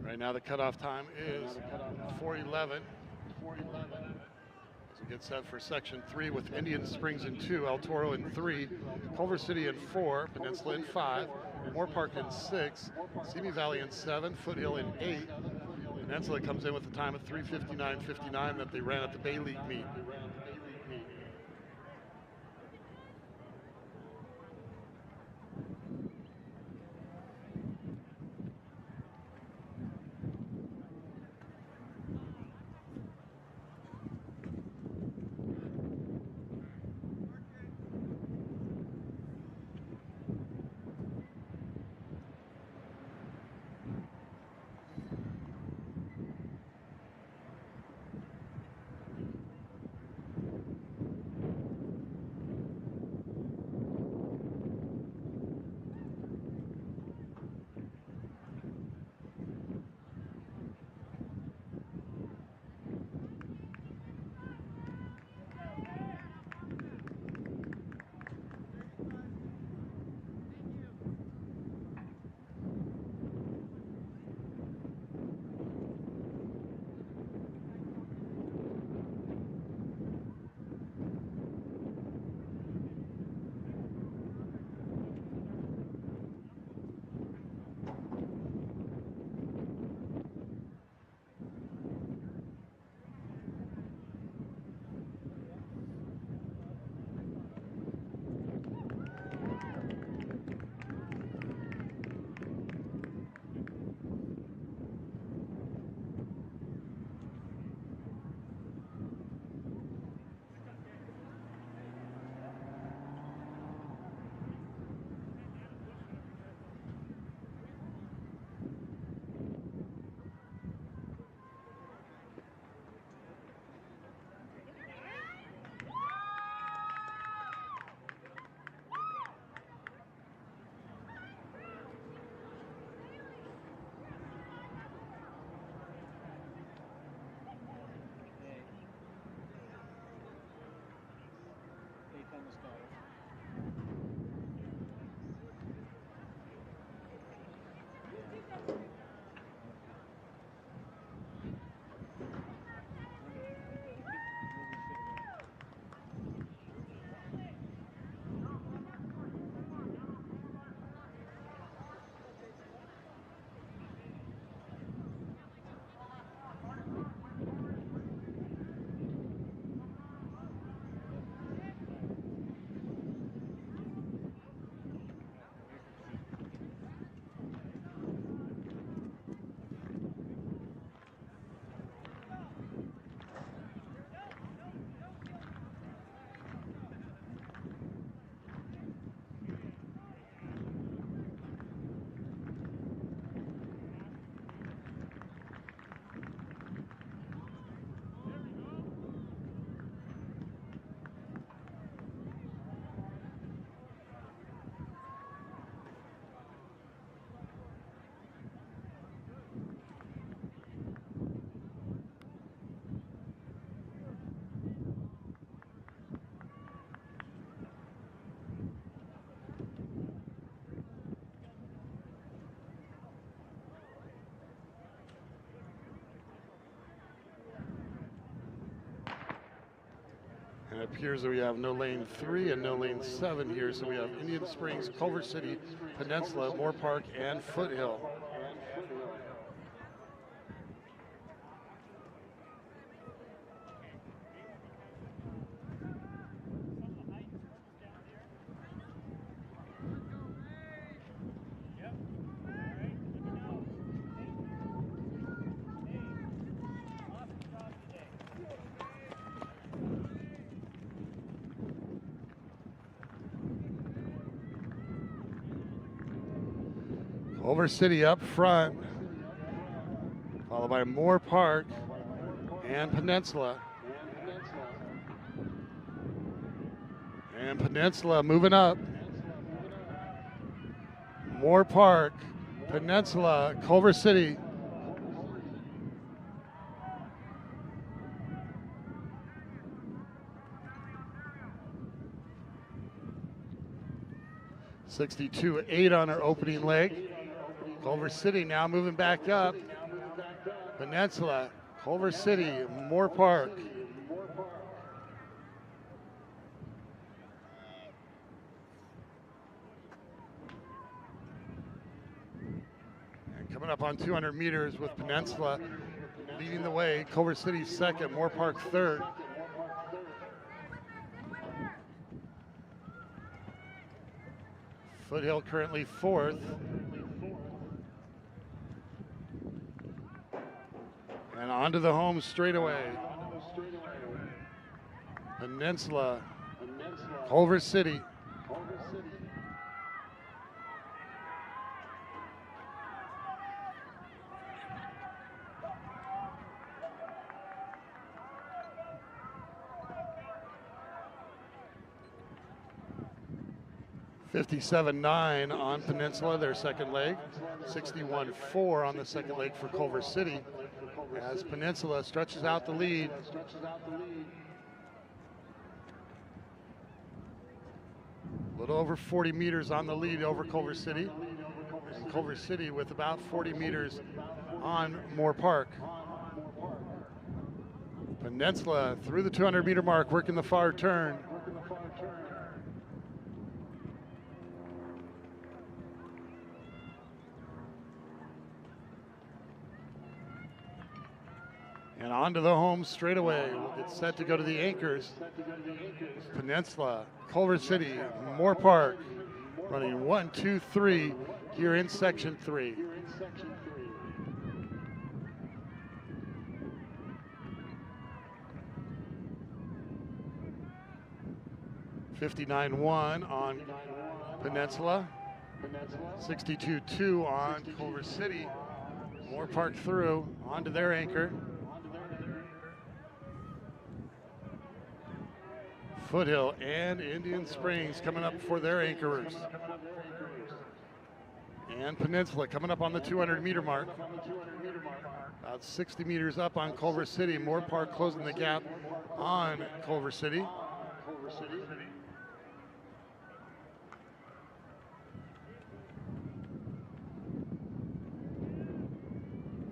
Right now the cutoff time is 4:11. As we get set for section 3 with Indian Springs in 2, El Toro in 3, Culver City in 4, Peninsula in 5, Moore Park in 6, Simi Valley in 7, Foothill in 8. Peninsula comes in with a time of 3:59.59 that they ran at the Bay League meet. appears that we have no lane 3 and no lane 7 here. So we have Indian Springs, Culver City, Peninsula, Moore Park, and Foothill. Culver City up front, followed by Moore Park and Peninsula. And Peninsula moving up. Moore Park, Peninsula, Culver City. (62.8) on our opening leg. Culver City now moving back up. Peninsula, Culver City, Moore Park. And coming up on 200 meters with Peninsula leading the way. Culver City second, Moore Park third. Foothill currently fourth. And onto the home straightaway. Peninsula, Culver City. (57.9) on Peninsula, their second leg. 61.4 on the second leg for Culver City, as Peninsula stretches out the lead. A little over 40 meters on the lead over Culver City. And Culver City with about 40 meters on Moore Park. Peninsula through the 200 meter mark, working the far turn. And onto the home straightaway. It's set to go to the anchors. Peninsula, Culver City, Moore Park, running 1, 2, 3 here in section 3. (59.1) on Peninsula. 62.2 on Culver City. Moore Park through, onto their anchor. Foothill and Indian Springs coming up for their anchors. And Peninsula coming up on the 200 meter mark. About 60 meters up on Culver City. Moore Park closing the gap on Culver City.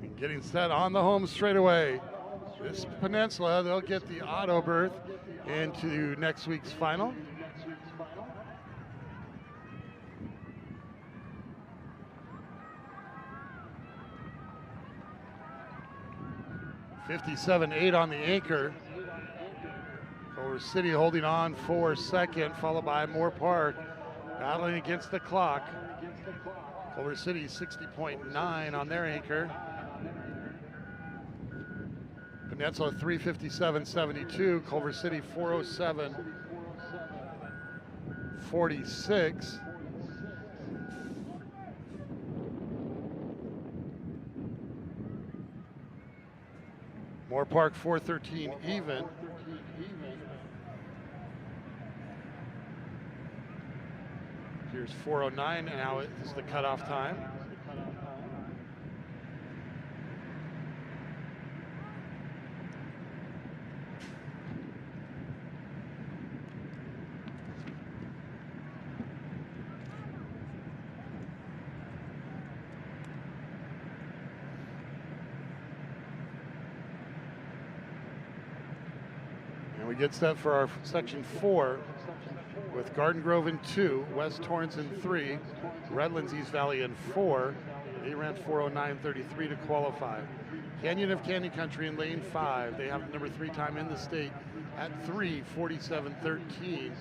And getting set on the home straightaway. This Peninsula, they'll get the auto berth into next week's final. (57.8) on the anchor. Culver City holding on for second, followed by Moore Park battling against the clock. Culver City 60.9 on their anchor. Peninsula 357.72, Culver City 407.46. Moore Park 413 even. Here's 409 now is the cutoff time. We get set for our section 4 with Garden Grove in 2, West Torrance in 3, Redlands East Valley in 4. They ran 4:09.33 to qualify. Canyon of Canyon Country in lane 5. They have the number 3 time in the state at 3:47.13.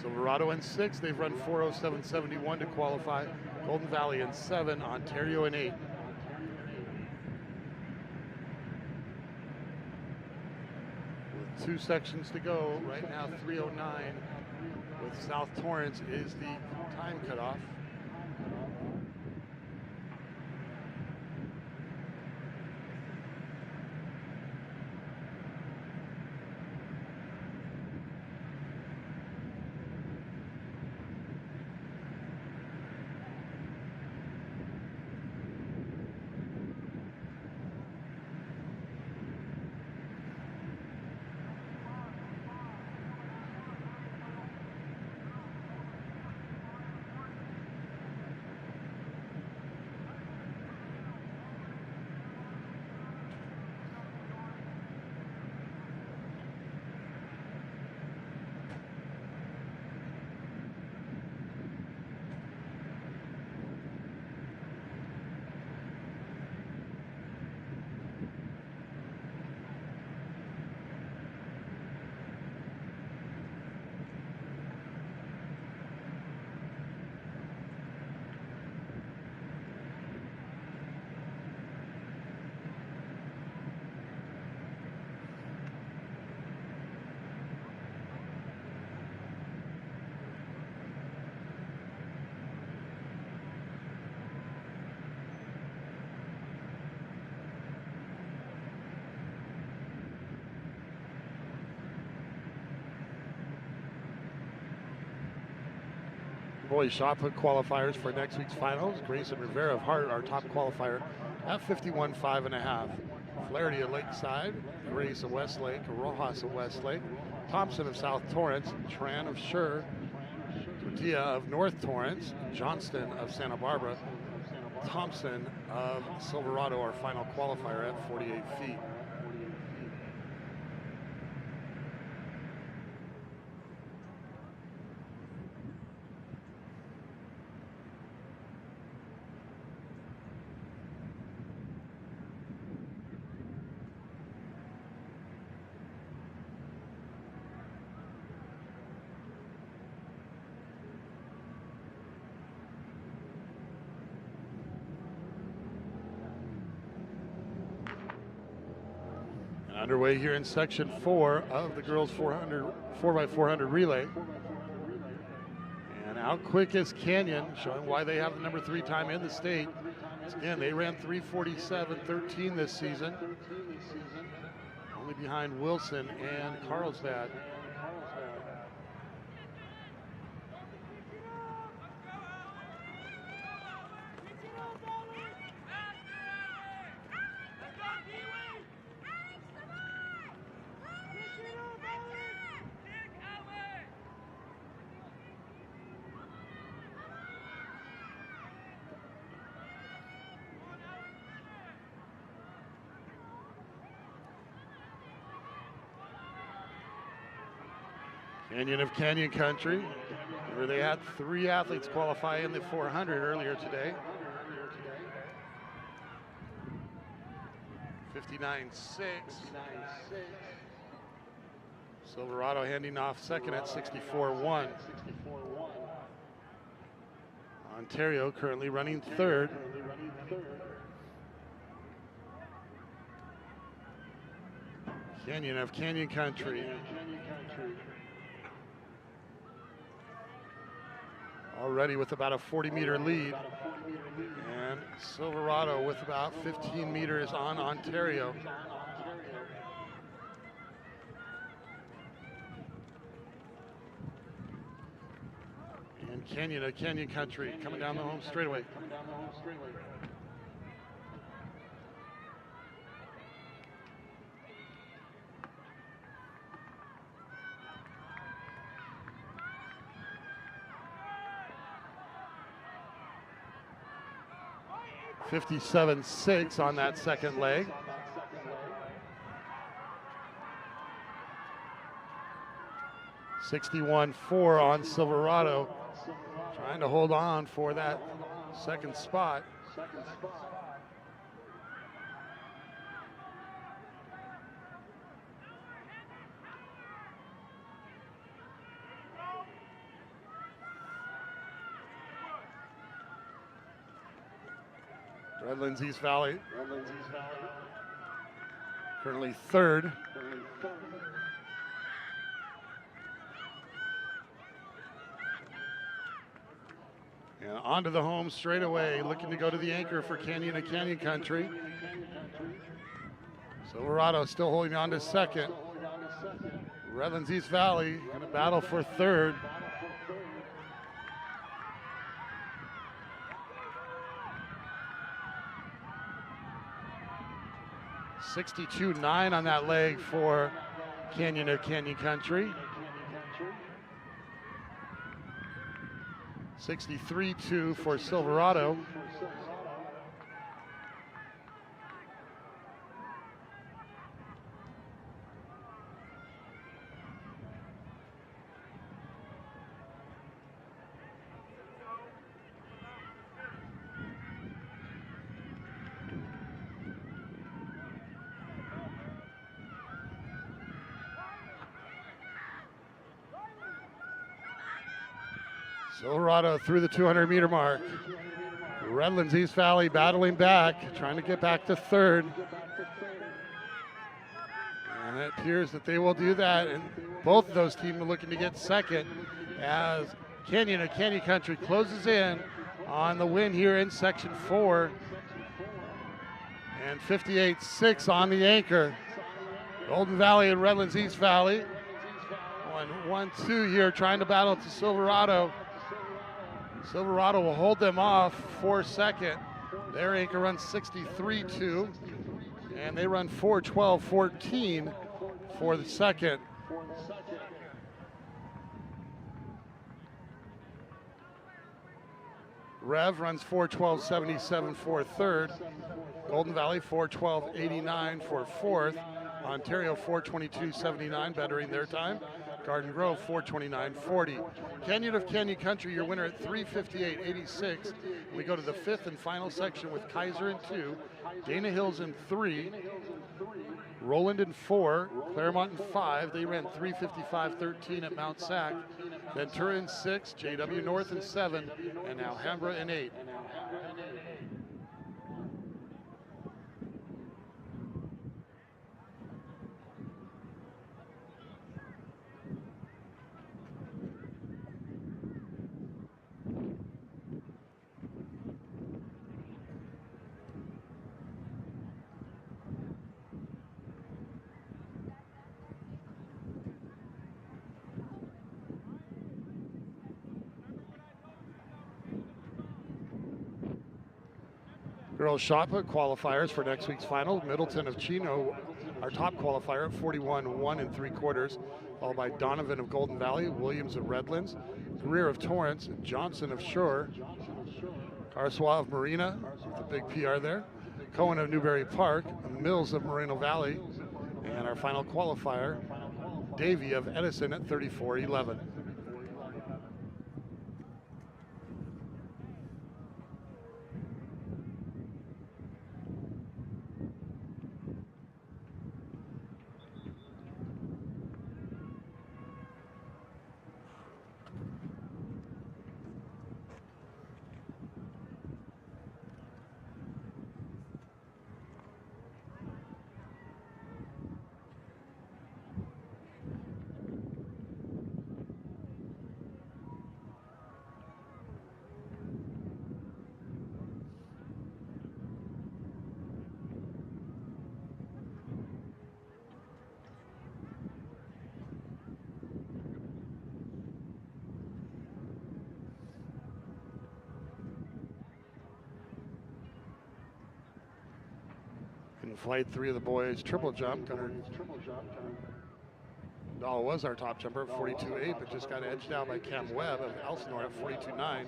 Silverado in 6. They've run 4:07.71 to qualify. Golden Valley in 7. Ontario in 8. With 2 sections to go, right now 3:09 with South Torrance is the time cutoff. Boys shot put qualifiers for next week's finals. Grayson Rivera of Hart, our top qualifier, at 51.5.5. Flaherty of Lakeside, Grace of Westlake, Rojas of Westlake, Thompson of South Torrance, Tran of Sure, Tortilla of North Torrance, Johnston of Santa Barbara, Thompson of Silverado, our final qualifier at 48 feet. Underway here in section 4 of the girls 4x400 relay. And out quick is Canyon, showing why they have the number 3 time in the state. Again, they ran 3:47.13 this season, only behind Wilson and Carlsbad. Canyon of Canyon Country, where they had 3 athletes qualify in the 400 earlier today. 59.6. Silverado handing off second at 64.1. Ontario currently running third. Canyon of Canyon Country. Already with about a 40-meter lead, and Silverado with about 15 meters on Ontario. And Canyon of Canyon Country coming down the home straightaway. 57.6 on that second leg. 61-4 on Silverado, trying to hold on for that second spot. Redlands East Valley currently third. And onto the home straightaway, looking to go to the anchor for Canyon and Canyon Country. Silverado still holding on to second. Redlands East Valley going to battle for third. $62.9 on that leg for Canyon or Canyon Country. 63-2 for Silverado. Silverado through the 200-meter mark. Redlands East Valley battling back, trying to get back to third. And it appears that they will do that, and both of those teams are looking to get second as Canyon and Canyon Country closes in on the win here in Section 4. And 58-6 on the anchor. Golden Valley and Redlands East Valley. 1-2 here, trying to battle to Silverado. Silverado will hold them off for second. Their anchor runs 63-2, and they run 4:12.14 for the second. Rev runs 4:12.77 for third. Golden Valley 4:12.89 for fourth. Ontario 4:22.79, bettering their time. Garden Grove 4:29.40. Canyon of Canyon Country, your winner at 3:58.86. We go to the fifth and final section with Kaiser in 2, Dana Hills in 3, Roland in 4, Claremont in 5. They ran 3:55.13 at Mount Sac. Ventura in 6, JW North in 7, and Alhambra in 8. Girls shot put qualifiers for next week's final. Middleton of Chino, our top qualifier at 41.1 3/4, followed by Donovan of Golden Valley, Williams of Redlands, Greer of Torrance, Johnson of Shore, Carswa of Marina, with a big PR there, Cohen of Newberry Park, Mills of Moreno Valley, and our final qualifier, Davey of Edison at 34.11. In flight 3 of the boys triple jump, Gunnar Dahl was our top jumper at 42.8, but just got edged out by Cam Webb of Elsinore at 42.9.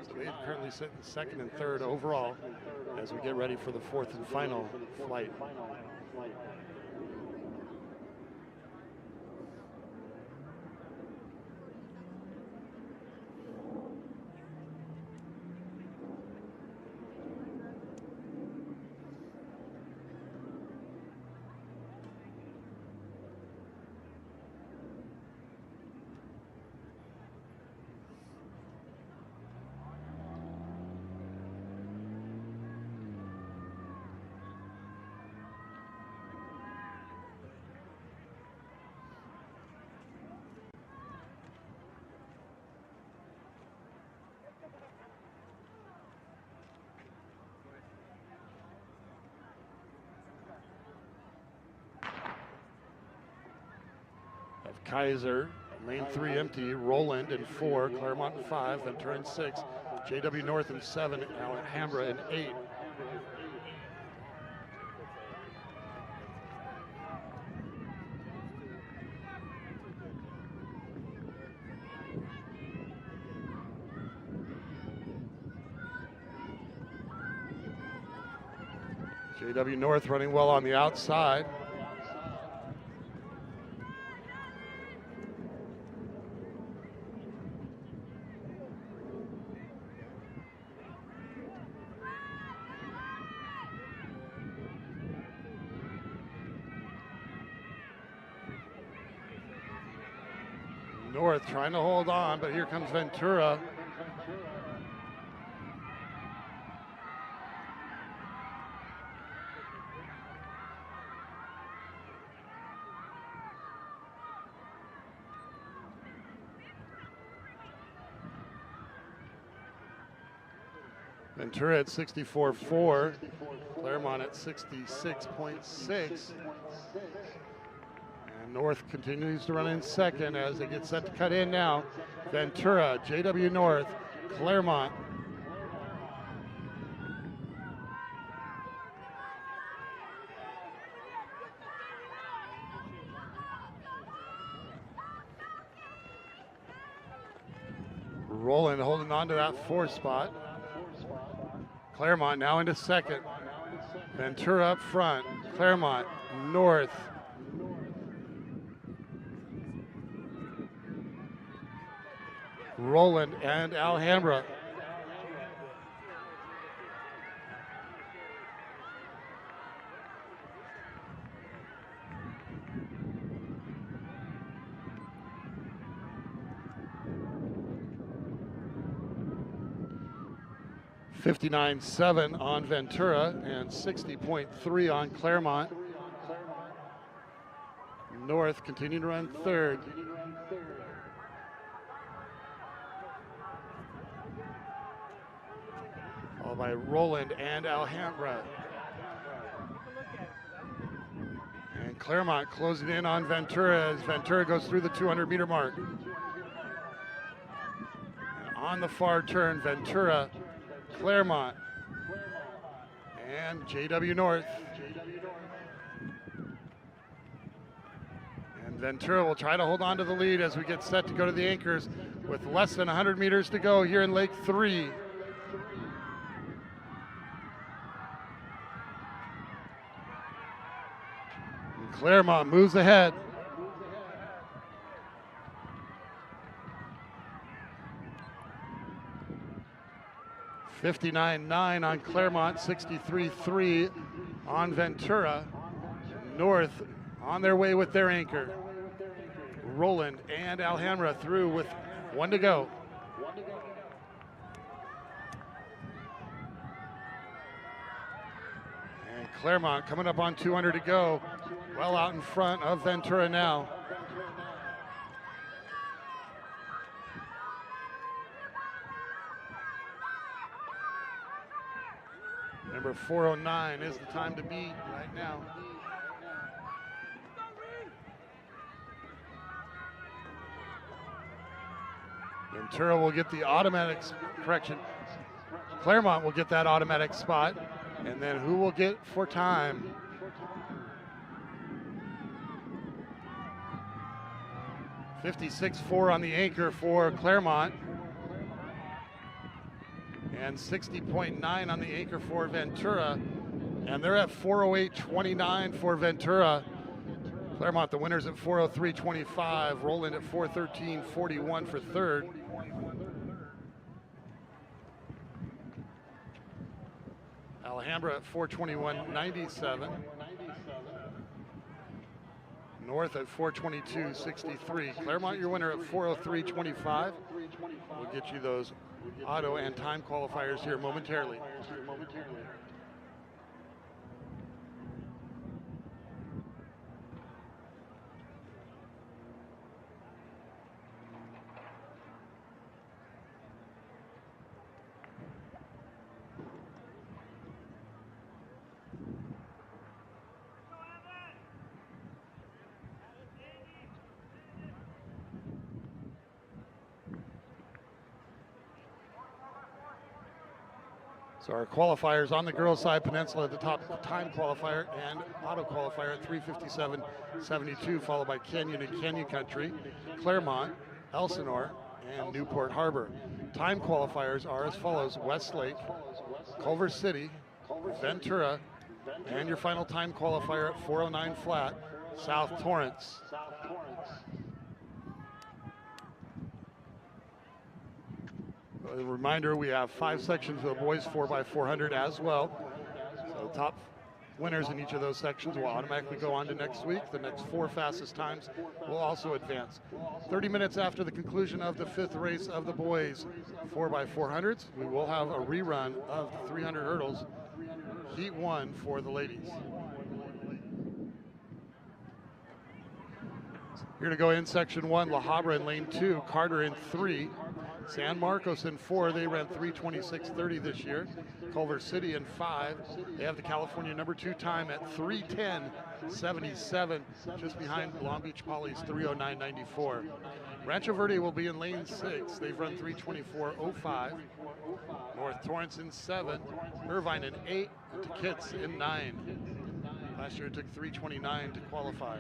So they currently sit in second and third overall as we get ready for the fourth and final flight. Kaiser, lane 3 empty. Roland in 4, Claremont in 5, Ventura in 6, JW North in 7, Alhambra in 8. JW North running well on the outside. North trying to hold on, but here comes Ventura. Ventura at 64.4, Claremont at 66.6. And North continues to run in second as they get set to cut in now. Ventura, JW North, Claremont. Roland holding on to that 4th spot. Claremont now into second. Ventura up front. Claremont, North. Roland and Alhambra. $59.7 on Ventura and 60.3 on Claremont. North continuing to run 3rd. Followed by Roland and Alhambra. And Claremont closing in on Ventura as Ventura goes through the 200-meter mark. And on the far turn, Ventura, Claremont, and JW North. And Ventura will try to hold on to the lead as we get set to go to the anchors with less than 100 meters to go here in Lake 3. And Claremont moves ahead. $59.9 on Claremont, 63.3 on Ventura. North on their way with their anchor. Roland and Alhambra through with 1 to go. And Claremont coming up on 200 to go. Well out in front of Ventura now. Number 409 is the time to beat right now. Ventura will get the automatic correction. Claremont will get that automatic spot. And then who will get for time? $56.4 on the anchor for Claremont. And 60.9 on the anchor for Ventura. And they're at 408.29 for Ventura. Claremont, the winners at 403.25. Roland at 413.41 for 3rd. Alhambra at 421.97. North at 422.63. Claremont, your winner at 403.25. We'll get you those auto and time qualifiers here momentarily. So our qualifiers on the girls' side, Peninsula at the top, time qualifier and auto qualifier at 3:57.72, followed by Canyon and Canyon Country, Claremont, Elsinore, and Newport Harbor. Time qualifiers are as follows: Westlake, Culver City, Ventura, and your final time qualifier at 4:09 flat, South Torrance. A reminder, we have 5 sections of the boys 4x400 as well. So the top winners in each of those sections will automatically go on to next week. The next 4 fastest times will also advance. 30 minutes after the conclusion of the 5th race of the boys 4x400s, we will have a rerun of the 300 hurdles, Heat 1 for the ladies. Here to go in section 1, La Habra in lane 2, Carter in 3, San Marcos in 4, they ran 3:26.30 this year. Culver City in 5, they have the California number 2 time at 3:10.77, just behind Long Beach Poly's 3:09.94. Rancho Verde will be in lane 6, they've run 3:24.05. North Torrance in 7, Irvine in 8, and Tikits in 9. Last year it took 3:29 to qualify.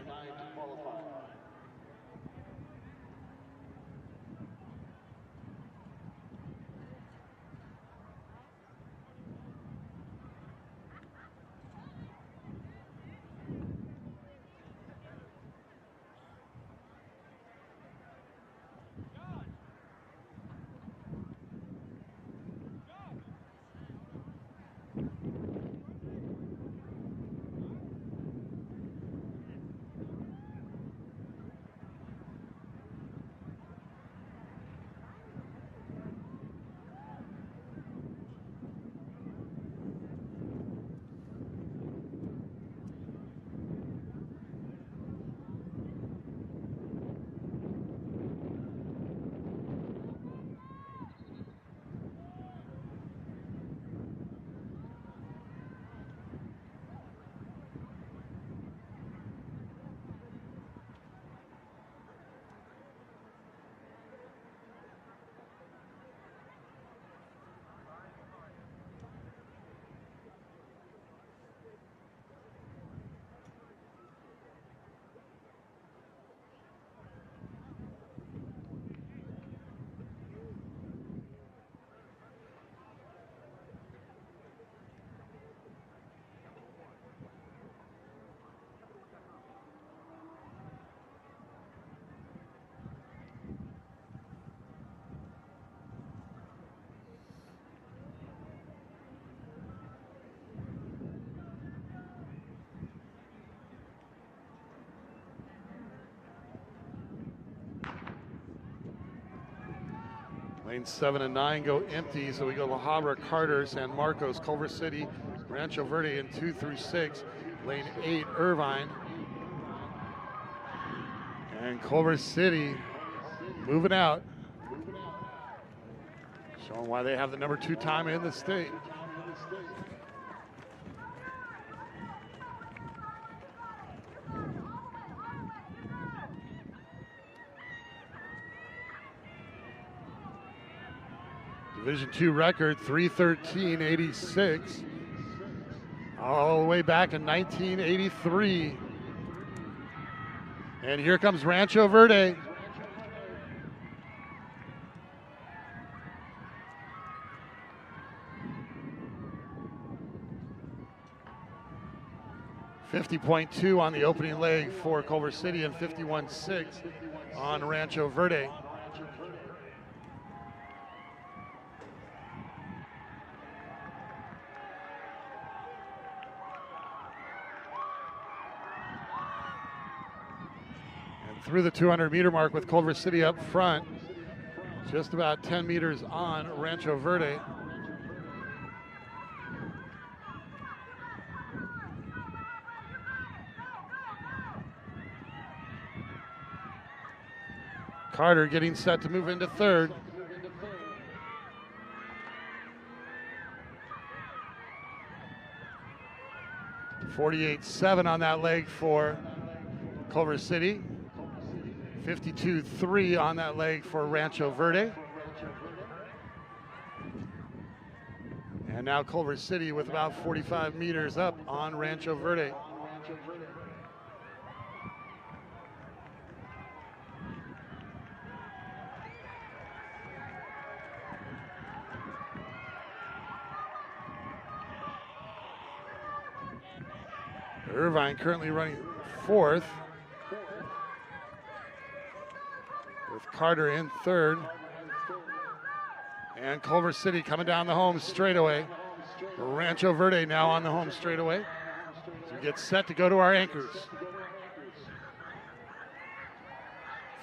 Lanes 7 and 9 go empty, so we go La Habra, Carter, San Marcos, Culver City, Rancho Verde in 2 through 6. Lane 8, Irvine. And Culver City moving out, showing why they have the number 2 time in the state. Division II record, 3:13.86, all the way back in 1983. And here comes Rancho Verde. .50.2 on the opening leg for Culver City and 51.6 on Rancho Verde. Through the 200-meter mark with Culver City up front, just about 10 meters on Rancho Verde. Carter getting set to move into third. .48.7 on that leg for Culver City. 52.3 on that leg for Rancho Verde. And now Culver City with about 45 meters up on Rancho Verde. Irvine currently running fourth, with Carter in third. And Culver City coming down the home straightaway. Rancho Verde now on the home straightaway. So we get set to go to our anchors.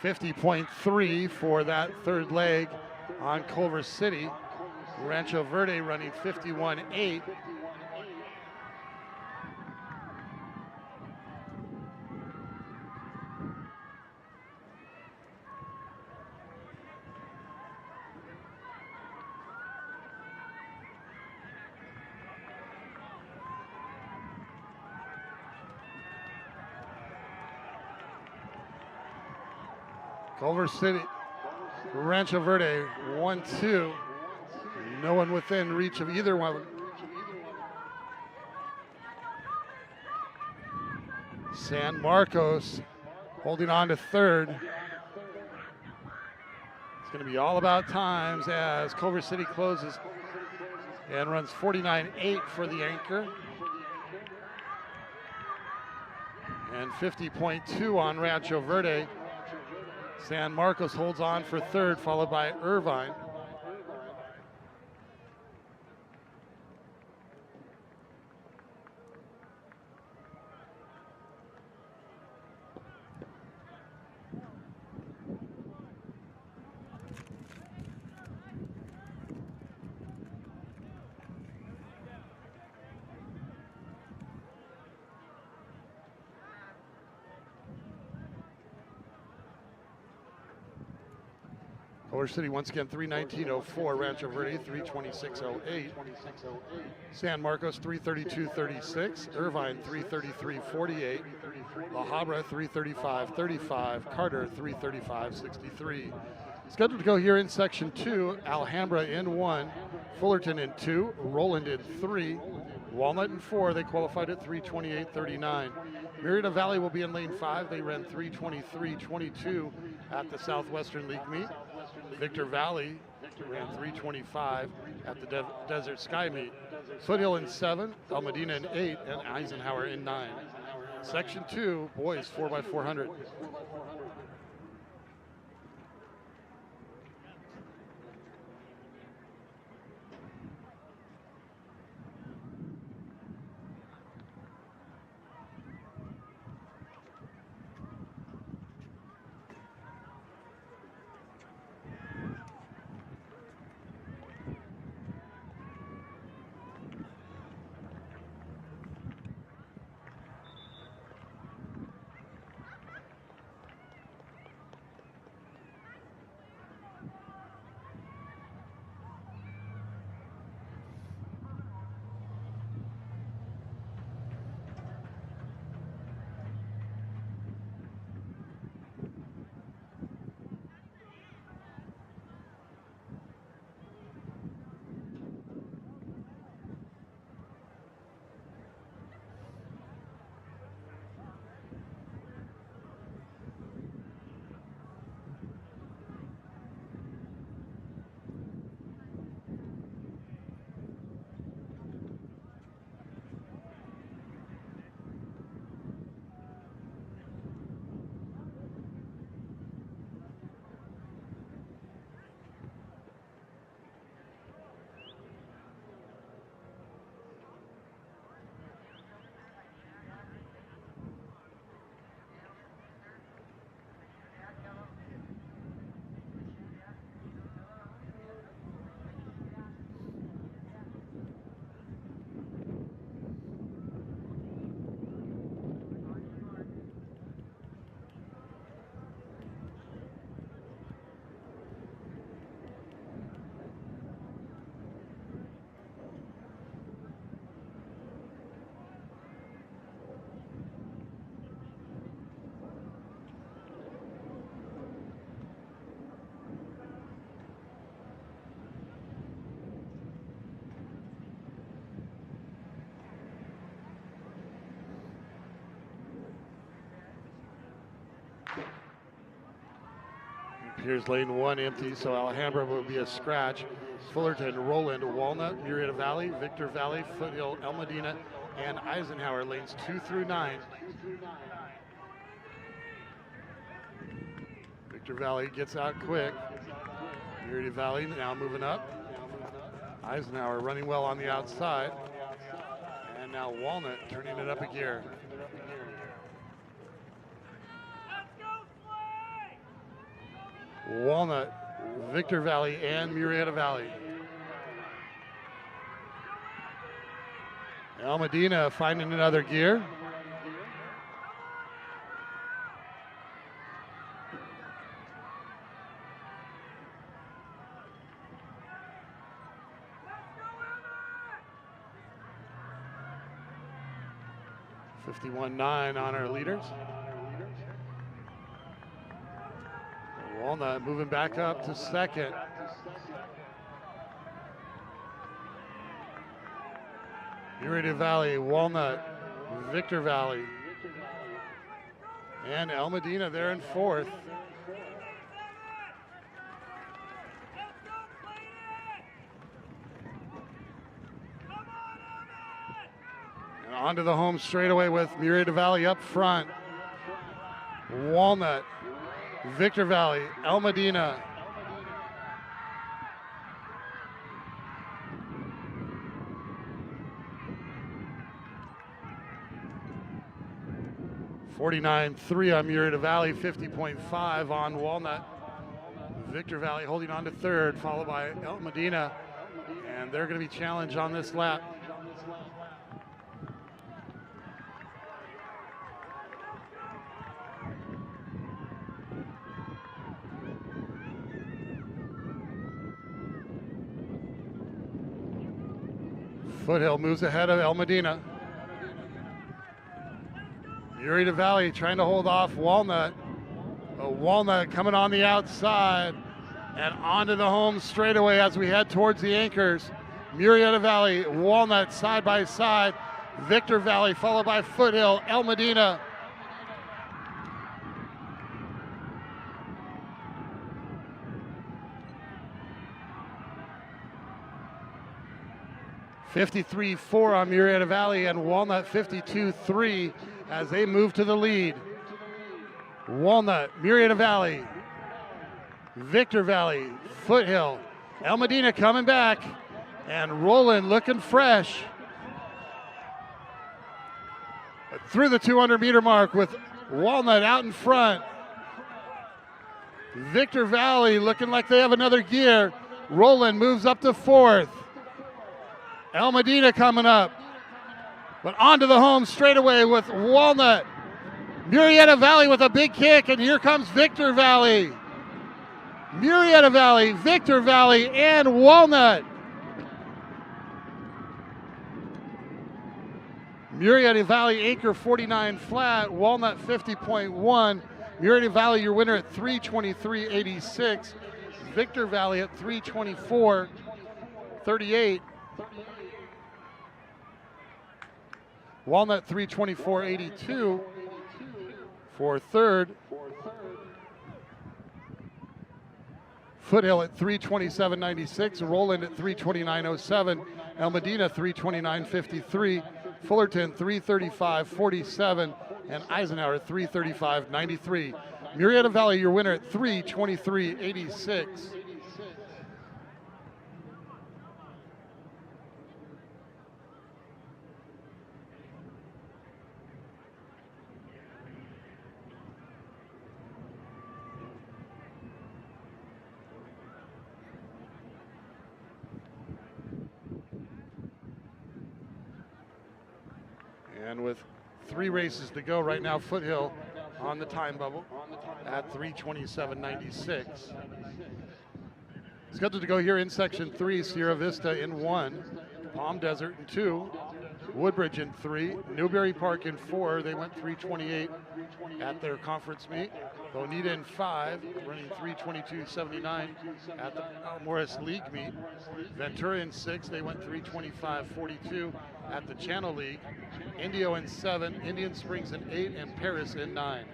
50.3 for that third leg on Culver City. Rancho Verde running 51.8. Culver City, Rancho Verde, 1-2. No one within reach of either one. San Marcos holding on to third. It's going to be all about times as Culver City closes and runs 49.8 for the anchor. And 50.2 on Rancho Verde. San Marcos holds on for third, followed by Irvine. Culver City once again 3:19.04, Rancho Verde 3:26.08, San Marcos 3:32.36, Irvine 3:33.48, La Habra 3:35.35, Carter 3:35.63. Scheduled to go here in section 2, Alhambra in 1, Fullerton in 2, Roland in 3, Walnut in 4. They qualified at 3:28.39. Marietta Valley will be in lane 5. They ran 3:23.22 at the Southwestern League meet. Victor Valley ran 3:25 at the Desert Sky meet. Foothill in 7, El Medina in 8, and Eisenhower in 9. Section 2, boys 4x400. Here's lane 1 empty, so Alhambra will be a scratch. Fullerton, Roland, Walnut, Murrieta Valley, Victor Valley, Foothill, El Medina, and Eisenhower, lanes 2 through 9. Victor Valley gets out quick. Murrieta Valley now moving up. Eisenhower running well on the outside. And now Walnut turning it up a gear. Walnut, Victor Valley, and Murrieta Valley. El Medina finding another gear. (51.9) on our leaders. Walnut moving back up to second. Murrieta Valley, Walnut, Victor Valley, and El Medina there in fourth. And onto the home straightaway with Murrieta Valley up front. Walnut, Victor Valley, El Medina. (49.3) on Murrieta Valley, 50.5 on Walnut. Victor Valley holding on to third, followed by El Medina, and they're going to be challenged on this lap. Foothill moves ahead of El Medina. Murrieta Valley trying to hold off Walnut. Walnut coming on the outside and onto the home straightaway as we head towards the anchors. Murrieta Valley, Walnut side by side. Victor Valley followed by Foothill, El Medina. (53.4) on Murrieta Valley, and Walnut 52.3 as they move to the lead. Walnut, Murrieta Valley, Victor Valley, Foothill, El Medina coming back, and Roland looking fresh. Through the 200-meter mark with Walnut out in front. Victor Valley looking like they have another gear. Roland moves up to fourth. El Medina coming up, but onto the home straightaway with Walnut. Murrieta Valley with a big kick, and here comes Victor Valley. Murrieta Valley, Victor Valley, and Walnut. Murrieta Valley anchor 49 flat, Walnut 50.1. Murrieta Valley your winner at 3:23.86. Victor Valley at 3:24.38. Walnut 3:24.82 for third. Foothill at 3:27.96. Roland at 3:29.07. El Medina 3:29.53. Fullerton 3:35.47. And Eisenhower 3:35.93. Murrieta Valley your winner at 3:23.86. And with 3 races to go right now, Foothill on the time bubble at 3:27.96. Scheduled to go here in section 3, Sierra Vista in 1, Palm Desert in 2, Woodbridge in 3, Newberry Park in 4. They went 3:28 at their conference meet. Bonita in 5, running 3:22.79 at the Morris League meet. Ventura in 6, they went 3:25.42 at the Channel League. Indio in 7, Indian Springs in 8, and Paris in 9.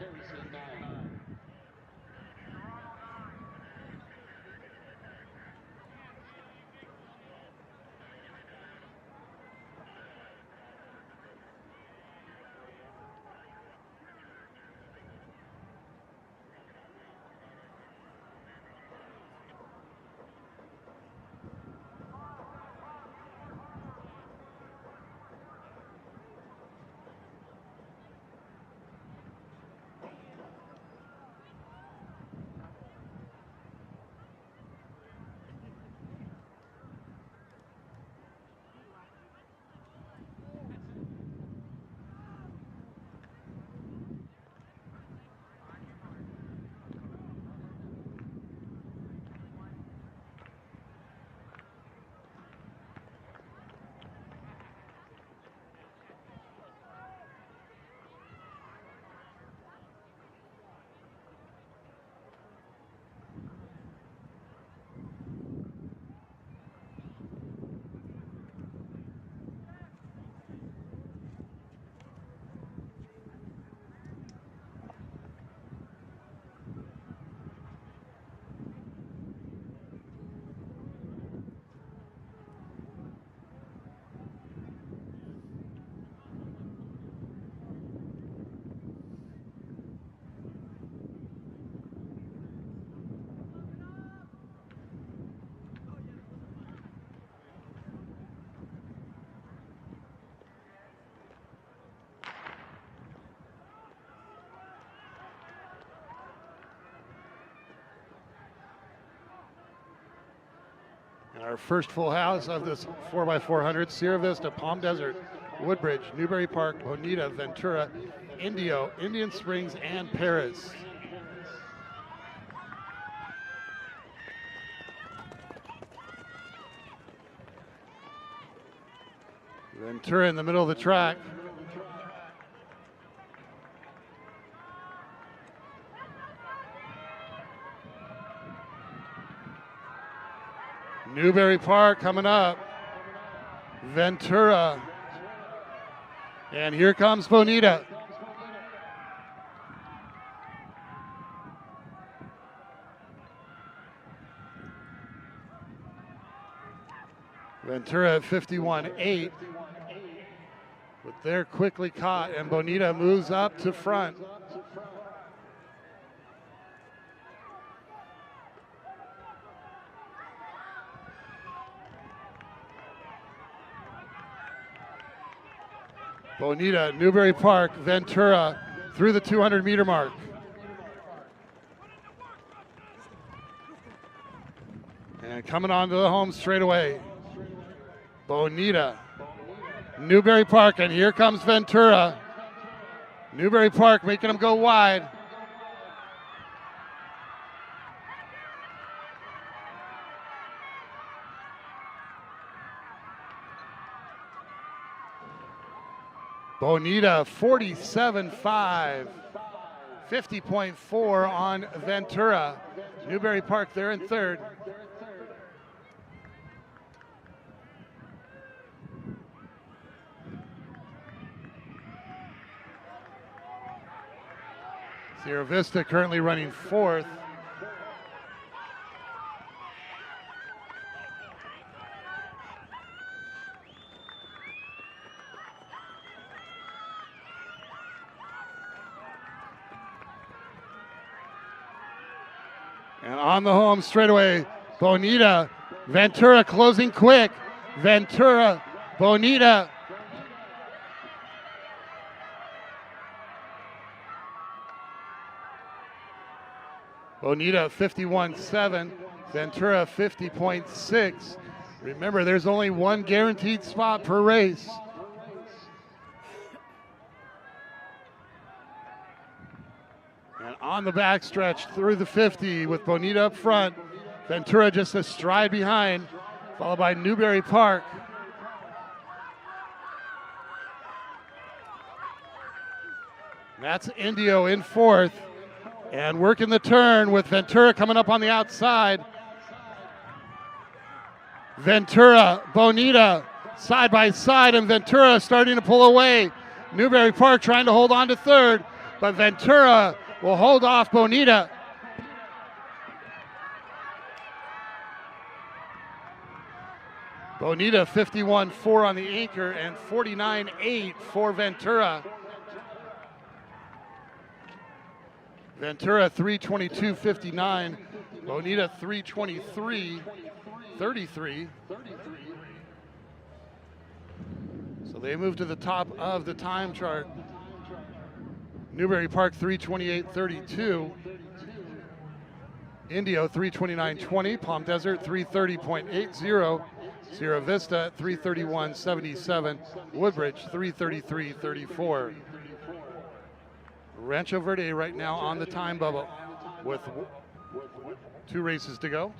Our first full house of this 4x400, Sierra Vista, Palm Desert, Woodbridge, Newbury Park, Bonita, Ventura, Indio, Indian Springs, and Paris. Ventura in the middle of the track. Newbury Park coming up. Ventura. And here comes Bonita. Ventura at 51.8. But they're quickly caught, and Bonita moves up to front. Bonita, Newbury Park, Ventura through the 200-meter mark. And coming onto the home straightaway, Bonita, Newbury Park, and here comes Ventura. Newbury Park making them go wide. Bonita 47.5, 50.4 on Ventura. Newbury Park there in third. Sierra Vista currently running fourth. And on the home straightaway, Bonita, Ventura closing quick. Ventura, Bonita. Bonita 51.7, Ventura 50.6. Remember, there's only one guaranteed spot per race. And on the backstretch through the 50 with Bonita up front, Ventura just a stride behind, followed by Newbury Park. That's Indio in fourth. And working the turn with Ventura coming up on the outside. Ventura, Bonita, side by side, and Ventura starting to pull away. Newbury Park trying to hold on to third, but Ventura will hold off Bonita. Bonita 51.4 on the anchor and 49.8 for Ventura. Ventura 322.59, Bonita 323.33. So they move to the top of the time chart. Newbury Park 328.32. Indio 329.20. Palm Desert 330.80. Sierra Vista 331.77. Woodbridge 333.34. Rancho Verde right now on the time bubble with 2 races to go.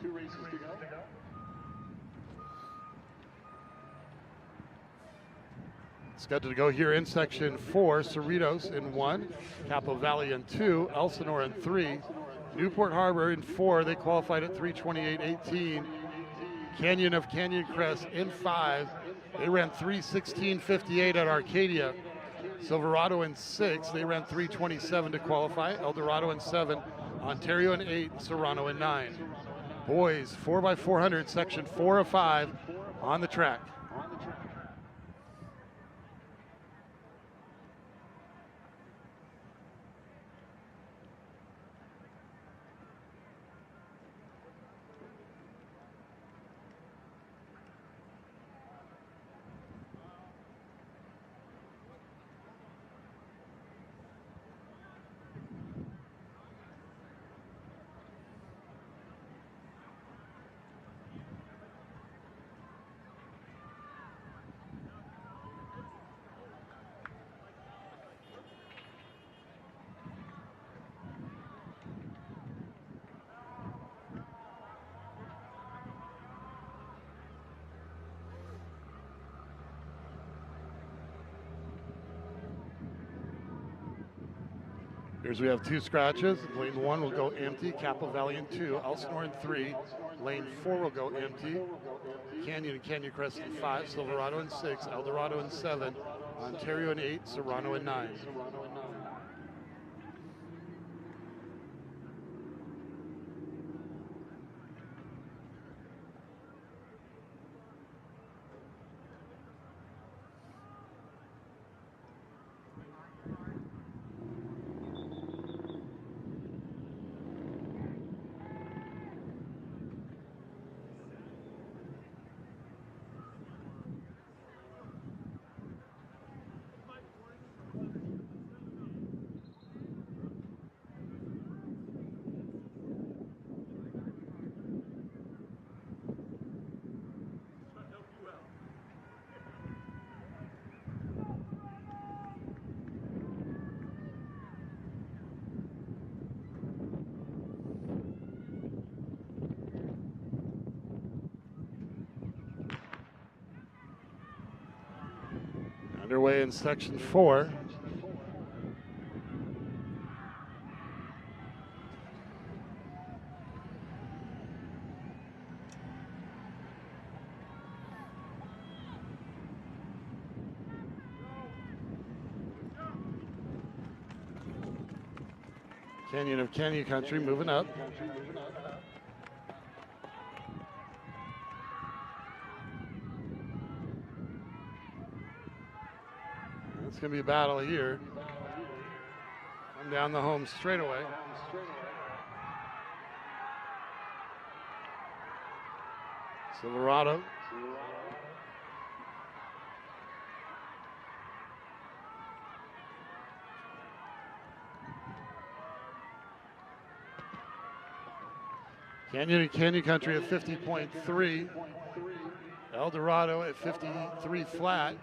Scheduled to go here in section 4, Cerritos in 1, Capo Valley in 2, Elsinore in 3, Newport Harbor in 4. They qualified at 328.18. Canyon of Canyon Crest in 5. They ran 316.58 at Arcadia. Silverado in 6, they ran 327 to qualify. El Dorado in 7, Ontario in 8, Serrano in 9. Boys 4x400, section 4 of 5 on the track. Here's we have 2 scratches. Lane 1 will go empty. Capital Valley in 2. Elsinore in 3. Lane 4 will go empty. Canyon and Canyon Crest in 5. Silverado in 6. El Dorado in 7. Ontario in 8. Serrano in 9. Underway in section 4. Canyon of Canyon Country moving up. It's going to be a battle here. Come down the home straightaway. Silverado. Canyon and Canyon Country at 50.3. El Dorado at 53 flat.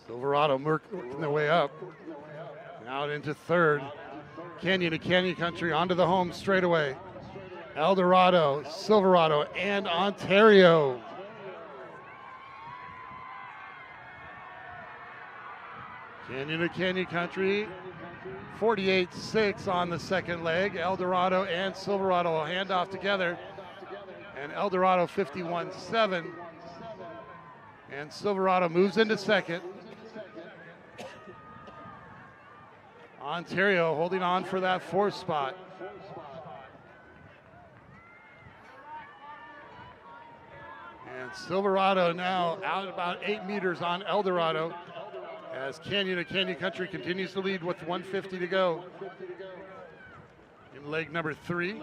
Silverado working their way up. Out into third. Canyon to Canyon Country onto the home straightaway. El Dorado, Silverado, and Ontario. Canyon to Canyon Country, 48-6 on the second leg. El Dorado and Silverado will hand off together. And El Dorado 51-7. And Silverado moves into second. Ontario holding on for that 4th spot. And Silverado now out about 8 meters on El Dorado as Canyon to Canyon Country continues to lead with 150 to go in leg number 3.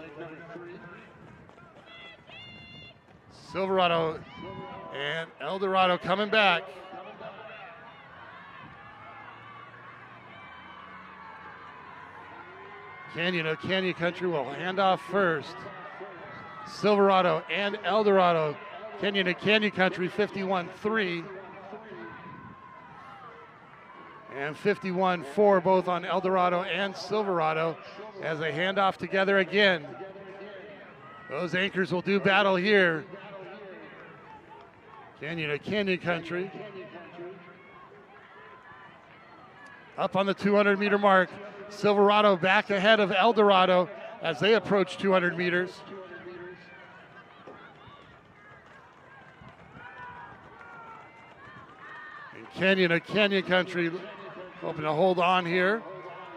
Silverado and El Dorado coming back. Canyon to Canyon Country will hand off first. Silverado and El Dorado. Canyon to Canyon Country 51-3. And 51-4 both on El Dorado and Silverado as they hand off together again. Those anchors will do battle here. Canyon to Canyon Country. Up on the 200 meter mark. Silverado back ahead of El Dorado as they approach 200 meters. And Canyon to Canyon Country hoping to hold on here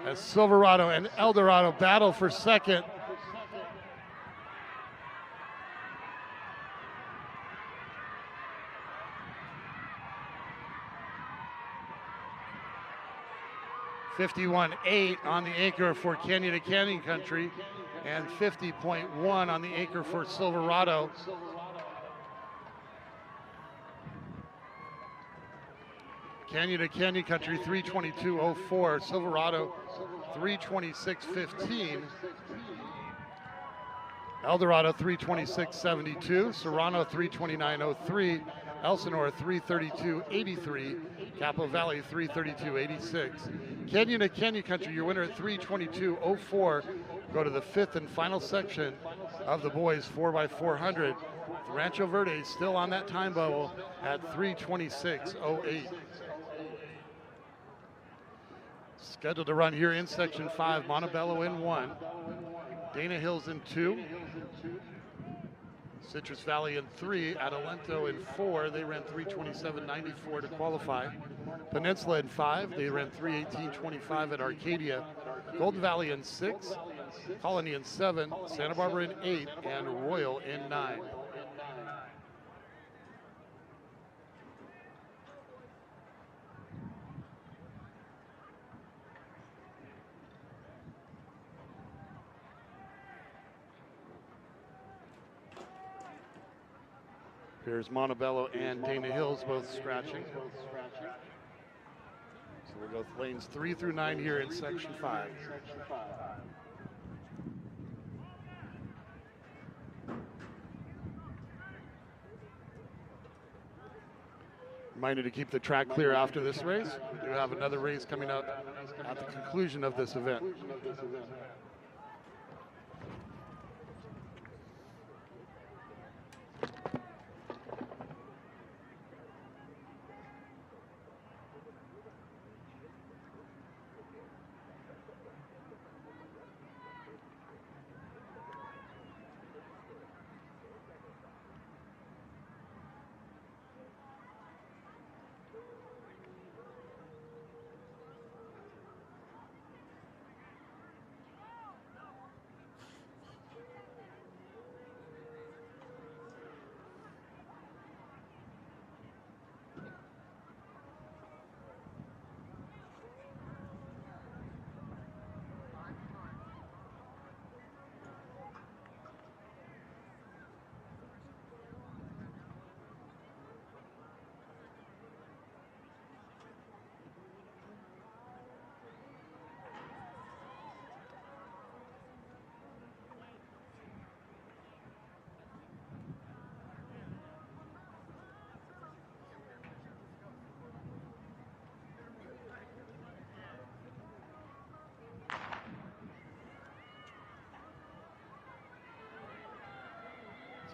as Silverado and El Dorado battle for second. $51.8 on the anchor for Canyon to Canyon Country and 50.1 on the anchor for Silverado. Canyon to Canyon Country 322.04, Silverado 326.15. El Dorado 326.72, Serrano 329.03, Elsinore 3:32.83. Capo Valley 3:32.86. Canyon to Canyon Country, your winner at 3:22.04. Go to the fifth and final section of the boys 4x400. Rancho Verde still on that time bubble at 3:26.08. Scheduled to run here in section 5, Montebello in 1, Dana Hills in 2, Citrus Valley in 3, Adelanto in 4. They ran 3:27.94 to qualify. Peninsula in 5. They ran 3:18.25 at Arcadia. Golden Valley in 6, Colony in 7, Santa Barbara in 8, and Royal in 9. Here's Montebello and Dana Hills both scratching. So we'll go with lanes 3 through 9 here in section 5. Reminder to keep the track clear after this race. We do have another race coming up at the conclusion of this event.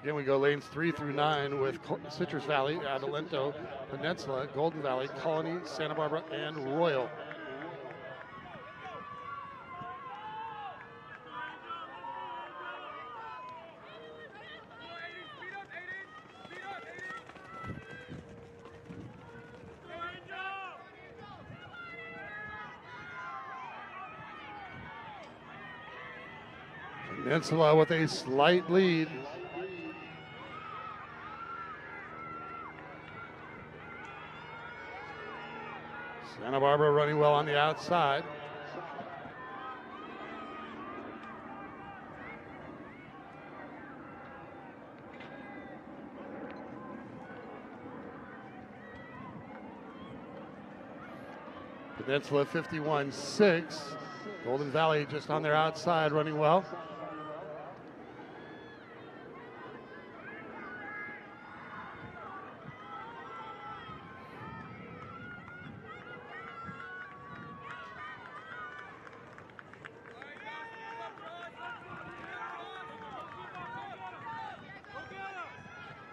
Again, we go lanes 3 through 9 with Citrus Valley, Adelanto, Peninsula, Golden Valley, Colony, Santa Barbara, and Royal. Peninsula with a slight lead. Santa Barbara running well on the outside. Peninsula 51.6. Golden Valley just on their outside running well.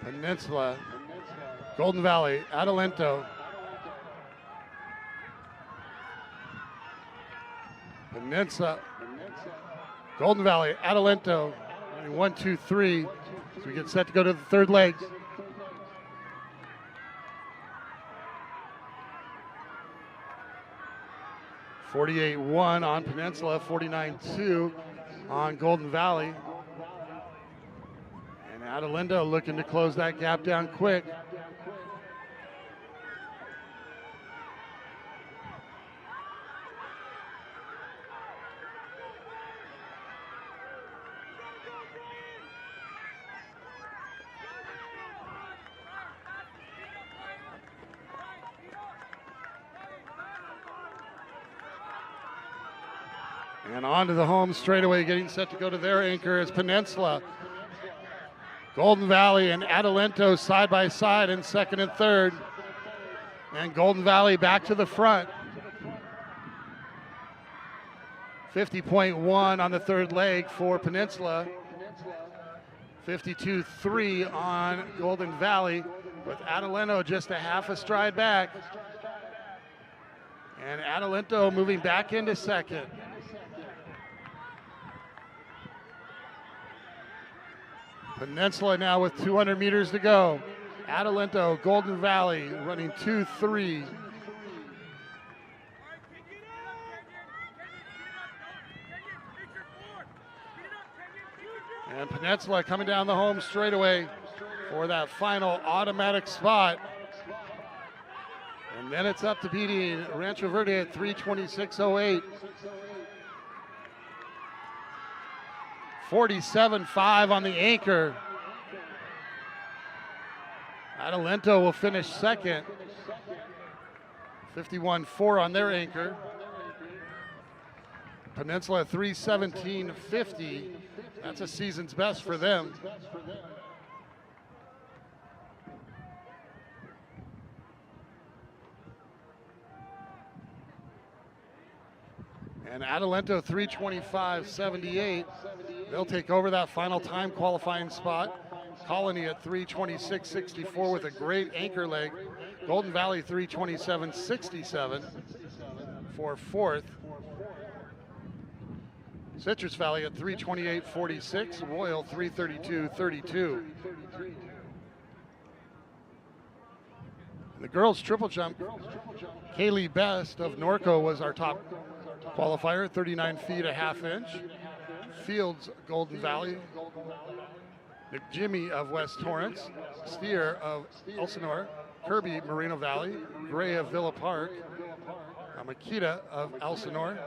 Peninsula, Golden Valley, Adelanto. Peninsula, Golden Valley, Adelanto. 1, 2, 3. So we get set to go to the third leg. .48.1 on Peninsula, 49.2 on Golden Valley. Adelanto looking to close that gap down quick. And onto the home straightaway, getting set to go to their anchor is Peninsula. Golden Valley and Adelanto side by side in second and third. And Golden Valley back to the front. 50.1 on the third leg for Peninsula. 52.3 on Golden Valley, with Adelanto just a half a stride back. And Adelanto moving back into second. Peninsula now with 200 meters to go. Adelanto, Golden Valley running 2-3. And Peninsula coming down the home straightaway for that final automatic spot. And then it's up to beating Rancho Verde at 3:26.08. 47.5 on the anchor. Adelanto will finish second. 51.4 on their anchor. Peninsula 3:17.50. That's a season's best for them. And Adelanto 3:25.78. They'll take over that final time qualifying spot. Colony at 3:26.64 with a great anchor leg. Golden Valley 3:27.67 for fourth. Citrus Valley at 3:28.46. Royal 3:32.32. The girls triple jump, Kaylee Best of Norco was our top qualifier, 39 feet a half inch. Fields, Golden Valley. McJimmy of West Torrance. Steer of Elsinore. Kirby, Moreno Valley. Gray of Villa Park. Makita of Elsinore.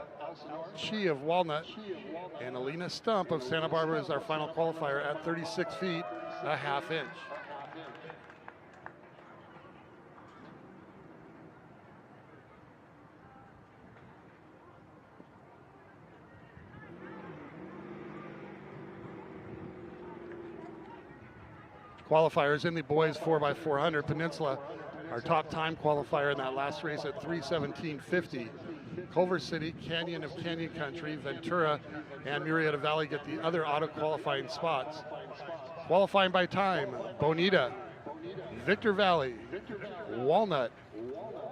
Chi of Walnut. And Alina Stump of Santa Barbara is our final qualifier at 36 feet a half inch. Qualifiers in the boys 4x400. Peninsula, our top time qualifier in that last race at 3:17.50. Culver City, Canyon of Canyon Country, Ventura, and Murrieta Valley get the other auto qualifying spots. Qualifying by time, Bonita, Victor Valley, Walnut,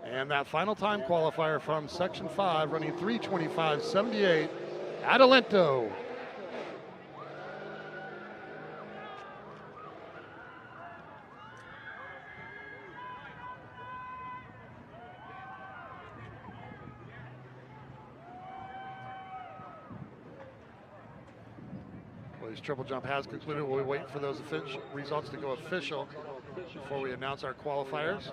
and that final time qualifier from Section 5 running 3:25.78, Adelanto. Triple jump has concluded. We'll wait for those results to go official before we announce our qualifiers.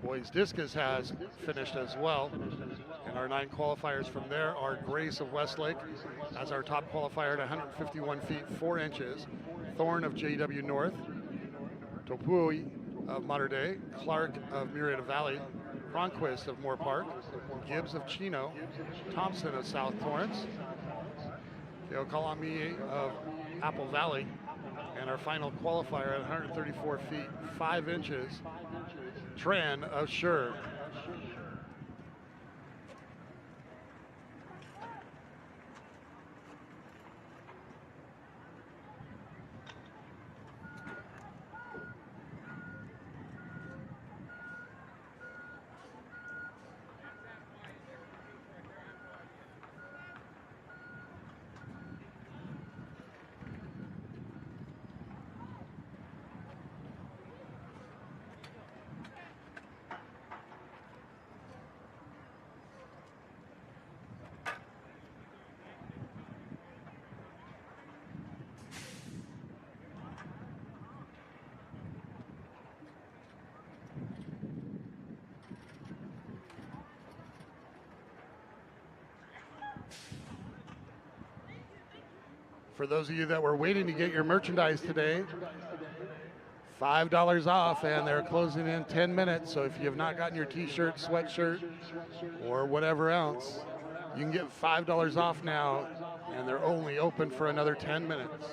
Boys discus has finished as well. And our 9 qualifiers from there are Grace of Westlake as our top qualifier at 151 feet 4 inches. Thorne of JW North. Topui of Mater Dei. Clark of Murrieta Valley. Cronquist of Moore Park. Gibbs of Chino. Thompson of South Torrance. Kalami of Apple Valley, and our final qualifier at 134 feet 5 inches, Tran of Sure. For those of you that were waiting to get your merchandise today, $5 off, and they're closing in 10 minutes. So if you have not gotten your t-shirt, sweatshirt, or whatever else, you can get $5 off now And they're only open for another 10 minutes.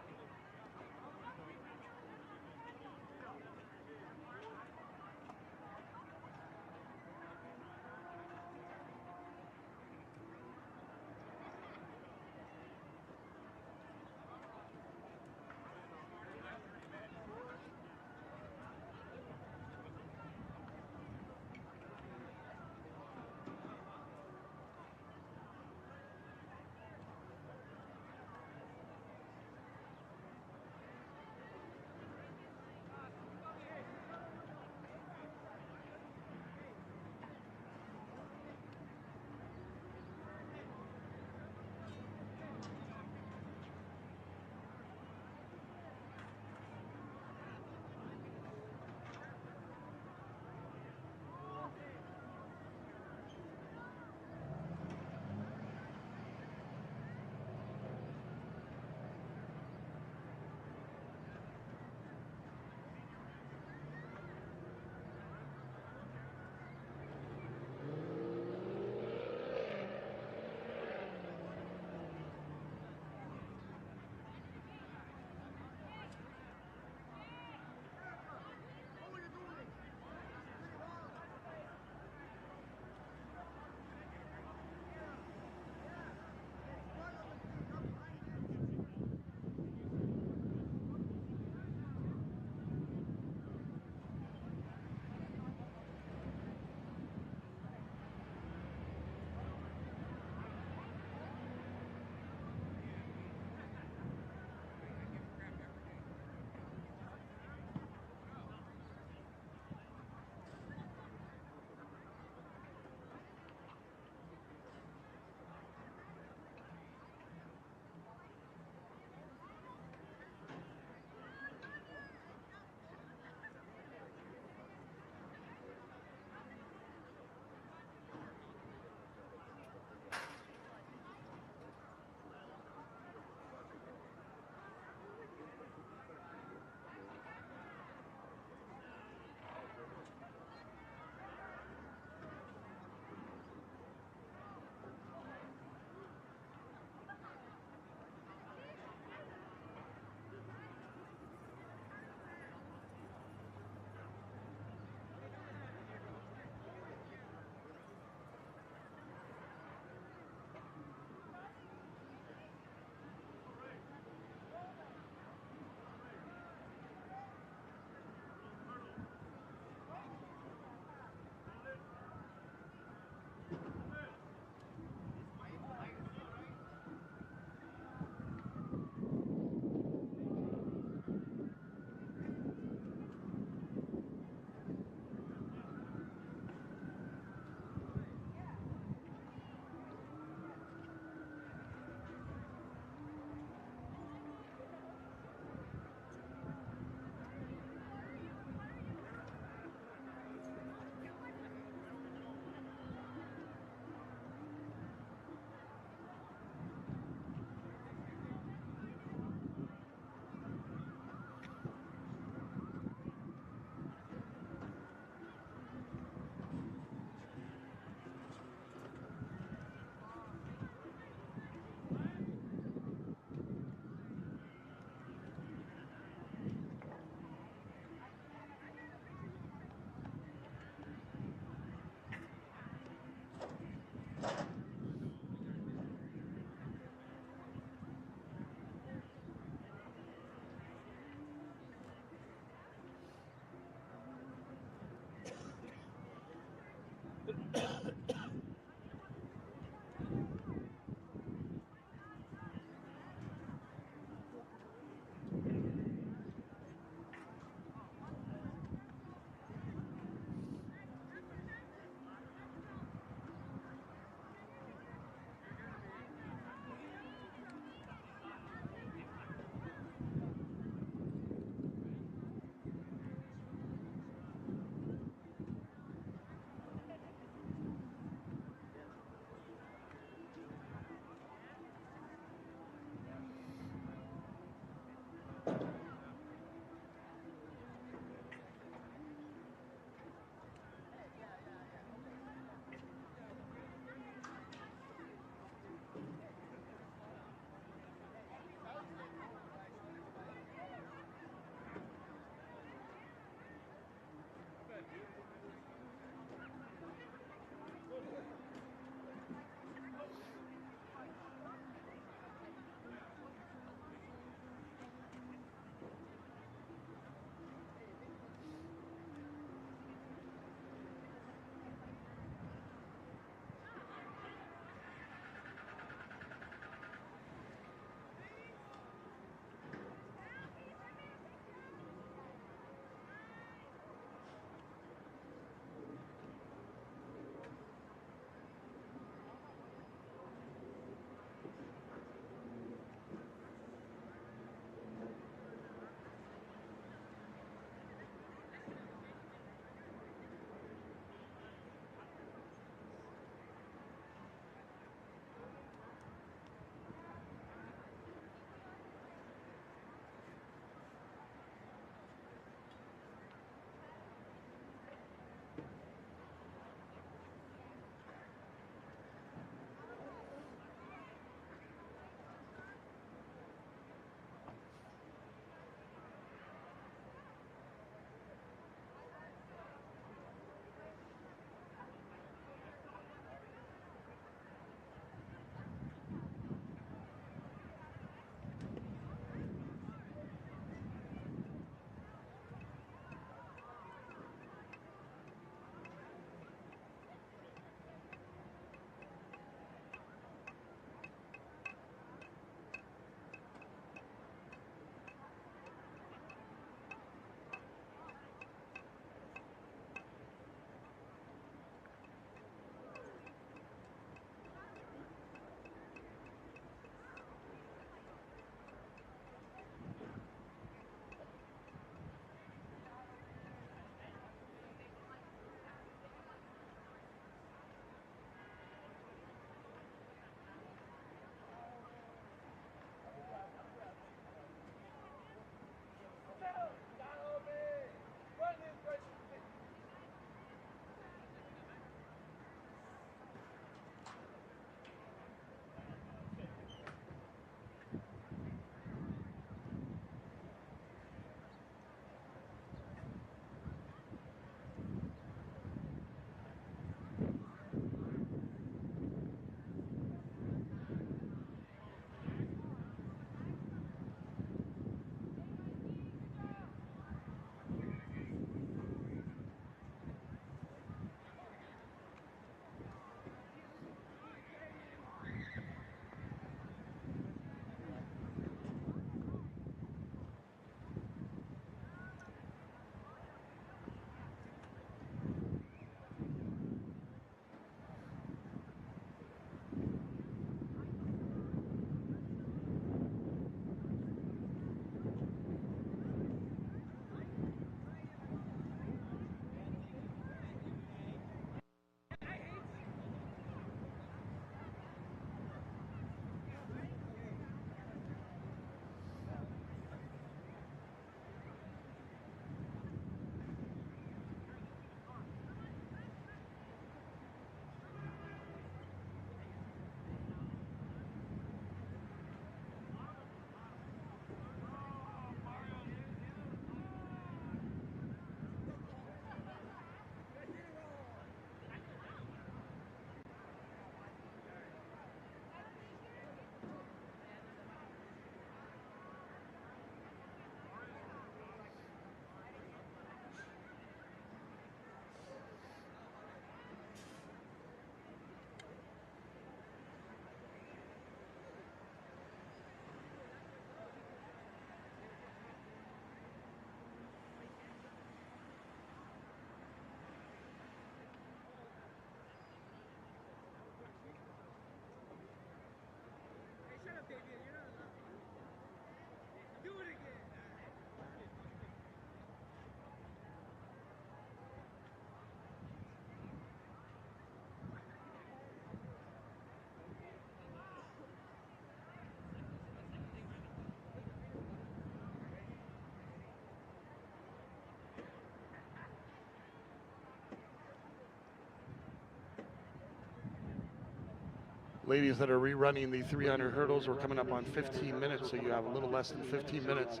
ladies that are rerunning the 300 hurdles, we're coming up on 15 minutes, so you have a little less than 15 minutes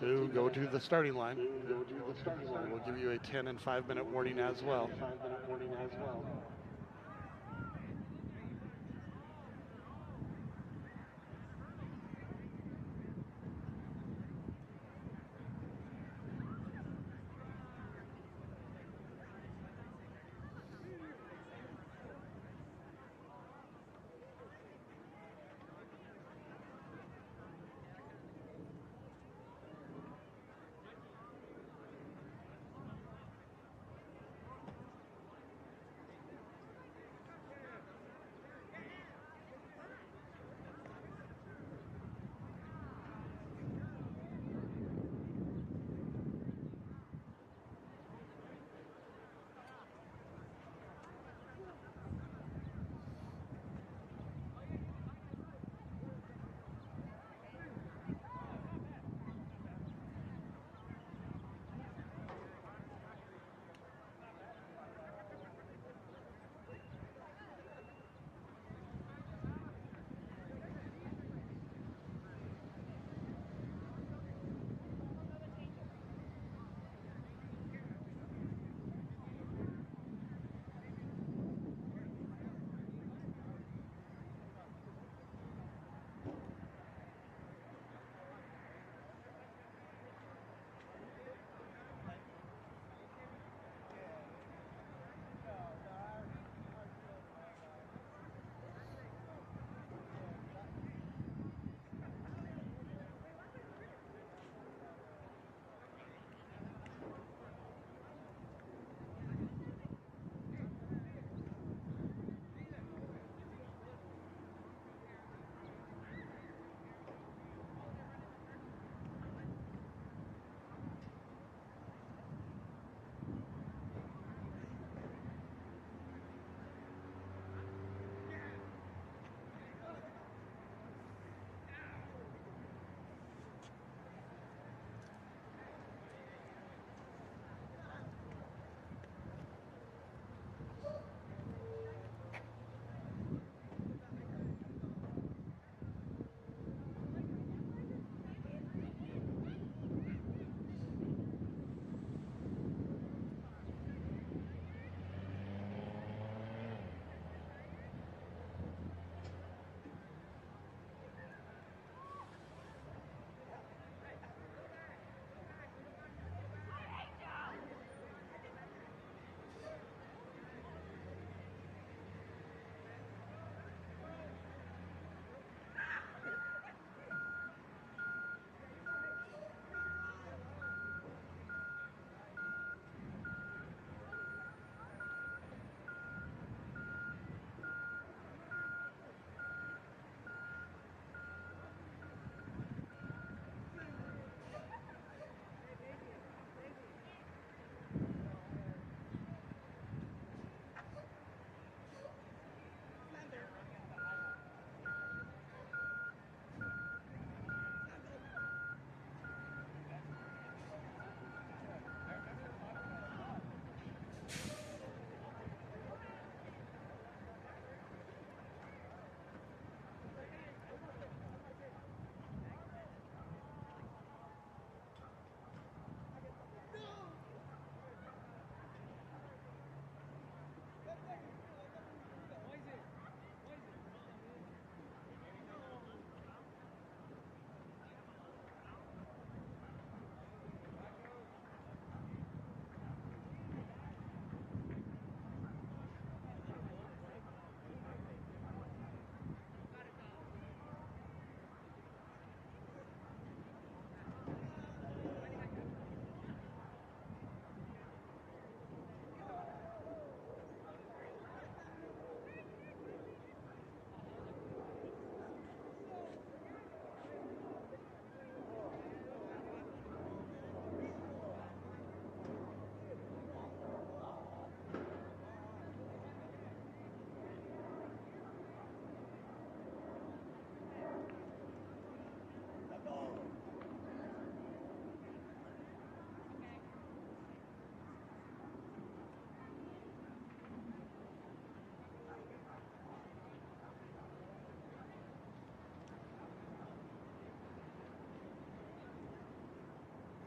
to go to the starting line. We'll give you a 10 and 5-minute warning as well.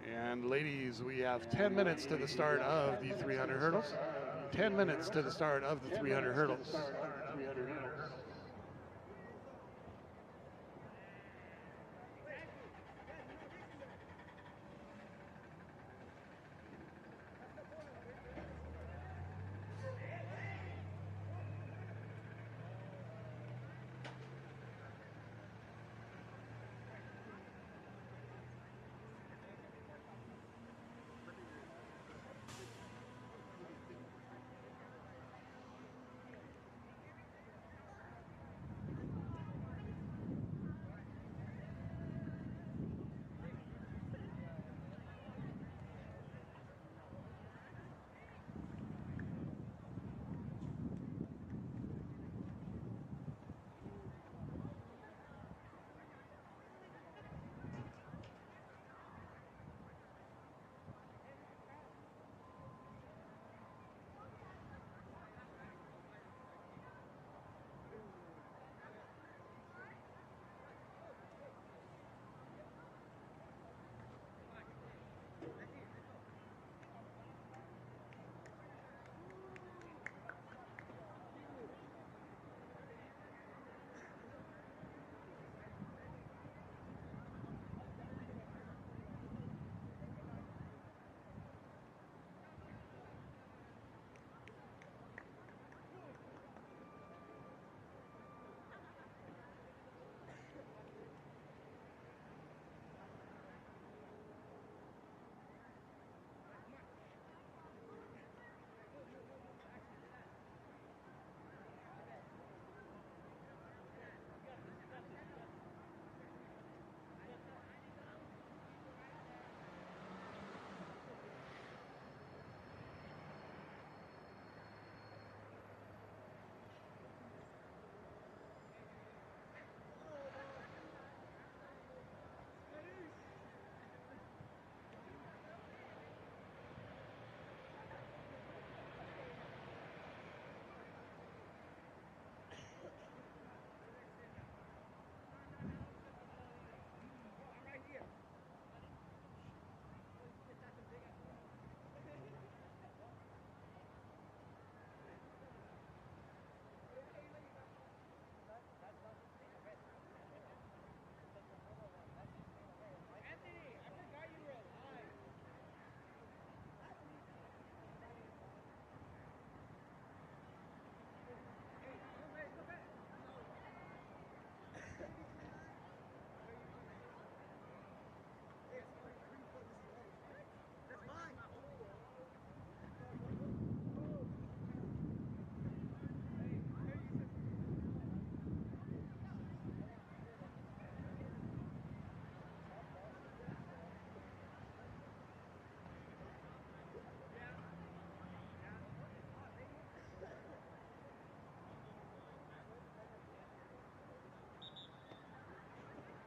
And ladies, we have 10 minutes to the start of the 300 hurdles. 10 minutes to the start of the 300 hurdles.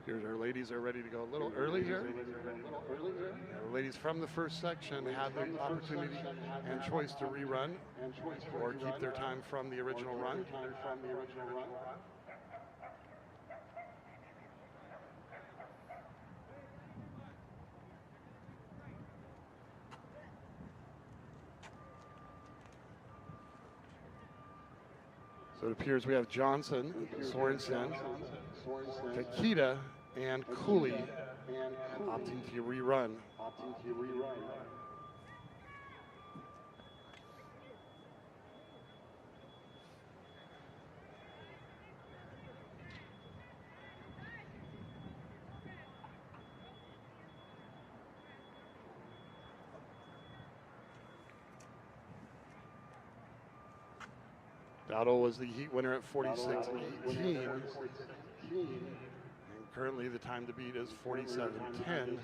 Here's our ladies are ready to go a little early here. The ladies from the first section have the opportunity and choice to rerun or keep their time from the original run. So it appears we have Johnson, Sorensen, Takita, and Cooley opting to rerun. Dowdle was the heat winner at 46.18. And currently the time to beat is 47.10.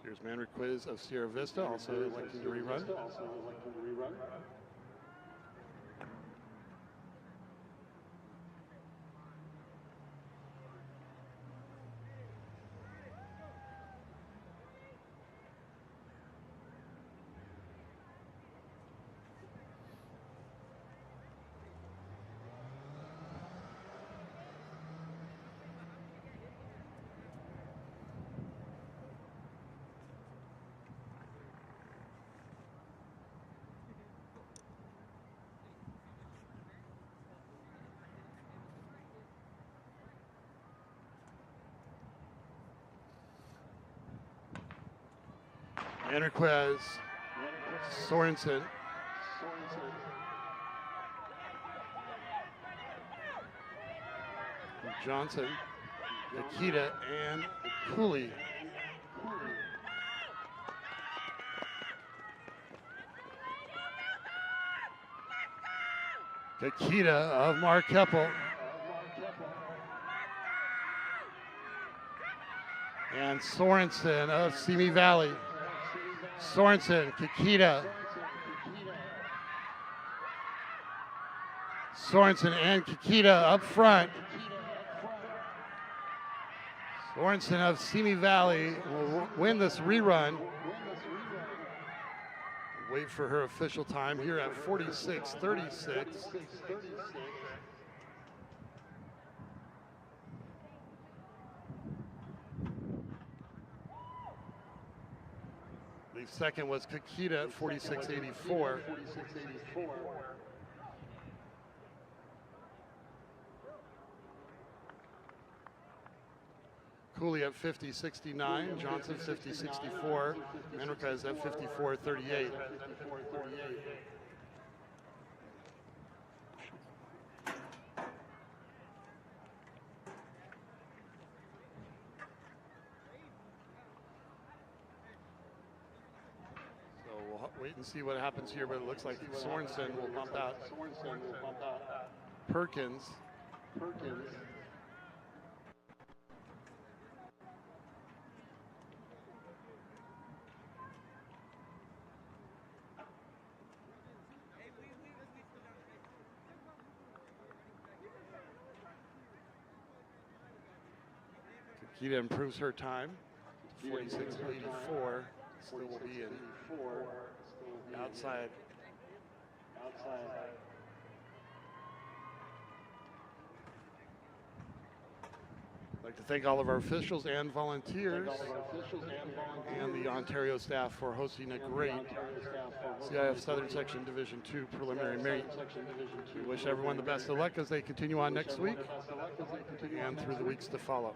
Here's There's Manriquez of Sierra Vista, also electing to rerun. Manriquez, Sorensen, Johnson, Nikita, and Cooley. Nikita of Mark Keppel. And Sorensen of Simi Valley. Sorensen, Kikita. Sorensen and Kikita up front. Sorensen of Simi Valley will win this rerun. Wait for her official time here at 46:36. The second was Kikita at 46:84. Cooley at 50:69, Johnson 50:64, Manriquez at 54:38. So we'll wait and see what happens here, but it looks like Sorensen will bump out Perkins. Kikita improves her time to 46:84. Still will be in outside. I'd like to thank all of our officials and volunteers and the Ontario staff for hosting a great CIF Southern Section Division II preliminary meet. We wish everyone the best of luck as they continue on next week and through the weeks to follow.